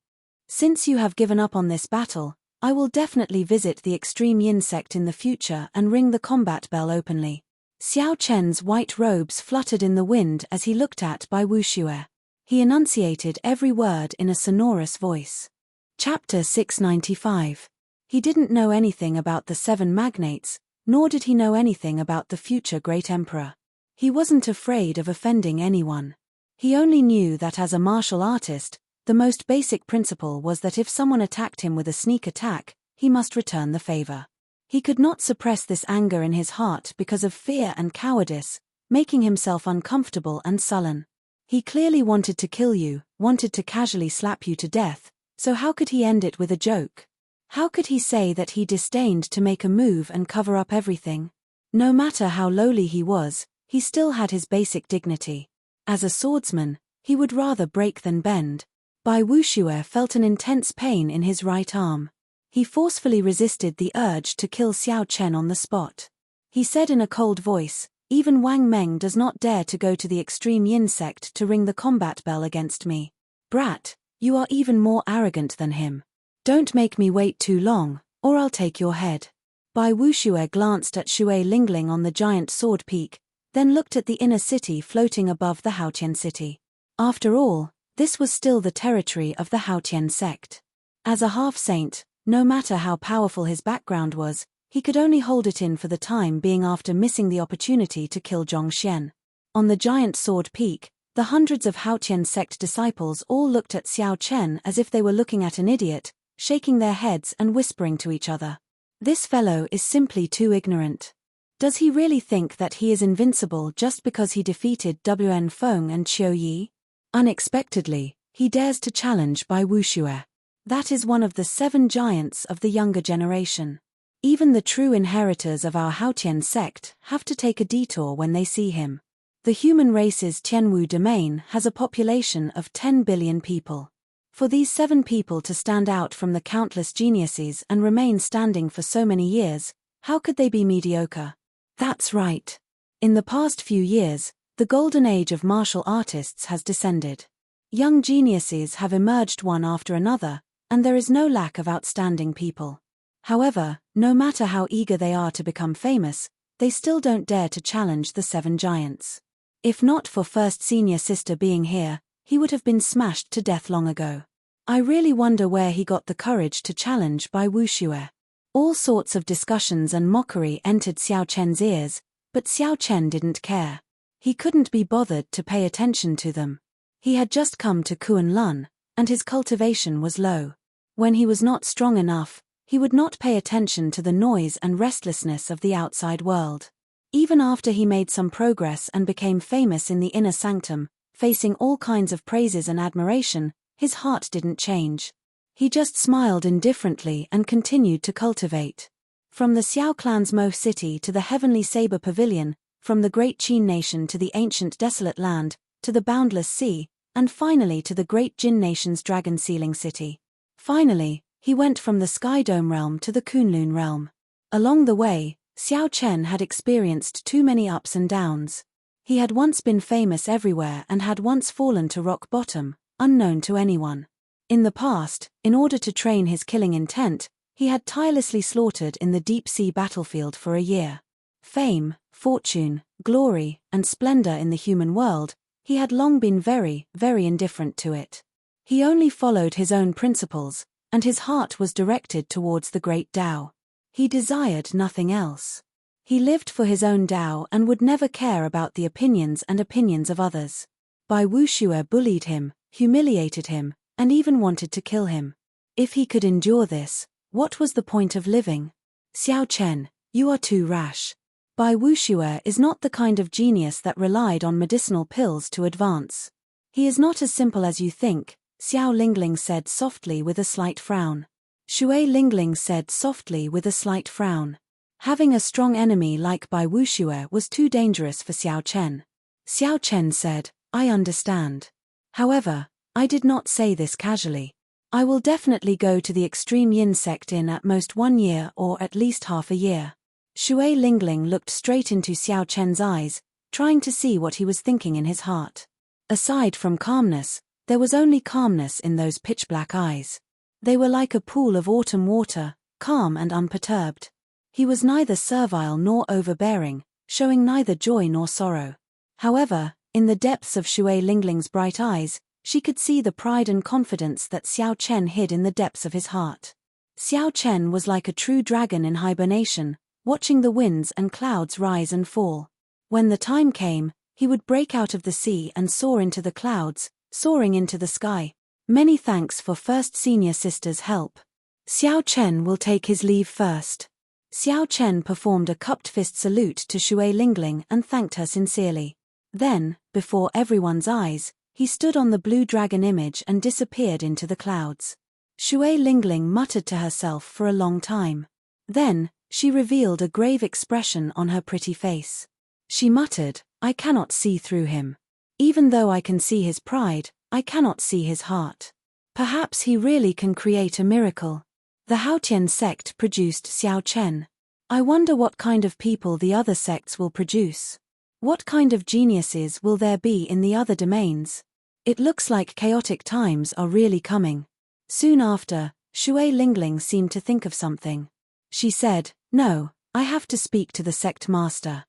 Since you have given up on this battle, I will definitely visit the extreme Yin sect in the future and ring the combat bell openly. Xiao Chen's white robes fluttered in the wind as he looked at Bai Wuxue. He enunciated every word in a sonorous voice. Chapter 695. He didn't know anything about the 7 magnates, nor did he know anything about the future great emperor. He wasn't afraid of offending anyone. He only knew that as a martial artist, the most basic principle was that if someone attacked him with a sneak attack, he must return the favor. He could not suppress this anger in his heart because of fear and cowardice, making himself uncomfortable and sullen. He clearly wanted to kill you, wanted to casually slap you to death, so how could he end it with a joke? How could he say that he disdained to make a move and cover up everything? No matter how lowly he was, he still had his basic dignity. As a swordsman, he would rather break than bend. Bai Wuxue felt an intense pain in his right arm. He forcefully resisted the urge to kill Xiao Chen on the spot. He said in a cold voice, "Even Wang Meng does not dare to go to the extreme yin sect to ring the combat bell against me. Brat, you are even more arrogant than him. Don't make me wait too long, or I'll take your head." Bai Wuxue glanced at Shui Lingling on the giant sword peak, then looked at the inner city floating above the Haotian city. After all, this was still the territory of the Haotian sect. As a half-saint, no matter how powerful his background was, he could only hold it in for the time being after missing the opportunity to kill Zhongxian. On the giant sword peak, the hundreds of Haotian sect disciples all looked at Xiao Chen as if they were looking at an idiot, shaking their heads and whispering to each other. This fellow is simply too ignorant. Does he really think that he is invincible just because he defeated Wen Feng and Qiu Yi? Unexpectedly, he dares to challenge Bai Wuxue. That is one of the 7 giants of the younger generation. Even the true inheritors of our Haotian sect have to take a detour when they see him. The human race's Tianwu domain has a population of 10 billion people. For these 7 people to stand out from the countless geniuses and remain standing for so many years, how could they be mediocre? That's right. In the past few years, the golden age of martial artists has descended. Young geniuses have emerged one after another, and there is no lack of outstanding people. However, no matter how eager they are to become famous, they still don't dare to challenge the 7 giants. If not for First Senior Sister being here, he would have been smashed to death long ago. I really wonder where he got the courage to challenge Bai Wuxue. All sorts of discussions and mockery entered Xiao Chen's ears, but Xiao Chen didn't care. He couldn't be bothered to pay attention to them. He had just come to Kunlun, and his cultivation was low. When he was not strong enough, he would not pay attention to the noise and restlessness of the outside world. Even after he made some progress and became famous in the inner sanctum, facing all kinds of praises and admiration, his heart didn't change. He just smiled indifferently and continued to cultivate. From the Xiao clan's Mo city to the heavenly saber pavilion, from the great Qin nation to the ancient desolate land, to the boundless sea, and finally to the great Jin nation's dragon sealing city. Finally, he went from the Sky Dome realm to the Kunlun realm. Along the way, Xiao Chen had experienced too many ups and downs. He had once been famous everywhere and had once fallen to rock bottom, unknown to anyone. In the past, in order to train his killing intent, he had tirelessly slaughtered in the deep-sea battlefield for a year. Fame, fortune, glory, and splendor in the human world, he had long been very, very indifferent to it. He only followed his own principles, and his heart was directed towards the great Tao. He desired nothing else. He lived for his own Tao and would never care about the opinions of others. Bai Wuxue bullied him, humiliated him, and even wanted to kill him. If he could endure this, what was the point of living? Xiao Chen, you are too rash. Bai Wuxue is not the kind of genius that relied on medicinal pills to advance. He is not as simple as you think, Xiao Lingling said softly with a slight frown. Shui Lingling said softly with a slight frown. Having a strong enemy like Bai Wuxue was too dangerous for Xiao Chen. Xiao Chen said, I understand. However, I did not say this casually. I will definitely go to the extreme yin sect in at most 1 year or at least half a year. Shui Lingling looked straight into Xiao Chen's eyes, trying to see what he was thinking in his heart. Aside from calmness, there was only calmness in those pitch-black eyes. They were like a pool of autumn water, calm and unperturbed. He was neither servile nor overbearing, showing neither joy nor sorrow. However, in the depths of Shui Lingling's bright eyes, she could see the pride and confidence that Xiao Chen hid in the depths of his heart. Xiao Chen was like a true dragon in hibernation, watching the winds and clouds rise and fall. When the time came, he would break out of the sea and soar into the clouds, soaring into the sky. Many thanks for First Senior Sister's help. Xiao Chen will take his leave first. Xiao Chen performed a cupped fist salute to Shui Lingling and thanked her sincerely. Then, before everyone's eyes, he stood on the blue dragon image and disappeared into the clouds. Shui Lingling muttered to herself for a long time. Then, she revealed a grave expression on her pretty face. She muttered, "I cannot see through him. Even though I can see his pride, I cannot see his heart. Perhaps he really can create a miracle." The Haotian sect produced Xiao Chen. I wonder what kind of people the other sects will produce. What kind of geniuses will there be in the other domains? It looks like chaotic times are really coming. Soon after, Shui Lingling seemed to think of something. She said, "No, I have to speak to the sect master.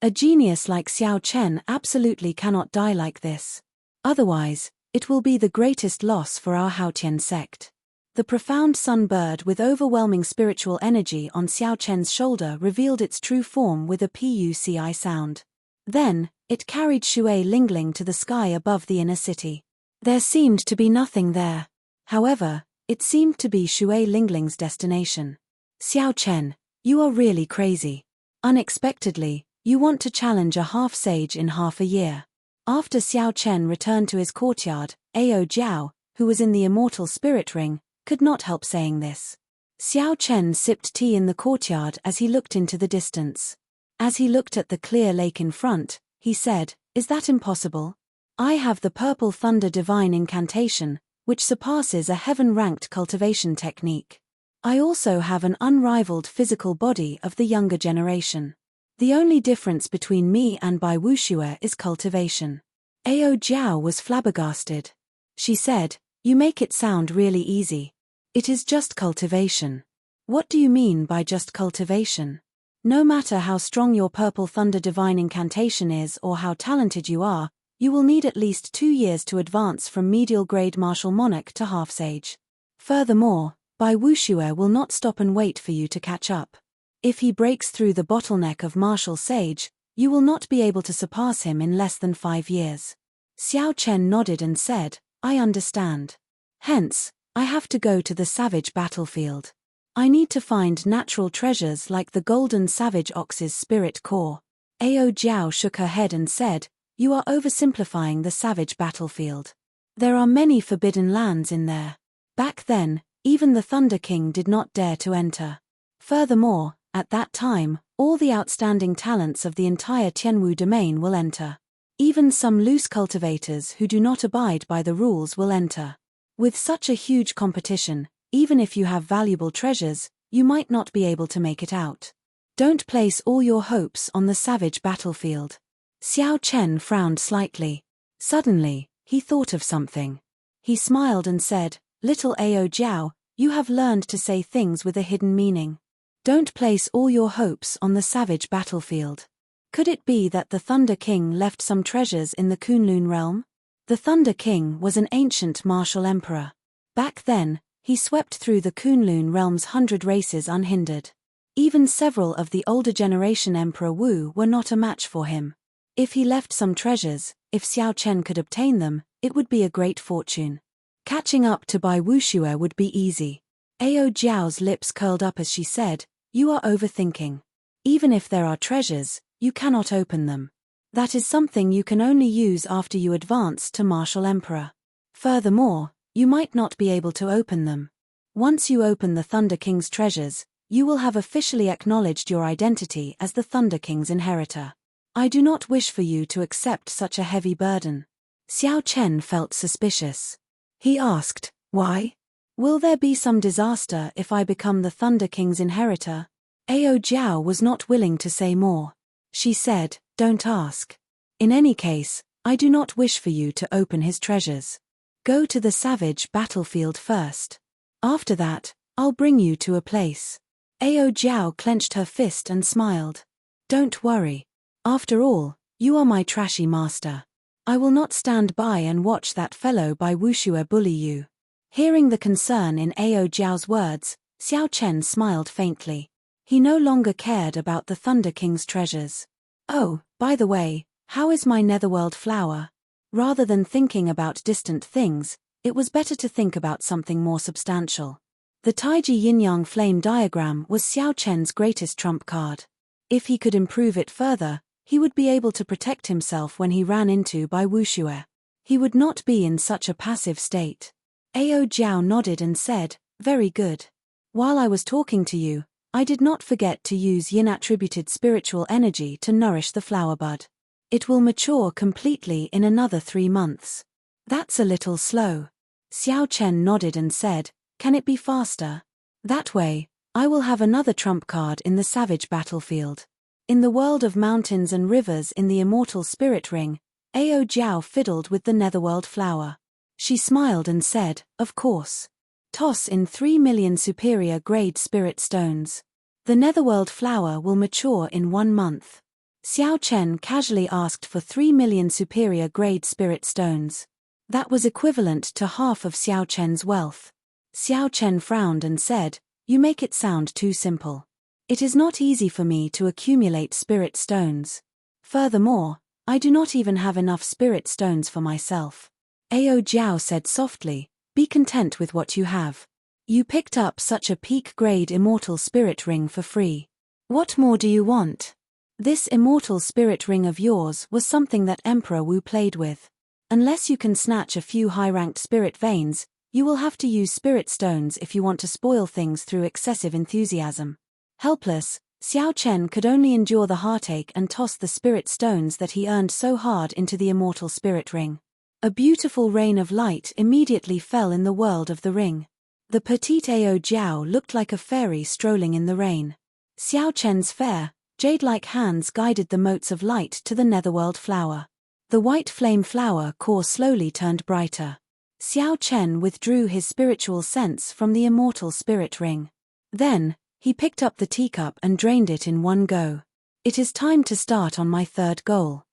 A genius like Xiao Chen absolutely cannot die like this. Otherwise, it will be the greatest loss for our Haotian sect." The profound sunbird with overwhelming spiritual energy on Xiao Chen's shoulder revealed its true form with a puci sound. Then, it carried Shui Lingling to the sky above the inner city. There seemed to be nothing there. However, it seemed to be Shui Lingling's destination. "Xiao Chen, you are really crazy. Unexpectedly, you want to challenge a half-sage in half a year." After Xiao Chen returned to his courtyard, Ao Jiao, who was in the Immortal Spirit Ring, could not help saying this. Xiao Chen sipped tea in the courtyard as he looked into the distance. As he looked at the clear lake in front, he said, "Is that impossible? I have the Purple Thunder Divine Incantation, which surpasses a heaven-ranked cultivation technique. I also have an unrivaled physical body of the younger generation. The only difference between me and Bai Wuxue is cultivation." Ao Jiao was flabbergasted. She said, "You make it sound really easy. It is just cultivation." "What do you mean by just cultivation? No matter how strong your Purple Thunder Divine Incantation is or how talented you are, you will need at least 2 years to advance from medial-grade Martial Monarch to Half-Sage. Furthermore, Bai Wuxue will not stop and wait for you to catch up. If he breaks through the bottleneck of Martial Sage, you will not be able to surpass him in less than 5 years." Xiao Chen nodded and said, "I understand. Hence, I have to go to the savage battlefield. I need to find natural treasures like the golden savage ox's spirit core." Ao Jiao shook her head and said, "You are oversimplifying the savage battlefield. There are many forbidden lands in there. Back then, even the Thunder King did not dare to enter. Furthermore, at that time, all the outstanding talents of the entire Tianwu domain will enter. Even some loose cultivators who do not abide by the rules will enter. With such a huge competition, even if you have valuable treasures, you might not be able to make it out. Don't place all your hopes on the savage battlefield." Xiao Chen frowned slightly. Suddenly, he thought of something. He smiled and said, "Little Ao Jiao, you have learned to say things with a hidden meaning. Don't place all your hopes on the savage battlefield. Could it be that the Thunder King left some treasures in the Kunlun realm?" The Thunder King was an ancient martial emperor. Back then, he swept through the Kunlun realm's 100 races unhindered. Even several of the older generation Emperor Wu were not a match for him. If he left some treasures, if Xiao Chen could obtain them, it would be a great fortune. Catching up to Bai Wuxue would be easy. Ao Jiao's lips curled up as she said, "You are overthinking. Even if there are treasures, you cannot open them. That is something you can only use after you advance to Martial Emperor. Furthermore, you might not be able to open them. Once you open the Thunder King's treasures, you will have officially acknowledged your identity as the Thunder King's inheritor. I do not wish for you to accept such a heavy burden." Xiao Chen felt suspicious. He asked, "Why? Will there be some disaster if I become the Thunder King's inheritor?" Ao Jiao was not willing to say more. She said, "Don't ask. In any case, I do not wish for you to open his treasures. Go to the savage battlefield first. After that, I'll bring you to a place." Ao Jiao clenched her fist and smiled. "Don't worry. After all, you are my trashy master. I will not stand by and watch that fellow Bai Wuxue bully you. Hearing the concern in Ao Jiao's words, Xiao Chen smiled faintly. He no longer cared about the Thunder King's treasures. Oh, by the way, how is my netherworld flower? Rather than thinking about distant things, it was better to think about something more substantial. The Taiji Yin-Yang flame diagram was Xiao Chen's greatest trump card. If he could improve it further, he would be able to protect himself when he ran into Bai Wuxue. He would not be in such a passive state. Ao Jiao nodded and said, "Very good. While I was talking to you, I did not forget to use yin-attributed spiritual energy to nourish the flower bud. It will mature completely in another 3 months. That's a little slow." Xiao Chen nodded and said, "Can it be faster? That way, I will have another trump card in the savage battlefield." In the world of mountains and rivers in the Immortal Spirit Ring, Ao Jiao fiddled with the netherworld flower. She smiled and said, "Of course. Toss in 3 million superior grade spirit stones. The netherworld flower will mature in 1 month." Xiao Chen casually asked for 3 million superior grade spirit stones. That was equivalent to half of Xiao Chen's wealth. Xiao Chen frowned and said, "You make it sound too simple. It is not easy for me to accumulate spirit stones. Furthermore, I do not even have enough spirit stones for myself." Ao Jiao said softly, "Be content with what you have. You picked up such a peak-grade immortal spirit ring for free. What more do you want? This immortal spirit ring of yours was something that Emperor Wu played with. Unless you can snatch a few high-ranked spirit veins, you will have to use spirit stones if you want to spoil things through excessive enthusiasm." Helpless, Xiao Chen could only endure the heartache and toss the spirit stones that he earned so hard into the immortal spirit ring. A beautiful rain of light immediately fell in the world of the ring. The petite Ao Jiao looked like a fairy strolling in the rain. Xiao Chen's fair, jade-like hands guided the motes of light to the netherworld flower. The white flame flower core slowly turned brighter. Xiao Chen withdrew his spiritual sense from the immortal spirit ring. Then, he picked up the teacup and drained it in one go. "It is time to start on my 3rd goal."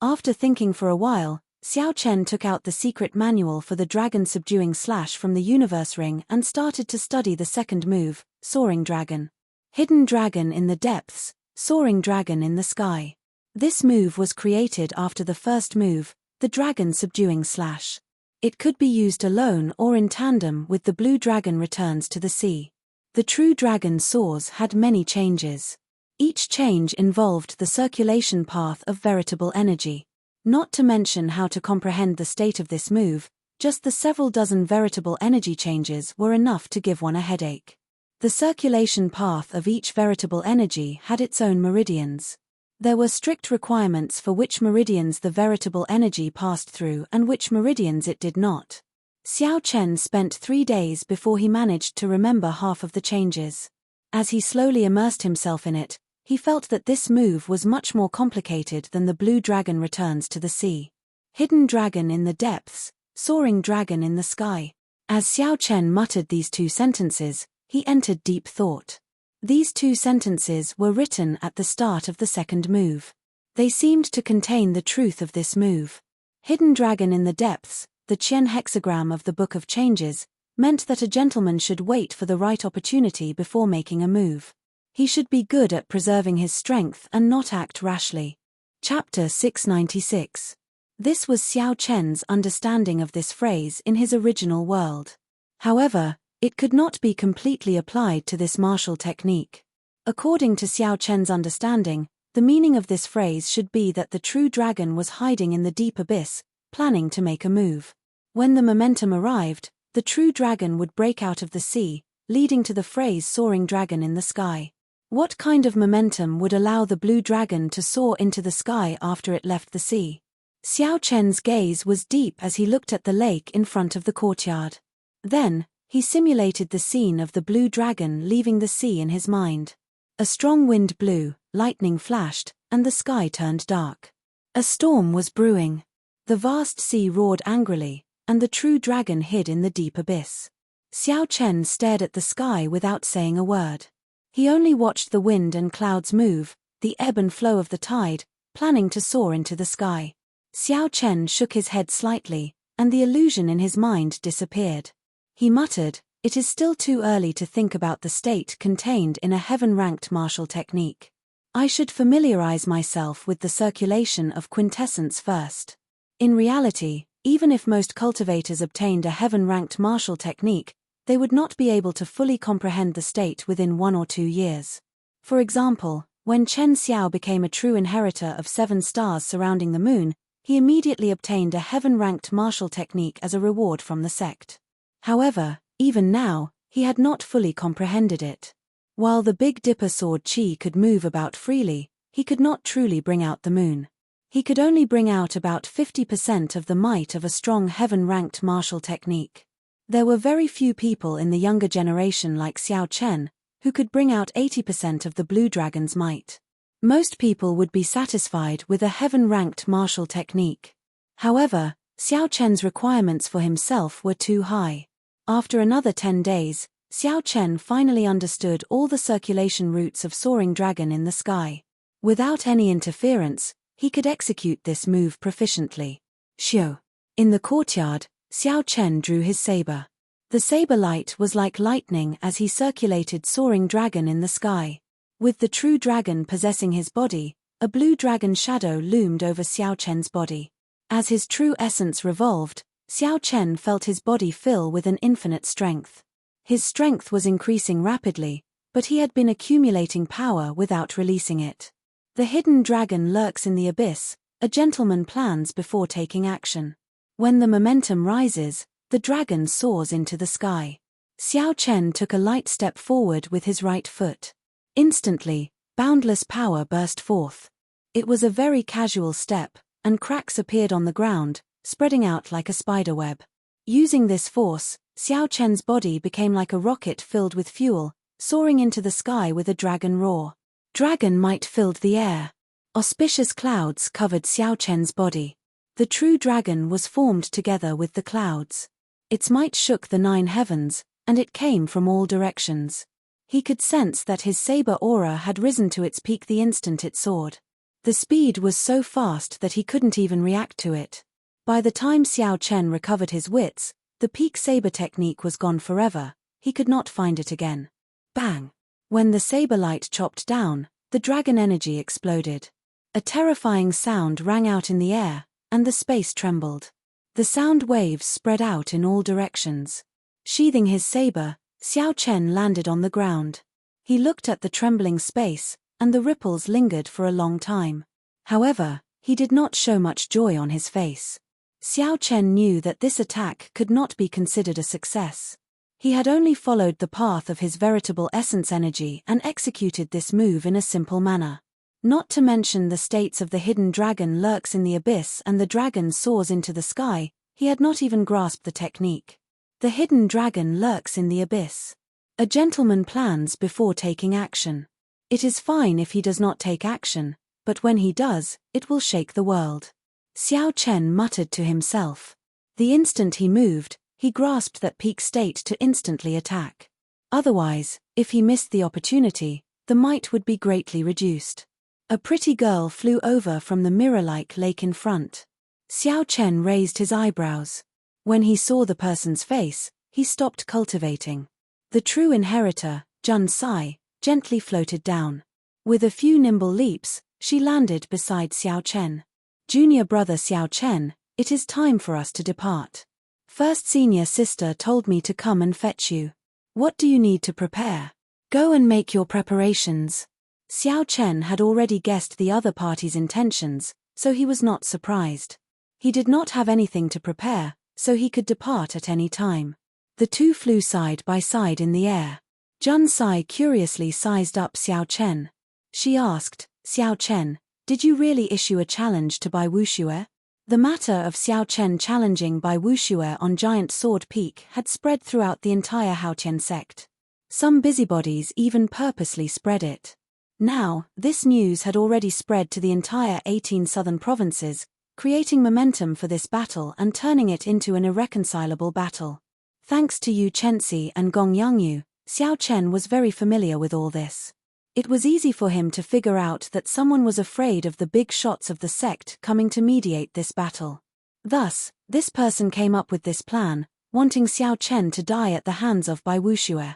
After thinking for a while, Xiao Chen took out the secret manual for the dragon-subduing slash from the universe ring and started to study the 2nd move, Soaring Dragon. Hidden dragon in the depths, soaring dragon in the sky. This move was created after the 1st move, the dragon-subduing slash. It could be used alone or in tandem with the blue dragon returns to the sea. The true dragon soars had many changes. Each change involved the circulation path of veritable energy. Not to mention how to comprehend the state of this move, just the several dozen veritable energy changes were enough to give one a headache. The circulation path of each veritable energy had its own meridians. There were strict requirements for which meridians the veritable energy passed through and which meridians it did not. Xiao Chen spent 3 days before he managed to remember half of the changes. As he slowly immersed himself in it, he felt that this move was much more complicated than the blue dragon returns to the sea. Hidden dragon in the depths, soaring dragon in the sky. As Xiao Chen muttered these 2 sentences, he entered deep thought. These 2 sentences were written at the start of the 2nd move. They seemed to contain the truth of this move. Hidden dragon in the depths, the Qian hexagram of the Book of Changes, meant that a gentleman should wait for the right opportunity before making a move. He should be good at preserving his strength and not act rashly. Chapter 696. This was Xiao Chen's understanding of this phrase in his original world. However, it could not be completely applied to this martial technique. According to Xiao Chen's understanding, the meaning of this phrase should be that the true dragon was hiding in the deep abyss, planning to make a move. When the momentum arrived, the true dragon would break out of the sea, leading to the phrase soaring dragon in the sky. What kind of momentum would allow the blue dragon to soar into the sky after it left the sea? Xiao Chen's gaze was deep as he looked at the lake in front of the courtyard. Then, he simulated the scene of the blue dragon leaving the sea in his mind. A strong wind blew, lightning flashed, and the sky turned dark. A storm was brewing. The vast sea roared angrily, and the true dragon hid in the deep abyss. Xiao Chen stared at the sky without saying a word. He only watched the wind and clouds move, the ebb and flow of the tide, planning to soar into the sky. Xiao Chen shook his head slightly, and the illusion in his mind disappeared. He muttered, "It is still too early to think about the state contained in a heaven-ranked martial technique. I should familiarize myself with the circulation of quintessence first." In reality, even if most cultivators obtained a heaven-ranked martial technique, they would not be able to fully comprehend the state within 1 or 2 years. For example, when Chen Xiao became a true inheritor of 7 stars surrounding the moon, he immediately obtained a heaven-ranked martial technique as a reward from the sect. However, even now, he had not fully comprehended it. While the Big Dipper sword chi could move about freely, he could not truly bring out the moon. He could only bring out about 50% of the might of a strong heaven-ranked martial technique. There were very few people in the younger generation like Xiao Chen, who could bring out 80% of the Blue Dragon's might. Most people would be satisfied with a heaven-ranked martial technique. However, Xiao Chen's requirements for himself were too high. After another 10 days, Xiao Chen finally understood all the circulation routes of soaring dragon in the sky. Without any interference, he could execute this move proficiently. Xiao. In the courtyard, Xiao Chen drew his saber. The saber light was like lightning as he circulated soaring dragon in the sky. With the true dragon possessing his body, a blue dragon shadow loomed over Xiao Chen's body. As his true essence revolved, Xiao Chen felt his body fill with an infinite strength. His strength was increasing rapidly, but he had been accumulating power without releasing it. The hidden dragon lurks in the abyss, a gentleman plans before taking action. When the momentum rises, the dragon soars into the sky. Xiao Chen took a light step forward with his right foot. Instantly, boundless power burst forth. It was a very casual step, and cracks appeared on the ground, spreading out like a spiderweb. Using this force, Xiao Chen's body became like a rocket filled with fuel, soaring into the sky with a dragon roar. Dragon might filled the air. Auspicious clouds covered Xiao Chen's body. The true dragon was formed together with the clouds. Its might shook the 9 heavens, and it came from all directions. He could sense that his saber aura had risen to its peak the instant it soared. The speed was so fast that he couldn't even react to it. By the time Xiao Chen recovered his wits, the peak saber technique was gone forever. He could not find it again. Bang! When the saber light chopped down, the dragon energy exploded. A terrifying sound rang out in the air, and the space trembled. The sound waves spread out in all directions. Sheathing his saber, Xiao Chen landed on the ground. He looked at the trembling space, and the ripples lingered for a long time. However, he did not show much joy on his face. Xiao Chen knew that this attack could not be considered a success. He had only followed the path of his veritable essence energy and executed this move in a simple manner. Not to mention the states of the hidden dragon lurks in the abyss and the dragon soars into the sky, he had not even grasped the technique. The hidden dragon lurks in the abyss. A gentleman plans before taking action. It is fine if he does not take action, but when he does, it will shake the world. Xiao Chen muttered to himself. The instant he moved, he grasped that peak state to instantly attack. Otherwise, if he missed the opportunity, the might would be greatly reduced. A pretty girl flew over from the mirror-like lake in front. Xiao Chen raised his eyebrows. When he saw the person's face, he stopped cultivating. The true inheritor, Jun Sai, gently floated down. With a few nimble leaps, she landed beside Xiao Chen. Junior brother Xiao Chen, it is time for us to depart. First senior sister told me to come and fetch you. What do you need to prepare? Go and make your preparations. Xiao Chen had already guessed the other party's intentions, so he was not surprised. He did not have anything to prepare, so he could depart at any time. The two flew side by side in the air. Jun Sai curiously sized up Xiao Chen. She asked, Xiao Chen, did you really issue a challenge to Bai Wuxue? The matter of Xiao Chen challenging Bai Wuxue on Giant Sword Peak had spread throughout the entire Haotian sect. Some busybodies even purposely spread it. Now, this news had already spread to the entire 18 southern provinces, creating momentum for this battle and turning it into an irreconcilable battle. Thanks to Yu Chenxi and Gong Yangyu, Xiao Chen was very familiar with all this. It was easy for him to figure out that someone was afraid of the big shots of the sect coming to mediate this battle. Thus, this person came up with this plan, wanting Xiao Chen to die at the hands of Bai Wuxue.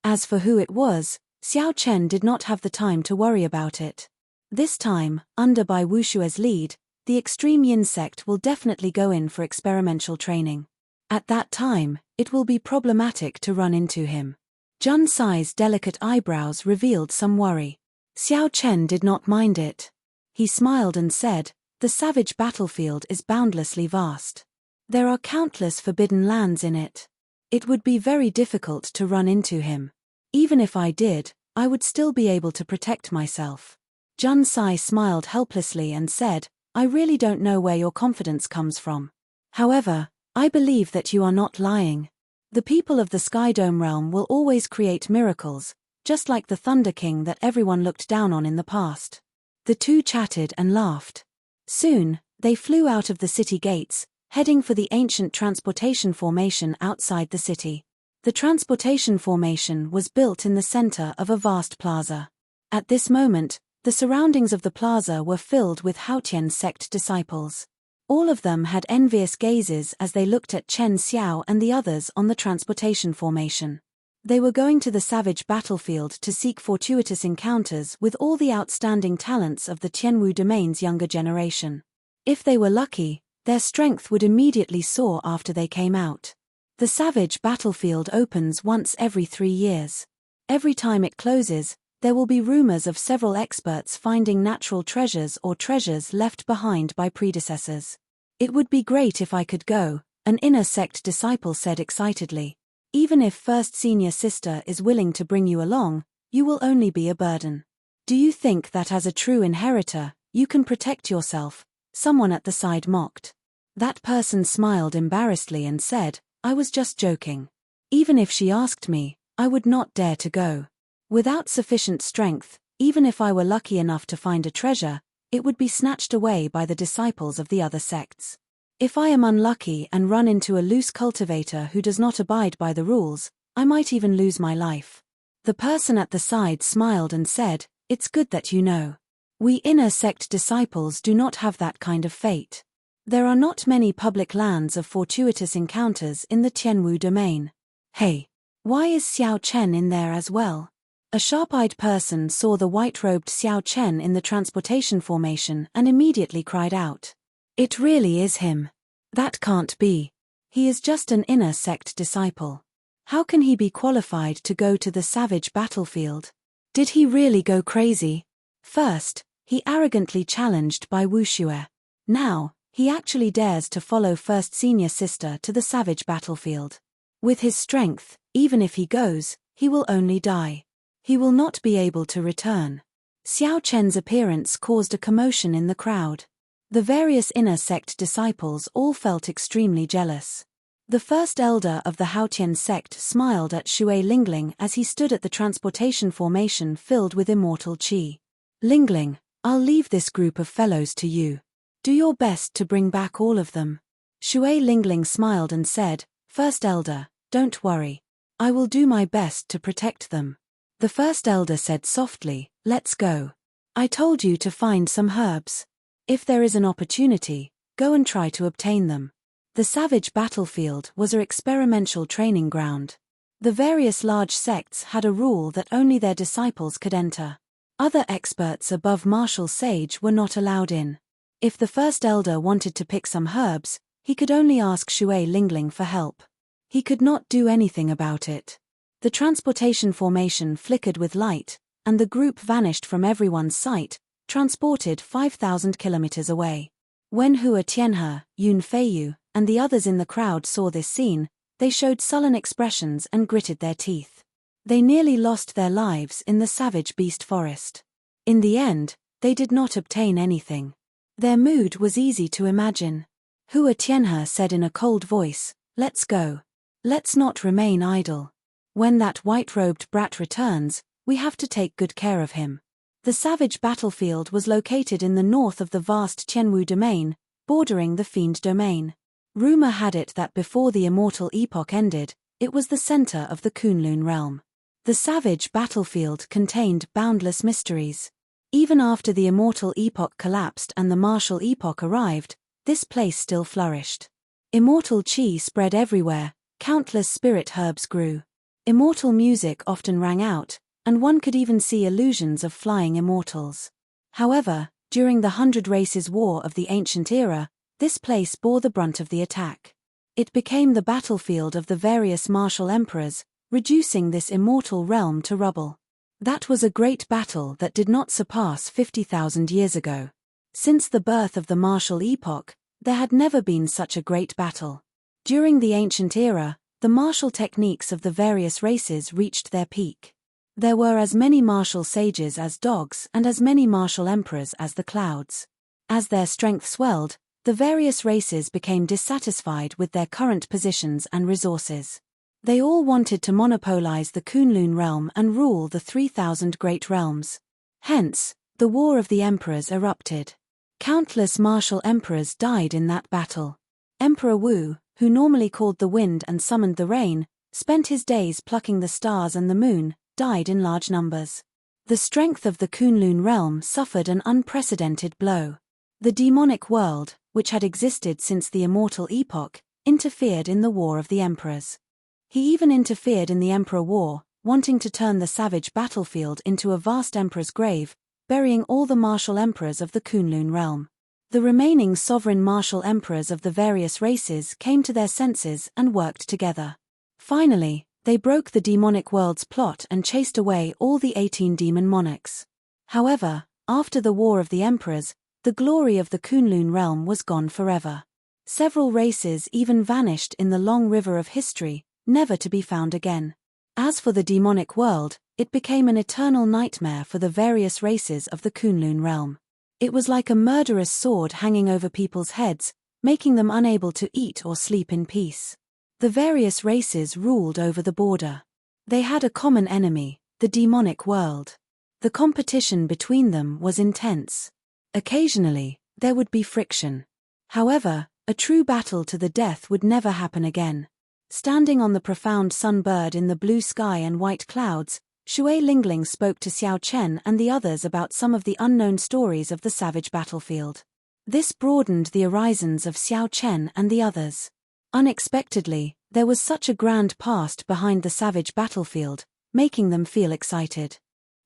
As for who it was, Xiao Chen did not have the time to worry about it. This time, under Bai Wuxue's lead, the extreme Yin sect will definitely go in for experimental training. At that time, it will be problematic to run into him. Jun Sai's delicate eyebrows revealed some worry. Xiao Chen did not mind it. He smiled and said, "The savage battlefield is boundlessly vast. There are countless forbidden lands in it. It would be very difficult to run into him. Even if I did, I would still be able to protect myself." Jun Sai smiled helplessly and said, "I really don't know where your confidence comes from. However, I believe that you are not lying. The people of the Sky Dome realm will always create miracles, just like the Thunder King that everyone looked down on in the past." The two chatted and laughed. Soon, they flew out of the city gates, heading for the ancient transportation formation outside the city. The transportation formation was built in the center of a vast plaza. At this moment, the surroundings of the plaza were filled with Haotian sect disciples. All of them had envious gazes as they looked at Chen Xiao and the others on the transportation formation. They were going to the savage battlefield to seek fortuitous encounters with all the outstanding talents of the Tianwu domain's younger generation. If they were lucky, their strength would immediately soar after they came out. The savage battlefield opens once every 3 years. Every time it closes, there will be rumors of several experts finding natural treasures or treasures left behind by predecessors. "It would be great if I could go," an inner sect disciple said excitedly. "Even if First Senior Sister is willing to bring you along, you will only be a burden. Do you think that as a true inheritor, you can protect yourself?" someone at the side mocked. That person smiled embarrassedly and said, "I was just joking. Even if she asked me, I would not dare to go. Without sufficient strength, even if I were lucky enough to find a treasure, it would be snatched away by the disciples of the other sects. If I am unlucky and run into a loose cultivator who does not abide by the rules, I might even lose my life." The person at the side smiled and said, "It's good that you know. We inner sect disciples do not have that kind of fate. There are not many public lands of fortuitous encounters in the Tianwu domain. Hey, why is Xiao Chen in there as well?" A sharp-eyed person saw the white-robed Xiao Chen in the transportation formation and immediately cried out. "It really is him. That can't be. He is just an inner sect disciple. How can he be qualified to go to the savage battlefield? Did he really go crazy? First, he arrogantly challenged Bai Wuxue. Now, he actually dares to follow First Senior Sister to the savage battlefield. With his strength, even if he goes, he will only die. He will not be able to return." Xiao Chen's appearance caused a commotion in the crowd. The various inner sect disciples all felt extremely jealous. The first elder of the Haotian sect smiled at Shui Lingling as he stood at the transportation formation filled with immortal qi. "Lingling, I'll leave this group of fellows to you. Do your best to bring back all of them." Shui Lingling smiled and said, "First elder, don't worry. I will do my best to protect them." The first elder said softly, "Let's go. I told you to find some herbs. If there is an opportunity, go and try to obtain them." The savage battlefield was an experimental training ground. The various large sects had a rule that only their disciples could enter. Other experts above martial sage were not allowed in. If the first elder wanted to pick some herbs, he could only ask Shui Lingling for help. He could not do anything about it. The transportation formation flickered with light, and the group vanished from everyone's sight, transported 5,000 kilometers away. When Hua Tianhe, Yun Feiyu, and the others in the crowd saw this scene, they showed sullen expressions and gritted their teeth. They nearly lost their lives in the savage beast forest. In the end, they did not obtain anything. Their mood was easy to imagine. Hua Tianhe said in a cold voice, "Let's go. Let's not remain idle. When that white-robed brat returns, we have to take good care of him." The savage battlefield was located in the north of the vast Tianwu domain, bordering the Fiend domain. Rumor had it that before the Immortal epoch ended, it was the center of the Kunlun realm. The savage battlefield contained boundless mysteries. Even after the Immortal epoch collapsed and the Martial epoch arrived, this place still flourished. Immortal chi spread everywhere, countless spirit herbs grew. Immortal music often rang out, and one could even see illusions of flying immortals. However, during the 100 Races War of the Ancient Era, this place bore the brunt of the attack. It became the battlefield of the various martial emperors, reducing this immortal realm to rubble. That was a great battle that did not surpass 50,000 years ago. Since the birth of the Martial epoch, there had never been such a great battle. During the Ancient Era, the martial techniques of the various races reached their peak. There were as many martial sages as dogs and as many martial emperors as the clouds. As their strength swelled, the various races became dissatisfied with their current positions and resources. They all wanted to monopolize the Kunlun realm and rule the 3,000 great realms. Hence, the War of the Emperors erupted. Countless martial emperors died in that battle. Emperor Wu, who normally called the wind and summoned the rain, spent his days plucking the stars and the moon, died in large numbers. The strength of the Kunlun realm suffered an unprecedented blow. The demonic world, which had existed since the Immortal epoch, interfered in the War of the Emperors. He even interfered in the Emperor War, wanting to turn the savage battlefield into a vast emperor's grave, burying all the martial emperors of the Kunlun realm. The remaining sovereign martial emperors of the various races came to their senses and worked together. Finally, they broke the demonic world's plot and chased away all the 18 demon monarchs. However, after the War of the Emperors, the glory of the Kunlun realm was gone forever. Several races even vanished in the long river of history, never to be found again. As for the demonic world, it became an eternal nightmare for the various races of the Kunlun realm. It was like a murderous sword hanging over people's heads, making them unable to eat or sleep in peace. The various races ruled over the border. They had a common enemy, the demonic world. The competition between them was intense. Occasionally, there would be friction. However, a true battle to the death would never happen again. Standing on the profound sunbird in the blue sky and white clouds, Shui Lingling spoke to Xiao Chen and the others about some of the unknown stories of the savage battlefield. This broadened the horizons of Xiao Chen and the others. Unexpectedly, there was such a grand past behind the savage battlefield, making them feel excited.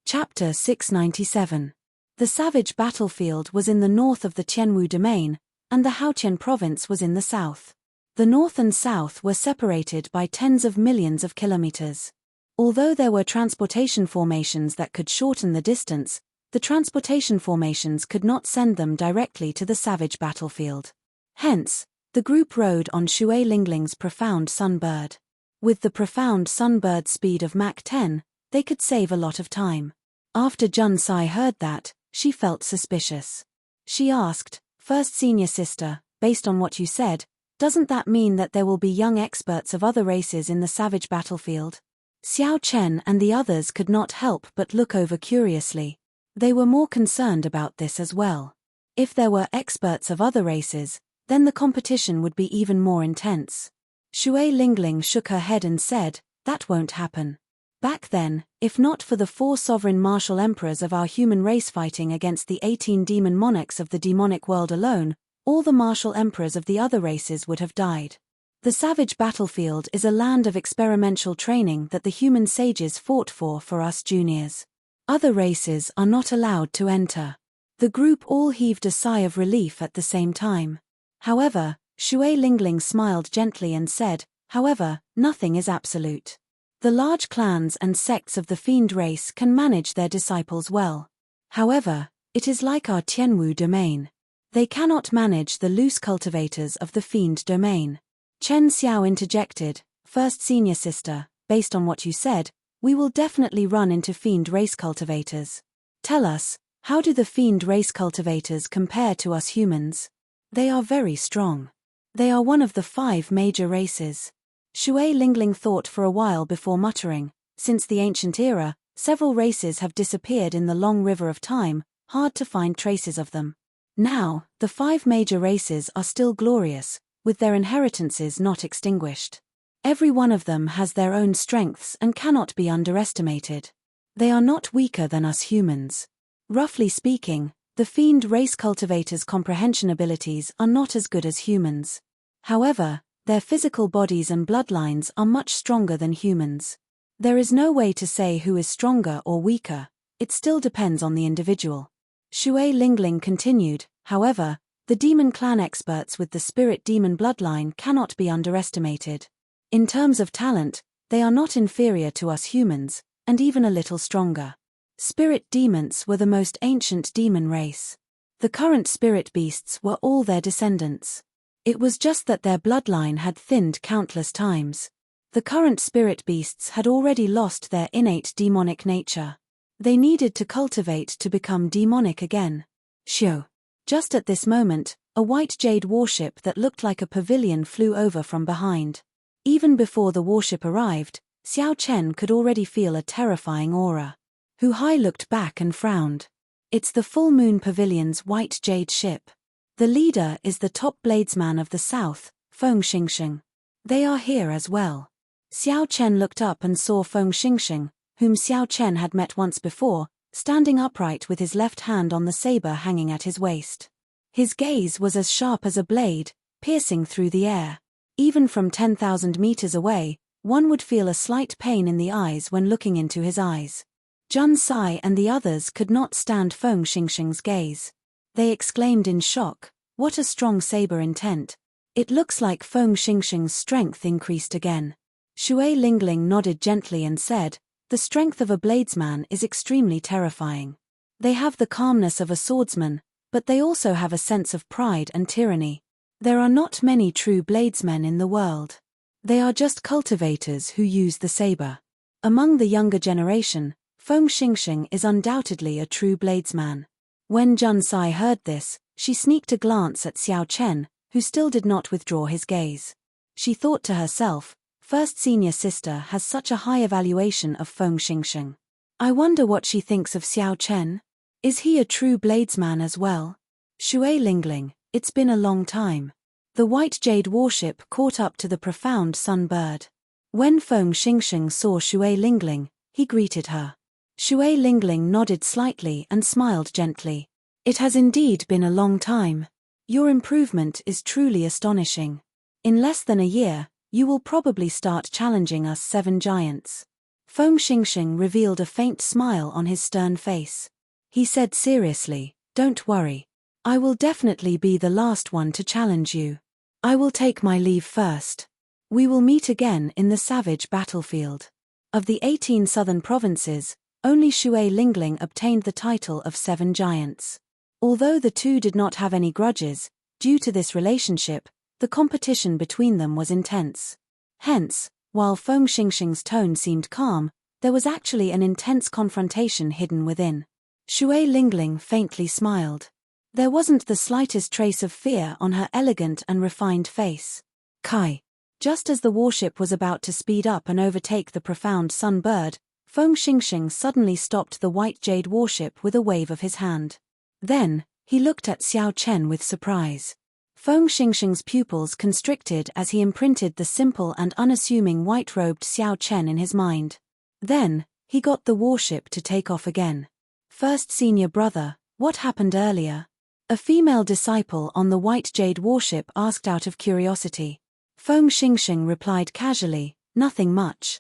Chapter 697. The savage battlefield was in the north of the Tianwu domain, and the Haotian province was in the south. The north and south were separated by tens of millions of kilometers. Although there were transportation formations that could shorten the distance, the transportation formations could not send them directly to the savage battlefield. Hence, the group rode on Shui Lingling's profound sunbird. With the profound sunbird speed of Mach 10, they could save a lot of time. After Jun Sai heard that, she felt suspicious. She asked, "First senior sister, based on what you said, doesn't that mean that there will be young experts of other races in the savage battlefield?" Xiao Chen and the others could not help but look over curiously. They were more concerned about this as well. If there were experts of other races, then the competition would be even more intense. Shui Lingling shook her head and said, "That won't happen. Back then, if not for the 4 sovereign martial emperors of our human race fighting against the 18 demon monarchs of the demonic world alone, all the martial emperors of the other races would have died. The savage battlefield is a land of experimental training that the human sages fought for us juniors. Other races are not allowed to enter." The group all heaved a sigh of relief at the same time. However, Shui Lingling smiled gently and said, "However, nothing is absolute. The large clans and sects of the fiend race can manage their disciples well. However, it is like our Tianwu domain. They cannot manage the loose cultivators of the fiend domain." Chen Xiao interjected, "First senior sister, based on what you said, we will definitely run into fiend race cultivators. Tell us, how do the fiend race cultivators compare to us humans?" "They are very strong. They are one of the 5 major races." Shui Lingling thought for a while before muttering, "Since the ancient era, several races have disappeared in the long river of time, hard to find traces of them. Now, the 5 major races are still glorious, with their inheritances not extinguished. Every one of them has their own strengths and cannot be underestimated. They are not weaker than us humans. Roughly speaking, the fiend race cultivators' comprehension abilities are not as good as humans. However, their physical bodies and bloodlines are much stronger than humans. There is no way to say who is stronger or weaker, it still depends on the individual. Shui Lingling continued, however, the demon clan experts with the spirit demon bloodline cannot be underestimated. In terms of talent, they are not inferior to us humans, and even a little stronger. Spirit demons were the most ancient demon race. The current spirit beasts were all their descendants. It was just that their bloodline had thinned countless times. The current spirit beasts had already lost their innate demonic nature. They needed to cultivate to become demonic again. Shio. Just at this moment, a white jade warship that looked like a pavilion flew over from behind. Even before the warship arrived, Xiao Chen could already feel a terrifying aura. Hu Hai looked back and frowned. It's the Full Moon Pavilion's white jade ship. The leader is the top bladesman of the south, Feng Xingxing. They are here as well. Xiao Chen looked up and saw Feng Xingxing, whom Xiao Chen had met once before, standing upright with his left hand on the saber hanging at his waist. His gaze was as sharp as a blade, piercing through the air. Even from 10,000 meters away, one would feel a slight pain in the eyes when looking into his eyes. Jun Sai and the others could not stand Feng Xingxing's gaze. They exclaimed in shock, "What a strong saber intent. It looks like Feng Xingxing's strength increased again." Shui Lingling nodded gently and said, "The strength of a bladesman is extremely terrifying. They have the calmness of a swordsman, but they also have a sense of pride and tyranny. There are not many true bladesmen in the world. They are just cultivators who use the saber. Among the younger generation, Feng Xingxing is undoubtedly a true bladesman." When Jun Sai heard this, she sneaked a glance at Xiao Chen, who still did not withdraw his gaze. She thought to herself, first senior sister has such a high evaluation of Feng Xingxing. I wonder what she thinks of Xiao Chen? Is he a true bladesman as well? Shui Lingling, it's been a long time. The white jade warship caught up to the profound sunbird. When Feng Xingxing saw Shui Lingling, he greeted her. Shui Lingling nodded slightly and smiled gently. It has indeed been a long time. Your improvement is truly astonishing. In less than a year, you will probably start challenging us 7 giants. Feng Xingxing revealed a faint smile on his stern face. He said seriously, "Don't worry. I will definitely be the last one to challenge you. I will take my leave first. We will meet again in the savage battlefield." Of the 18 southern provinces, only Shui Lingling obtained the title of 7 giants. Although the two did not have any grudges, due to this relationship, the competition between them was intense. Hence, while Feng Xingxing's tone seemed calm, there was actually an intense confrontation hidden within. Shui Lingling faintly smiled. There wasn't the slightest trace of fear on her elegant and refined face. Kai. Just as the warship was about to speed up and overtake the profound sunbird, Feng Xingxing suddenly stopped the white jade warship with a wave of his hand. Then, he looked at Xiao Chen with surprise. Feng Xingxing's pupils constricted as he imprinted the simple and unassuming white-robed Xiao Chen in his mind. Then, he got the warship to take off again. First senior brother, what happened earlier? A female disciple on the white jade warship asked out of curiosity. Feng Xingxing replied casually, "Nothing much.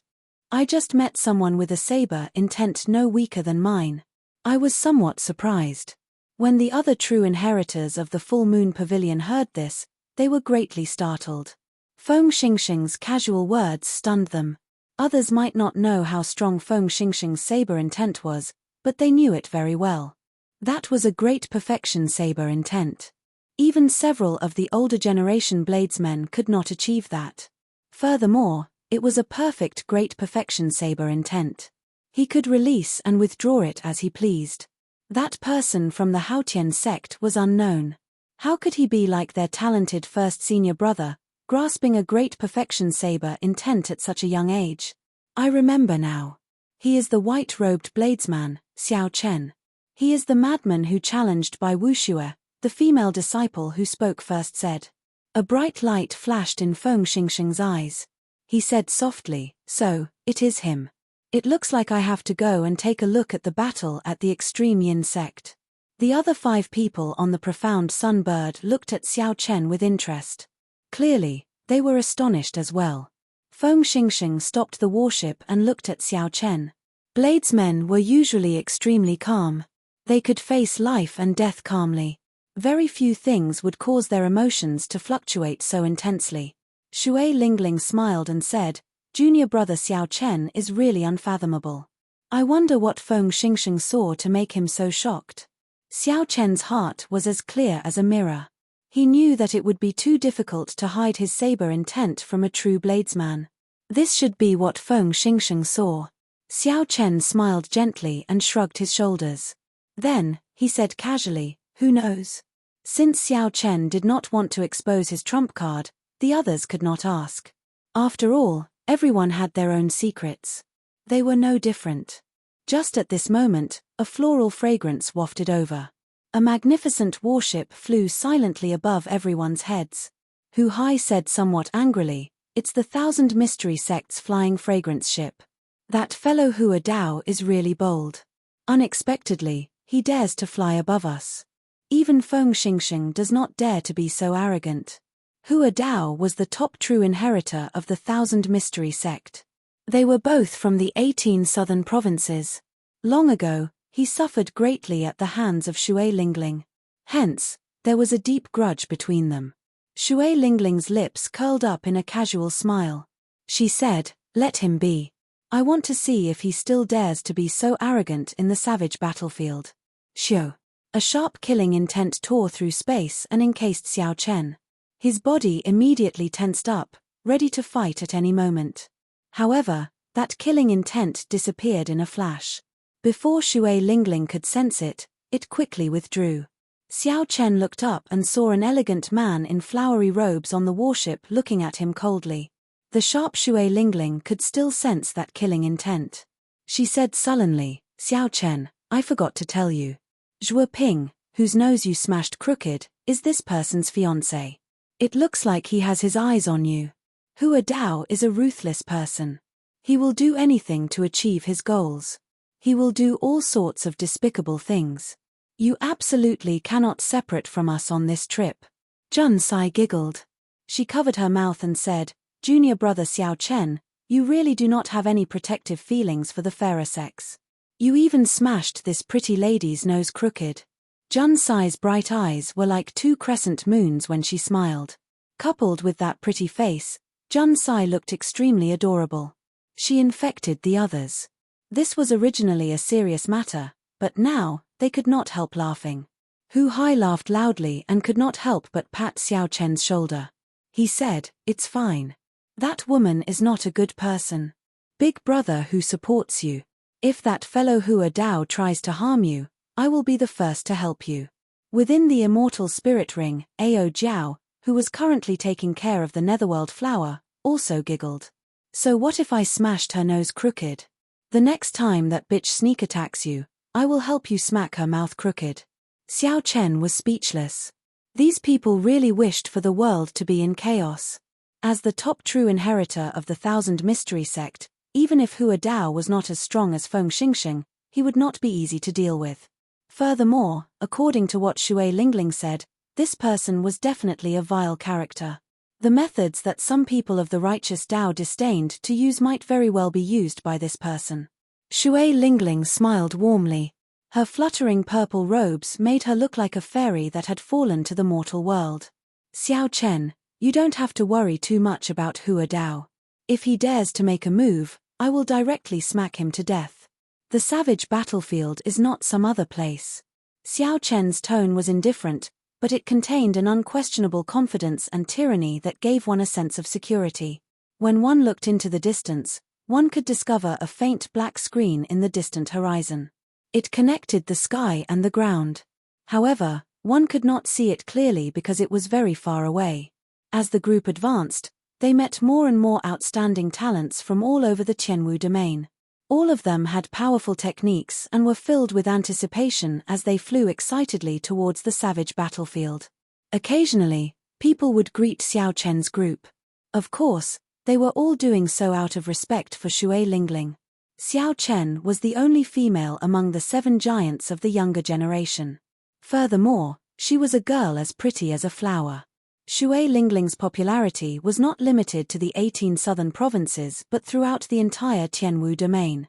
I just met someone with a saber intent no weaker than mine." I was somewhat surprised. When the other true inheritors of the Full Moon Pavilion heard this, they were greatly startled. Feng Xingxing's casual words stunned them. Others might not know how strong Feng Xingxing's saber intent was, but they knew it very well. That was a great perfection saber intent. Even several of the older generation bladesmen could not achieve that. Furthermore, it was a perfect great perfection saber intent. He could release and withdraw it as he pleased. That person from the Haotian sect was unknown. How could he be like their talented first senior brother, grasping a great perfection saber intent at such a young age? I remember now. He is the white-robed bladesman, Xiao Chen. He is the madman who challenged by Wuxue, the female disciple who spoke first said. A bright light flashed in Feng Xingxing's eyes. He said softly, "So, it is him. It looks like I have to go and take a look at the battle at the extreme Yin sect." The other 5 people on the profound Sunbird looked at Xiao Chen with interest. Clearly, they were astonished as well. Feng Xingxing stopped the warship and looked at Xiao Chen. Bladesmen were usually extremely calm. They could face life and death calmly. Very few things would cause their emotions to fluctuate so intensely. Shui Lingling smiled and said, "Junior brother Xiao Chen is really unfathomable. I wonder what Feng Xingxing saw to make him so shocked." Xiao Chen's heart was as clear as a mirror. He knew that it would be too difficult to hide his saber intent from a true bladesman. This should be what Feng Xingxing saw. Xiao Chen smiled gently and shrugged his shoulders. Then, he said casually, "Who knows?" Since Xiao Chen did not want to expose his trump card, the others could not ask. After all, everyone had their own secrets. They were no different. Just at this moment, a floral fragrance wafted over. A magnificent warship flew silently above everyone's heads. Hu Hai said somewhat angrily, "It's the 1,000 Mystery Sect's flying fragrance ship. That fellow Hua Dao is really bold. Unexpectedly, he dares to fly above us. Even Feng Xingxing does not dare to be so arrogant." Hua Dao was the top true inheritor of the 1,000 Mystery Sect. They were both from the 18 southern provinces. Long ago, he suffered greatly at the hands of Shui Lingling. Hence, there was a deep grudge between them. Shui Lingling's lips curled up in a casual smile. She said, "Let him be. I want to see if he still dares to be so arrogant in the savage battlefield." Xiu. A sharp killing intent tore through space and encased Xiao Chen. His body immediately tensed up, ready to fight at any moment. However, that killing intent disappeared in a flash. Before Shui Lingling could sense it, it quickly withdrew. Xiao Chen looked up and saw an elegant man in flowery robes on the warship looking at him coldly. The sharp Shui Lingling could still sense that killing intent. She said sullenly, "Xiao Chen, I forgot to tell you. Zhua Ping, whose nose you smashed crooked, is this person's fiancé. It looks like he has his eyes on you. Hua Dao is a ruthless person. He will do anything to achieve his goals. He will do all sorts of despicable things. You absolutely cannot separate from us on this trip." Jun Sai giggled. She covered her mouth and said, "Junior brother Xiao Chen, you really do not have any protective feelings for the fairer sex. You even smashed this pretty lady's nose crooked." Jun Sai's bright eyes were like 2 crescent moons when she smiled. Coupled with that pretty face, Jun Sai looked extremely adorable. She infected the others. This was originally a serious matter, but now, they could not help laughing. Hu Hai laughed loudly and could not help but pat Xiao Chen's shoulder. He said, "It's fine. That woman is not a good person. Big brother who supports you. If that fellow Hua Dao tries to harm you, I will be the first to help you." Within the Immortal Spirit Ring, Ao Jiao, who was currently taking care of the Netherworld flower, also giggled. "So what if I smashed her nose crooked? The next time that bitch sneak attacks you, I will help you smack her mouth crooked." Xiao Chen was speechless. These people really wished for the world to be in chaos. As the top true inheritor of the 1,000 Mystery Sect, even if Hua Dao was not as strong as Feng Xingxing, he would not be easy to deal with. Furthermore, according to what Shui Lingling said, this person was definitely a vile character. The methods that some people of the righteous Dao disdained to use might very well be used by this person. Shui Lingling smiled warmly. Her fluttering purple robes made her look like a fairy that had fallen to the mortal world. "Xiao Chen, you don't have to worry too much about Hua Dao. If he dares to make a move, I will directly smack him to death. The savage battlefield is not some other place." Xiao Chen's tone was indifferent, but it contained an unquestionable confidence and tyranny that gave one a sense of security. When one looked into the distance, one could discover a faint black screen in the distant horizon. It connected the sky and the ground. However, one could not see it clearly because it was very far away. As the group advanced, they met more and more outstanding talents from all over the Qianwu domain. All of them had powerful techniques and were filled with anticipation as they flew excitedly towards the savage battlefield. Occasionally, people would greet Xiao Chen's group. Of course, They were all doing so out of respect for Shui Lingling. Xiao Chen was the only female among the 7 giants of the younger generation. Furthermore, she was a girl as pretty as a flower. Shui Lingling's popularity was not limited to the 18 southern provinces but throughout the entire Tianwu domain.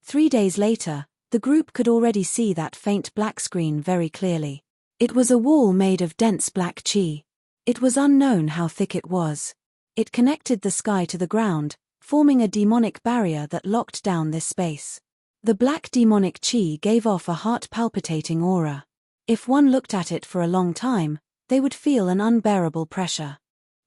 3 days later, the group could already see that faint black screen very clearly. It was a wall made of dense black qi. It was unknown how thick it was. It connected the sky to the ground, forming a demonic barrier that locked down this space. The black demonic qi gave off a heart-palpitating aura. If one looked at it for a long time, they would feel an unbearable pressure.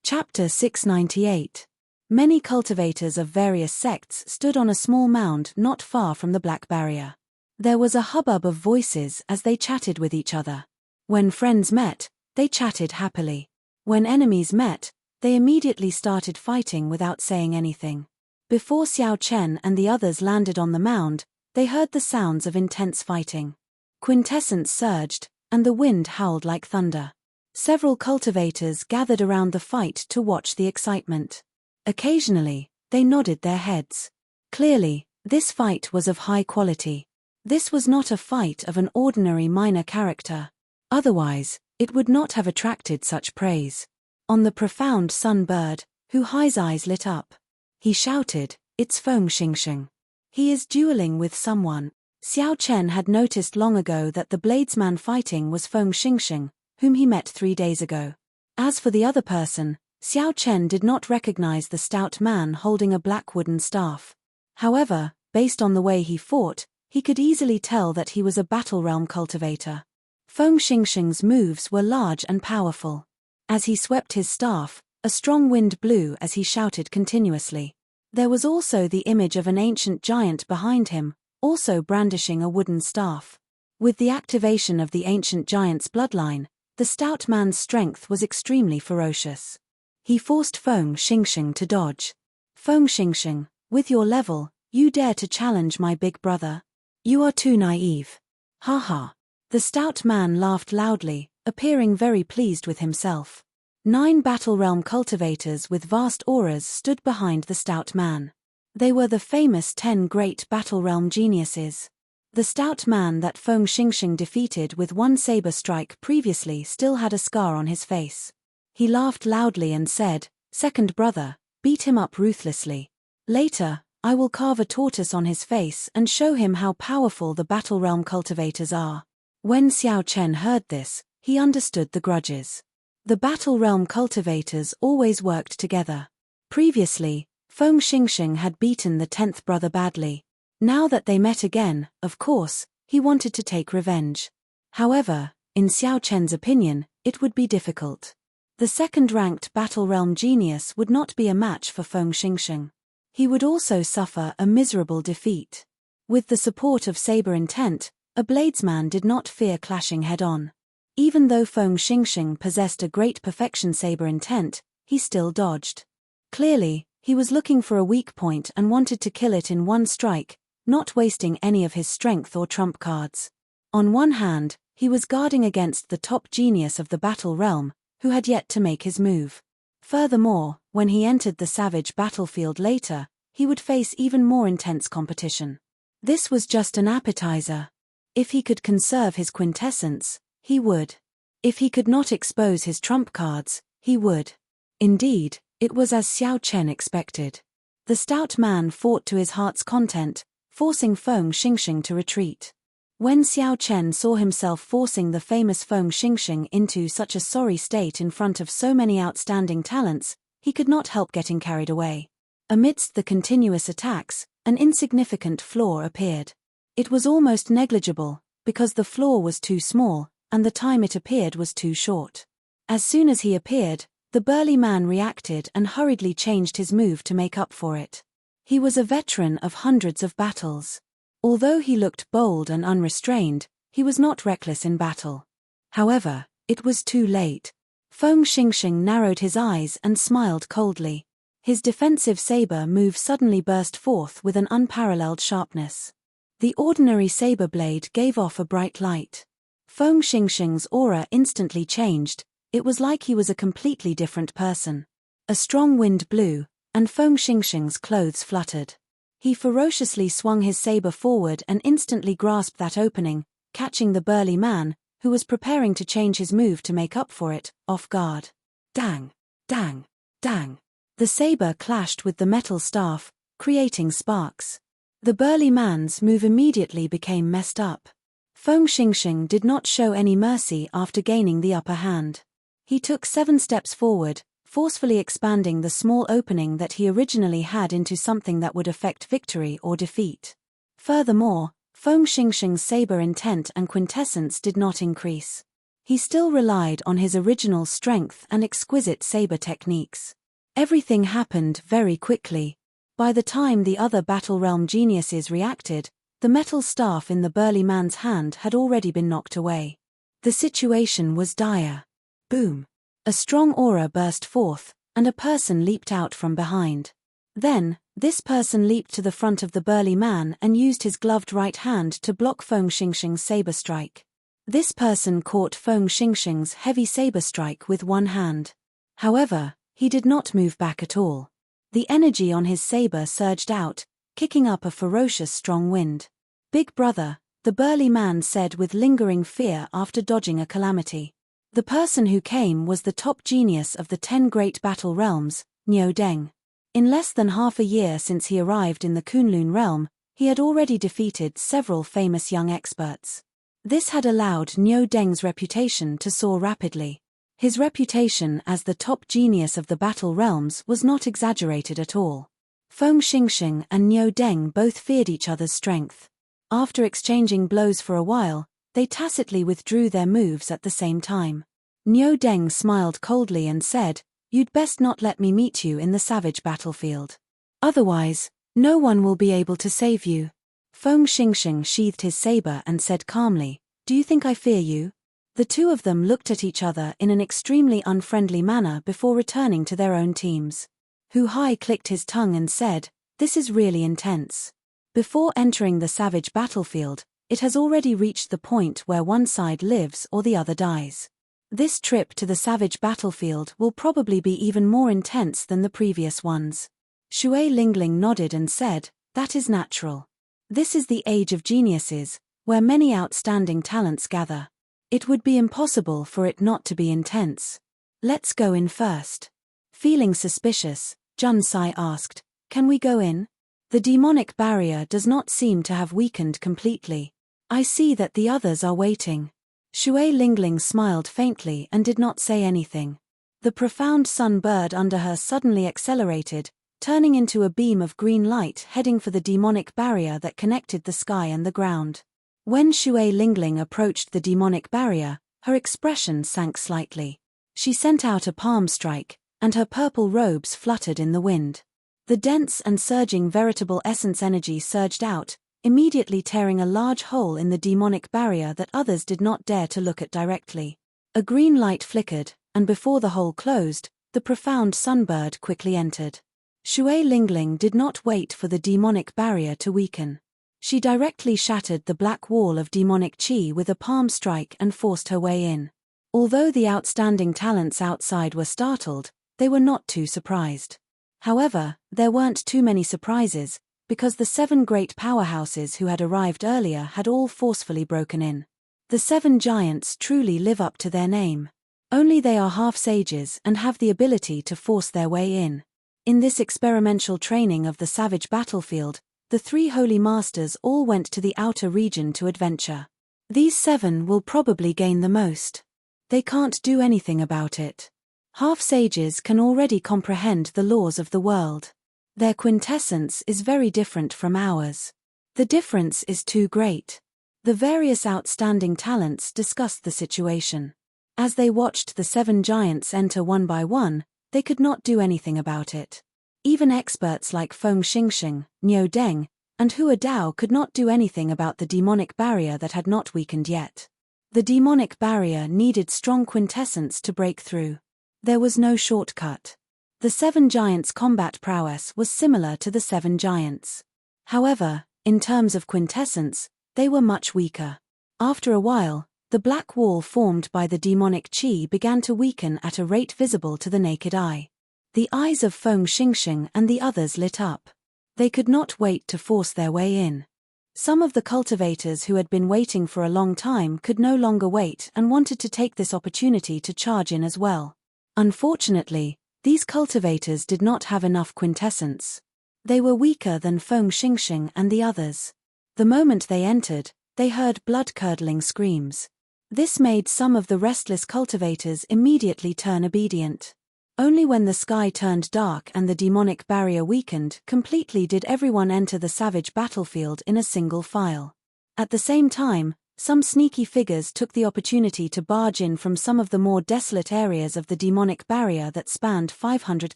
Chapter 698. Many cultivators of various sects stood on a small mound not far from the black barrier. There was a hubbub of voices as they chatted with each other. When friends met, they chatted happily. When enemies met, they immediately started fighting without saying anything. Before Xiao Chen and the others landed on the mound, they heard the sounds of intense fighting. Quintessence surged, and the wind howled like thunder. Several cultivators gathered around the fight to watch the excitement. Occasionally, they nodded their heads. Clearly, this fight was of high quality. This was not a fight of an ordinary minor character. Otherwise, it would not have attracted such praise. On the profound sun-bird, Hu Hai's eyes lit up. He shouted, "It's Feng Xingxing. He is dueling with someone." Xiao Chen had noticed long ago that the bladesman fighting was Feng Xingxing, whom he met 3 days ago. As for the other person, Xiao Chen did not recognize the stout man holding a black wooden staff. However, based on the way he fought, he could easily tell that he was a battle realm cultivator. Feng Xingxing's moves were large and powerful. As he swept his staff, a strong wind blew as he shouted continuously. There was also the image of an ancient giant behind him, also brandishing a wooden staff. With the activation of the ancient giant's bloodline, the stout man's strength was extremely ferocious. He forced Feng Xingxing to dodge. "Feng Xingxing, with your level, you dare to challenge my big brother? You are too naive. Ha ha." The stout man laughed loudly, appearing very pleased with himself. 9 battle realm cultivators with vast auras stood behind the stout man. They were the famous 10 great battle realm geniuses. The stout man that Feng Xingxing defeated with 1 saber strike previously still had a scar on his face. He laughed loudly and said, "Second brother, beat him up ruthlessly. Later, I will carve a tortoise on his face and show him how powerful the battle realm cultivators are." When Xiao Chen heard this, he understood the grudges. The battle realm cultivators always worked together. Previously, Feng Xingxing had beaten the 10th brother badly. Now that they met again, of course, he wanted to take revenge. However, in Xiao Chen's opinion, it would be difficult. The second-ranked battle realm genius would not be a match for Feng Xingxing. He would also suffer a miserable defeat. With the support of saber intent, a bladesman did not fear clashing head-on. Even though Feng Xingxing possessed a great perfection saber intent, he still dodged. Clearly, he was looking for a weak point and wanted to kill it in one strike, not wasting any of his strength or trump cards. On one hand, he was guarding against the top genius of the battle realm, who had yet to make his move. Furthermore, when he entered the savage battlefield later, he would face even more intense competition. This was just an appetizer. If he could conserve his quintessence, he would. If he could not expose his trump cards, he would. Indeed, it was as Xiao Chen expected. The stout man fought to his heart's content, forcing Feng Xingxing to retreat. When Xiao Chen saw himself forcing the famous Feng Xingxing into such a sorry state in front of so many outstanding talents, he could not help getting carried away. Amidst the continuous attacks, an insignificant flaw appeared. It was almost negligible, because the flaw was too small, and the time it appeared was too short. As soon as he appeared, the burly man reacted and hurriedly changed his move to make up for it. He was a veteran of hundreds of battles. Although he looked bold and unrestrained, he was not reckless in battle. However, it was too late. Feng Xingxing narrowed his eyes and smiled coldly. His defensive saber move suddenly burst forth with an unparalleled sharpness. The ordinary saber blade gave off a bright light. Feng Xingxing's aura instantly changed. It was like he was a completely different person. A strong wind blew, and Feng Xingxing's clothes fluttered. He ferociously swung his saber forward and instantly grasped that opening, catching the burly man, who was preparing to change his move to make up for it, off guard. Dang! Dang! Dang! The saber clashed with the metal staff, creating sparks. The burly man's move immediately became messed up. Feng Xingxing did not show any mercy after gaining the upper hand. He took 7 steps forward, forcefully expanding the small opening that he originally had into something that would affect victory or defeat. Furthermore, Feng Xingxing's saber intent and quintessence did not increase. He still relied on his original strength and exquisite saber techniques. Everything happened very quickly. By the time the other Battle Realm geniuses reacted, the metal staff in the burly man's hand had already been knocked away. The situation was dire. Boom! A strong aura burst forth, and a person leaped out from behind. Then, this person leaped to the front of the burly man and used his gloved right hand to block Feng Xingxing's saber strike. This person caught Feng Xingxing's heavy saber strike with one hand. However, he did not move back at all. The energy on his saber surged out, kicking up a ferocious strong wind. "Big brother," the burly man said with lingering fear after dodging a calamity. The person who came was the top genius of the 10 great battle realms, Niu Deng. In less than half a year since he arrived in the Kunlun realm, he had already defeated several famous young experts. This had allowed Niu Deng's reputation to soar rapidly. His reputation as the top genius of the battle realms was not exaggerated at all. Feng Xingxing and Niu Deng both feared each other's strength. After exchanging blows for a while, they tacitly withdrew their moves at the same time. Niu Deng smiled coldly and said, "You'd best not let me meet you in the savage battlefield. Otherwise, no one will be able to save you." Feng Xingxing sheathed his saber and said calmly, "Do you think I fear you?" The two of them looked at each other in an extremely unfriendly manner before returning to their own teams. Hu Hai clicked his tongue and said, "This is really intense." Before entering the savage battlefield, it has already reached the point where one side lives or the other dies. This trip to the savage battlefield will probably be even more intense than the previous ones. Shui Lingling nodded and said, "That is natural. This is the age of geniuses, where many outstanding talents gather. It would be impossible for it not to be intense. Let's go in first." Feeling suspicious, Jun Sai asked, "Can we go in? The demonic barrier does not seem to have weakened completely. I see that the others are waiting." Shui Lingling smiled faintly and did not say anything. The profound sun bird under her suddenly accelerated, turning into a beam of green light heading for the demonic barrier that connected the sky and the ground. When Shui Lingling approached the demonic barrier, her expression sank slightly. She sent out a palm strike, and her purple robes fluttered in the wind. The dense and surging veritable essence energy surged out, immediately tearing a large hole in the demonic barrier that others did not dare to look at directly. A green light flickered, and before the hole closed, the profound sunbird quickly entered. Shui Lingling did not wait for the demonic barrier to weaken. She directly shattered the black wall of demonic chi with a palm strike and forced her way in. Although the outstanding talents outside were startled, they were not too surprised. However, there weren't too many surprises, because the 7 great powerhouses who had arrived earlier had all forcefully broken in. The 7 giants truly live up to their name. Only they are half-sages and have the ability to force their way in. In this experimental training of the savage battlefield, the 3 holy masters all went to the outer region to adventure. These 7 will probably gain the most. They can't do anything about it. Half-sages can already comprehend the laws of the world. Their quintessence is very different from ours. The difference is too great. The various outstanding talents discussed the situation. As they watched the 7 giants enter one by one, they could not do anything about it. Even experts like Feng Xingxing, Niu Deng, and Hua Dao could not do anything about the demonic barrier that had not weakened yet. The demonic barrier needed strong quintessence to break through. There was no shortcut. The 7 giants' combat prowess was similar to the 7 giants. However, in terms of quintessence, they were much weaker. After a while, the black wall formed by the demonic chi began to weaken at a rate visible to the naked eye. The eyes of Feng Xingxing and the others lit up. They could not wait to force their way in. Some of the cultivators who had been waiting for a long time could no longer wait and wanted to take this opportunity to charge in as well. Unfortunately, these cultivators did not have enough quintessence. They were weaker than Feng Xingxing and the others. The moment they entered, they heard blood-curdling screams. This made some of the restless cultivators immediately turn obedient. Only when the sky turned dark and the demonic barrier weakened completely did everyone enter the savage battlefield in a single file. At the same time, some sneaky figures took the opportunity to barge in from some of the more desolate areas of the demonic barrier that spanned 500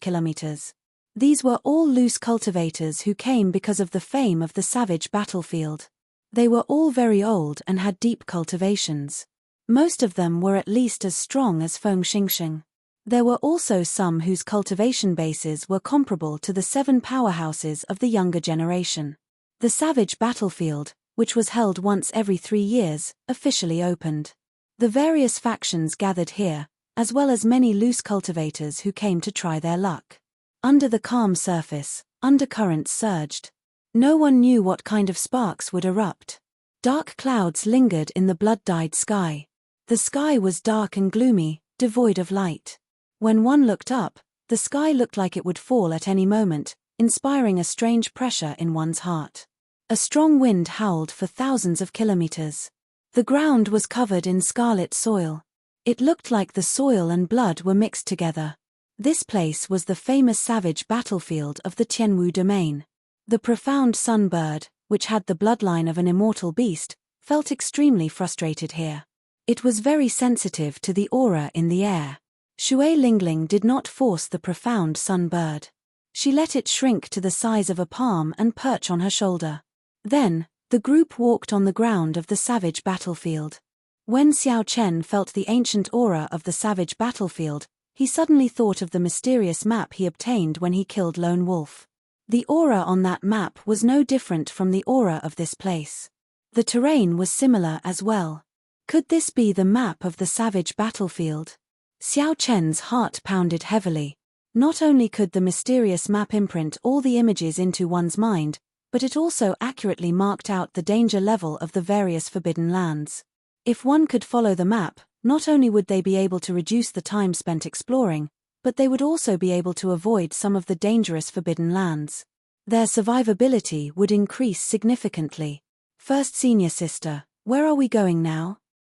kilometers. These were all loose cultivators who came because of the fame of the savage battlefield. They were all very old and had deep cultivations. Most of them were at least as strong as Feng Xingxing. There were also some whose cultivation bases were comparable to the 7 powerhouses of the younger generation. The savage battlefield, which was held once every 3 years, officially opened. The various factions gathered here, as well as many loose cultivators who came to try their luck. Under the calm surface, undercurrents surged. No one knew what kind of sparks would erupt. Dark clouds lingered in the blood-dyed sky. The sky was dark and gloomy, devoid of light. When one looked up, the sky looked like it would fall at any moment, inspiring a strange pressure in one's heart. A strong wind howled for thousands of kilometers. The ground was covered in scarlet soil. It looked like the soil and blood were mixed together. This place was the famous savage battlefield of the Tianwu domain. The profound sunbird, which had the bloodline of an immortal beast, felt extremely frustrated here. It was very sensitive to the aura in the air. Shui Lingling did not force the profound sunbird. She let it shrink to the size of a palm and perch on her shoulder. Then, the group walked on the ground of the savage battlefield. When Xiao Chen felt the ancient aura of the savage battlefield, he suddenly thought of the mysterious map he obtained when he killed Lone Wolf. The aura on that map was no different from the aura of this place. The terrain was similar as well. Could this be the map of the savage battlefield? Xiao Chen's heart pounded heavily. Not only could the mysterious map imprint all the images into one's mind, but it also accurately marked out the danger level of the various forbidden lands. If one could follow the map, not only would they be able to reduce the time spent exploring, but they would also be able to avoid some of the dangerous forbidden lands. Their survivability would increase significantly. First Senior Sister, where are we going now?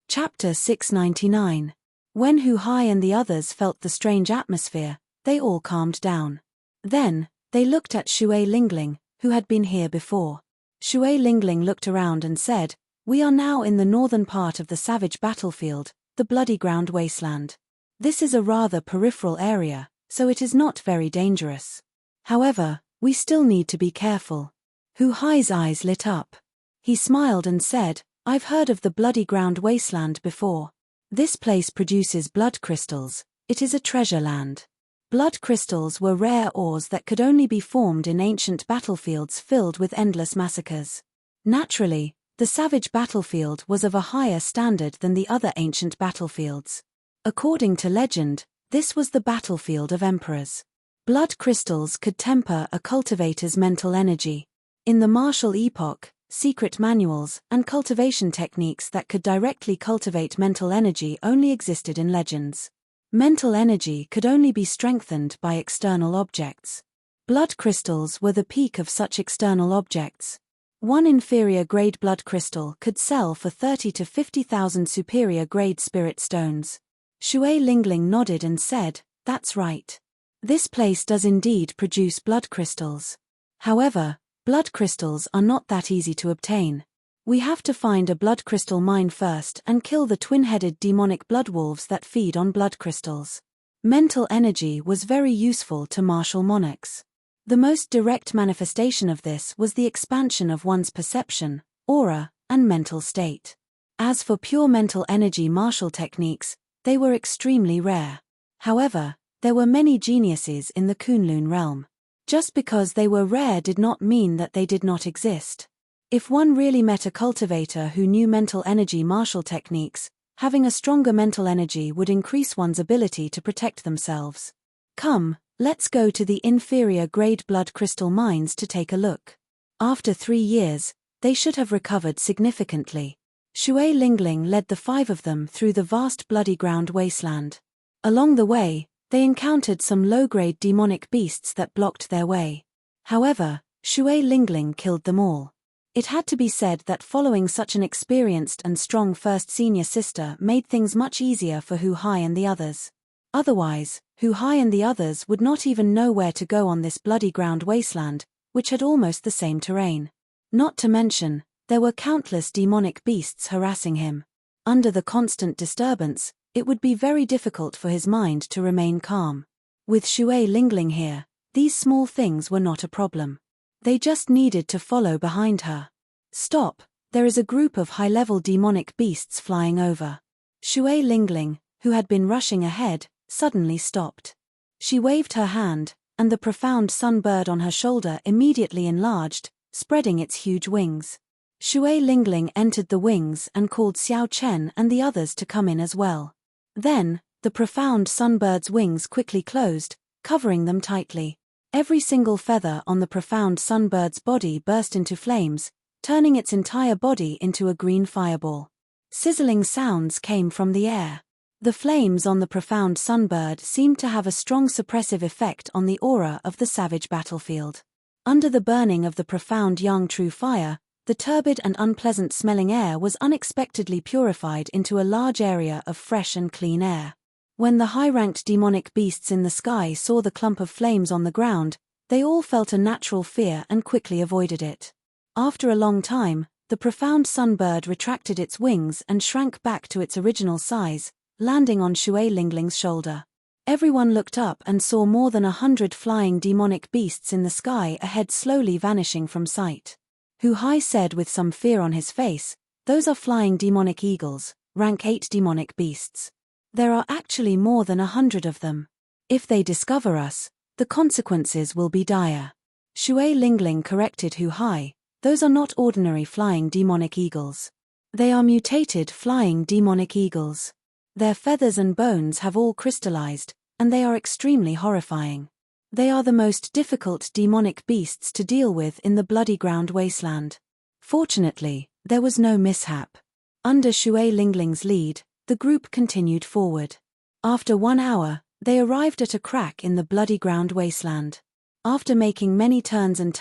Chapter 699. When Hu Hai and the others felt the strange atmosphere, they all calmed down. Then, they looked at Shui Lingling, who had been here before. Shui Lingling looked around and said, "We are now in the northern part of the savage battlefield, the bloody ground wasteland. This is a rather peripheral area, so it is not very dangerous. However, we still need to be careful." Hu Hai's eyes lit up. He smiled and said, "I've heard of the bloody ground wasteland before. This place produces blood crystals. It is a treasure land." Blood crystals were rare ores that could only be formed in ancient battlefields filled with endless massacres. Naturally, the savage battlefield was of a higher standard than the other ancient battlefields. According to legend, this was the battlefield of emperors. Blood crystals could temper a cultivator's mental energy. In the martial epoch, secret manuals and cultivation techniques that could directly cultivate mental energy only existed in legends. Mental energy could only be strengthened by external objects. Blood crystals were the peak of such external objects. One inferior-grade blood crystal could sell for 30 to 50,000 superior-grade spirit stones. Shui Lingling nodded and said, "That's right. This place does indeed produce blood crystals. However, blood crystals are not that easy to obtain. We have to find a blood crystal mine first and kill the twin-headed demonic blood wolves that feed on blood crystals." Mental energy was very useful to martial monarchs. The most direct manifestation of this was the expansion of one's perception, aura, and mental state. As for pure mental energy martial techniques, they were extremely rare. However, there were many geniuses in the Kunlun realm. Just because they were rare did not mean that they did not exist. If one really met a cultivator who knew mental energy martial techniques, having a stronger mental energy would increase one's ability to protect themselves. "Come, Let's go to the inferior grade blood crystal mines to take a look. After 3 years, they should have recovered significantly. Shui Lingling led the 5 of them through the vast bloody ground wasteland. Along the way, they encountered some low-grade demonic beasts that blocked their way. However, Shui Lingling killed them all. It had to be said that following such an experienced and strong first senior sister made things much easier for Hu Hai and the others. Otherwise, Hu Hai and the others would not even know where to go on this bloody ground wasteland, which had almost the same terrain. Not to mention, there were countless demonic beasts harassing him. Under the constant disturbance, it would be very difficult for his mind to remain calm. With Shui Lingling here, these small things were not a problem. They just needed to follow behind her. Stop, there is a group of high-level demonic beasts flying over. Shui Lingling, who had been rushing ahead, suddenly stopped. She waved her hand, and the profound sunbird on her shoulder immediately enlarged, spreading its huge wings. Shui Lingling entered the wings and called Xiao Chen and the others to come in as well. Then, the profound sunbird's wings quickly closed, covering them tightly. Every single feather on the profound sunbird's body burst into flames, turning its entire body into a green fireball. Sizzling sounds came from the air. The flames on the profound sunbird seemed to have a strong suppressive effect on the aura of the savage battlefield. Under the burning of the profound Yang True fire, the turbid and unpleasant-smelling air was unexpectedly purified into a large area of fresh and clean air. When the high-ranked demonic beasts in the sky saw the clump of flames on the ground, they all felt a natural fear and quickly avoided it. After a long time, the profound sunbird retracted its wings and shrank back to its original size, landing on Shui Lingling's shoulder. Everyone looked up and saw more than 100 flying demonic beasts in the sky ahead, slowly vanishing from sight. Hu Hai said with some fear on his face, "Those are flying demonic eagles, rank 8 demonic beasts. There are actually more than 100 of them. If they discover us, the consequences will be dire." Shui Lingling corrected Hu Hai, "Those are not ordinary flying demonic eagles. They are mutated flying demonic eagles. Their feathers and bones have all crystallized, and they are extremely horrifying. They are the most difficult demonic beasts to deal with in the bloody ground wasteland." Fortunately, there was no mishap. Under Shui Lingling's lead, the group continued forward. After 1 hour, they arrived at a crack in the bloody ground wasteland. After making many turns in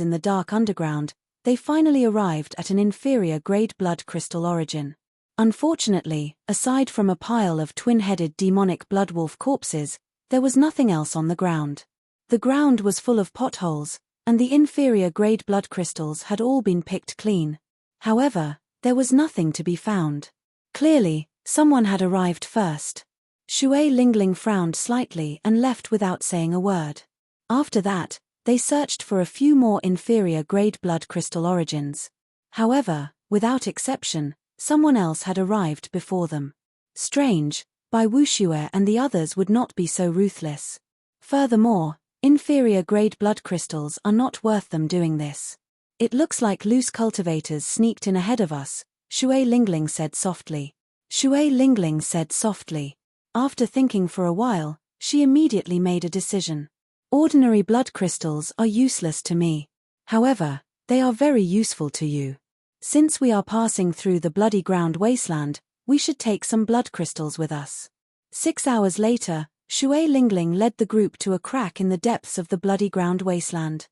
the dark underground, they finally arrived at an inferior grade blood crystal origin. Unfortunately, aside from a pile of twin-headed demonic bloodwolf corpses, there was nothing else on the ground. The ground was full of potholes, and the inferior grade blood crystals had all been picked clean. However, there was nothing to be found. Clearly, someone had arrived first. Shui Lingling frowned slightly and left without saying a word. After that, they searched for a few more inferior grade blood crystal origins. However, without exception, someone else had arrived before them. Strange, Bai Wuxue and the others would not be so ruthless. Furthermore, inferior grade blood crystals are not worth them doing this. "It looks like loose cultivators sneaked in ahead of us," Shui Lingling said softly. Shui Lingling said softly. After thinking for a while, she immediately made a decision. "Ordinary blood crystals are useless to me. However, they are very useful to you. Since we are passing through the bloody ground wasteland, we should take some blood crystals with us." 6 hours later, Shui Lingling led the group to a crack in the depths of the bloody ground wasteland.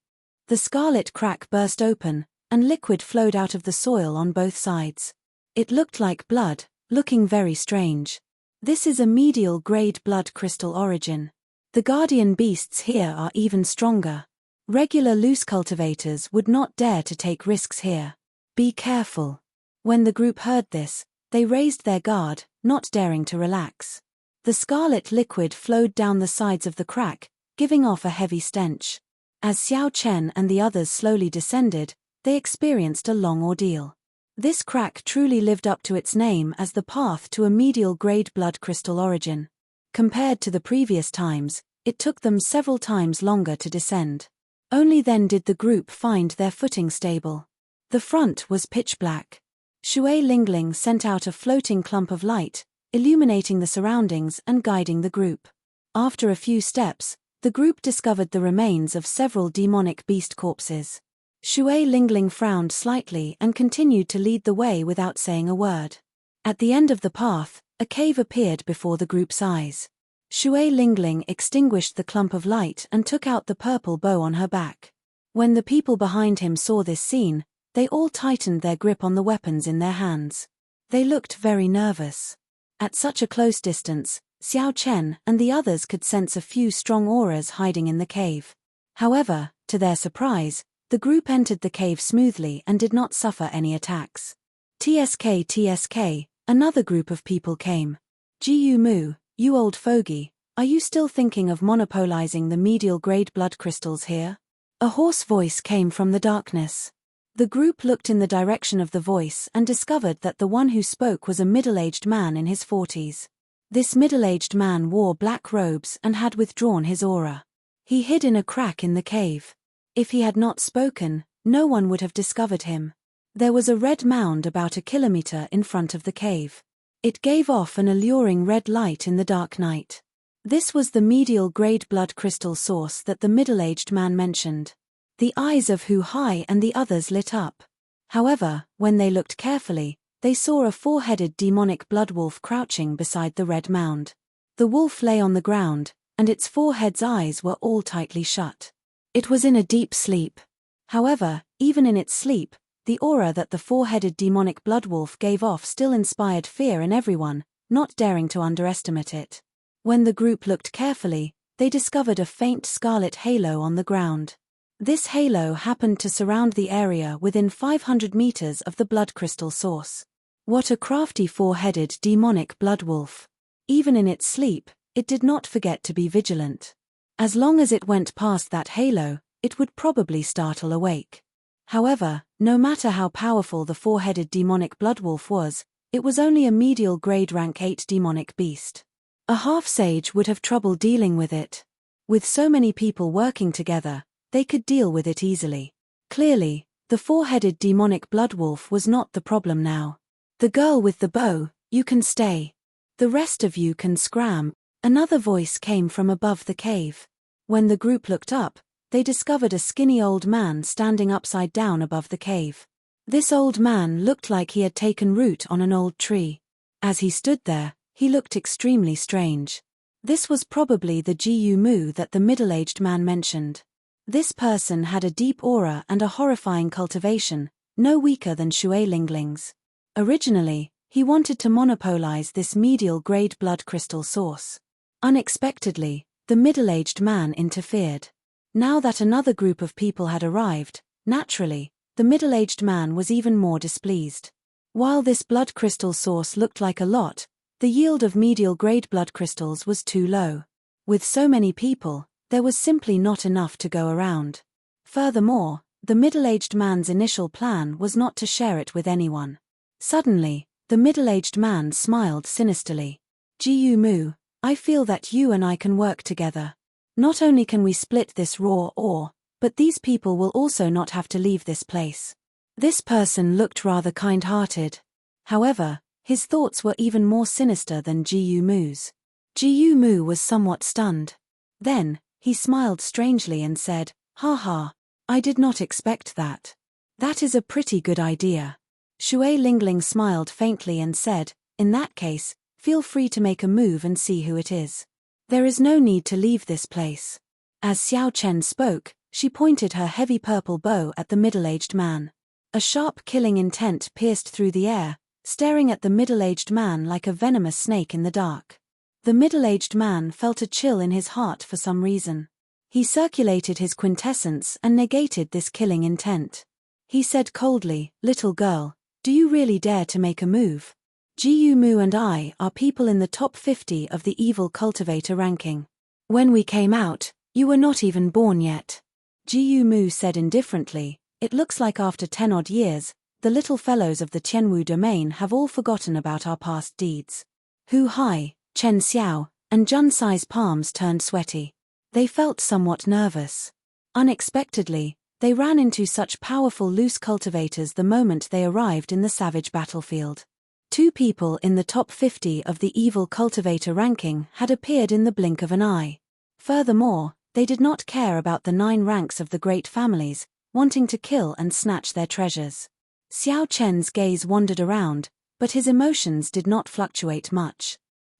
The scarlet crack burst open, and liquid flowed out of the soil on both sides. It looked like blood, looking very strange. This is a medial grade blood crystal origin. The guardian beasts here are even stronger. Regular loose cultivators would not dare to take risks here. Be careful. When the group heard this, they raised their guard, not daring to relax. The scarlet liquid flowed down the sides of the crack, giving off a heavy stench. As Xiao Chen and the others slowly descended, they experienced a long ordeal. This crack truly lived up to its name as the path to a medial grade blood crystal origin. Compared to the previous times, it took them several times longer to descend. Only then did the group find their footing stable. The front was pitch black. Shui Lingling sent out a floating clump of light, illuminating the surroundings and guiding the group. After a few steps, The group discovered the remains of several demonic beast corpses. Shui Lingling frowned slightly and continued to lead the way without saying a word. At the end of the path, a cave appeared before the group's eyes. Shui Lingling extinguished the clump of light and took out the purple bow on her back. When the people behind him saw this scene, they all tightened their grip on the weapons in their hands. They looked very nervous. At such a close distance, Xiao Chen and the others could sense a few strong auras hiding in the cave. However, to their surprise, the group entered the cave smoothly and did not suffer any attacks. TSK, another group of people came. Jiyu Mu, you old fogey, are you still thinking of monopolizing the medial grade blood crystals here? A hoarse voice came from the darkness. The group looked in the direction of the voice and discovered that the one who spoke was a middle-aged man in his 40s. This middle-aged man wore black robes and had withdrawn his aura. He hid in a crack in the cave. If he had not spoken, no one would have discovered him. There was a red mound about a kilometer in front of the cave. It gave off an alluring red light in the dark night. This was the medial grade blood crystal source that the middle-aged man mentioned. The eyes of Hu Hai and the others lit up. However, when they looked carefully, they saw a four-headed demonic blood wolf crouching beside the red mound. The wolf lay on the ground, and its four heads' eyes were all tightly shut. It was in a deep sleep. However, even in its sleep, the aura that the four-headed demonic blood wolf gave off still inspired fear in everyone, not daring to underestimate it. When the group looked carefully, they discovered a faint scarlet halo on the ground. This halo happened to surround the area within 500 meters of the blood crystal source. What a crafty four-headed demonic blood wolf. Even in its sleep, it did not forget to be vigilant. As long as it went past that halo, it would probably startle awake. However, no matter how powerful the four-headed demonic blood wolf was, it was only a medial grade rank 8 demonic beast. A half-sage would have trouble dealing with it. With so many people working together, they could deal with it easily. Clearly, the four-headed demonic blood wolf was not the problem now. The girl with the bow, you can stay. The rest of you can scram. Another voice came from above the cave. When the group looked up, they discovered a skinny old man standing upside down above the cave. This old man looked like he had taken root on an old tree. As he stood there, he looked extremely strange. This was probably the Jiyu Mu that the middle-aged man mentioned. This person had a deep aura and a horrifying cultivation, no weaker than Shui Lingling's. Originally, he wanted to monopolize this medial grade blood crystal source. Unexpectedly, the middle-aged man interfered. Now that another group of people had arrived, naturally, the middle-aged man was even more displeased. While this blood crystal source looked like a lot, the yield of medial grade blood crystals was too low. With so many people, there was simply not enough to go around. Furthermore, the middle-aged man's initial plan was not to share it with anyone. Suddenly, the middle-aged man smiled sinisterly. Jiyu Mu, I feel that you and I can work together. Not only can we split this raw ore, but these people will also not have to leave this place. This person looked rather kind-hearted. However, his thoughts were even more sinister than Jiyu Mu's. Jiyu Mu was somewhat stunned. Then, he smiled strangely and said, "Ha ha, I did not expect that. That is a pretty good idea." Shui Lingling smiled faintly and said, "In that case, feel free to make a move and see who it is. There is no need to leave this place." As Xiao Chen spoke, she pointed her heavy purple bow at the middle-aged man. A sharp killing intent pierced through the air, staring at the middle-aged man like a venomous snake in the dark. The middle-aged man felt a chill in his heart for some reason. He circulated his quintessence and negated this killing intent. He said coldly, "Little girl, do you really dare to make a move? Jiyu Mu and I are people in the top 50 of the evil cultivator ranking. When we came out, you were not even born yet." Jiyu Mu said indifferently, "It looks like after 10 odd years, the little fellows of the Tianwu domain have all forgotten about our past deeds." Hu Hai, Chen Xiao, and Jun Sai's palms turned sweaty. They felt somewhat nervous. Unexpectedly, they ran into such powerful loose cultivators the moment they arrived in the savage battlefield. 2 people in the top 50 of the evil cultivator ranking had appeared in the blink of an eye. Furthermore, They did not care about the 9 ranks of the great families, wanting to kill and snatch their treasures. Xiao Chen's gaze wandered around, but his emotions did not fluctuate much.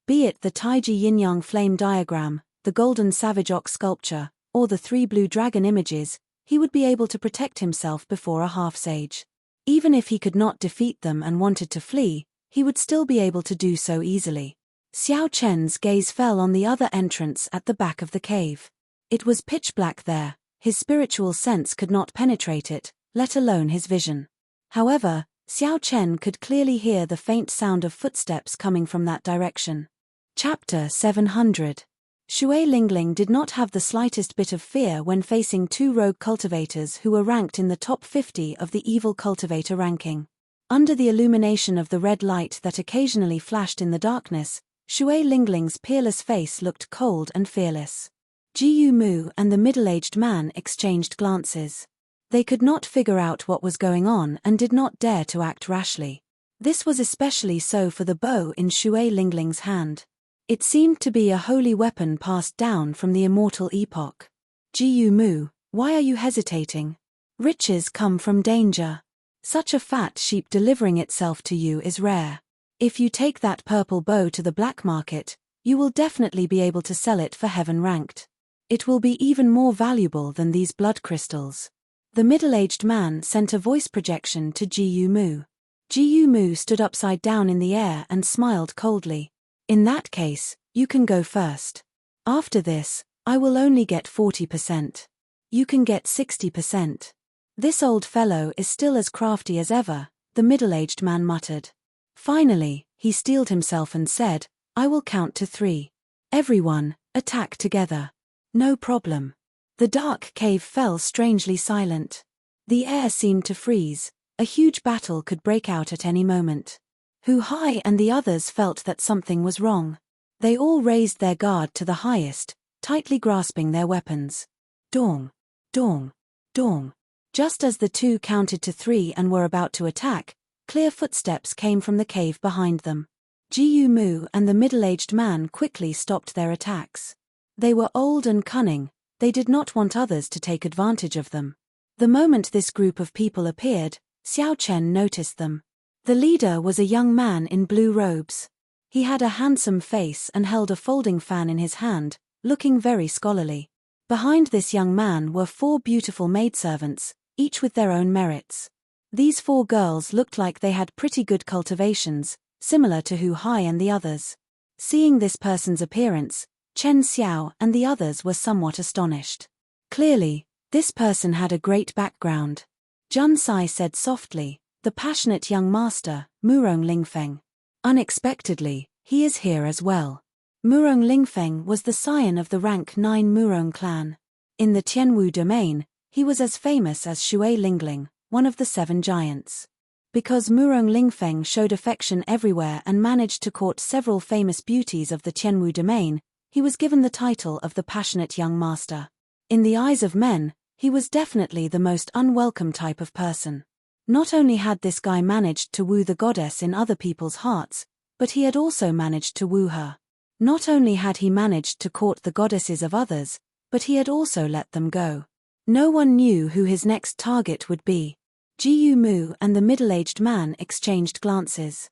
Be it the Taiji yin-yang flame diagram, the golden savage ox sculpture, or the 3 blue dragon images, he would be able to protect himself before a half-sage. Even if he could not defeat them and wanted to flee, he would still be able to do so easily. Xiao Chen's gaze fell on the other entrance at the back of the cave. It was pitch black there, his spiritual sense could not penetrate it, let alone his vision. However, Xiao Chen could clearly hear the faint sound of footsteps coming from that direction. Chapter 700. Shui Lingling did not have the slightest bit of fear when facing 2 rogue cultivators who were ranked in the top 50 of the evil cultivator ranking. Under the illumination of the red light that occasionally flashed in the darkness, Shui Lingling's peerless face looked cold and fearless. Ji Mu and the middle-aged man exchanged glances. They could not figure out what was going on and did not dare to act rashly. This was especially so for the bow in Shui Lingling's hand. It seemed to be a holy weapon passed down from the immortal epoch. Ji Mu, why are you hesitating? Riches come from danger. Such a fat sheep delivering itself to you is rare. If you take that purple bow to the black market, you will definitely be able to sell it for heaven ranked. It will be even more valuable than these blood crystals. The middle-aged man sent a voice projection to Ji Mu. Ji Mu stood upside down in the air and smiled coldly. In that case, you can go first. After this, I will only get 40%. You can get 60%. This old fellow is still as crafty as ever, the middle-aged man muttered. Finally, he steeled himself and said, I will count to 3. Everyone, attack together. No problem. The dark cave fell strangely silent. The air seemed to freeze. A huge battle could break out at any moment. Hu Hai and the others felt that something was wrong. They all raised their guard to the highest, tightly grasping their weapons. Dong, dong, dong. Just as the 2 counted to 3 and were about to attack, clear footsteps came from the cave behind them. Ji Mu and the middle-aged man quickly stopped their attacks. They were old and cunning, they did not want others to take advantage of them. The moment this group of people appeared, Xiao Chen noticed them. The leader was a young man in blue robes. He had a handsome face and held a folding fan in his hand, looking very scholarly. Behind this young man were 4 beautiful maidservants, each with their own merits. These 4 girls looked like they had pretty good cultivations, similar to Hu Hai and the others. Seeing this person's appearance, Chen Xiao and the others were somewhat astonished. Clearly, this person had a great background. Jun Sai said softly, the passionate young master, Murong Lingfeng. Unexpectedly, he is here as well. Murong Lingfeng was the scion of the rank 9 Murong clan. In the Tianwu domain, he was as famous as Shui Lingling, one of the 7 giants. Because Murong Lingfeng showed affection everywhere and managed to court several famous beauties of the Tianwu domain, he was given the title of the passionate young master. In the eyes of men, he was definitely the most unwelcome type of person. Not only had this guy managed to woo the goddess in other people's hearts, but he had also managed to woo her. Not only had he managed to court the goddesses of others, but he had also let them go. No one knew who his next target would be. Ji Mu and the middle-aged man exchanged glances.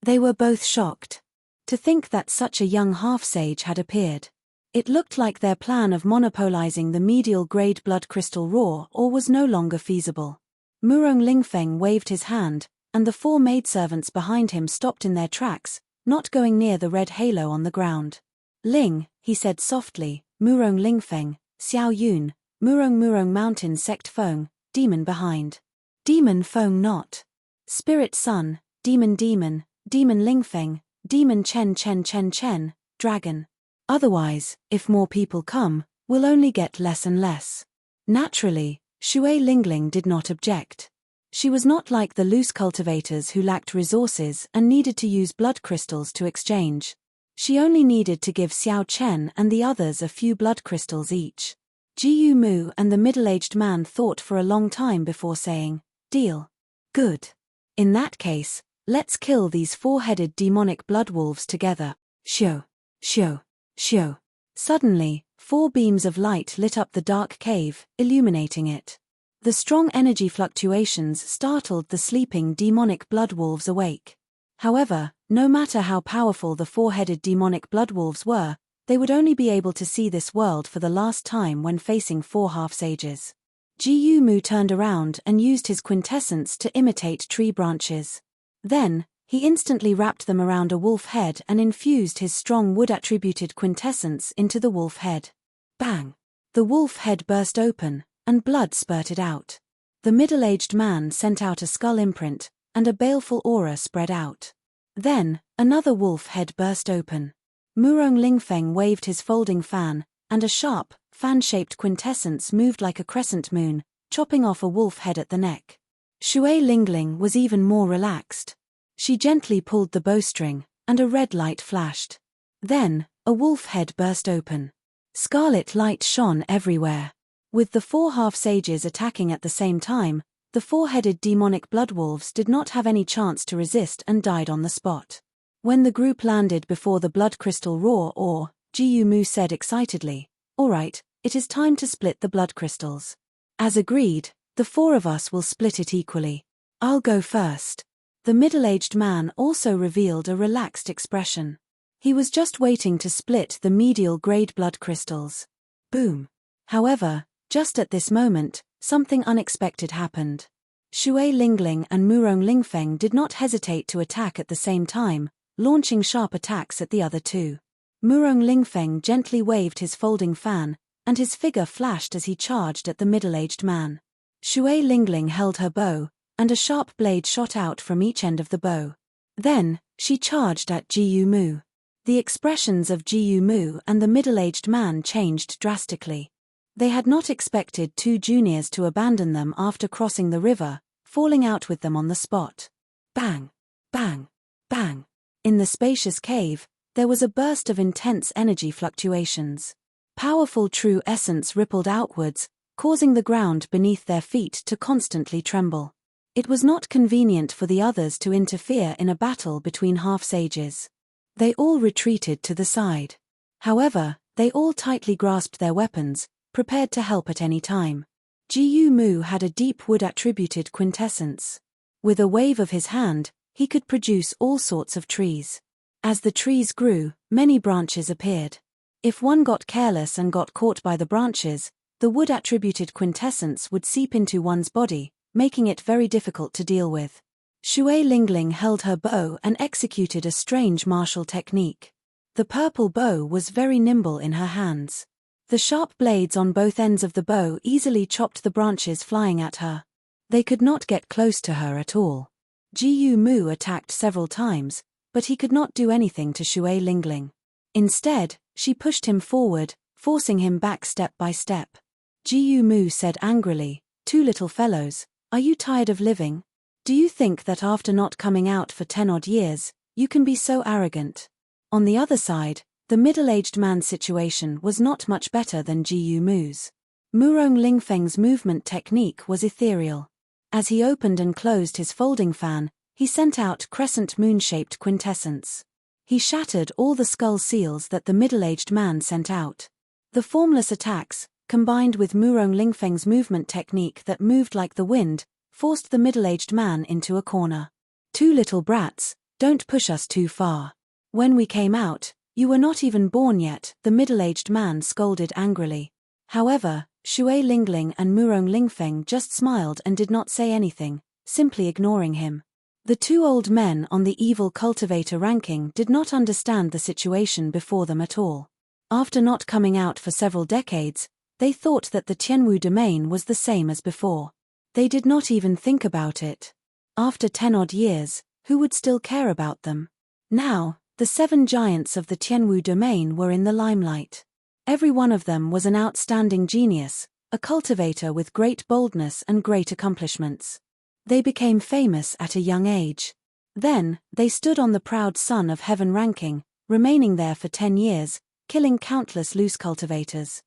They were both shocked. To think that such a young half-sage had appeared. It looked like their plan of monopolizing the medial-grade blood crystal raw ore was no longer feasible. Murong Lingfeng waved his hand, and the 4 maidservants behind him stopped in their tracks, not going near the red halo on the ground. Ling, he said softly, Murong Lingfeng, Xiao Yun, Murong Mountain Sect Feng, demon behind. Demon Feng not. Spirit Sun, Demon Lingfeng, Demon Chen, Dragon. Otherwise, if more people come, we'll only get less and less. Naturally, Shui Lingling did not object. She was not like the loose cultivators who lacked resources and needed to use blood crystals to exchange. She only needed to give Xiao Chen and the others a few blood crystals each. Ji Mu and the middle-aged man thought for a long time before saying, "Deal. Good. In that case, let's kill these 4-headed demonic blood wolves together." Shio. Shio. Shio. Suddenly, 4 beams of light lit up the dark cave, illuminating it. The strong energy fluctuations startled the sleeping demonic bloodwolves awake. However, no matter how powerful the 4-headed demonic bloodwolves were, they would only be able to see this world for the last time when facing 4 half-sages. Mu turned around and used his quintessence to imitate tree branches. Then, he instantly wrapped them around a wolf head and infused his strong wood-attributed quintessence into the wolf head. Bang! The wolf head burst open, and blood spurted out. The middle-aged man sent out a skull imprint, and a baleful aura spread out. Then, another wolf head burst open. Murong Lingfeng waved his folding fan, and a sharp, fan-shaped quintessence moved like a crescent moon, chopping off a wolf head at the neck. Shui Lingling was even more relaxed. She gently pulled the bowstring, and a red light flashed. Then, a wolf head burst open. Scarlet light shone everywhere. With the 4 half-sages attacking at the same time, the 4-headed demonic bloodwolves did not have any chance to resist and died on the spot. When the group landed before the blood crystal roar, Mu said excitedly, "All right, it is time to split the blood crystals." As agreed, the 4 of us will split it equally. I'll go first. The middle-aged man also revealed a relaxed expression. He was just waiting to split the medial grade blood crystals. Boom. However, just at this moment, something unexpected happened. Shui Lingling and Murong Lingfeng did not hesitate to attack at the same time, launching sharp attacks at the other 2. Murong Lingfeng gently waved his folding fan, and his figure flashed as he charged at the middle-aged man. Shui Lingling held her bow, and a sharp blade shot out from each end of the bow. Then, she charged at Mu. The expressions of Mu and the middle-aged man changed drastically. They had not expected 2 juniors to abandon them after crossing the river, falling out with them on the spot. Bang! Bang! Bang! In the spacious cave, there was a burst of intense energy fluctuations. Powerful true essence rippled outwards, causing the ground beneath their feet to constantly tremble. It was not convenient for the others to interfere in a battle between half-sages. They all retreated to the side. However, they all tightly grasped their weapons, prepared to help at any time. Mu had a deep wood-attributed quintessence. With a wave of his hand, he could produce all sorts of trees. As the trees grew, many branches appeared. If one got careless and got caught by the branches, the wood-attributed quintessence would seep into one's body, making it very difficult to deal with. Shui Lingling held her bow and executed a strange martial technique. The purple bow was very nimble in her hands. The sharp blades on both ends of the bow easily chopped the branches flying at her. They could not get close to her at all. Mu attacked several times, but he could not do anything to Shui Lingling. Instead, she pushed him forward, forcing him back step by step. Mu said angrily, "2 little fellows, are you tired of living? Do you think that after not coming out for 10-odd years, you can be so arrogant?" On the other side, the middle-aged man's situation was not much better than Mu's. Murong Lingfeng's movement technique was ethereal. As he opened and closed his folding fan, he sent out crescent moon-shaped quintessence. He shattered all the skull seals that the middle-aged man sent out. The formless attacks, combined with Murong Lingfeng's movement technique that moved like the wind, forced the middle-aged man into a corner. "2 little brats, don't push us too far. When we came out, you were not even born yet," the middle-aged man scolded angrily. However, Shui Lingling and Murong Lingfeng just smiled and did not say anything, simply ignoring him. The 2 old men on the evil cultivator ranking did not understand the situation before them at all. After not coming out for several decades, they thought that the Tianwu domain was the same as before. They did not even think about it. After 10-odd years, who would still care about them? Now, the 7 giants of the Tianwu domain were in the limelight. Every one of them was an outstanding genius, a cultivator with great boldness and great accomplishments. They became famous at a young age. Then, they stood on the proud Son of Heaven ranking, remaining there for 10 years, killing countless loose cultivators.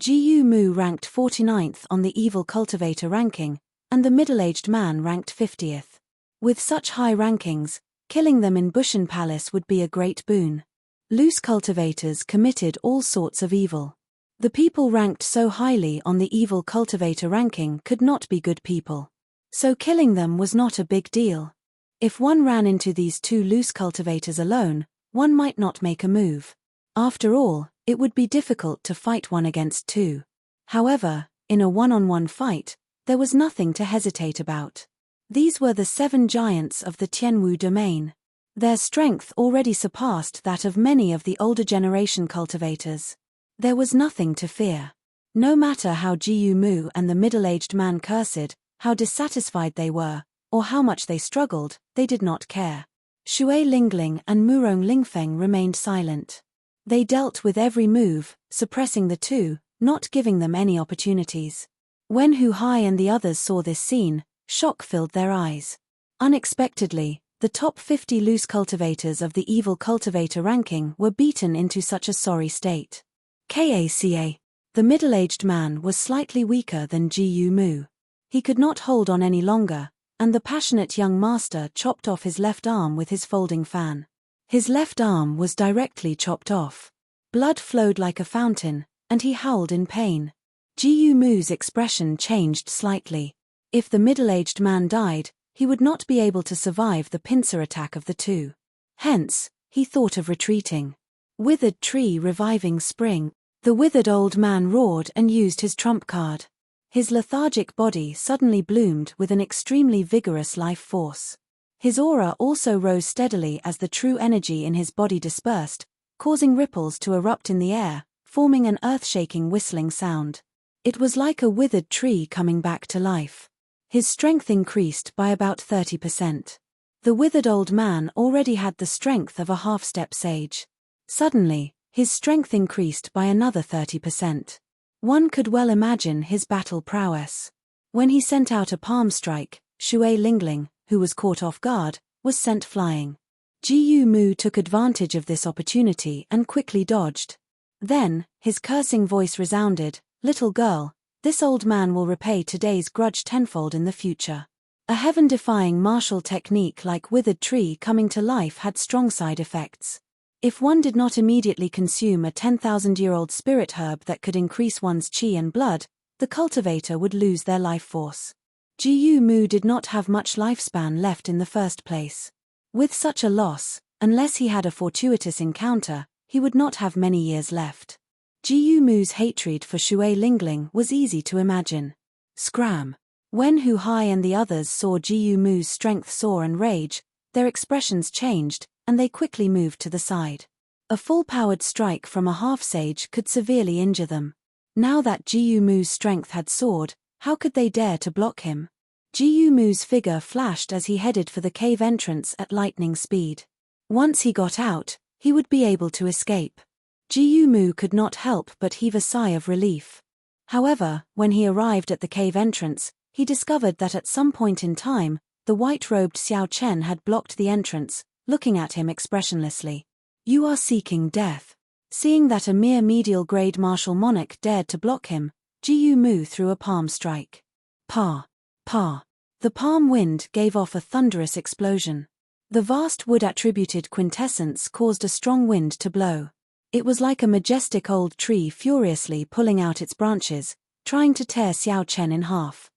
Mu ranked 49th on the evil cultivator ranking, and the middle-aged man ranked 50th. With such high rankings, killing them in Bushan Palace would be a great boon. Loose cultivators committed all sorts of evil. The people ranked so highly on the evil cultivator ranking could not be good people. So killing them was not a big deal. If one ran into these two loose cultivators alone, one might not make a move. After all, it would be difficult to fight one against two. However, in a one-on-one fight, there was nothing to hesitate about. These were the 7 giants of the Tianwu domain. Their strength already surpassed that of many of the older generation cultivators. There was nothing to fear. No matter how Jiyu Mu and the middle-aged man cursed, how dissatisfied they were, or how much they struggled, they did not care. Shui Lingling and Murong Lingfeng remained silent. They dealt with every move, suppressing the two, not giving them any opportunities. When Hu Hai and the others saw this scene, shock filled their eyes. Unexpectedly, the top 50 loose cultivators of the evil cultivator ranking were beaten into such a sorry state. Kaca. The middle-aged man was slightly weaker than Jiyu Mu. He could not hold on any longer, and the passionate young master chopped off his left arm with his folding fan. His left arm was directly chopped off. Blood flowed like a fountain, and he howled in pain. Jiyu Mu's expression changed slightly. If the middle-aged man died, he would not be able to survive the pincer attack of the two. Hence, he thought of retreating. Withered tree reviving spring. The withered old man roared and used his trump card. His lethargic body suddenly bloomed with an extremely vigorous life force. His aura also rose steadily as the true energy in his body dispersed, causing ripples to erupt in the air, forming an earth-shaking whistling sound. It was like a withered tree coming back to life. His strength increased by about 30%. The withered old man already had the strength of a half-step sage. Suddenly, his strength increased by another 30%. One could well imagine his battle prowess. When he sent out a palm strike, Shui Lingling, who was caught off guard, was sent flying. Jiyu Mu took advantage of this opportunity and quickly dodged. Then, his cursing voice resounded, "Little girl, this old man will repay today's grudge tenfold in the future." A heaven-defying martial technique like withered tree coming to life had strong side effects. If one did not immediately consume a 10,000-year-old spirit herb that could increase one's qi and blood, the cultivator would lose their life force. Jiyu Mu did not have much lifespan left in the first place. With such a loss, unless he had a fortuitous encounter, he would not have many years left. Jiyu Mu's hatred for Shui Lingling was easy to imagine. Scram! When Hu Hai and the others saw Jiyu Mu's strength soar and rage, their expressions changed, and they quickly moved to the side. A full-powered strike from a half-sage could severely injure them. Now that Jiyu Mu's strength had soared, how could they dare to block him? Jiyu Mu's figure flashed as he headed for the cave entrance at lightning speed. Once he got out, he would be able to escape. Jiyu Mu could not help but heave a sigh of relief. However, when he arrived at the cave entrance, he discovered that at some point in time, the white-robed Xiao Chen had blocked the entrance, looking at him expressionlessly. "You are seeking death." Seeing that a mere medial-grade martial monarch dared to block him, Jiyu Mu threw a palm strike. Pa! Pa! The palm wind gave off a thunderous explosion. The vast wood-attributed quintessence caused a strong wind to blow. It was like a majestic old tree furiously pulling out its branches, trying to tear Xiao Chen in half.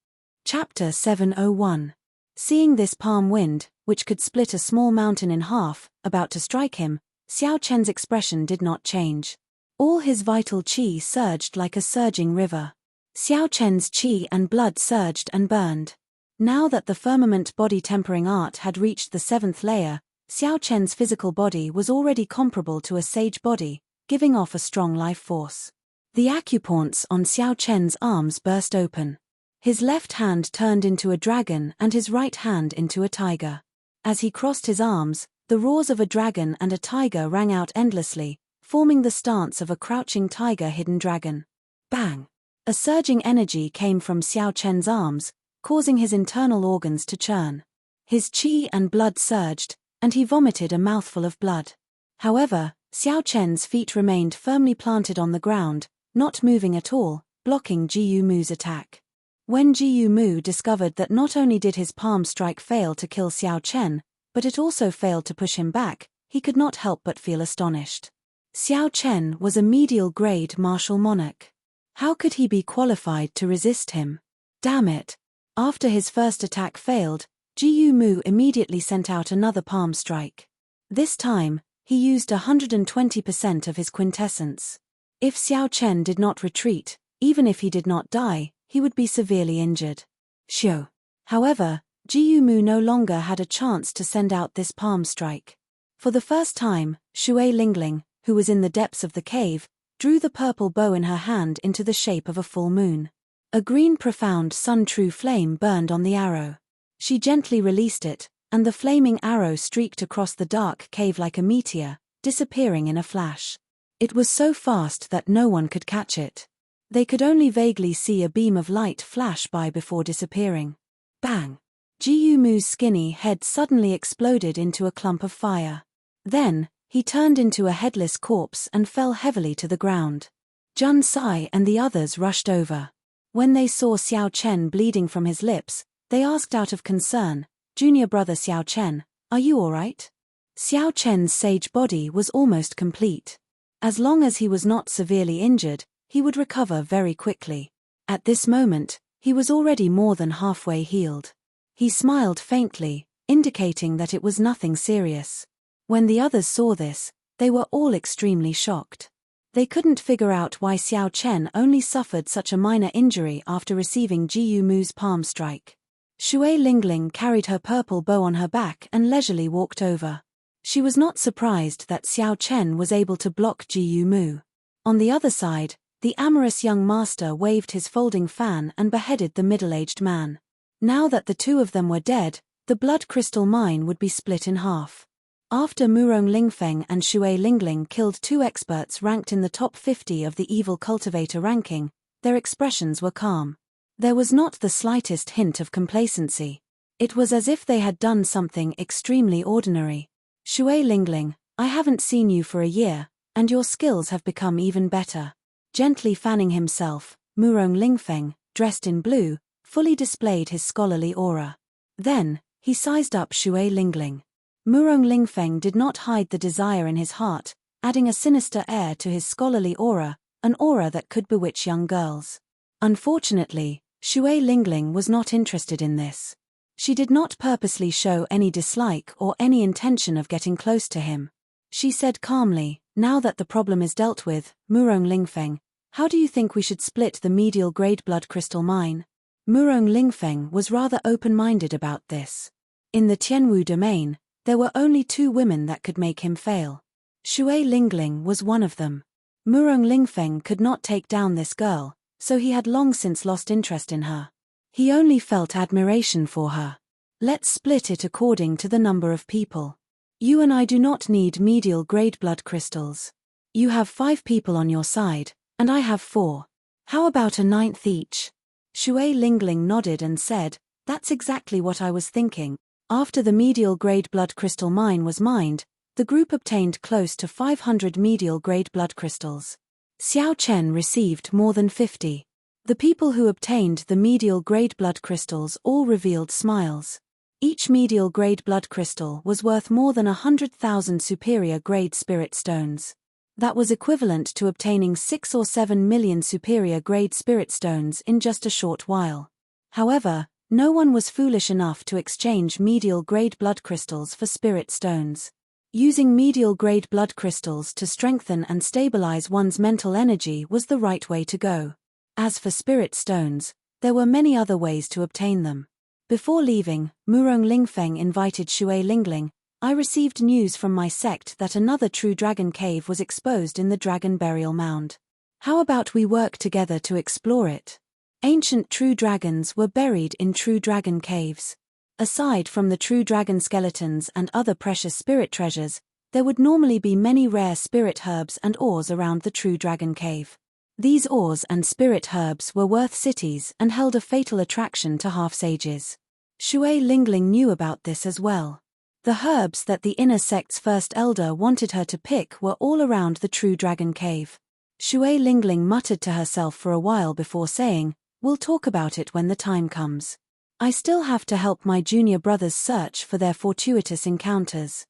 Chapter 701. Seeing this palm wind, which could split a small mountain in half, about to strike him, Xiao Chen's expression did not change. All his vital qi surged like a surging river. Xiao Chen's qi and blood surged and burned. Now that the firmament body tempering art had reached the 7th layer, Xiao Chen's physical body was already comparable to a sage body, giving off a strong life force. The acupoints on Xiao Chen's arms burst open. His left hand turned into a dragon and his right hand into a tiger. As he crossed his arms, the roars of a dragon and a tiger rang out endlessly, forming the stance of a crouching tiger-hidden dragon. Bang! A surging energy came from Xiao Chen's arms, causing his internal organs to churn. His qi and blood surged, and he vomited a mouthful of blood. However, Xiao Chen's feet remained firmly planted on the ground, not moving at all, blocking Jiyu Mu's attack. When Jiyu Mu discovered that not only did his palm strike fail to kill Xiao Chen, but it also failed to push him back, he could not help but feel astonished. Xiao Chen was a medial-grade martial monarch. How could he be qualified to resist him? Damn it. After his first attack failed, Jiyu Mu immediately sent out another palm strike. This time, he used 120% of his quintessence. If Xiao Chen did not retreat, even if he did not die, he would be severely injured. Shio. However, Jiyu Mu no longer had a chance to send out this palm strike. For the first time, Shui Lingling, who was in the depths of the cave, drew the purple bow in her hand into the shape of a full moon. A green profound sun-true flame burned on the arrow. She gently released it, and the flaming arrow streaked across the dark cave like a meteor, disappearing in a flash. It was so fast that no one could catch it. They could only vaguely see a beam of light flash by before disappearing. Bang! Jiyu Mu's skinny head suddenly exploded into a clump of fire. Then, he turned into a headless corpse and fell heavily to the ground. Jun Sai and the others rushed over. When they saw Xiao Chen bleeding from his lips, they asked out of concern, "Junior brother Xiao Chen, are you alright?" Xiao Chen's sage body was almost complete. As long as he was not severely injured, he would recover very quickly. At this moment, he was already more than halfway healed. He smiled faintly, indicating that it was nothing serious. When the others saw this, they were all extremely shocked. They couldn't figure out why Xiao Chen only suffered such a minor injury after receiving Jiyu Mu's palm strike. Shui Lingling carried her purple bow on her back and leisurely walked over. She was not surprised that Xiao Chen was able to block Jiyu Mu. On the other side, the amorous young master waved his folding fan and beheaded the middle-aged man. Now that the two of them were dead, the blood crystal mine would be split in half. After Murong Lingfeng and Shui Lingling killed two experts ranked in the top 50 of the evil cultivator ranking, their expressions were calm. There was not the slightest hint of complacency. It was as if they had done something extremely ordinary. "Shui Lingling, I haven't seen you for a year, and your skills have become even better." Gently fanning himself, Murong Lingfeng, dressed in blue, fully displayed his scholarly aura. Then, he sized up Shui Lingling. Murong Lingfeng did not hide the desire in his heart, adding a sinister air to his scholarly aura, an aura that could bewitch young girls. Unfortunately, Shui Lingling was not interested in this. She did not purposely show any dislike or any intention of getting close to him. She said calmly, "Now that the problem is dealt with, Murong Lingfeng, how do you think we should split the medial grade blood crystal mine?" Murong Lingfeng was rather open-minded about this. In the Tianwu domain, there were only two women that could make him fail. Shui Lingling was one of them. Murong Lingfeng could not take down this girl, so he had long since lost interest in her. He only felt admiration for her. "Let's split it according to the number of people. You and I do not need medial grade blood crystals. You have 5 people on your side, and I have 4. How about a 9th each?" Shui Lingling nodded and said, "That's exactly what I was thinking." After the medial grade blood crystal mine was mined, the group obtained close to 500 medial grade blood crystals. Xiao Chen received more than 50. The people who obtained the medial grade blood crystals all revealed smiles. Each medial grade blood crystal was worth more than 100,000 superior grade spirit stones. That was equivalent to obtaining 6 or 7 million superior grade spirit stones in just a short while. However, no one was foolish enough to exchange medial grade blood crystals for spirit stones. Using medial grade blood crystals to strengthen and stabilize one's mental energy was the right way to go. As for spirit stones, there were many other ways to obtain them. Before leaving, Murong Lingfeng invited Shui Lingling, "I received news from my sect that another true dragon cave was exposed in the dragon burial mound. How about we work together to explore it?" Ancient true dragons were buried in true dragon caves. Aside from the true dragon skeletons and other precious spirit treasures, there would normally be many rare spirit herbs and ores around the true dragon cave. These ores and spirit herbs were worth cities and held a fatal attraction to half-sages. Shui Lingling knew about this as well. The herbs that the inner sect's first elder wanted her to pick were all around the true dragon cave. Shui Lingling muttered to herself for a while before saying, "We'll talk about it when the time comes. I still have to help my junior brothers search for their fortuitous encounters."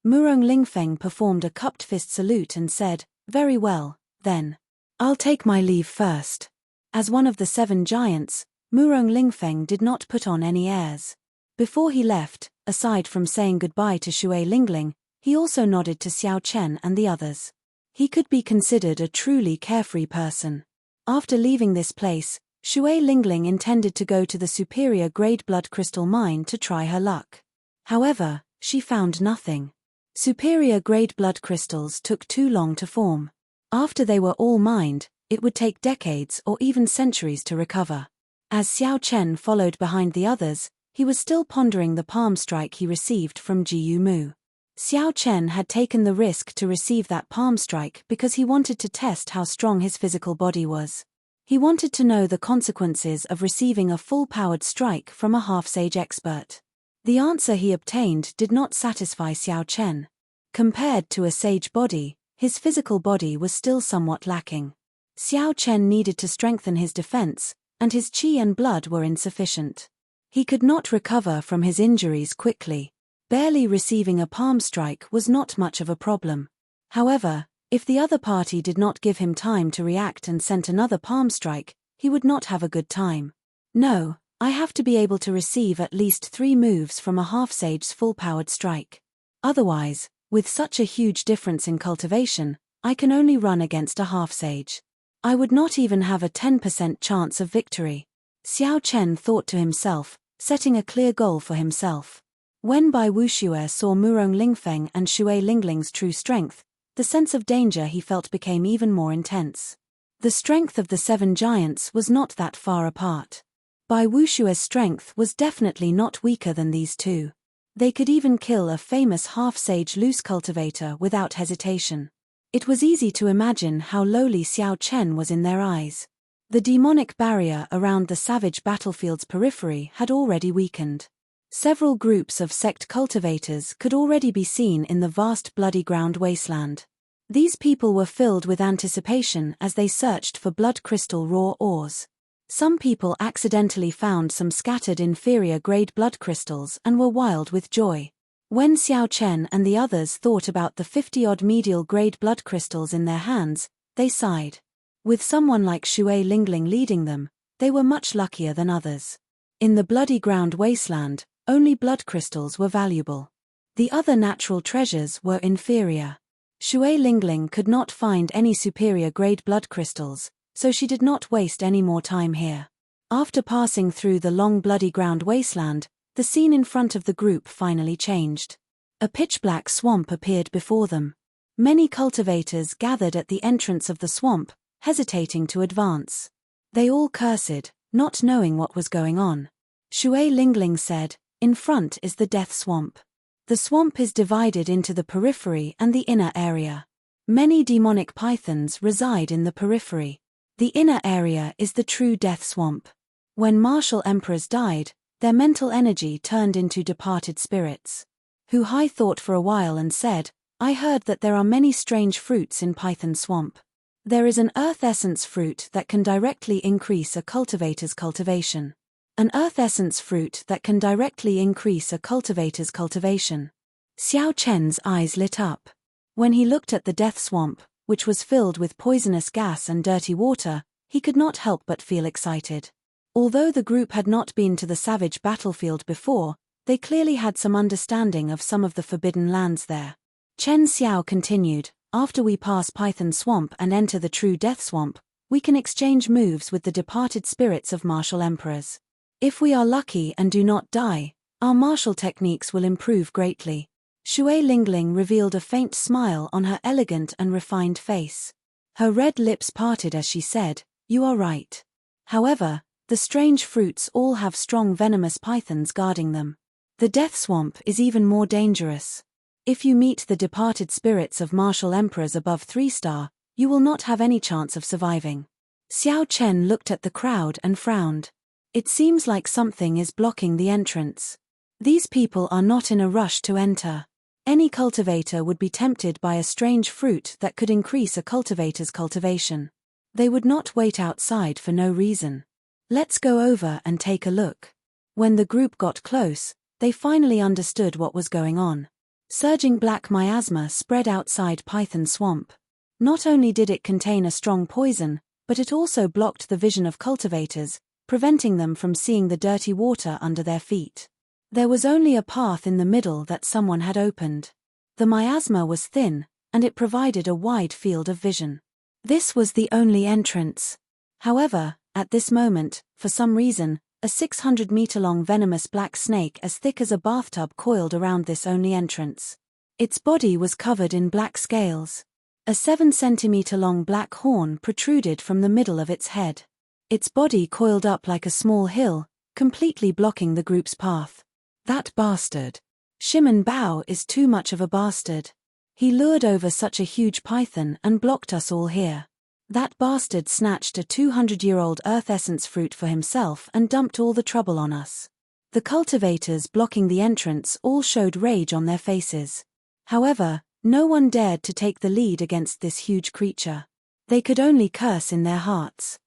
Murong Lingfeng performed a cupped fist salute and said, "Very well, then. I'll take my leave first." As one of the 7 giants, Murong Lingfeng did not put on any airs. Before he left, aside from saying goodbye to Shui Lingling, he also nodded to Xiao Chen and the others. He could be considered a truly carefree person. After leaving this place, Shui Lingling intended to go to the superior grade blood crystal mine to try her luck. However, she found nothing. Superior grade blood crystals took too long to form. After they were all mined, it would take decades or even centuries to recover. As Xiao Chen followed behind the others, he was still pondering the palm strike he received from Jiyu Mu. Xiao Chen had taken the risk to receive that palm strike because he wanted to test how strong his physical body was. He wanted to know the consequences of receiving a full-powered strike from a half-sage expert. The answer he obtained did not satisfy Xiao Chen. Compared to a sage body, his physical body was still somewhat lacking. Xiao Chen needed to strengthen his defense, and his qi and blood were insufficient. He could not recover from his injuries quickly. Barely receiving a palm strike was not much of a problem. However, if the other party did not give him time to react and sent another palm strike, he would not have a good time. "No, I have to be able to receive at least 3 moves from a half-sage's full-powered strike. Otherwise, with such a huge difference in cultivation, I can only run against a half-sage. I would not even have a 10% chance of victory." Xiao Chen thought to himself, setting a clear goal for himself. When Bai Wuxue saw Murong Lingfeng and Shui Lingling's true strength, the sense of danger he felt became even more intense. The strength of the 7 giants was not that far apart. Bai Wuxue's strength was definitely not weaker than these 2. They could even kill a famous half-sage loose cultivator without hesitation. It was easy to imagine how lowly Xiao Chen was in their eyes. The demonic barrier around the savage battlefield's periphery had already weakened. Several groups of sect cultivators could already be seen in the vast bloody ground wasteland. These people were filled with anticipation as they searched for blood crystal raw ores. Some people accidentally found some scattered inferior-grade blood crystals and were wild with joy. When Xiao Chen and the others thought about the 50-odd medial-grade blood crystals in their hands, they sighed. With someone like Shui Lingling leading them, they were much luckier than others. In the bloody ground wasteland, only blood crystals were valuable. The other natural treasures were inferior. Shui Lingling could not find any superior-grade blood crystals, so she did not waste any more time here. After passing through the long bloody ground wasteland, the scene in front of the group finally changed. A pitch-black swamp appeared before them. Many cultivators gathered at the entrance of the swamp, hesitating to advance. They all cursed, not knowing what was going on. Shui Lingling said, "In front is the death swamp. The swamp is divided into the periphery and the inner area. Many demonic pythons reside in the periphery. The inner area is the true death swamp. When martial emperors died, their mental energy turned into departed spirits." Hu Hai thought for a while and said, "I heard that there are many strange fruits in Python Swamp. There is an earth essence fruit that can directly increase a cultivator's cultivation. An earth essence fruit that can directly increase a cultivator's cultivation." Xiao Chen's eyes lit up. When he looked at the death swamp, which was filled with poisonous gas and dirty water, he could not help but feel excited. Although the group had not been to the savage battlefield before, they clearly had some understanding of some of the forbidden lands there. Chen Xiao continued, "After we pass Python Swamp and enter the true Death Swamp, we can exchange moves with the departed spirits of martial emperors. If we are lucky and do not die, our martial techniques will improve greatly." Shui Lingling revealed a faint smile on her elegant and refined face. Her red lips parted as she said, "You are right. However, the strange fruits all have strong venomous pythons guarding them. The Death Swamp is even more dangerous. If you meet the departed spirits of martial emperors above 3-star, you will not have any chance of surviving." Xiao Chen looked at the crowd and frowned. It seems like something is blocking the entrance. These people are not in a rush to enter. Any cultivator would be tempted by a strange fruit that could increase a cultivator's cultivation. They would not wait outside for no reason. "Let's go over and take a look." When the group got close, they finally understood what was going on. Surging black miasma spread outside Python Swamp. Not only did it contain a strong poison, but it also blocked the vision of cultivators, preventing them from seeing the dirty water under their feet. There was only a path in the middle that someone had opened. The miasma was thin, and it provided a wide field of vision. This was the only entrance. However, at this moment, for some reason, a 600-meter-long venomous black snake as thick as a bathtub coiled around this only entrance. Its body was covered in black scales. A 7-centimeter-long black horn protruded from the middle of its head. Its body coiled up like a small hill, completely blocking the group's path. That bastard. Shimon Bao is too much of a bastard. He lured over such a huge python and blocked us all here. That bastard snatched a 200-year-old earth essence fruit for himself and dumped all the trouble on us. The cultivators blocking the entrance all showed rage on their faces. However, no one dared to take the lead against this huge creature. They could only curse in their hearts.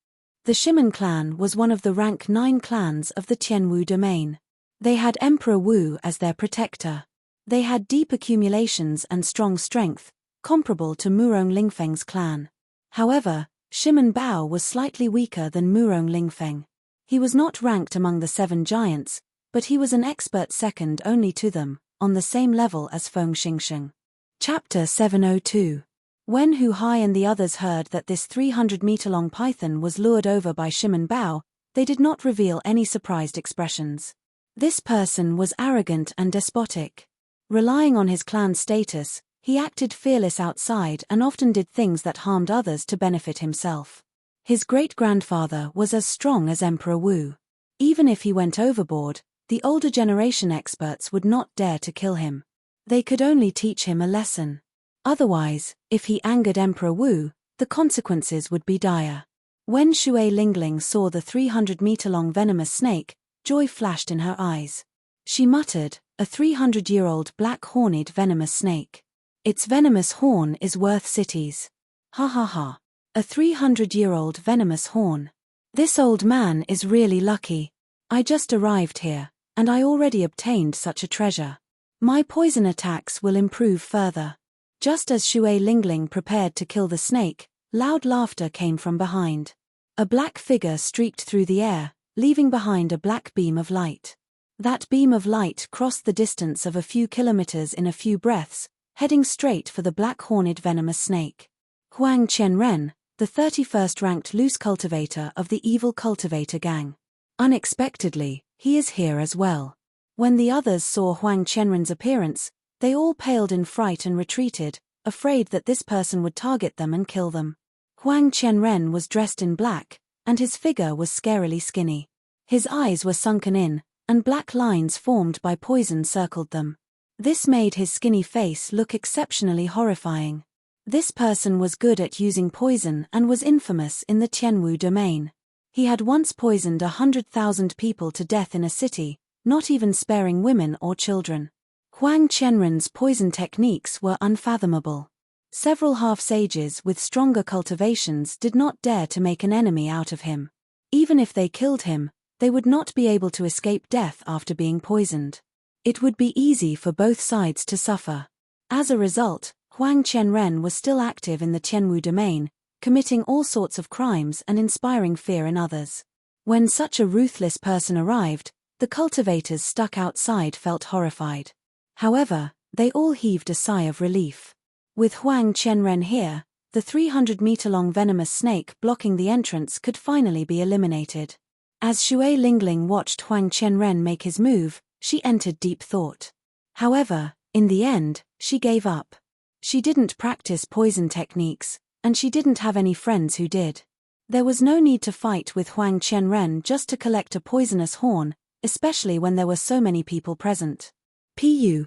The Shimon clan was one of the rank 9 clans of the Tianwu domain. They had Emperor Wu as their protector. They had deep accumulations and strong strength, comparable to Murong Lingfeng's clan. However, Shimon Bao was slightly weaker than Murong Lingfeng. He was not ranked among the 7 giants, but he was an expert second only to them, on the same level as Feng Xingsheng. Chapter 702. When Hu Hai and the others heard that this 300-meter-long python was lured over by Shimon Bao, they did not reveal any surprised expressions. This person was arrogant and despotic. Relying on his clan status, he acted fearless outside and often did things that harmed others to benefit himself. His great-grandfather was as strong as Emperor Wu. Even if he went overboard, the older generation experts would not dare to kill him. They could only teach him a lesson. Otherwise, if he angered Emperor Wu, the consequences would be dire. When Shui Lingling saw the 300-meter-long venomous snake, joy flashed in her eyes. She muttered, "A 300-year-old black-horned venomous snake. Its venomous horn is worth cities. Ha ha ha. A 300-year-old venomous horn. This old man is really lucky. I just arrived here, and I already obtained such a treasure. My poison attacks will improve further." Just as Shui Lingling prepared to kill the snake, loud laughter came from behind. A black figure streaked through the air, leaving behind a black beam of light. That beam of light crossed the distance of a few kilometers in a few breaths, heading straight for the black-horned venomous snake. Huang Qianren, the 31st ranked loose cultivator of the evil cultivator gang. Unexpectedly, he is here as well. When the others saw Huang Qianren's appearance, they all paled in fright and retreated, afraid that this person would target them and kill them. Huang Qianren was dressed in black, and his figure was scarily skinny. His eyes were sunken in, and black lines formed by poison circled them. This made his skinny face look exceptionally horrifying. This person was good at using poison and was infamous in the Tianwu domain. He had once poisoned 100,000 people to death in a city, not even sparing women or children. Huang Qianren's poison techniques were unfathomable. Several half-sages with stronger cultivations did not dare to make an enemy out of him. Even if they killed him, they would not be able to escape death after being poisoned. It would be easy for both sides to suffer. As a result, Huang Qianren was still active in the Tianwu domain, committing all sorts of crimes and inspiring fear in others. When such a ruthless person arrived, the cultivators stuck outside felt horrified. However, they all heaved a sigh of relief. With Huang Qianren here, the 300-meter-long venomous snake blocking the entrance could finally be eliminated. As Shui Lingling watched Huang Qianren make his move, she entered deep thought. However, in the end, she gave up. She didn't practice poison techniques, and she didn't have any friends who did. There was no need to fight with Huang Qianren just to collect a poisonous horn, especially when there were so many people present. Pu.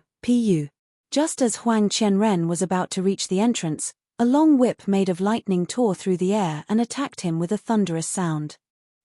Just as Huang Qianren was about to reach the entrance, a long whip made of lightning tore through the air and attacked him with a thunderous sound.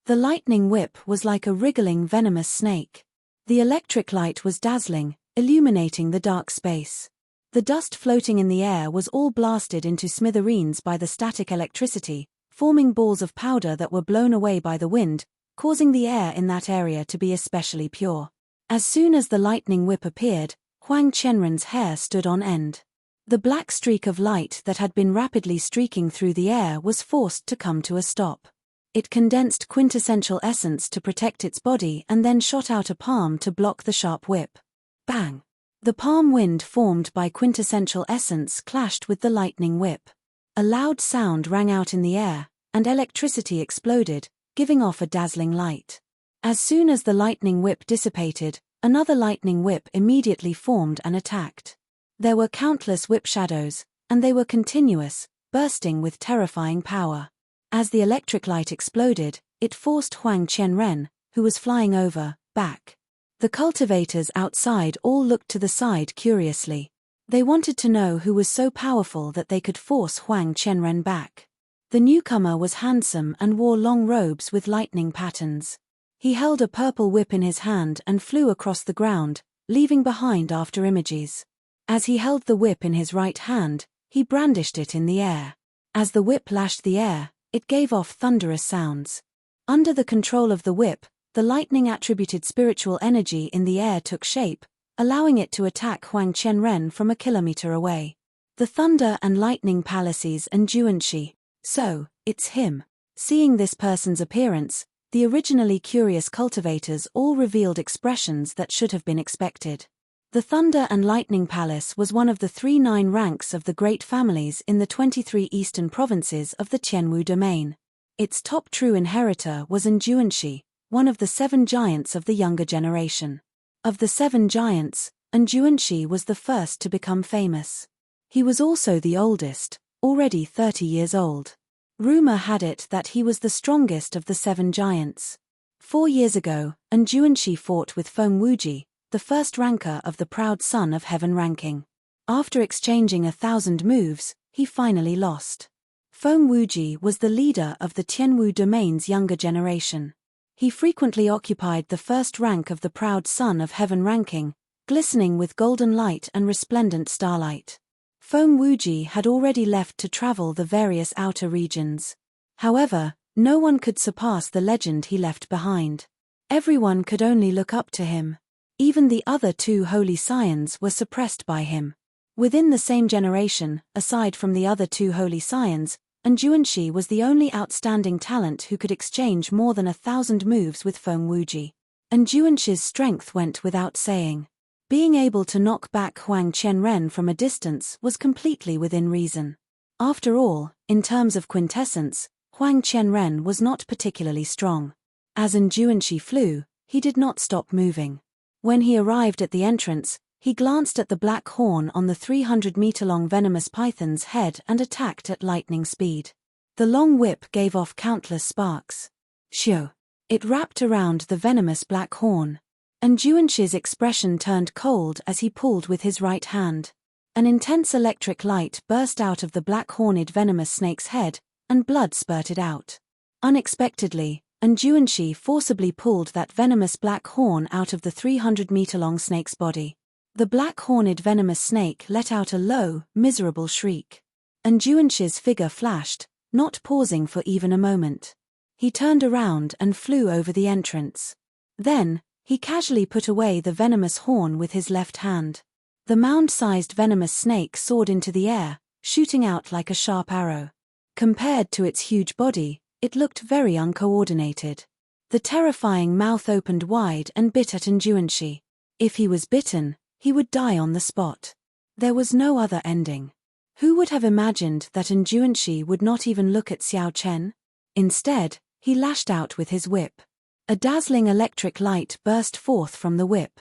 The lightning whip was like a wriggling venomous snake. The electric light was dazzling, illuminating the dark space. The dust floating in the air was all blasted into smithereens by the static electricity, forming balls of powder that were blown away by the wind, causing the air in that area to be especially pure. As soon as the lightning whip appeared, Huang Qianren's hair stood on end. The black streak of light that had been rapidly streaking through the air was forced to come to a stop. It condensed quintessential essence to protect its body and then shot out a palm to block the sharp whip. Bang! The palm wind formed by quintessential essence clashed with the lightning whip. A loud sound rang out in the air, and electricity exploded, giving off a dazzling light. As soon as the lightning whip dissipated, another lightning whip immediately formed and attacked. There were countless whip shadows, and they were continuous, bursting with terrifying power. As the electric light exploded, it forced Huang Qianren, who was flying over, back. The cultivators outside all looked to the side curiously. They wanted to know who was so powerful that they could force Huang Qianren back. The newcomer was handsome and wore long robes with lightning patterns. He held a purple whip in his hand and flew across the ground, leaving behind after images. As he held the whip in his right hand, he brandished it in the air. As the whip lashed the air, it gave off thunderous sounds. Under the control of the whip, the lightning-attributed spiritual energy in the air took shape, allowing it to attack Huang Qianren from a kilometer away. The thunder and lightning palaces and Juanshi. So, it's him. Seeing this person's appearance, the originally curious cultivators all revealed expressions that should have been expected. The Thunder and Lightning Palace was one of the 9 ranks of the great families in the 23 eastern provinces of the Qianwu domain. Its top true inheritor was Juanshi, one of the 7 giants of the younger generation. Of the 7 giants, Juanshi was the first to become famous. He was also the oldest, already 30 years old. Rumor had it that he was the strongest of the 7 giants. 4 years ago, Juanshi fought with Feng Wuji, the first ranker of the Proud Son of Heaven ranking. After exchanging 1,000 moves, he finally lost. Feng Wuji was the leader of the Tianwu domain's younger generation. He frequently occupied the first rank of the Proud Son of Heaven ranking, glistening with golden light and resplendent starlight. Feng Wuji had already left to travel the various outer regions. However, no one could surpass the legend he left behind. Everyone could only look up to him. Even the other 2 holy scions were suppressed by him. Within the same generation, aside from the other 2 holy scions, Juanshi was the only outstanding talent who could exchange more than 1,000 moves with Feng Wuji. Juanshi's strength went without saying. Being able to knock back Huang Qianren from a distance was completely within reason. After all, in terms of quintessence, Huang Qianren was not particularly strong. As Juanshi flew, he did not stop moving. When he arrived at the entrance, he glanced at the black horn on the 300-meter-long venomous python's head and attacked at lightning speed. The long whip gave off countless sparks. Shoo! It wrapped around the venomous black horn. Juanshi's expression turned cold as he pulled with his right hand. An intense electric light burst out of the black-horned venomous snake's head, and blood spurted out. Unexpectedly, Juanshi forcibly pulled that venomous black horn out of the 300-meter-long snake's body. The black-horned venomous snake let out a low, miserable shriek. Juanshi's figure flashed, not pausing for even a moment. He turned around and flew over the entrance. Then, he casually put away the venomous horn with his left hand. The mound-sized venomous snake soared into the air, shooting out like a sharp arrow. Compared to its huge body, it looked very uncoordinated. The terrifying mouth opened wide and bit at Juanshi. If he was bitten, he would die on the spot. There was no other ending. Who would have imagined that Juanshi would not even look at Xiao Chen? Instead, he lashed out with his whip. A dazzling electric light burst forth from the whip.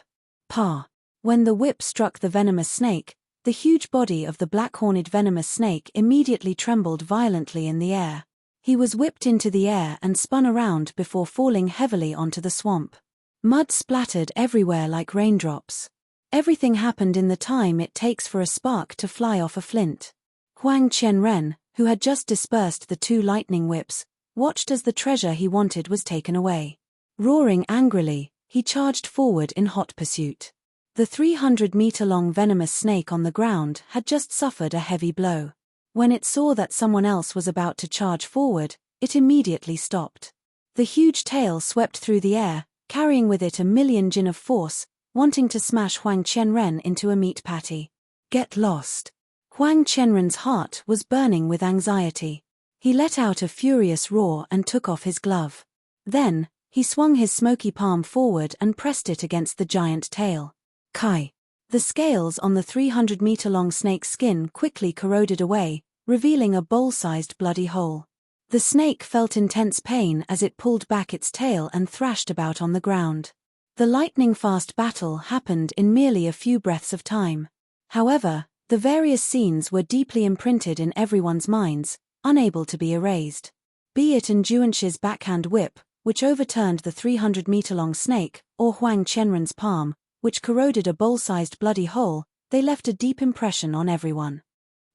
Pa! When the whip struck the venomous snake, the huge body of the black-horned venomous snake immediately trembled violently in the air. He was whipped into the air and spun around before falling heavily onto the swamp. Mud splattered everywhere like raindrops. Everything happened in the time it takes for a spark to fly off a flint. Huang Qianren, who had just dispersed the 2 lightning whips, watched as the treasure he wanted was taken away. Roaring angrily, he charged forward in hot pursuit. The 300-meter-long venomous snake on the ground had just suffered a heavy blow. When it saw that someone else was about to charge forward, it immediately stopped. The huge tail swept through the air, carrying with it a million jin of force, wanting to smash Huang Qianren into a meat patty. Get lost. Huang Qianren's heart was burning with anxiety. He let out a furious roar and took off his glove. Then, he swung his smoky palm forward and pressed it against the giant tail. Kai! The scales on the 300-meter-long snake's skin quickly corroded away, revealing a bowl-sized bloody hole. The snake felt intense pain as it pulled back its tail and thrashed about on the ground. The lightning-fast battle happened in merely a few breaths of time. However, the various scenes were deeply imprinted in everyone's minds, unable to be erased. Be it Enric's backhand whip, which overturned the 300-meter-long snake, or Huang Qianren's palm, which corroded a bowl-sized bloody hole, they left a deep impression on everyone.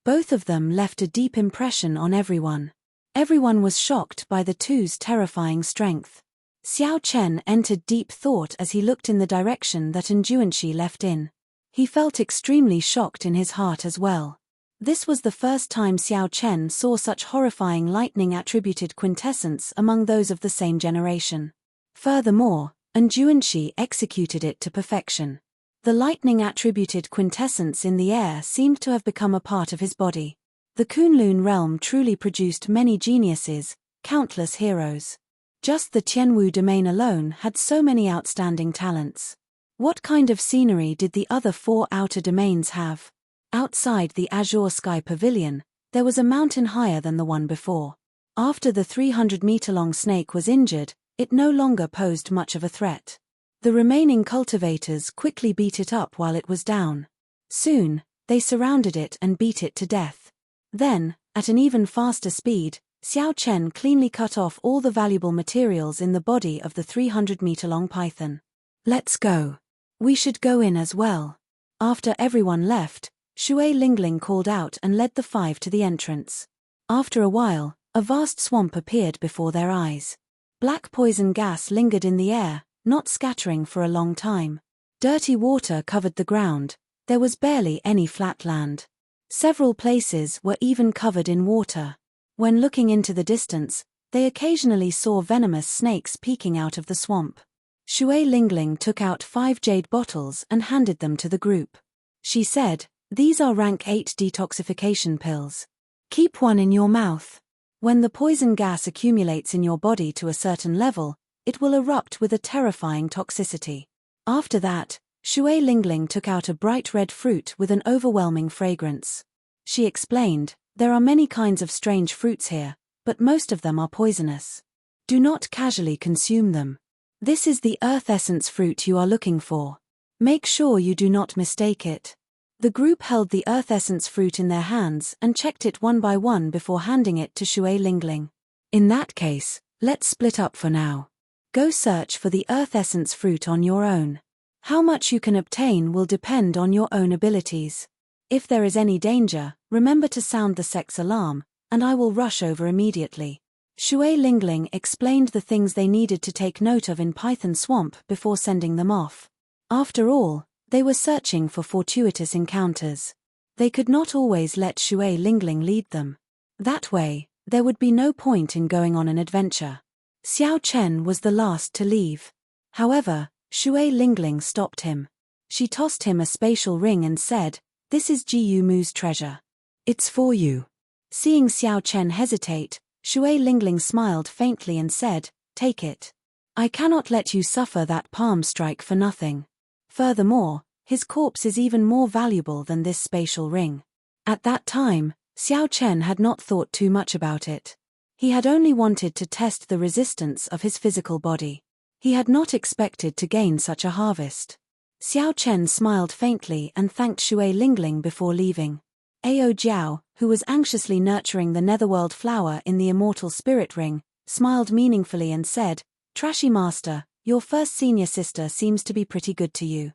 Both of them left a deep impression on everyone. Everyone was shocked by the two's terrifying strength. Xiao Chen entered deep thought as he looked in the direction that Enrich left in. He felt extremely shocked in his heart as well. This was the first time Xiao Chen saw such horrifying lightning-attributed quintessence among those of the same generation. Furthermore, Enrich executed it to perfection. The lightning-attributed quintessence in the air seemed to have become a part of his body. The Kunlun realm truly produced many geniuses, countless heroes. Just the Tianwu domain alone had so many outstanding talents. What kind of scenery did the other 4 outer domains have? Outside the Azure Sky Pavilion, there was a mountain higher than the one before. After the 300-meter-long snake was injured, it no longer posed much of a threat. The remaining cultivators quickly beat it up while it was down. Soon, they surrounded it and beat it to death. Then, at an even faster speed, Xiao Chen cleanly cut off all the valuable materials in the body of the 300-meter-long python. Let's go. We should go in as well. After everyone left, Shui Lingling called out and led the 5 to the entrance. After a while, a vast swamp appeared before their eyes. Black poison gas lingered in the air, not scattering for a long time. Dirty water covered the ground. There was barely any flat land. Several places were even covered in water. When looking into the distance, they occasionally saw venomous snakes peeking out of the swamp. Shui Lingling took out 5 jade bottles and handed them to the group. She said, "These are rank 8 detoxification pills. Keep one in your mouth. When the poison gas accumulates in your body to a certain level, it will erupt with a terrifying toxicity." After that, Shui Lingling took out a bright red fruit with an overwhelming fragrance. She explained, "There are many kinds of strange fruits here, but most of them are poisonous. Do not casually consume them. This is the earth essence fruit you are looking for. Make sure you do not mistake it." The group held the earth essence fruit in their hands and checked it one by one before handing it to Shui Lingling. "In that case, let's split up for now. Go search for the earth essence fruit on your own. How much you can obtain will depend on your own abilities. If there is any danger, remember to sound the sex alarm, and I will rush over immediately." Shui Lingling explained the things they needed to take note of in Python Swamp before sending them off. After all, they were searching for fortuitous encounters. They could not always let Shui Lingling lead them. That way, there would be no point in going on an adventure. Xiao Chen was the last to leave. However, Shui Lingling stopped him. She tossed him a spatial ring and said, "This is Jiyu Mu's treasure. It's for you." Seeing Xiao Chen hesitate, Shui Lingling smiled faintly and said, "Take it. I cannot let you suffer that palm strike for nothing. Furthermore, his corpse is even more valuable than this spatial ring." At that time, Xiao Chen had not thought too much about it. He had only wanted to test the resistance of his physical body. He had not expected to gain such a harvest. Xiao Chen smiled faintly and thanked Shui Lingling before leaving. Ao Jiao, who was anxiously nurturing the netherworld flower in the immortal spirit ring, smiled meaningfully and said, "Trashy Master, your first senior sister seems to be pretty good to you."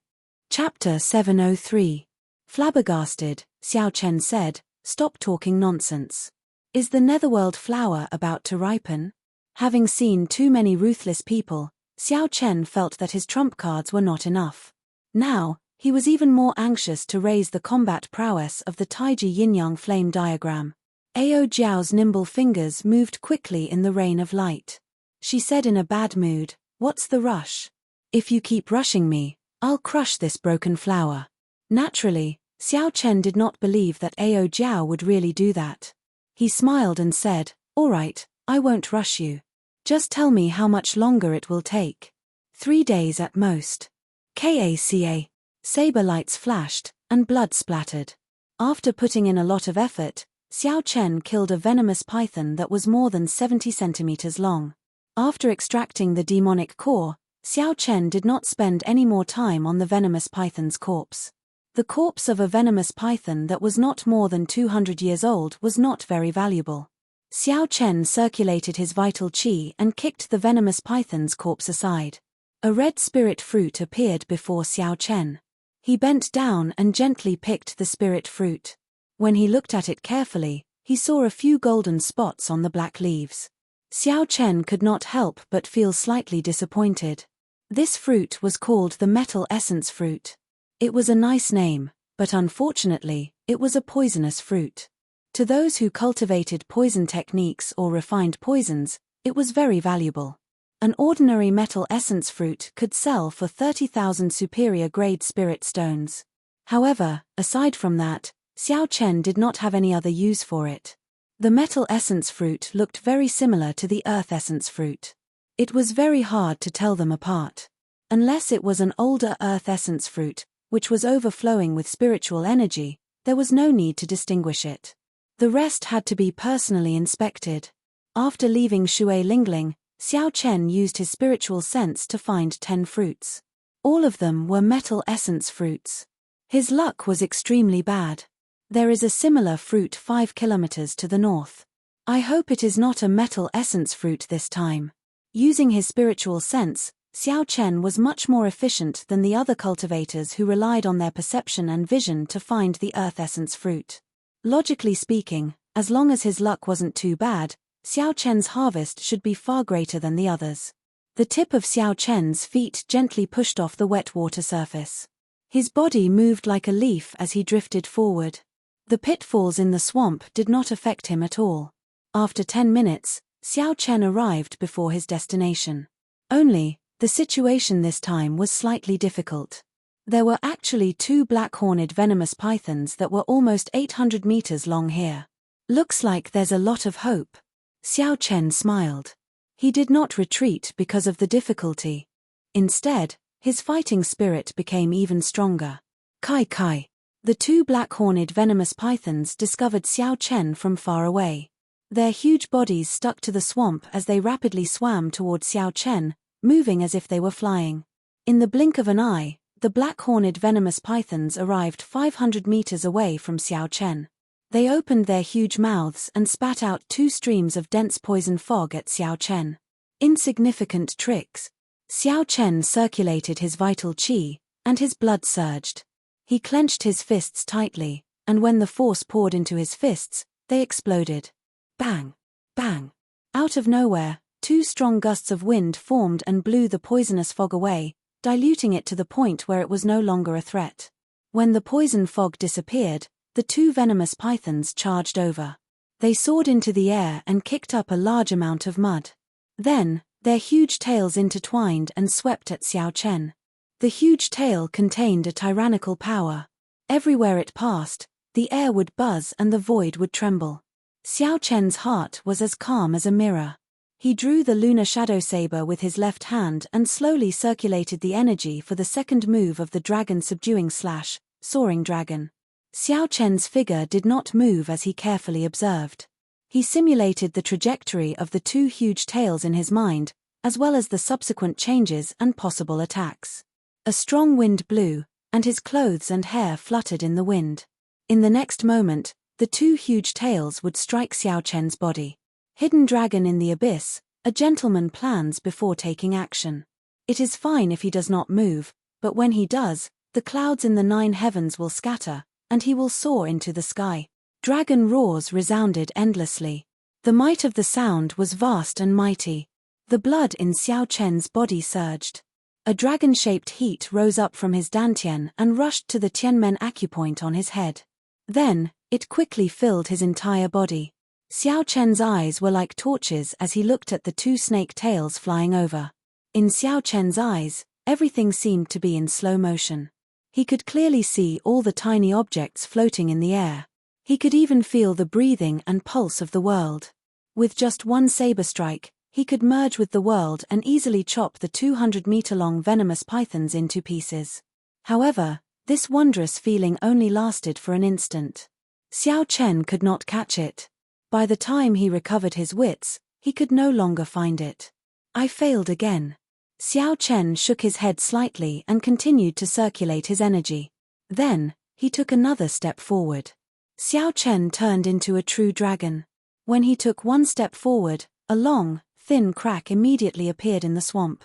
Chapter 703. Flabbergasted, Xiao Chen said, "Stop talking nonsense. Is the netherworld flower about to ripen?" Having seen too many ruthless people, Xiao Chen felt that his trump cards were not enough. Now, he was even more anxious to raise the combat prowess of the Taiji yin-yang flame diagram. Ao Jiao's nimble fingers moved quickly in the rain of light. She said in a bad mood, "What's the rush? If you keep rushing me, I'll crush this broken flower. Naturally, Xiao Chen did not believe that Ao Jiao would really do that. He smiled and said, "All right, I won't rush you. Just tell me how much longer it will take." 3 days at most. Kaca. Saber lights flashed, and blood splattered. After putting in a lot of effort, Xiao Chen killed a venomous python that was more than 70 centimeters long. After extracting the demonic core, Xiao Chen did not spend any more time on the venomous python's corpse. The corpse of a venomous python that was not more than 200 years old was not very valuable. Xiao Chen circulated his vital qi and kicked the venomous python's corpse aside. A red spirit fruit appeared before Xiao Chen. He bent down and gently picked the spirit fruit. When he looked at it carefully, he saw a few golden spots on the black leaves. Xiao Chen could not help but feel slightly disappointed. This fruit was called the metal essence fruit. It was a nice name, but unfortunately, it was a poisonous fruit. To those who cultivated poison techniques or refined poisons, it was very valuable. An ordinary metal essence fruit could sell for 30,000 superior grade spirit stones. However, aside from that, Xiao Chen did not have any other use for it. The metal essence fruit looked very similar to the earth essence fruit. It was very hard to tell them apart. Unless it was an older earth essence fruit, which was overflowing with spiritual energy, there was no need to distinguish it. The rest had to be personally inspected. After leaving Shui Lingling, Xiao Chen used his spiritual sense to find 10 fruits. All of them were metal essence fruits. His luck was extremely bad. There is a similar fruit 5 kilometers to the north. I hope it is not a metal essence fruit this time. Using his spiritual sense, Xiao Chen was much more efficient than the other cultivators who relied on their perception and vision to find the earth essence fruit. Logically speaking, as long as his luck wasn't too bad, Xiao Chen's harvest should be far greater than the others. The tip of Xiao Chen's feet gently pushed off the wet water surface. His body moved like a leaf as he drifted forward. The pitfalls in the swamp did not affect him at all. After 10 minutes, Xiao Chen arrived before his destination. Only, the situation this time was slightly difficult. There were actually 2 black-horned venomous pythons that were almost 800 meters long here. Looks like there's a lot of hope. Xiao Chen smiled. He did not retreat because of the difficulty. Instead, his fighting spirit became even stronger. Kai. The 2 black-horned venomous pythons discovered Xiao Chen from far away. Their huge bodies stuck to the swamp as they rapidly swam toward Xiao Chen, moving as if they were flying. In the blink of an eye, the black-horned venomous pythons arrived 500 meters away from Xiao Chen. They opened their huge mouths and spat out 2 streams of dense poison fog at Xiao Chen. Insignificant tricks. Xiao Chen circulated his vital qi, and his blood surged. He clenched his fists tightly, and when the force poured into his fists, they exploded. Bang! Bang! Out of nowhere, 2 strong gusts of wind formed and blew the poisonous fog away, diluting it to the point where it was no longer a threat. When the poison fog disappeared, the 2 venomous pythons charged over. They soared into the air and kicked up a large amount of mud. Then, their huge tails intertwined and swept at Xiao Chen. The huge tail contained a tyrannical power. Everywhere it passed, the air would buzz and the void would tremble. Xiao Chen's heart was as calm as a mirror. He drew the lunar shadow saber with his left hand and slowly circulated the energy for the second move of the dragon subduing / soaring dragon. Xiao Chen's figure did not move as he carefully observed. He simulated the trajectory of the 2 huge tails in his mind, as well as the subsequent changes and possible attacks. A strong wind blew, and his clothes and hair fluttered in the wind. In the next moment, the 2 huge tails would strike Xiao Chen's body. Hidden dragon in the abyss, a gentleman plans before taking action. It is fine if he does not move, but when he does, the clouds in the 9 heavens will scatter, and he will soar into the sky. Dragon roars resounded endlessly. The might of the sound was vast and mighty. The blood in Xiao Chen's body surged. A dragon-shaped heat rose up from his dantian and rushed to the Tianmen acupoint on his head. Then, it quickly filled his entire body. Xiao Chen's eyes were like torches as he looked at the 2 snake tails flying over. In Xiao Chen's eyes, Everything seemed to be in slow motion. He could clearly see all the tiny objects floating in the air. He could even feel the breathing and pulse of the world. With just one saber strike, he could merge with the world and easily chop the 200-meter-long venomous pythons into pieces. However, this wondrous feeling only lasted for an instant. Xiao Chen could not catch it. By the time he recovered his wits, he could no longer find it. I failed again. Xiao Chen shook his head slightly and continued to circulate his energy. Then, he took another step forward. Xiao Chen turned into a true dragon. When he took one step forward, a long, thin crack immediately appeared in the swamp.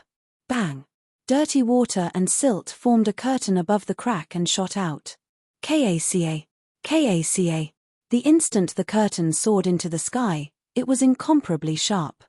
Bang! Dirty water and silt formed a curtain above the crack and shot out. Kaca! Kaca! The instant the curtain soared into the sky, it was incomparably sharp.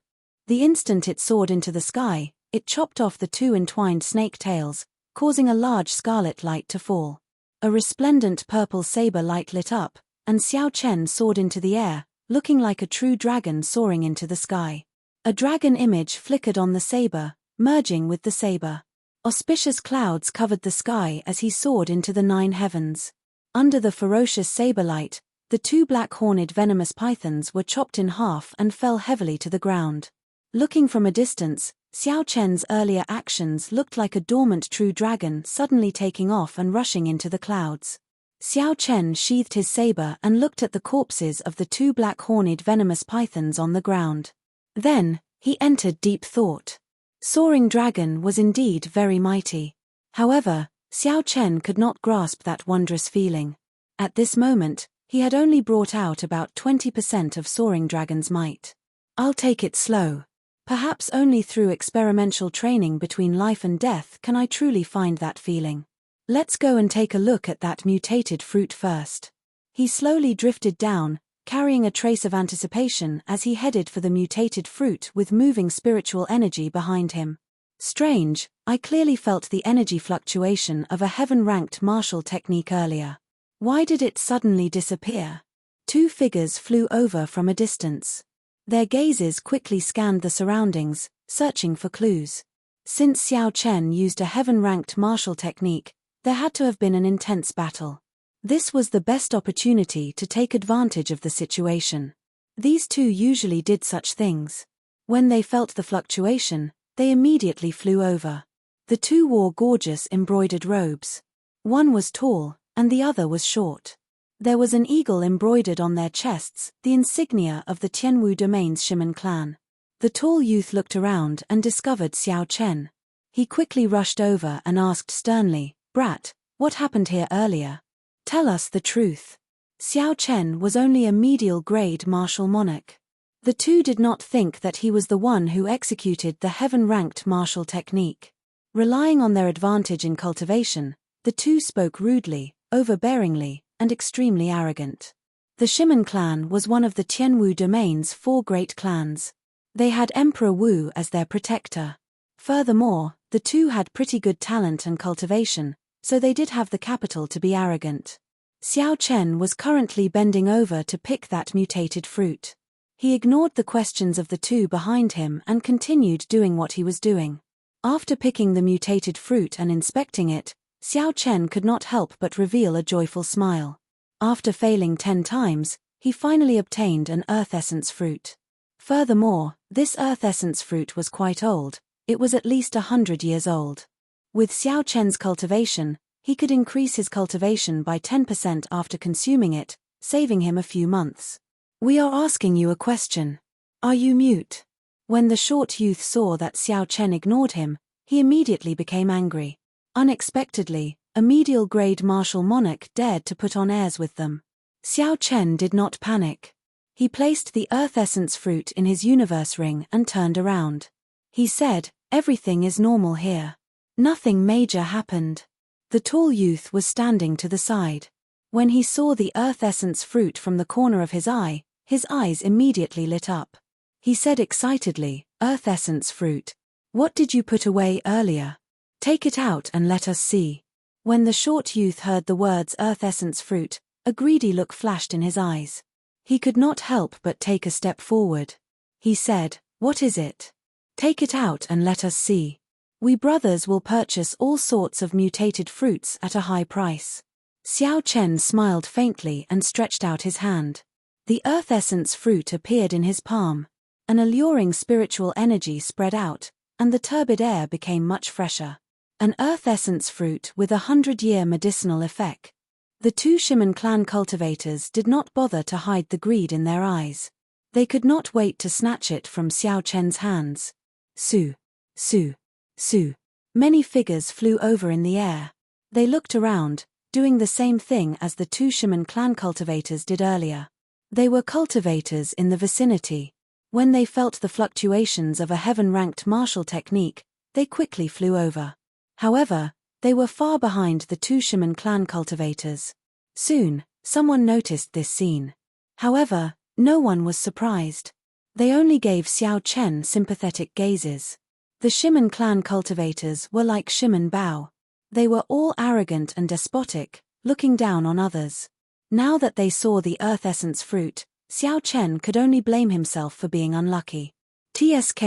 The instant it soared into the sky, it chopped off the two entwined snake tails, causing a large scarlet light to fall. A resplendent purple saber light lit up, and Xiao Chen soared into the air, looking like a true dragon soaring into the sky. A dragon image flickered on the saber, merging with the saber. Auspicious clouds covered the sky as he soared into the 9 heavens. Under the ferocious saber light, the 2 black-horned venomous pythons were chopped in half and fell heavily to the ground. Looking from a distance, Xiao Chen's earlier actions looked like a dormant true dragon suddenly taking off and rushing into the clouds. Xiao Chen sheathed his saber and looked at the corpses of the 2 black-horned venomous pythons on the ground. Then, he entered deep thought. Soaring Dragon was indeed very mighty. However, Xiao Chen could not grasp that wondrous feeling. At this moment, he had only brought out about 20% of Soaring Dragon's might. I'll take it slow. Perhaps only through experimental training between life and death can I truly find that feeling. Let's go and take a look at that mutated fruit first. He slowly drifted down, carrying a trace of anticipation as he headed for the mutated fruit with moving spiritual energy behind him. Strange, I clearly felt the energy fluctuation of a heaven-ranked martial technique earlier. Why did it suddenly disappear? 2 figures flew over from a distance. Their gazes quickly scanned the surroundings, searching for clues. Since Xiao Chen used a heaven-ranked martial technique, there had to have been an intense battle. This was the best opportunity to take advantage of the situation. These 2 usually did such things. When they felt the fluctuation, they immediately flew over. The 2 wore gorgeous embroidered robes. One was tall, and the other was short. There was an eagle embroidered on their chests, the insignia of the Tianwu Domain's Shimen clan. The tall youth looked around and discovered Xiao Chen. He quickly rushed over and asked sternly, "Brat, what happened here earlier? Tell us the truth." Xiao Chen was only a medial-grade martial monarch. The 2 did not think that he was the one who executed the heaven-ranked martial technique. Relying on their advantage in cultivation, the 2 spoke rudely, overbearingly, and extremely arrogant. The Shimen clan was one of the Tianwu Domain's 4 great clans. They had Emperor Wu as their protector. Furthermore, the 2 had pretty good talent and cultivation, so they did have the capital to be arrogant. Xiao Chen was currently bending over to pick that mutated fruit. He ignored the questions of the 2 behind him and continued doing what he was doing. After picking the mutated fruit and inspecting it, Xiao Chen could not help but reveal a joyful smile. After failing 10 times, he finally obtained an earth essence fruit. Furthermore, this earth essence fruit was quite old. It was at least 100 years old. With Xiao Chen's cultivation, he could increase his cultivation by 10% after consuming it, saving him a few months. "We are asking you a question. Are you mute?" When the short youth saw that Xiao Chen ignored him, he immediately became angry. Unexpectedly, a medial-grade martial monarch dared to put on airs with them. Xiao Chen did not panic. He placed the earth essence fruit in his universe ring and turned around. He said, "Everything is normal here. Nothing major happened." The tall youth was standing to the side. When he saw the earth essence fruit from the corner of his eyes immediately lit up. He said excitedly, "Earth essence fruit. What did you put away earlier? Take it out and let us see." When the short youth heard the words earth essence fruit, a greedy look flashed in his eyes. He could not help but take a step forward. He said, "What is it? Take it out and let us see." We brothers will purchase all sorts of mutated fruits at a high price. Xiao Chen smiled faintly and stretched out his hand. The earth essence fruit appeared in his palm. An alluring spiritual energy spread out, and the turbid air became much fresher. An earth essence fruit with 100-year medicinal effect. The two Shimen clan cultivators did not bother to hide the greed in their eyes. They could not wait to snatch it from Xiao Chen's hands. Su, su, su. Many figures flew over in the air. They looked around, doing the same thing as the two Shimen clan cultivators did earlier. They were cultivators in the vicinity. When they felt the fluctuations of a heaven-ranked martial technique, they quickly flew over. However, they were far behind the two Shimen clan cultivators. Soon, someone noticed this scene. However, no one was surprised. They only gave Xiao Chen sympathetic gazes. The Shimen clan cultivators were like Shimen Bao. They were all arrogant and despotic, looking down on others. Now that they saw the earth essence fruit, Xiao Chen could only blame himself for being unlucky. TSK.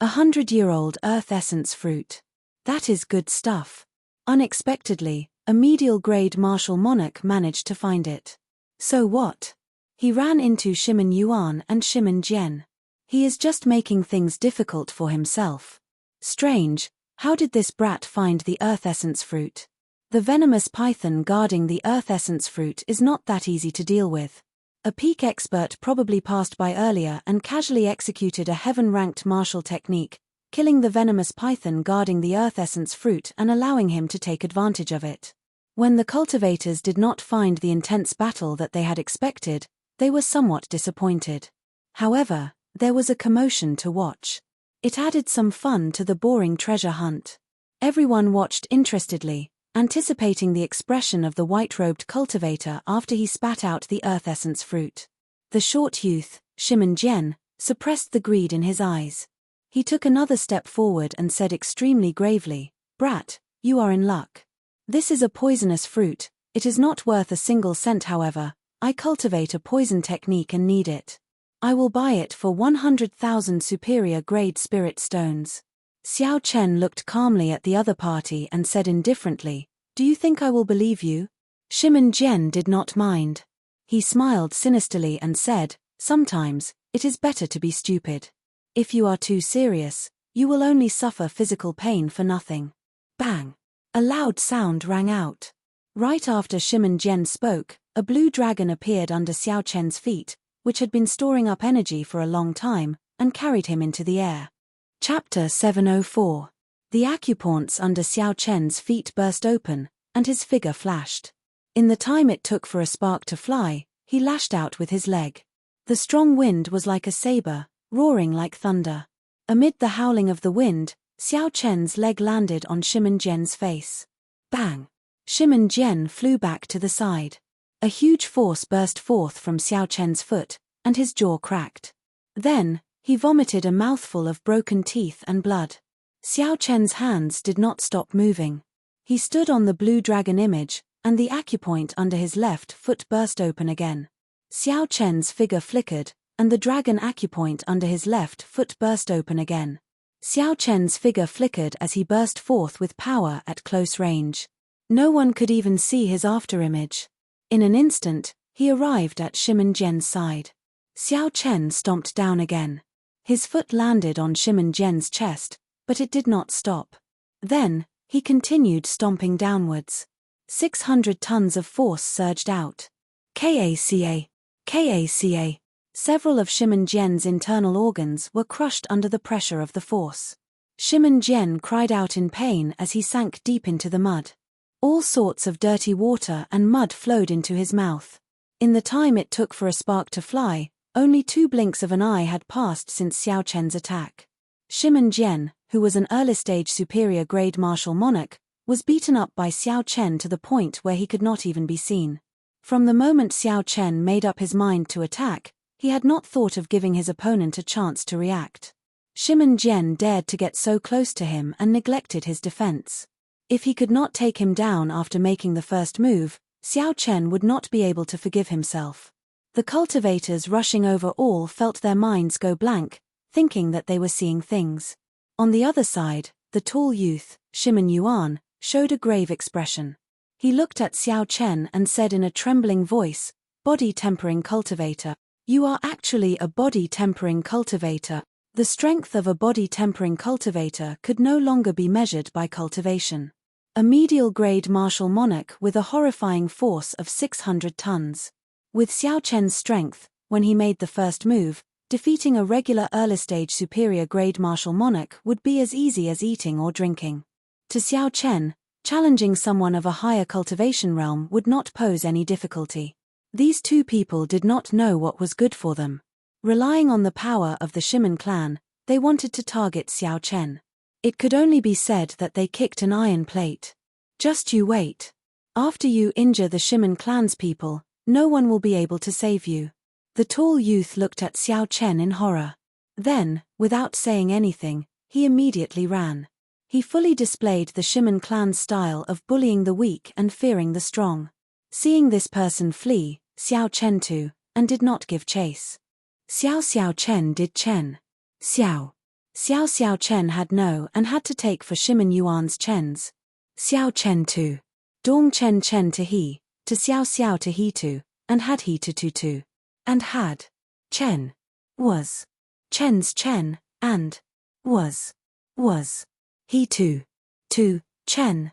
100-year-old earth essence fruit. That is good stuff. Unexpectedly, a medial-grade martial monarch managed to find it. So what? He ran into Shimen Yuan and Shimen Jian. He is just making things difficult for himself. Strange, how did this brat find the earth essence fruit? The venomous python guarding the earth essence fruit is not that easy to deal with. A peak expert probably passed by earlier and casually executed a heaven-ranked martial technique, killing the venomous python guarding the earth essence fruit and allowing him to take advantage of it. When the cultivators did not find the intense battle that they had expected, they were somewhat disappointed. However, there was a commotion to watch. It added some fun to the boring treasure hunt. Everyone watched interestedly, anticipating the expression of the white-robed cultivator after he spat out the earth essence fruit. The short youth, Shimen Jian, suppressed the greed in his eyes. He took another step forward and said extremely gravely, "Brat, you are in luck. This is a poisonous fruit, it is not worth a single cent however, I cultivate a poison technique and need it. I will buy it for 100,000 superior grade spirit stones." Xiao Chen looked calmly at the other party and said indifferently, "Do you think I will believe you?" Shimen Jian did not mind. He smiled sinisterly and said, "Sometimes, it is better to be stupid. If you are too serious, you will only suffer physical pain for nothing." Bang! A loud sound rang out. Right after Shimen Jian spoke, a blue dragon appeared under Xiao Chen's feet, which had been storing up energy for a long time, and carried him into the air. Chapter 704. The acupoints under Xiao Chen's feet burst open, and his figure flashed. In the time it took for a spark to fly, he lashed out with his leg. The strong wind was like a saber, roaring like thunder. Amid the howling of the wind, Xiao Chen's leg landed on Shimen Jian's face. Bang! Shimen Jian flew back to the side. A huge force burst forth from Xiao Chen's foot, and his jaw cracked. Then, he vomited a mouthful of broken teeth and blood. Xiao Chen's hands did not stop moving. He stood on the blue dragon image, and the acupoint under his left foot burst open again. Xiao Chen's figure flickered, and the dragon acupoint under his left foot burst open again. Xiao Chen's figure flickered as he burst forth with power at close range. No one could even see his afterimage. In an instant, he arrived at Shimen Jian's side. Xiao Chen stomped down again. His foot landed on Shimen Jian's chest, but it did not stop. Then, he continued stomping downwards. 600 tons of force surged out. Kaca! Kaca! Several of Shimen Jian's internal organs were crushed under the pressure of the force. Shimen Jian cried out in pain as he sank deep into the mud. All sorts of dirty water and mud flowed into his mouth. In the time it took for a spark to fly, only 2 blinks of an eye had passed since Xiao Chen's attack. Shimen Jian, who was an early-stage superior-grade martial monarch, was beaten up by Xiao Chen to the point where he could not even be seen. From the moment Xiao Chen made up his mind to attack, he had not thought of giving his opponent a chance to react. Shimen Jian dared to get so close to him and neglected his defense. If he could not take him down after making the first move, Xiao Chen would not be able to forgive himself. The cultivators rushing over all felt their minds go blank, thinking that they were seeing things. On the other side, the tall youth, Shimen Yuan, showed a grave expression. He looked at Xiao Chen and said in a trembling voice, "Body tempering cultivator. You are actually a body tempering cultivator." The strength of a body tempering cultivator could no longer be measured by cultivation. A medial-grade martial monarch with a horrifying force of 600 tons. With Xiao Chen's strength, when he made the first move, defeating a regular early-stage superior-grade martial monarch would be as easy as eating or drinking. To Xiao Chen, challenging someone of a higher cultivation realm would not pose any difficulty. These two people did not know what was good for them. Relying on the power of the Shimen clan, they wanted to target Xiao Chen. It could only be said that they kicked an iron plate. Just you wait. After you injure the Shimen clan's people, no one will be able to save you. The tall youth looked at Xiao Chen in horror. Then, without saying anything, he immediately ran. He fully displayed the Shimen clan's style of bullying the weak and fearing the strong. Seeing this person flee, Xiao Chen too, and did not give chase. Xiao Chen did Chen. Xiao Chen had no and had to take for Shimen Yuan's Chens. Xiao Chen too. Dong Chen to he, to Xiao to he too, and had he to. And had. Chen. Was. Chen's Chen, and. Was. He too. Chen.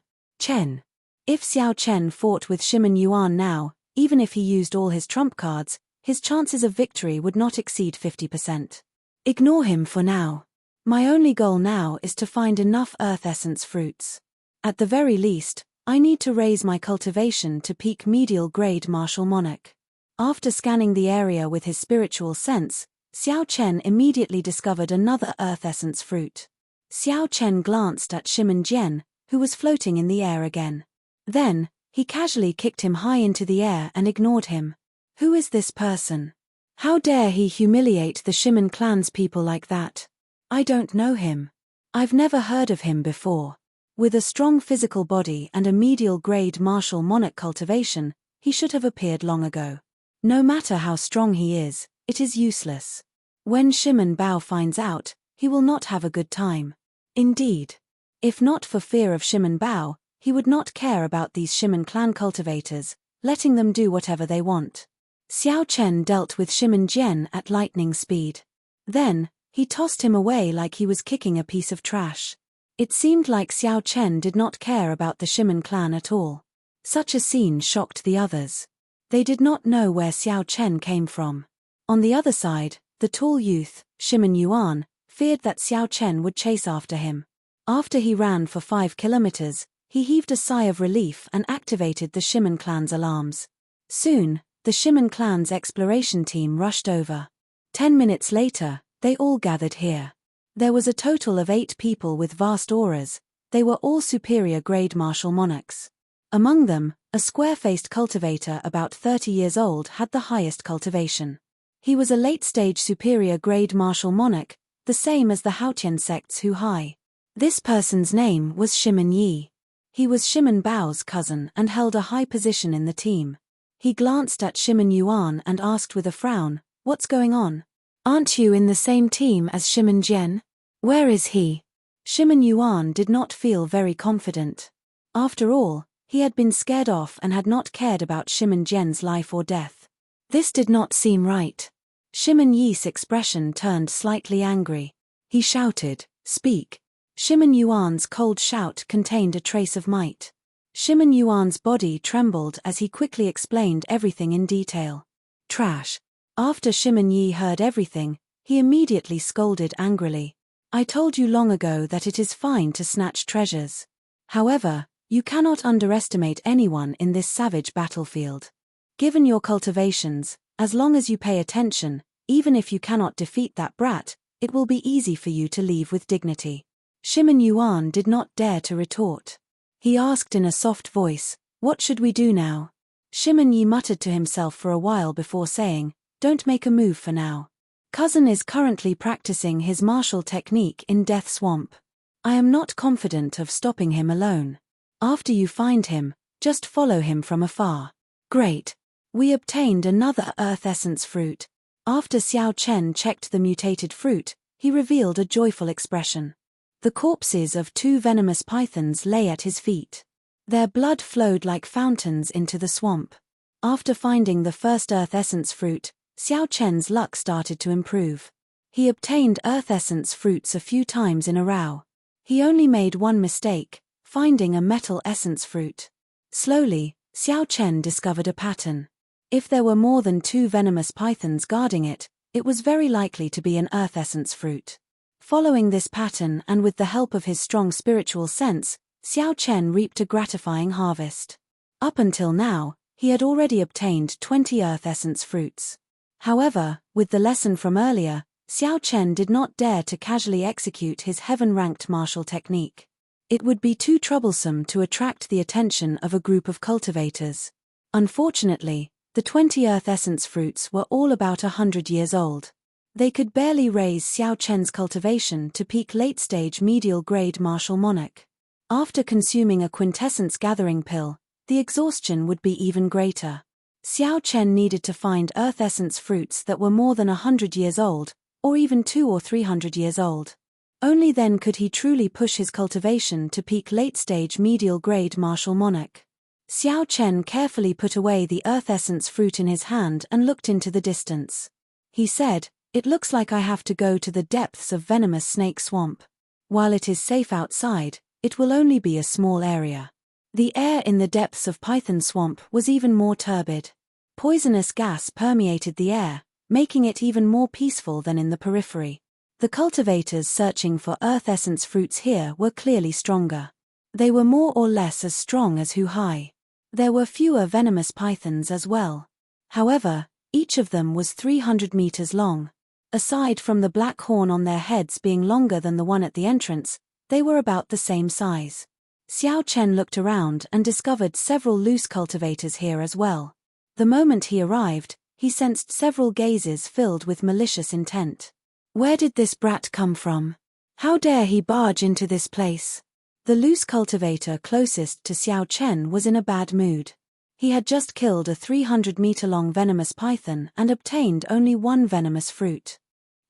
If Xiao Chen fought with Shimen Yuan now, even if he used all his trump cards, his chances of victory would not exceed 50%. Ignore him for now. My only goal now is to find enough earth essence fruits. At the very least, I need to raise my cultivation to peak medial grade martial monarch. After scanning the area with his spiritual sense, Xiao Chen immediately discovered another earth essence fruit. Xiao Chen glanced at Shimen Jian, who was floating in the air again. Then, he casually kicked him high into the air and ignored him. Who is this person? How dare he humiliate the Shimen clan's people like that? I don't know him. I've never heard of him before. With a strong physical body and a medial-grade martial monarch cultivation, he should have appeared long ago. No matter how strong he is, it is useless. When Shimen Bao finds out, he will not have a good time. Indeed. If not for fear of Shimen Bao, he would not care about these Shimen clan cultivators, letting them do whatever they want. Xiao Chen dealt with Shimen Jian at lightning speed. Then, he tossed him away like he was kicking a piece of trash. It seemed like Xiao Chen did not care about the Shimen clan at all. Such a scene shocked the others. They did not know where Xiao Chen came from. On the other side, the tall youth, Shimen Yuan, feared that Xiao Chen would chase after him. After he ran for 5 kilometers, he heaved a sigh of relief and activated the Shimen clan's alarms. Soon, the Shimen clan's exploration team rushed over. 10 minutes later, they all gathered here. There was a total of 8 people with vast auras. They were all superior-grade martial monarchs. Among them, a square-faced cultivator about 30 years old had the highest cultivation. He was a late-stage superior-grade martial monarch, the same as the Haotian sect's Hu Hai. This person's name was Shimen Yi. He was Shimen Bao's cousin and held a high position in the team. He glanced at Shimen Yuan and asked with a frown, "What's going on? Aren't you in the same team as Shimen Jian? Where is he?" Shimen Yuan did not feel very confident. After all, he had been scared off and had not cared about Shimen Jian's life or death. This did not seem right. Shimen Yi's expression turned slightly angry. He shouted, "Speak." Shimen Yuan's cold shout contained a trace of might. Shimen Yuan's body trembled as he quickly explained everything in detail. Trash. After Shimen Yi heard everything, he immediately scolded angrily. "I told you long ago that it is fine to snatch treasures. However, you cannot underestimate anyone in this savage battlefield. Given your cultivations, as long as you pay attention, even if you cannot defeat that brat, it will be easy for you to leave with dignity." Shimen Yuan did not dare to retort. He asked in a soft voice, "What should we do now?" Shimen Yi muttered to himself for a while before saying, "Don't make a move for now. Cousin is currently practicing his martial technique in Death Swamp. I am not confident of stopping him alone. After you find him, just follow him from afar." Great. We obtained another earth essence fruit. After Xiao Chen checked the mutated fruit, he revealed a joyful expression. The corpses of 2 venomous pythons lay at his feet. Their blood flowed like fountains into the swamp. After finding the first Earth Essence fruit, Xiao Chen's luck started to improve. He obtained Earth Essence fruits a few times in a row. He only made one mistake, finding a Metal Essence fruit. Slowly, Xiao Chen discovered a pattern. If there were more than 2 venomous pythons guarding it, it was very likely to be an Earth Essence fruit. Following this pattern and with the help of his strong spiritual sense, Xiao Chen reaped a gratifying harvest. Up until now, he had already obtained 20 Earth Essence fruits. However, with the lesson from earlier, Xiao Chen did not dare to casually execute his heaven-ranked martial technique. It would be too troublesome to attract the attention of a group of cultivators. Unfortunately, the 20 Earth Essence fruits were all about 100 years old. They could barely raise Xiao Chen's cultivation to peak late-stage medial-grade martial monarch. After consuming a quintessence gathering pill, the exhaustion would be even greater. Xiao Chen needed to find Earth Essence fruits that were more than 100 years old, or even 200 or 300 years old. Only then could he truly push his cultivation to peak late-stage medial-grade martial monarch. Xiao Chen carefully put away the Earth Essence fruit in his hand and looked into the distance. He said, "It looks like I have to go to the depths of venomous snake swamp. While it is safe outside, it will only be a small area." The air in the depths of Python Swamp was even more turbid. Poisonous gas permeated the air, making it even more peaceful than in the periphery. The cultivators searching for Earth Essence fruits here were clearly stronger. They were more or less as strong as Hu-Hai. There were fewer venomous pythons as well. However, each of them was 300 meters long. Aside from the black horn on their heads being longer than the one at the entrance, they were about the same size. Xiao Chen looked around and discovered several loose cultivators here as well. The moment he arrived, he sensed several gazes filled with malicious intent. Where did this brat come from? How dare he barge into this place? The loose cultivator closest to Xiao Chen was in a bad mood. He had just killed a 300-meter-long venomous python and obtained only one venomous fruit.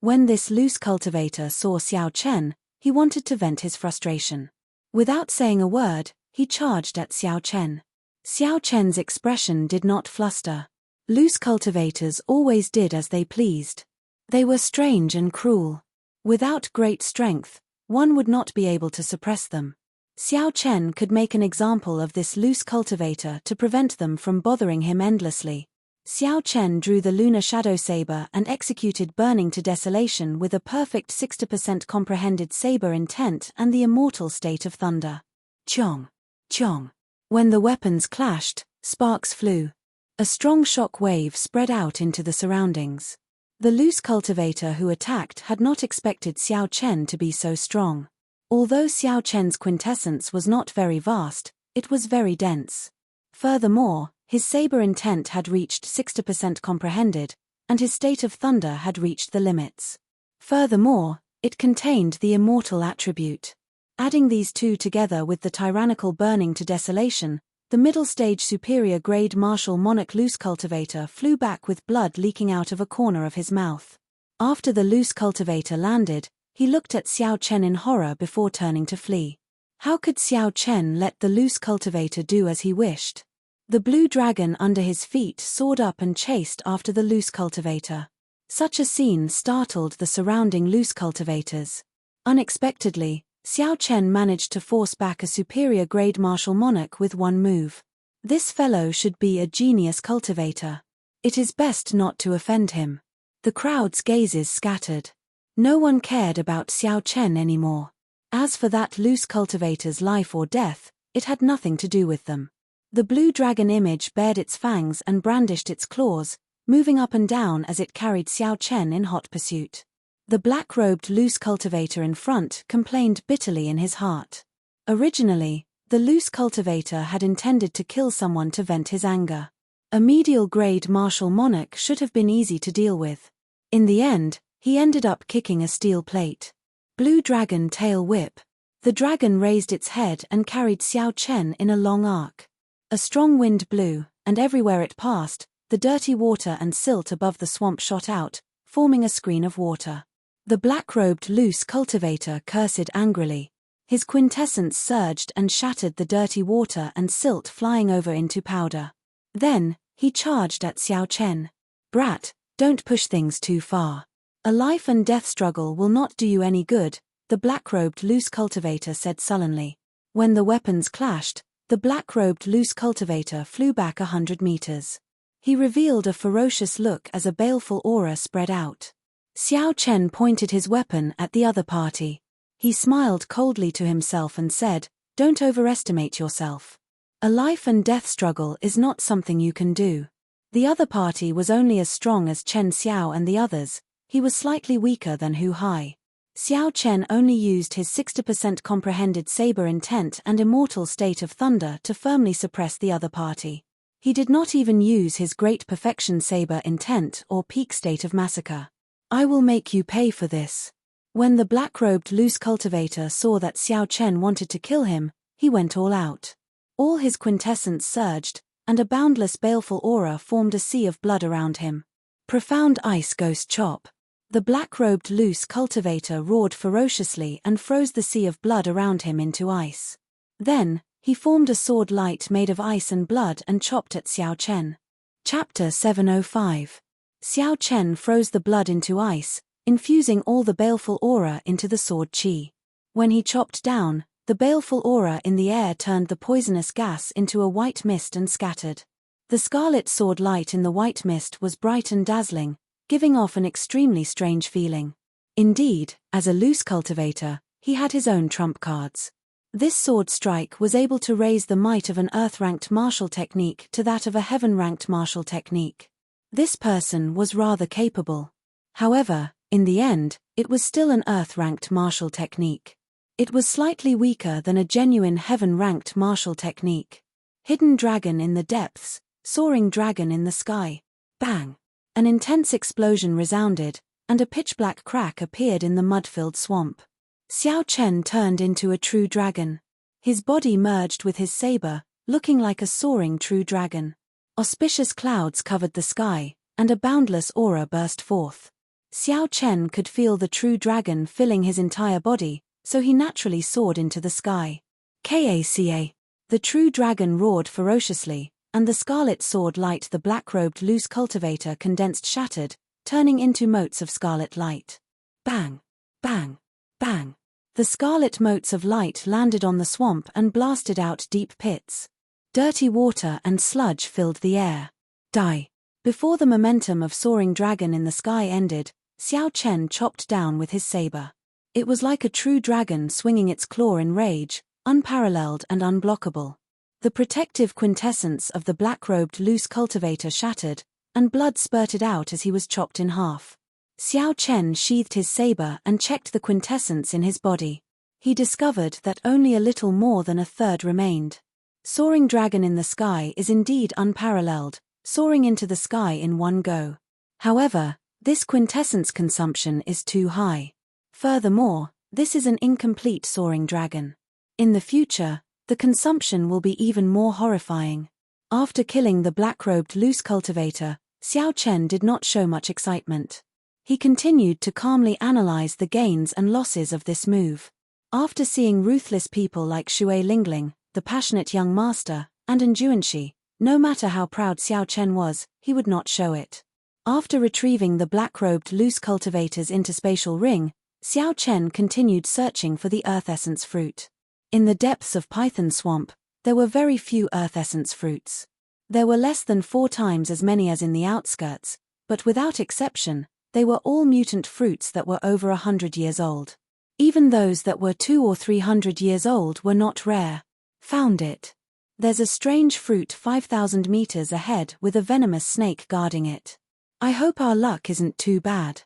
When this loose cultivator saw Xiao Chen, he wanted to vent his frustration. Without saying a word, he charged at Xiao Chen. Xiao Chen's expression did not fluster. Loose cultivators always did as they pleased. They were strange and cruel. Without great strength, one would not be able to suppress them. Xiao Chen could make an example of this loose cultivator to prevent them from bothering him endlessly. Xiao Chen drew the lunar shadow saber and executed Burning to Desolation with a perfect 60% comprehended saber intent and the immortal state of thunder. Chong! Chong! When the weapons clashed, sparks flew. A strong shock wave spread out into the surroundings. The loose cultivator who attacked had not expected Xiao Chen to be so strong. Although Xiao Chen's quintessence was not very vast, it was very dense. Furthermore, his saber intent had reached 60% comprehended, and his state of thunder had reached the limits. Furthermore, it contained the immortal attribute. Adding these two together with the tyrannical Burning to Desolation, the middle-stage superior-grade martial monarch loose cultivator flew back with blood leaking out of a corner of his mouth. After the loose cultivator landed, he looked at Xiao Chen in horror before turning to flee. How could Xiao Chen let the loose cultivator do as he wished? The blue dragon under his feet soared up and chased after the loose cultivator. Such a scene startled the surrounding loose cultivators. Unexpectedly, Xiao Chen managed to force back a superior-grade martial monarch with one move. This fellow should be a genius cultivator. It is best not to offend him. The crowd's gazes scattered. No one cared about Xiao Chen anymore. As for that loose cultivator's life or death, it had nothing to do with them. The blue dragon image bared its fangs and brandished its claws, moving up and down as it carried Xiao Chen in hot pursuit. The black-robed loose cultivator in front complained bitterly in his heart. Originally, the loose cultivator had intended to kill someone to vent his anger. A medial-grade martial monarch should have been easy to deal with. In the end, he ended up kicking a steel plate. Blue dragon tail whip. The dragon raised its head and carried Xiao Chen in a long arc. A strong wind blew, and everywhere it passed, the dirty water and silt above the swamp shot out, forming a screen of water. The black-robed loose cultivator cursed angrily. His quintessence surged and shattered the dirty water and silt flying over into powder. Then, he charged at Xiao Chen. Brat, don't push things too far. A life and death struggle will not do you any good, the black-robed loose cultivator said sullenly. When the weapons clashed, the black-robed loose cultivator flew back 100 meters. He revealed a ferocious look as a baleful aura spread out. Xiao Chen pointed his weapon at the other party. He smiled coldly to himself and said, "Don't overestimate yourself. A life and death struggle is not something you can do." The other party was only as strong as Chen Xiao and the others. He was slightly weaker than Hu Hai. Xiao Chen only used his 60% comprehended saber intent and immortal state of thunder to firmly suppress the other party. He did not even use his great perfection saber intent or peak state of massacre. "I will make you pay for this." When the black-robed loose cultivator saw that Xiao Chen wanted to kill him, he went all out. All his quintessence surged, and a boundless baleful aura formed a sea of blood around him. Profound ice ghost chop. The black-robed loose cultivator roared ferociously and froze the sea of blood around him into ice. Then, he formed a sword light made of ice and blood and chopped at Xiao Chen. Chapter 705. Xiao Chen froze the blood into ice, infusing all the baleful aura into the sword qi. When he chopped down, the baleful aura in the air turned the poisonous gas into a white mist and scattered. The scarlet sword light in the white mist was bright and dazzling, giving off an extremely strange feeling. Indeed, as a loose cultivator, he had his own trump cards. This sword strike was able to raise the might of an earth-ranked martial technique to that of a heaven-ranked martial technique. This person was rather capable. However, in the end, it was still an earth-ranked martial technique. It was slightly weaker than a genuine heaven-ranked martial technique. Hidden dragon in the depths, soaring dragon in the sky. Bang! An intense explosion resounded, and a pitch-black crack appeared in the mud-filled swamp. Xiao Chen turned into a true dragon. His body merged with his saber, looking like a soaring true dragon. Auspicious clouds covered the sky, and a boundless aura burst forth. Xiao Chen could feel the true dragon filling his entire body, so he naturally soared into the sky. Kaca! The true dragon roared ferociously, and the scarlet sword light the black-robed loose cultivator condensed shattered, turning into motes of scarlet light. Bang! Bang! Bang! The scarlet motes of light landed on the swamp and blasted out deep pits. Dirty water and sludge filled the air. Die! Before the momentum of soaring dragon in the sky ended, Xiao Chen chopped down with his saber. It was like a true dragon swinging its claw in rage, unparalleled and unblockable. The protective quintessence of the black-robed loose cultivator shattered, and blood spurted out as he was chopped in half. Xiao Chen sheathed his saber and checked the quintessence in his body. He discovered that only a little more than a third remained. Soaring dragon in the sky is indeed unparalleled, soaring into the sky in one go. However, this quintessence consumption is too high. Furthermore, this is an incomplete soaring dragon. In the future, the consumption will be even more horrifying. After killing the black-robed loose cultivator, Xiao Chen did not show much excitement. He continued to calmly analyze the gains and losses of this move. After seeing ruthless people like Shui Lingling, the passionate young master, and Enjuanshi, no matter how proud Xiao Chen was, he would not show it. After retrieving the black-robed loose cultivator's interspatial ring, Xiao Chen continued searching for the earth essence fruit. In the depths of Python Swamp, there were very few earth essence fruits. There were less than 4 times as many as in the outskirts, but without exception, they were all mutant fruits that were over 100 years old. Even those that were 200 or 300 years old were not rare. Found it. There's a strange fruit 5,000 meters ahead with a venomous snake guarding it. I hope our luck isn't too bad.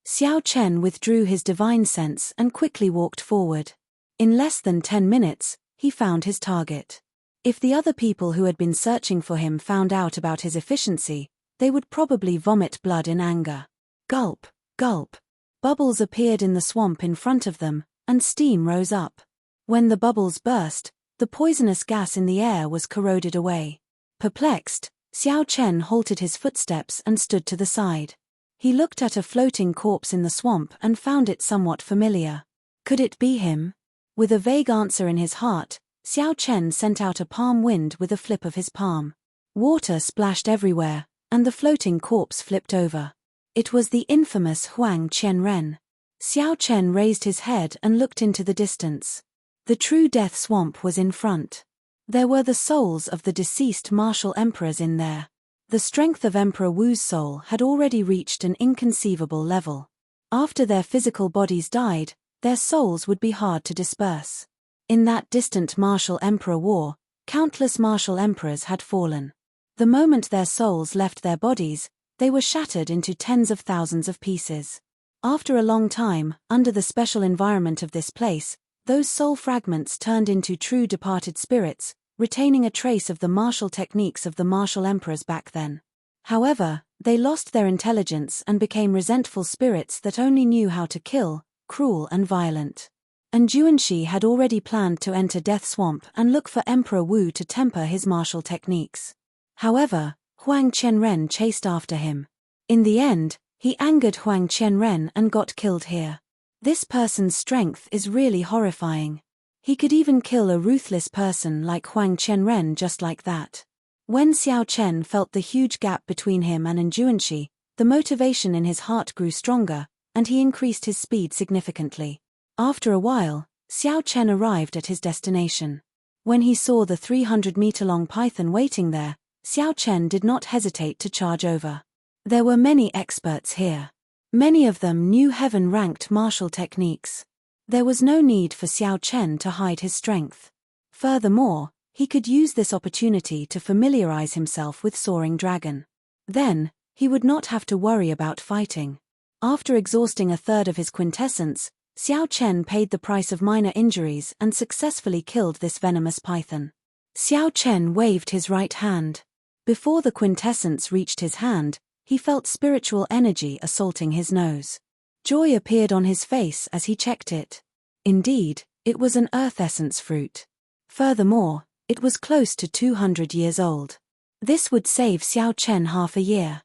Xiao Chen withdrew his divine sense and quickly walked forward. In less than 10 minutes, he found his target. If the other people who had been searching for him found out about his efficiency, they would probably vomit blood in anger. Gulp, gulp. Bubbles appeared in the swamp in front of them, and steam rose up. When the bubbles burst, the poisonous gas in the air was corroded away. Perplexed, Xiao Chen halted his footsteps and stood to the side. He looked at a floating corpse in the swamp and found it somewhat familiar. Could it be him? With a vague answer in his heart, Xiao Chen sent out a palm wind with a flip of his palm. Water splashed everywhere, and the floating corpse flipped over. It was the infamous Huang Qianren. Xiao Chen raised his head and looked into the distance. The true death swamp was in front. There were the souls of the deceased martial emperors in there. The strength of Emperor Wu's soul had already reached an inconceivable level. After their physical bodies died, their souls would be hard to disperse. In that distant martial emperor war, countless martial emperors had fallen. The moment their souls left their bodies, they were shattered into tens of thousands of pieces. After a long time, under the special environment of this place, those soul fragments turned into true departed spirits, retaining a trace of the martial techniques of the martial emperors back then. However, they lost their intelligence and became resentful spirits that only knew how to kill, cruel and violent. And Juanxi had already planned to enter Death Swamp and look for Emperor Wu to temper his martial techniques. However, Huang Qianren chased after him. In the end, he angered Huang Qianren and got killed here. This person's strength is really horrifying. He could even kill a ruthless person like Huang Qianren just like that. When Xiao Chen felt the huge gap between him and Juanxi, the motivation in his heart grew stronger, and he increased his speed significantly. After a while, Xiao Chen arrived at his destination. When he saw the 300-meter-long python waiting there, Xiao Chen did not hesitate to charge over. There were many experts here. Many of them knew heaven-ranked martial techniques. There was no need for Xiao Chen to hide his strength. Furthermore, he could use this opportunity to familiarize himself with Soaring Dragon. Then, he would not have to worry about fighting. After exhausting a third of his quintessence, Xiao Chen paid the price of minor injuries and successfully killed this venomous python. Xiao Chen waved his right hand. Before the quintessence reached his hand, he felt spiritual energy assaulting his nose. Joy appeared on his face as he checked it. Indeed, it was an earth essence fruit. Furthermore, it was close to 200 years old. This would save Xiao Chen half a year.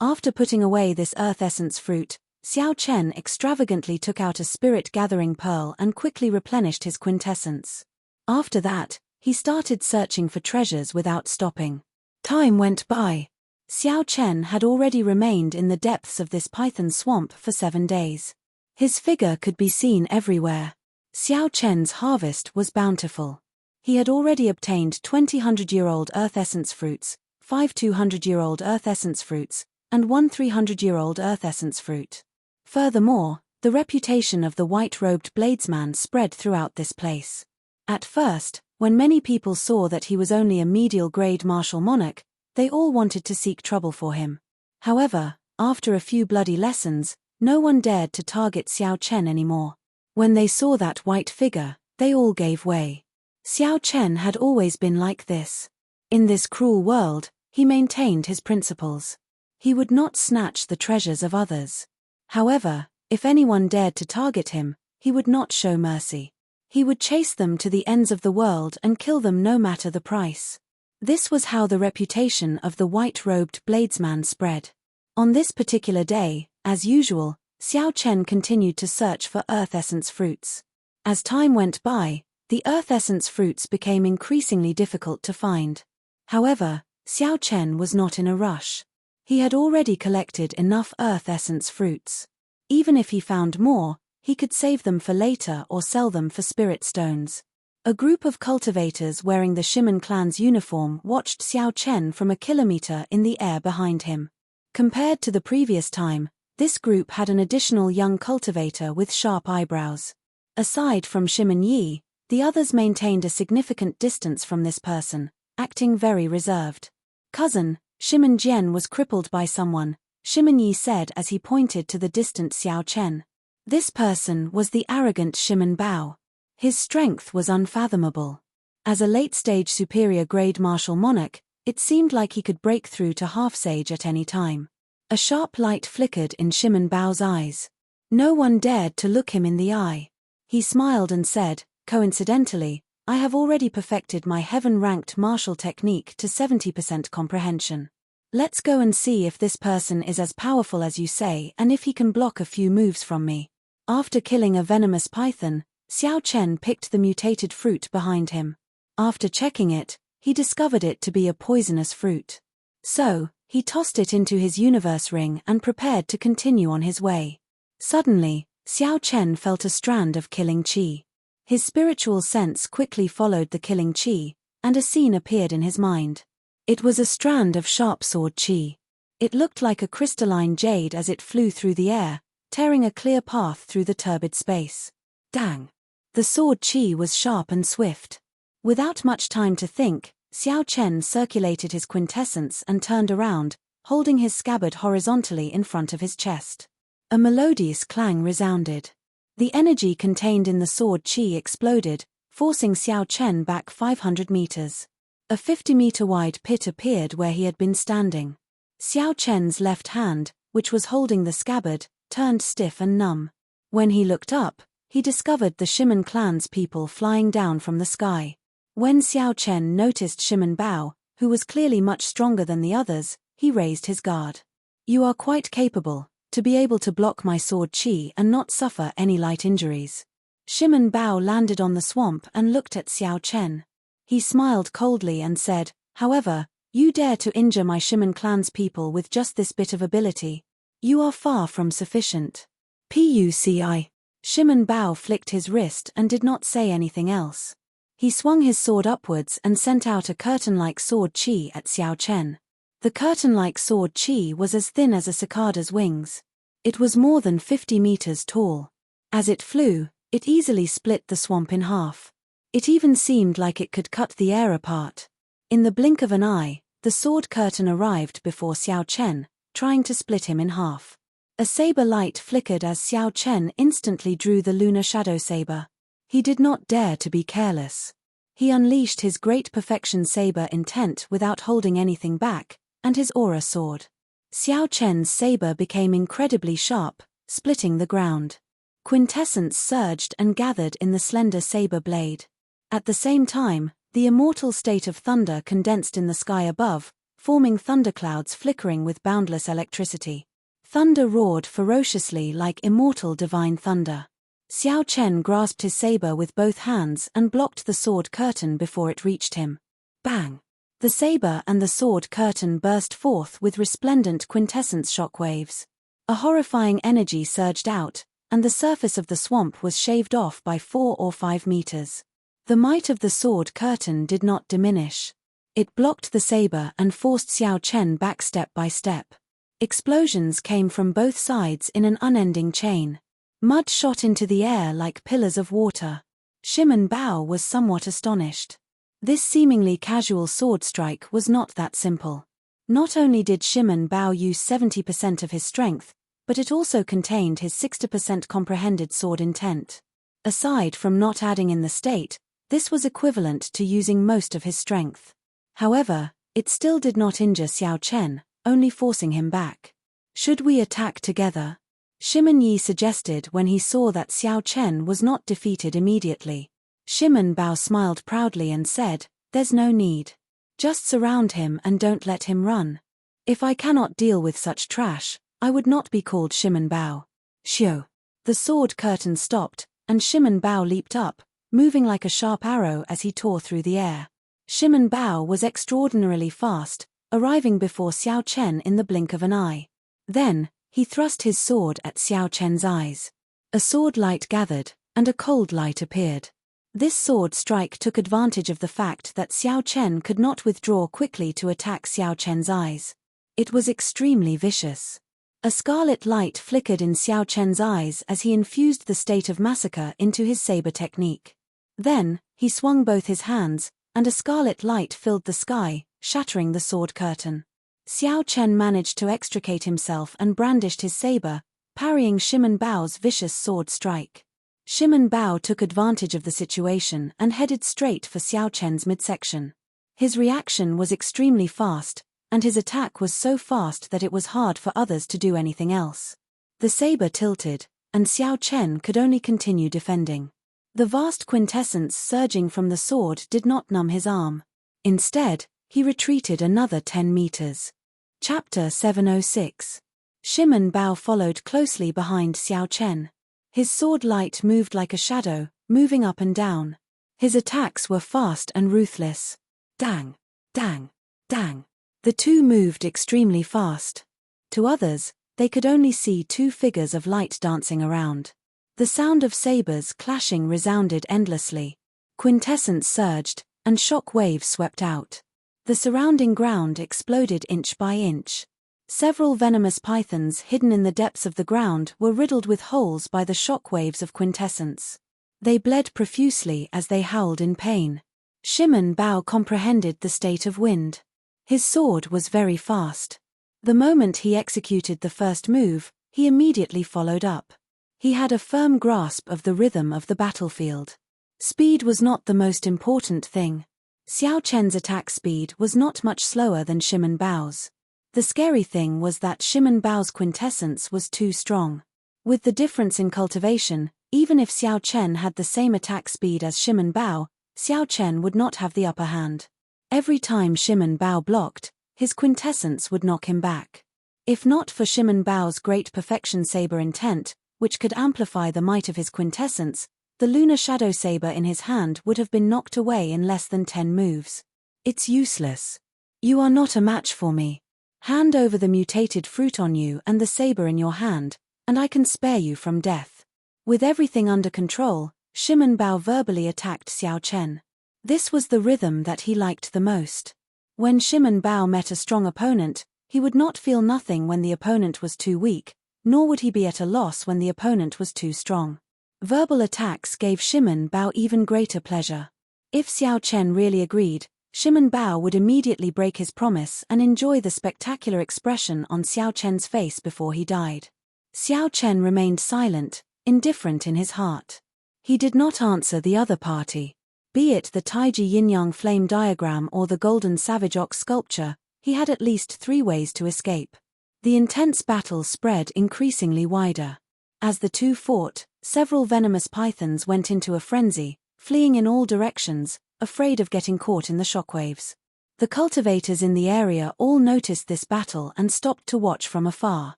After putting away this earth essence fruit, Xiao Chen extravagantly took out a spirit-gathering pearl and quickly replenished his quintessence. After that, he started searching for treasures without stopping. Time went by. Xiao Chen had already remained in the depths of this python swamp for 7 days. His figure could be seen everywhere. Xiao Chen's harvest was bountiful. He had already obtained 20 100-year-old earth essence fruits, 5 200-year-old earth essence fruits, and 1 300-year-old earth essence fruit. Furthermore, the reputation of the white-robed bladesman spread throughout this place. At first, when many people saw that he was only a medial-grade martial monarch, they all wanted to seek trouble for him. However, after a few bloody lessons, no one dared to target Xiao Chen anymore. When they saw that white figure, they all gave way. Xiao Chen had always been like this. In this cruel world, he maintained his principles. He would not snatch the treasures of others. However, if anyone dared to target him, he would not show mercy. He would chase them to the ends of the world and kill them no matter the price. This was how the reputation of the white-robed bladesman spread. On this particular day, as usual, Xiao Chen continued to search for earth essence fruits. As time went by, the earth essence fruits became increasingly difficult to find. However, Xiao Chen was not in a rush. He had already collected enough earth essence fruits. Even if he found more, he could save them for later or sell them for spirit stones. A group of cultivators wearing the Shimen clan's uniform watched Xiao Chen from a kilometer in the air behind him. Compared to the previous time, this group had an additional young cultivator with sharp eyebrows. Aside from Shimen Yi, the others maintained a significant distance from this person, acting very reserved. "Cousin, Shimen Jian was crippled by someone," Shimen Yi said as he pointed to the distant Xiao Chen. This person was the arrogant Shimen Bao. His strength was unfathomable. As a late-stage superior-grade martial monarch, it seemed like he could break through to half-sage at any time. A sharp light flickered in Shimen Bao's eyes. No one dared to look him in the eye. He smiled and said, "Coincidentally, I have already perfected my heaven-ranked martial technique to 70% comprehension. Let's go and see if this person is as powerful as you say and if he can block a few moves from me. After killing a venomous python, Xiao Chen picked the mutated fruit behind him. After checking it, he discovered it to be a poisonous fruit. So, he tossed it into his universe ring and prepared to continue on his way. Suddenly, Xiao Chen felt a strand of killing qi. His spiritual sense quickly followed the killing qi, and a scene appeared in his mind. It was a strand of sharp sword qi. It looked like a crystalline jade as it flew through the air, tearing a clear path through the turbid space. Dang! The sword qi was sharp and swift. Without much time to think, Xiao Chen circulated his quintessence and turned around, holding his scabbard horizontally in front of his chest. A melodious clang resounded. The energy contained in the sword qi exploded, forcing Xiao Chen back 500 meters. A 50-meter-wide pit appeared where he had been standing. Xiao Chen's left hand, which was holding the scabbard, turned stiff and numb. When he looked up, he discovered the Shimen clan's people flying down from the sky. When Xiao Chen noticed Shimen Bao, who was clearly much stronger than the others, he raised his guard. You are quite capable, to be able to block my sword qi and not suffer any light injuries. Shimen Bao landed on the swamp and looked at Xiao Chen. He smiled coldly and said, however, you dare to injure my Shimen clan's people with just this bit of ability. You are far from sufficient. Puci. Shimen Bao flicked his wrist and did not say anything else. He swung his sword upwards and sent out a curtain-like sword qi at Xiao Chen. The curtain-like sword qi was as thin as a cicada's wings. It was more than 50 meters tall. As it flew, it easily split the swamp in half. It even seemed like it could cut the air apart. In the blink of an eye, the sword curtain arrived before Xiao Chen, trying to split him in half. A saber light flickered as Xiao Chen instantly drew the lunar shadow saber. He did not dare to be careless. He unleashed his great perfection saber intent without holding anything back, and his aura soared. Xiao Chen's saber became incredibly sharp, splitting the ground. Quintessence surged and gathered in the slender saber blade. At the same time, the immortal state of thunder condensed in the sky above, forming thunderclouds flickering with boundless electricity. Thunder roared ferociously like immortal divine thunder. Xiao Chen grasped his saber with both hands and blocked the sword curtain before it reached him. Bang! The saber and the sword curtain burst forth with resplendent quintessence shockwaves. A horrifying energy surged out, and the surface of the swamp was shaved off by 4 or 5 meters. The might of the sword curtain did not diminish. It blocked the saber and forced Xiao Chen back step by step. Explosions came from both sides in an unending chain. Mud shot into the air like pillars of water. Shimen Bao was somewhat astonished. This seemingly casual sword strike was not that simple. Not only did Shimen Bao use 70% of his strength, but it also contained his 60% comprehended sword intent. Aside from not adding in the state, this was equivalent to using most of his strength. However, it still did not injure Xiao Chen, only forcing him back. Should we attack together? Shimen Yi suggested when he saw that Xiao Chen was not defeated immediately. Shimen Bao smiled proudly and said, there's no need. Just surround him and don't let him run. If I cannot deal with such trash, I would not be called Shimen Bao. Shio. The sword curtain stopped, and Shimen Bao leaped up, moving like a sharp arrow as he tore through the air. Shimen Bao was extraordinarily fast, arriving before Xiao Chen in the blink of an eye. Then, he thrust his sword at Xiao Chen's eyes. A sword light gathered, and a cold light appeared. This sword strike took advantage of the fact that Xiao Chen could not withdraw quickly to attack Xiao Chen's eyes. It was extremely vicious. A scarlet light flickered in Xiao Chen's eyes as he infused the state of massacre into his saber technique. Then, he swung both his hands, and a scarlet light filled the sky, shattering the sword curtain. Xiao Chen managed to extricate himself and brandished his saber, parrying Shimen Bao's vicious sword strike. Shimen Bao took advantage of the situation and headed straight for Xiao Chen's midsection. His reaction was extremely fast, and his attack was so fast that it was hard for others to do anything else. The saber tilted, and Xiao Chen could only continue defending. The vast quintessence surging from the sword did not numb his arm. Instead, he retreated another 10 meters. Chapter 706. Shimon Bao followed closely behind Xiao Chen. His sword light moved like a shadow, moving up and down. His attacks were fast and ruthless. Dang, dang, dang. The two moved extremely fast. To others, they could only see two figures of light dancing around. The sound of sabers clashing resounded endlessly. Quintessence surged, and shock waves swept out. The surrounding ground exploded inch by inch. Several venomous pythons hidden in the depths of the ground were riddled with holes by the shock waves of quintessence. They bled profusely as they howled in pain. Shimon Bao comprehended the state of wind. His sword was very fast. The moment he executed the first move, he immediately followed up. He had a firm grasp of the rhythm of the battlefield. Speed was not the most important thing. Xiao Chen's attack speed was not much slower than Shimon Bao's. The scary thing was that Shimon Bao's quintessence was too strong. With the difference in cultivation, even if Xiao Chen had the same attack speed as Shimon Bao, Xiao Chen would not have the upper hand. Every time Shimon Bao blocked, his quintessence would knock him back. If not for Shimon Bao's great perfection saber intent, which could amplify the might of his quintessence, the lunar shadow saber in his hand would have been knocked away in less than 10 moves. It's useless. You are not a match for me. Hand over the mutated fruit on you and the saber in your hand, and I can spare you from death. With everything under control, Shimon Bao verbally attacked Xiao Chen. This was the rhythm that he liked the most. When Shimon Bao met a strong opponent, he would not feel nothing when the opponent was too weak, nor would he be at a loss when the opponent was too strong. Verbal attacks gave Shimon Bao even greater pleasure. If Xiao Chen really agreed, Shimon Bao would immediately break his promise and enjoy the spectacular expression on Xiao Chen's face before he died. Xiao Chen remained silent, indifferent in his heart. He did not answer the other party. Be it the Taiji Yin-Yang flame diagram or the golden savage ox sculpture, he had at least 3 ways to escape. The intense battle spread increasingly wider. As the two fought, several venomous pythons went into a frenzy, fleeing in all directions, afraid of getting caught in the shockwaves. The cultivators in the area all noticed this battle and stopped to watch from afar.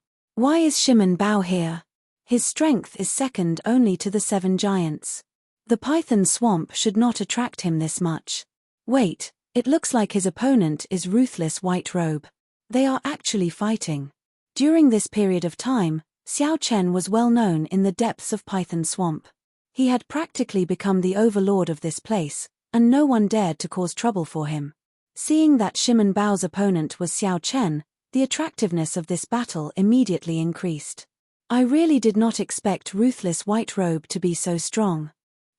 Why is Shimon Bao here? His strength is second only to the 7 giants. The python swamp should not attract him this much. Wait, it looks like his opponent is Ruthless White Robe. They are actually fighting. During this period of time, Xiao Chen was well known in the depths of Python Swamp. He had practically become the overlord of this place, and no one dared to cause trouble for him. Seeing that Shimon Bao's opponent was Xiao Chen, the attractiveness of this battle immediately increased. I really did not expect Ruthless White Robe to be so strong.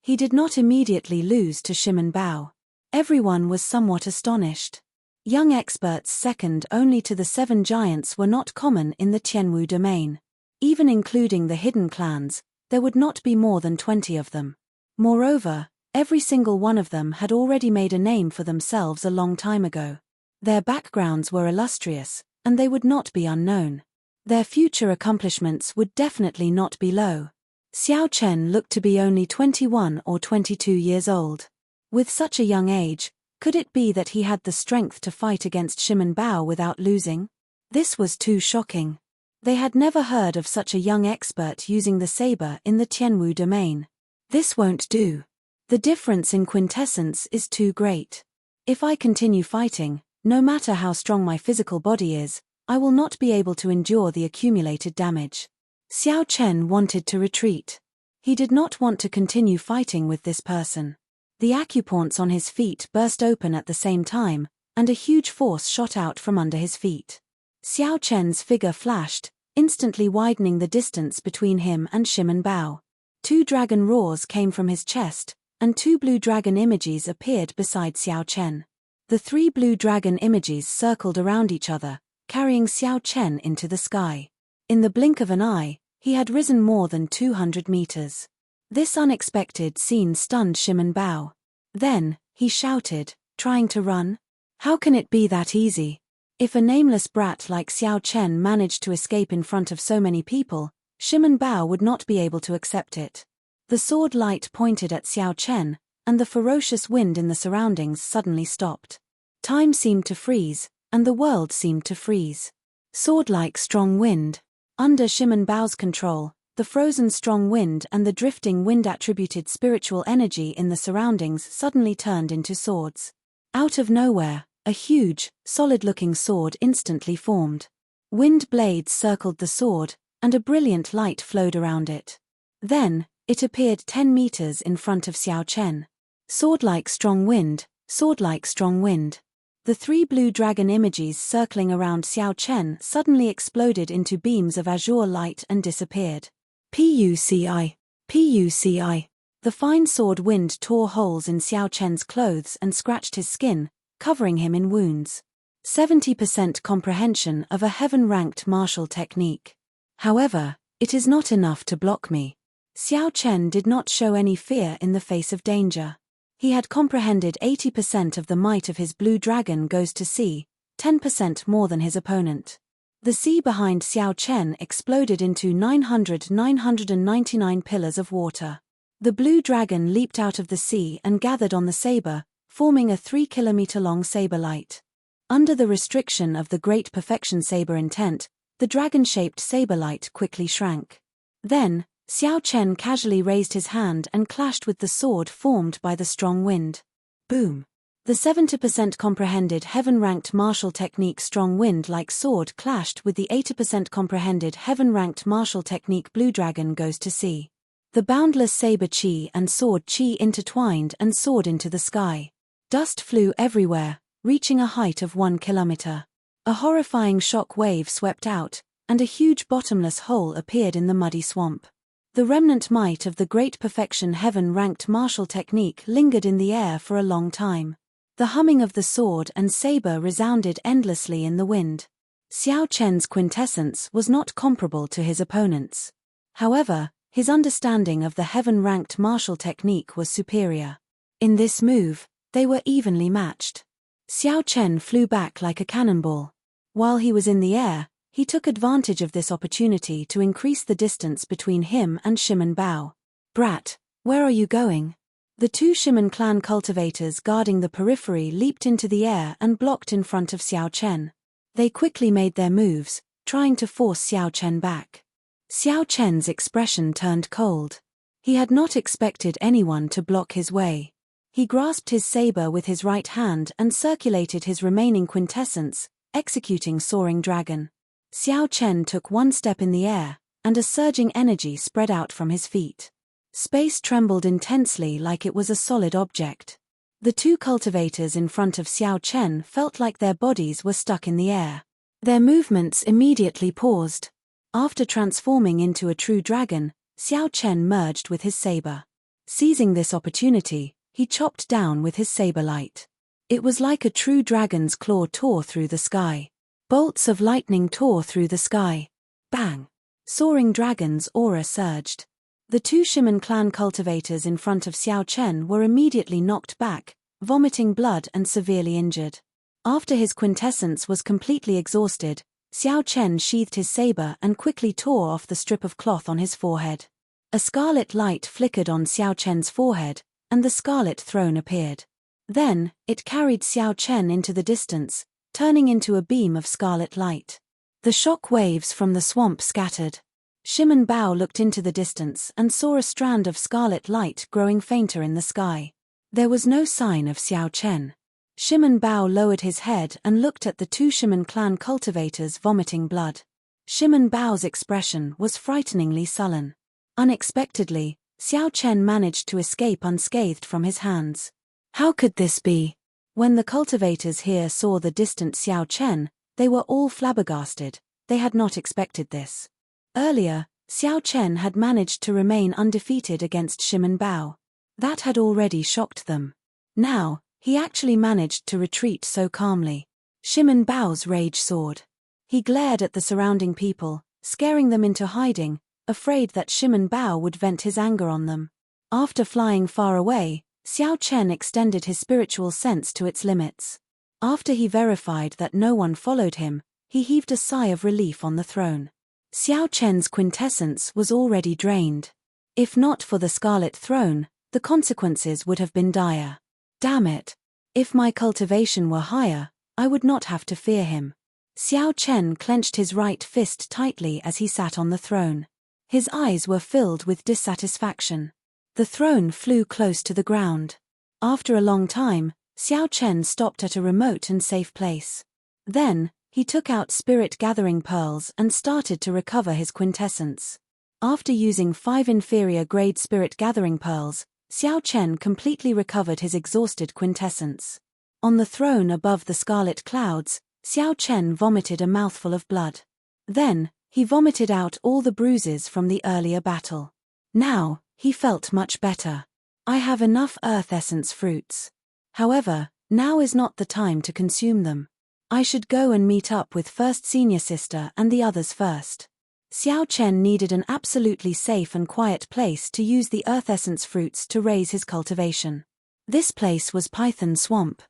He did not immediately lose to Shimon Bao. Everyone was somewhat astonished. Young experts second only to the 7 giants were not common in the Tianwu domain. Even including the hidden clans, there would not be more than 20 of them. Moreover, every single one of them had already made a name for themselves a long time ago. Their backgrounds were illustrious, and they would not be unknown. Their future accomplishments would definitely not be low. Xiao Chen looked to be only 21 or 22 years old. With such a young age, could it be that he had the strength to fight against Shimon Bao without losing? This was too shocking. They had never heard of such a young expert using the saber in the Tianwu domain. This won't do. The difference in quintessence is too great. If I continue fighting, no matter how strong my physical body is, I will not be able to endure the accumulated damage. Xiao Chen wanted to retreat. He did not want to continue fighting with this person. The acupoints on his feet burst open at the same time, and a huge force shot out from under his feet. Xiao Chen's figure flashed, instantly widening the distance between him and Shimon Bao. 2 dragon roars came from his chest, and 2 blue dragon images appeared beside Xiao Chen. The 3 blue dragon images circled around each other, carrying Xiao Chen into the sky. In the blink of an eye, he had risen more than 200 meters. This unexpected scene stunned Shimon Bao. Then, he shouted, trying to run. How can it be that easy? If a nameless brat like Xiao Chen managed to escape in front of so many people, Shimon Bao would not be able to accept it. The sword light pointed at Xiao Chen, and the ferocious wind in the surroundings suddenly stopped. Time seemed to freeze, and the world seemed to freeze. Sword-like strong wind. Under Shimon Bao's control, the frozen strong wind and the drifting wind-attributed spiritual energy in the surroundings suddenly turned into swords. Out of nowhere, a huge, solid-looking sword instantly formed. Wind blades circled the sword, and a brilliant light flowed around it. Then, it appeared 10 meters in front of Xiao Chen. Sword-like strong wind, sword-like strong wind. The 3 blue dragon images circling around Xiao Chen suddenly exploded into beams of azure light and disappeared. Puci. Puci. The fine sword wind tore holes in Xiao Chen's clothes and scratched his skin, covering him in wounds. 70% comprehension of a heaven-ranked martial technique. However, it is not enough to block me. Xiao Chen did not show any fear in the face of danger. He had comprehended 80% of the might of his blue dragon goes to sea, 10% more than his opponent. The sea behind Xiao Chen exploded into 999 pillars of water. The blue dragon leaped out of the sea and gathered on the saber, forming a 3-kilometer-long saber light. Under the restriction of the Great Perfection Saber intent, the dragon-shaped saber light quickly shrank. Then, Xiao Chen casually raised his hand and clashed with the sword formed by the strong wind. Boom! The 70% comprehended heaven-ranked martial technique strong wind-like sword clashed with the 80% comprehended heaven-ranked martial technique blue dragon goes to sea. The boundless saber chi and sword chi intertwined and soared into the sky. Dust flew everywhere, reaching a height of 1 kilometer. A horrifying shock wave swept out, and a huge bottomless hole appeared in the muddy swamp. The remnant might of the Great Perfection heaven-ranked martial technique lingered in the air for a long time. The humming of the sword and saber resounded endlessly in the wind. Xiao Chen's quintessence was not comparable to his opponent's. However, his understanding of the heaven-ranked martial technique was superior. In this move, they were evenly matched. Xiao Chen flew back like a cannonball. While he was in the air, he took advantage of this opportunity to increase the distance between him and Shimon Bao. "Brat, where are you going?" The 2 Shimon clan cultivators guarding the periphery leaped into the air and blocked in front of Xiao Chen. They quickly made their moves, trying to force Xiao Chen back. Xiao Chen's expression turned cold. He had not expected anyone to block his way. He grasped his saber with his right hand and circulated his remaining quintessence, executing Soaring Dragon. Xiao Chen took 1 step in the air, and a surging energy spread out from his feet. Space trembled intensely like it was a solid object. The 2 cultivators in front of Xiao Chen felt like their bodies were stuck in the air. Their movements immediately paused. After transforming into a true dragon, Xiao Chen merged with his saber. Seizing this opportunity, he chopped down with his saber light. It was like a true dragon's claw tore through the sky. Bolts of lightning tore through the sky. Bang! Soaring Dragon's aura surged. The 2 Shimon clan cultivators in front of Xiao Chen were immediately knocked back, vomiting blood and severely injured. After his quintessence was completely exhausted, Xiao Chen sheathed his saber and quickly tore off the strip of cloth on his forehead. A scarlet light flickered on Xiao Chen's forehead, and the scarlet throne appeared. Then, it carried Xiao Chen into the distance, turning into a beam of scarlet light. The shock waves from the swamp scattered. Shimon Bao looked into the distance and saw a strand of scarlet light growing fainter in the sky. There was no sign of Xiao Chen. Shimon Bao lowered his head and looked at the 2 Shimon clan cultivators vomiting blood. Shimon Bao's expression was frighteningly sullen. Unexpectedly, Xiao Chen managed to escape unscathed from his hands. How could this be? When the cultivators here saw the distant Xiao Chen, they were all flabbergasted. They had not expected this. Earlier, Xiao Chen had managed to remain undefeated against Shimon Bao. That had already shocked them. Now, he actually managed to retreat so calmly. Shimon Bao's rage soared. He glared at the surrounding people, scaring them into hiding, afraid that Shimon Bao would vent his anger on them. After flying far away, Xiao Chen extended his spiritual sense to its limits. After he verified that no one followed him, he heaved a sigh of relief on the throne. Xiao Chen's quintessence was already drained. If not for the Scarlet Throne, the consequences would have been dire. Damn it! If my cultivation were higher, I would not have to fear him. Xiao Chen clenched his right fist tightly as he sat on the throne. His eyes were filled with dissatisfaction. The throne flew close to the ground. After a long time, Xiao Chen stopped at a remote and safe place. Then, he took out spirit-gathering pearls and started to recover his quintessence. After using 5 inferior-grade spirit-gathering pearls, Xiao Chen completely recovered his exhausted quintessence. On the throne above the scarlet clouds, Xiao Chen vomited a mouthful of blood. Then, he vomited out all the bruises from the earlier battle. Now, he felt much better. I have enough earth essence fruits. However, now is not the time to consume them. I should go and meet up with first senior sister and the others first. Xiao Chen needed an absolutely safe and quiet place to use the earth essence fruits to raise his cultivation. This place was Python Swamp.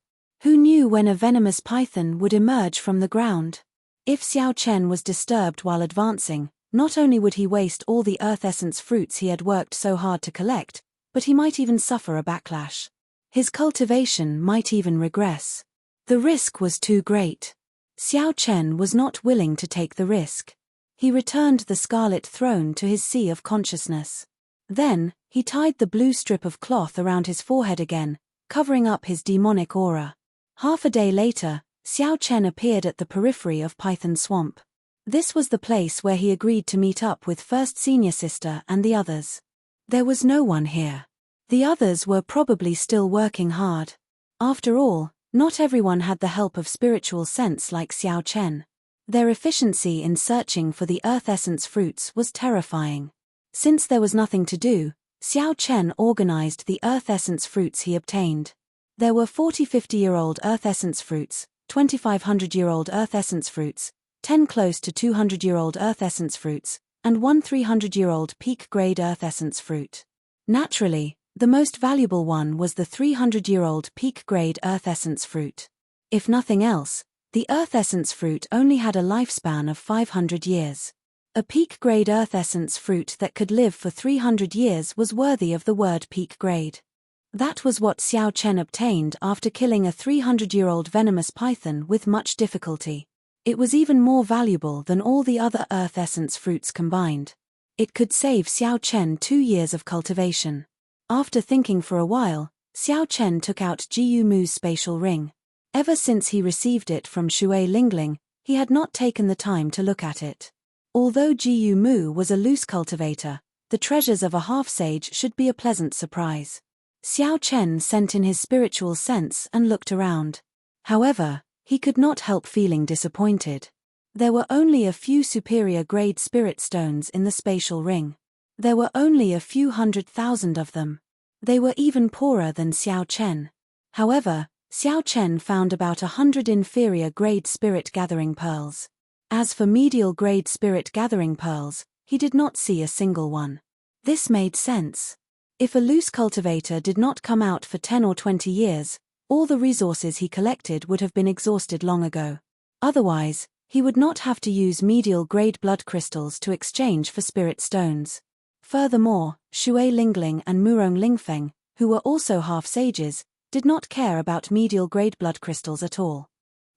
Who knew when a venomous python would emerge from the ground? If Xiao Chen was disturbed while advancing, not only would he waste all the earth essence fruits he had worked so hard to collect, but he might even suffer a backlash. His cultivation might even regress. The risk was too great. Xiao Chen was not willing to take the risk. He returned the scarlet throne to his sea of consciousness. Then, he tied the blue strip of cloth around his forehead again, covering up his demonic aura. Half a day later, Xiao Chen appeared at the periphery of Python Swamp. This was the place where he agreed to meet up with first senior sister and the others. There was no one here. The others were probably still working hard. After all, not everyone had the help of spiritual sense like Xiao Chen. Their efficiency in searching for the earth essence fruits was terrifying. Since there was nothing to do, Xiao Chen organized the earth essence fruits he obtained. There were 40 50-year-old earth essence fruits, 2500-year-old earth essence fruits, 10 close to 200-year-old earth essence fruits, and 1 300-year-old peak-grade earth essence fruit. Naturally, the most valuable one was the 300-year-old peak-grade earth essence fruit. If nothing else, the earth essence fruit only had a lifespan of 500 years. A peak-grade earth essence fruit that could live for 300 years was worthy of the word peak-grade. That was what Xiao Chen obtained after killing a 300-year-old venomous python with much difficulty. It was even more valuable than all the other earth essence fruits combined. It could save Xiao Chen 2 years of cultivation. After thinking for a while, Xiao Chen took out Jiyu Mu's spatial ring. Ever since he received it from Shui Lingling, he had not taken the time to look at it. Although Jiyu Mu was a loose cultivator, the treasures of a half-sage should be a pleasant surprise. Xiao Chen sent in his spiritual sense and looked around. However, he could not help feeling disappointed. There were only a few superior-grade spirit stones in the spatial ring. There were only a few 100,000 of them. They were even poorer than Xiao Chen. However, Xiao Chen found about 100 inferior-grade spirit-gathering pearls. As for medial-grade spirit-gathering pearls, he did not see a single one. This made sense. If a loose cultivator did not come out for 10 or 20 years, all the resources he collected would have been exhausted long ago. Otherwise, he would not have to use medial-grade blood crystals to exchange for spirit stones. Furthermore, Shui Lingling and Murong Lingfeng, who were also half-sages, did not care about medial-grade blood crystals at all.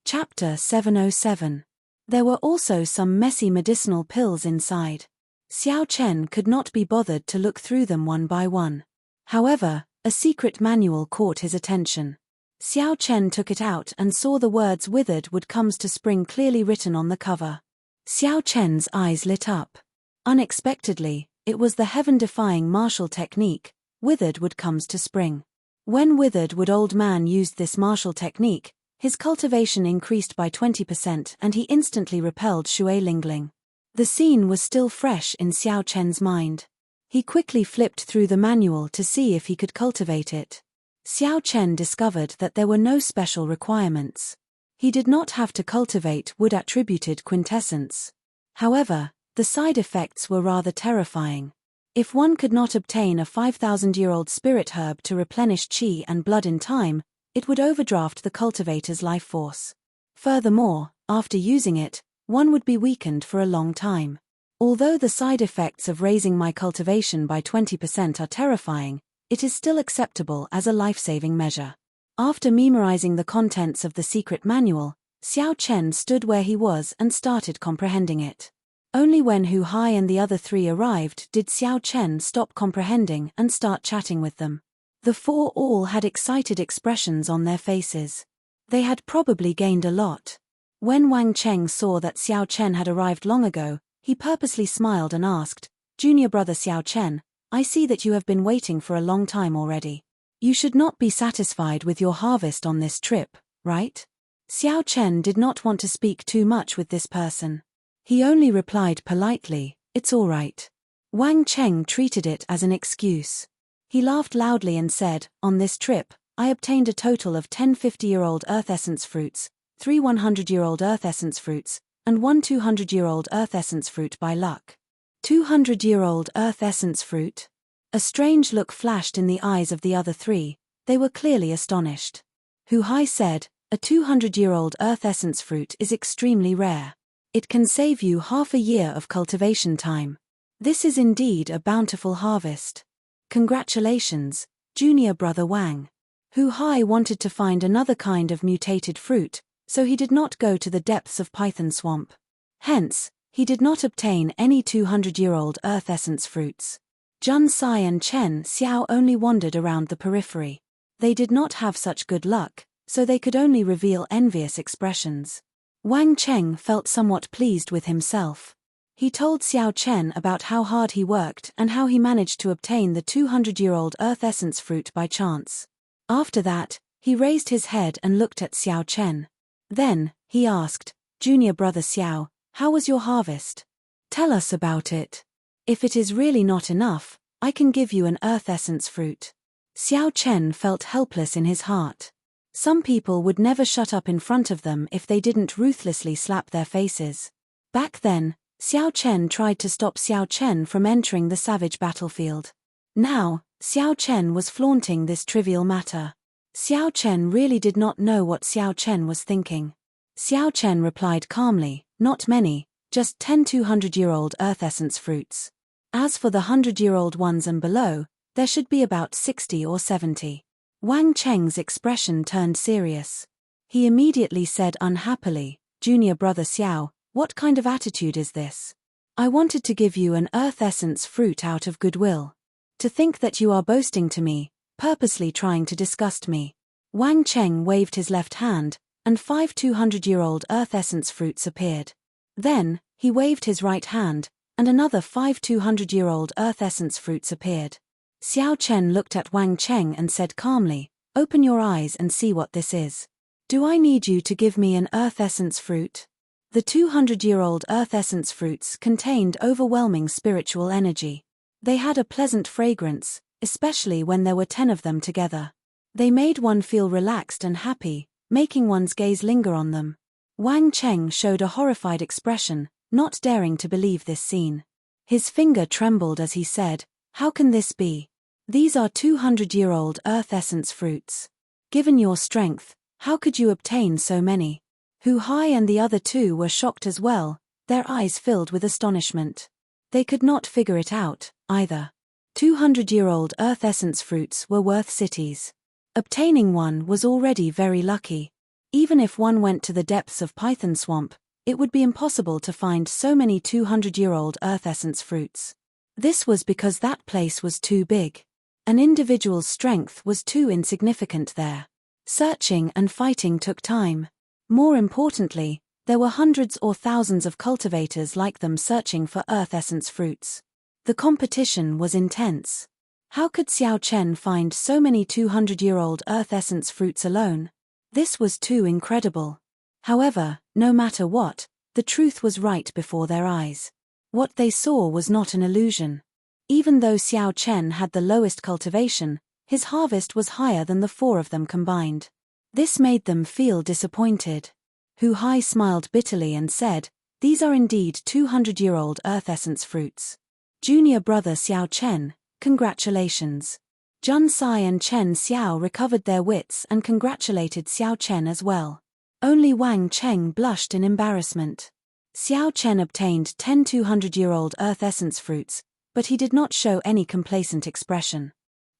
Chapter 707. There were also some messy medicinal pills inside. Xiao Chen could not be bothered to look through them one by one. However, a secret manual caught his attention. Xiao Chen took it out and saw the words "Withered wood comes to spring" clearly written on the cover. Xiao Chen's eyes lit up. Unexpectedly, it was the heaven-defying martial technique, "Withered wood comes to spring." When Withered Wood Old Man used this martial technique, his cultivation increased by 20% and he instantly repelled Shui Lingling. The scene was still fresh in Xiao Chen's mind. He quickly flipped through the manual to see if he could cultivate it. Xiao Chen discovered that there were no special requirements. He did not have to cultivate wood-attributed quintessence. However, the side effects were rather terrifying. If one could not obtain a 5,000-year-old spirit herb to replenish qi and blood in time, it would overdraft the cultivator's life force. Furthermore, after using it, one would be weakened for a long time. Although the side effects of raising my cultivation by 20% are terrifying, it is still acceptable as a life-saving measure. After memorizing the contents of the secret manual, Xiao Chen stood where he was and started comprehending it. Only when Hu Hai and the other three arrived did Xiao Chen stop comprehending and start chatting with them. The four all had excited expressions on their faces. They had probably gained a lot. When Wang Cheng saw that Xiao Chen had arrived long ago, he purposely smiled and asked, "Junior brother Xiao Chen, I see that you have been waiting for a long time already. You should not be satisfied with your harvest on this trip, right?" Xiao Chen did not want to speak too much with this person. He only replied politely, "It's all right." Wang Cheng treated it as an excuse. He laughed loudly and said, "On this trip, I obtained a total of 10 50-year-old earth essence fruits, 3 100-year-old earth essence fruits, and 1 200-year-old earth essence fruit by luck." 200-year-old earth essence fruit? A strange look flashed in the eyes of the other three. They were clearly astonished. Hu Hai said, "A 200-year-old earth essence fruit is extremely rare. It can save you half a year of cultivation time. This is indeed a bountiful harvest. Congratulations, junior brother Wang." Hu Hai wanted to find another kind of mutated fruit, so he did not go to the depths of Python Swamp. Hence, he did not obtain any 200-year-old earth essence fruits. Jun Sai and Chen Xiao only wandered around the periphery. They did not have such good luck, so they could only reveal envious expressions. Wang Cheng felt somewhat pleased with himself. He told Xiao Chen about how hard he worked and how he managed to obtain the 200-year-old earth essence fruit by chance. After that, he raised his head and looked at Xiao Chen. Then, he asked, "Junior brother Xiao, how was your harvest? Tell us about it. If it is really not enough, I can give you an earth essence fruit." Xiao Chen felt helpless in his heart. Some people would never shut up in front of them if they didn't ruthlessly slap their faces. Back then, Xiao Chen tried to stop Xiao Chen from entering the savage battlefield. Now, Xiao Chen was flaunting this trivial matter. Xiao Chen really did not know what Xiao Chen was thinking. Xiao Chen replied calmly, "Not many, just 10 200-year-old earth essence fruits. As for the 100-year-old ones and below, there should be about 60 or 70. Wang Cheng's expression turned serious. He immediately said unhappily, "Junior brother Xiao, what kind of attitude is this? I wanted to give you an earth essence fruit out of goodwill. To think that you are boasting to me, purposely trying to disgust me." Wang Cheng waved his left hand, and 5 200-year-old earth essence fruits appeared. Then, he waved his right hand, and another 5 200-year-old earth essence fruits appeared. Xiao Chen looked at Wang Cheng and said calmly, "Open your eyes and see what this is. Do I need you to give me an earth essence fruit?" The 200-year-old earth essence fruits contained overwhelming spiritual energy. They had a pleasant fragrance, especially when there were 10 of them together. They made one feel relaxed and happy, making one's gaze linger on them. Wang Cheng showed a horrified expression, not daring to believe this scene. His finger trembled as he said, "How can this be? These are 200-year-old earth essence fruits. Given your strength, how could you obtain so many?" Hu Hai and the other two were shocked as well, their eyes filled with astonishment. They could not figure it out, either. 200-year-old earth essence fruits were worth cities. Obtaining one was already very lucky. Even if one went to the depths of Python Swamp, it would be impossible to find so many 200-year-old earth essence fruits. This was because that place was too big. An individual's strength was too insignificant there. Searching and fighting took time. More importantly, there were hundreds or thousands of cultivators like them searching for earth essence fruits. The competition was intense. How could Xiao Chen find so many 200-year-old earth essence fruits alone? This was too incredible. However, no matter what, the truth was right before their eyes. What they saw was not an illusion. Even though Xiao Chen had the lowest cultivation, his harvest was higher than the 4 of them combined. This made them feel disappointed. Hu Hai smiled bitterly and said, "These are indeed 200-year-old earth essence fruits. Junior brother Xiao Chen, congratulations." Jun Sai and Chen Xiao recovered their wits and congratulated Xiao Chen as well. Only Wang Cheng blushed in embarrassment. Xiao Chen obtained 10 200-year-old earth essence fruits, but he did not show any complacent expression.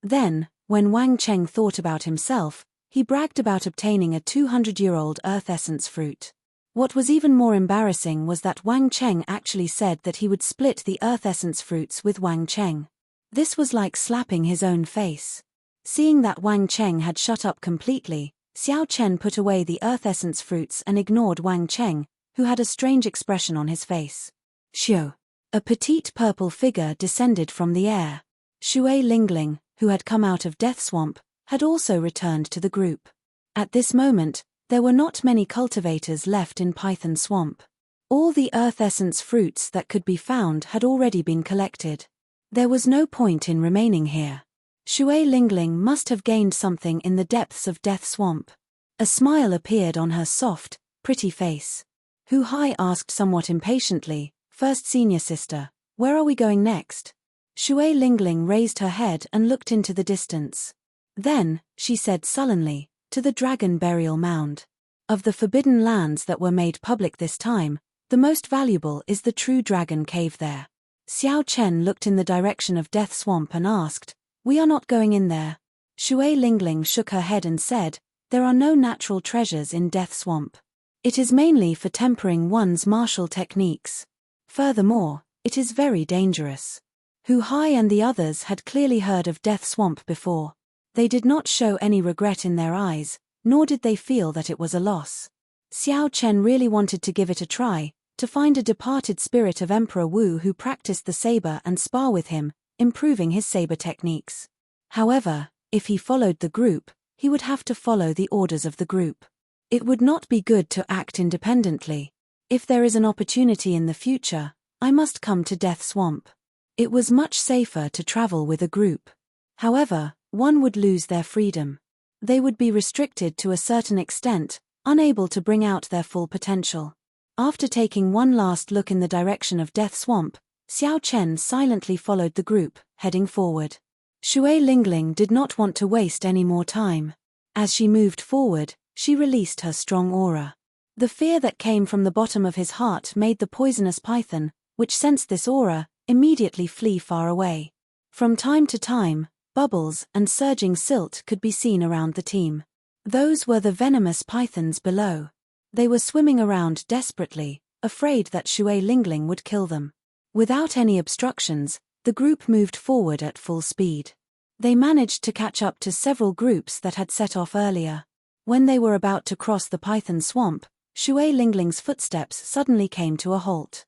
Then, when Wang Cheng thought about himself, He bragged about obtaining a 200-year-old earth essence fruit. What was even more embarrassing was that Wang Cheng actually said that he would split the earth essence fruits with Wang Cheng. This was like slapping his own face. Seeing that Wang Cheng had shut up completely, Xiao Chen put away the earth essence fruits and ignored Wang Cheng, who had a strange expression on his face. Xiao. A petite purple figure descended from the air. Shui Lingling, who had come out of Death Swamp, had also returned to the group. At this moment, there were not many cultivators left in Python Swamp. All the earth essence fruits that could be found had already been collected. There was no point in remaining here. Shui Lingling must have gained something in the depths of Death Swamp. A smile appeared on her soft, pretty face. Hu Hai asked somewhat impatiently, "First senior sister, where are we going next?" Shui Lingling raised her head and looked into the distance. Then, she said sullenly, "To the Dragon Burial Mound. Of the forbidden lands that were made public this time, the most valuable is the true dragon cave there." Xiao Chen looked in the direction of Death Swamp and asked, "We are not going in there." Shui Lingling shook her head and said, "There are no natural treasures in Death Swamp. It is mainly for tempering one's martial techniques. Furthermore, it is very dangerous." Hu Hai and the others had clearly heard of Death Swamp before. They did not show any regret in their eyes, nor did they feel that it was a loss. Xiao Chen really wanted to give it a try, to find a departed spirit of Emperor Wu who practiced the saber and spar with him, improving his saber techniques. However, if he followed the group, he would have to follow the orders of the group. It would not be good to act independently. If there is an opportunity in the future, I must come to Death Swamp. It was much safer to travel with a group. However, one would lose their freedom. They would be restricted to a certain extent, unable to bring out their full potential. After taking one last look in the direction of Death Swamp, Xiao Chen silently followed the group, heading forward. Shui Lingling did not want to waste any more time. As she moved forward, she released her strong aura. The fear that came from the bottom of his heart made the poisonous python, which sensed this aura, immediately flee far away. From time to time, bubbles and surging silt could be seen around the team. Those were the venomous pythons below. They were swimming around desperately, afraid that Shui Lingling would kill them. Without any obstructions, the group moved forward at full speed. They managed to catch up to several groups that had set off earlier. When they were about to cross the Python Swamp, Shui Lingling's footsteps suddenly came to a halt.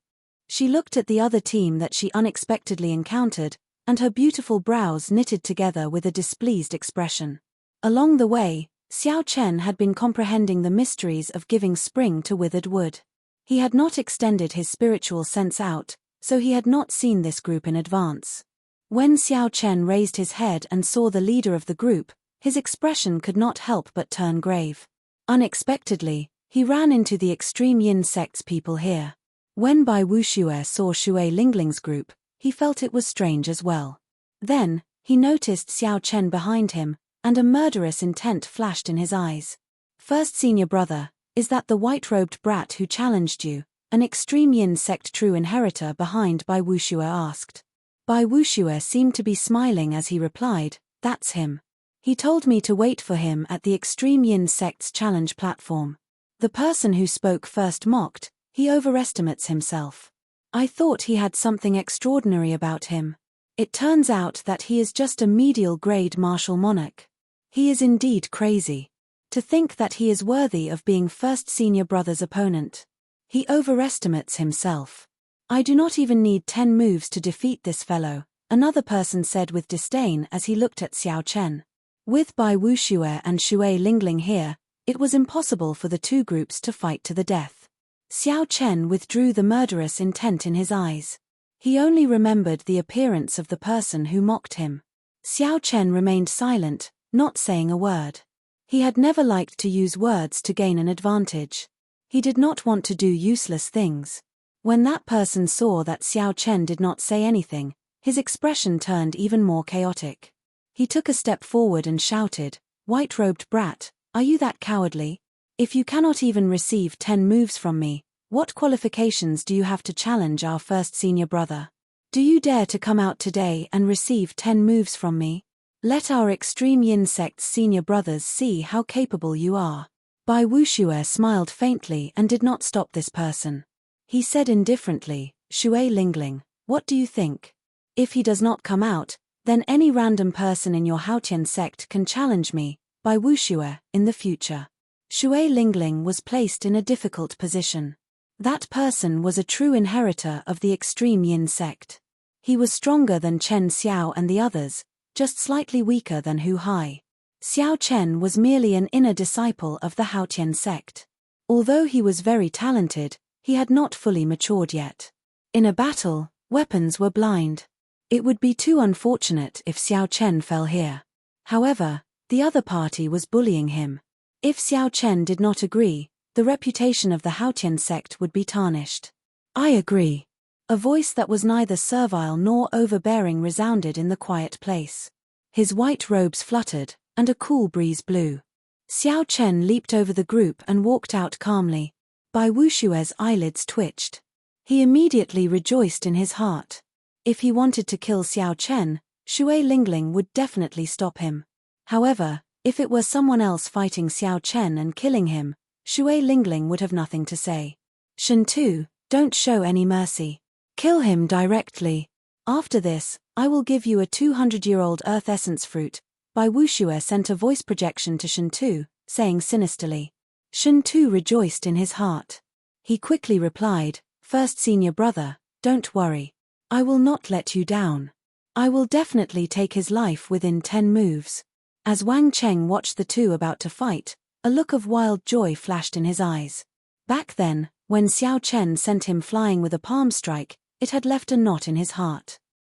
She looked at the other team that she unexpectedly encountered, and her beautiful brows knitted together with a displeased expression. Along the way, Xiao Chen had been comprehending the mysteries of giving spring to withered wood. He had not extended his spiritual sense out, so he had not seen this group in advance. When Xiao Chen raised his head and saw the leader of the group, his expression could not help but turn grave. Unexpectedly, he ran into the extreme yin sect's people here. When Bai Wuxue saw Shui Lingling's group, he felt it was strange as well. Then, he noticed Xiao Chen behind him, and a murderous intent flashed in his eyes. "First senior brother, is that the white-robed brat who challenged you, an extreme yin sect true inheritor behind?" Bai Wuxue asked. Bai Wuxue seemed to be smiling as he replied, "That's him. He told me to wait for him at the extreme yin sect's challenge platform." The person who spoke first mocked, "He overestimates himself. I thought he had something extraordinary about him. It turns out that he is just a medial-grade martial monarch. He is indeed crazy. To think that he is worthy of being first senior brother's opponent. He overestimates himself. I do not even need 10 moves to defeat this fellow," another person said with disdain as he looked at Xiao Chen. With Bai Wuxue and Shui Lingling here, it was impossible for the two groups to fight to the death. Xiao Chen withdrew the murderous intent in his eyes. He only remembered the appearance of the person who mocked him. Xiao Chen remained silent, not saying a word. He had never liked to use words to gain an advantage. He did not want to do useless things. When that person saw that Xiao Chen did not say anything, his expression turned even more chaotic. He took a step forward and shouted, "White-robed brat, are you that cowardly? If you cannot even receive 10 moves from me, what qualifications do you have to challenge our first senior brother? Do you dare to come out today and receive 10 moves from me? Let our extreme yin sect's senior brothers see how capable you are. Bai Wuxue smiled faintly and did not stop this person. He said indifferently, Shui Lingling, what do you think? If he does not come out, then any random person in your Haotian sect can challenge me, Bai Wuxue, in the future. Shui Lingling was placed in a difficult position. That person was a true inheritor of the extreme yin sect. He was stronger than Chen Xiao and the others, just slightly weaker than Hu Hai. Xiao Chen was merely an inner disciple of the Haotian sect. Although he was very talented, he had not fully matured yet. In a battle, weapons were blind. It would be too unfortunate if Xiao Chen fell here. However, the other party was bullying him. If Xiao Chen did not agree, the reputation of the Haotian sect would be tarnished. I agree. A voice that was neither servile nor overbearing resounded in the quiet place. His white robes fluttered, and a cool breeze blew. Xiao Chen leaped over the group and walked out calmly. Bai Wushue's eyelids twitched. He immediately rejoiced in his heart. If he wanted to kill Xiao Chen, Shui Lingling would definitely stop him. However, if it were someone else fighting Xiao Chen and killing him, Shui Lingling would have nothing to say. Shen Tu, don't show any mercy. Kill him directly. After this, I will give you a 200-year-old earth essence fruit. Bai Wuxue sent a voice projection to Shen Tu, saying sinisterly. Shen Tu rejoiced in his heart. He quickly replied, First senior brother, don't worry. I will not let you down. I will definitely take his life within 10 moves. As Wang Cheng watched the two about to fight, a look of wild joy flashed in his eyes. Back then, when Xiao Chen sent him flying with a palm strike, it had left a knot in his heart.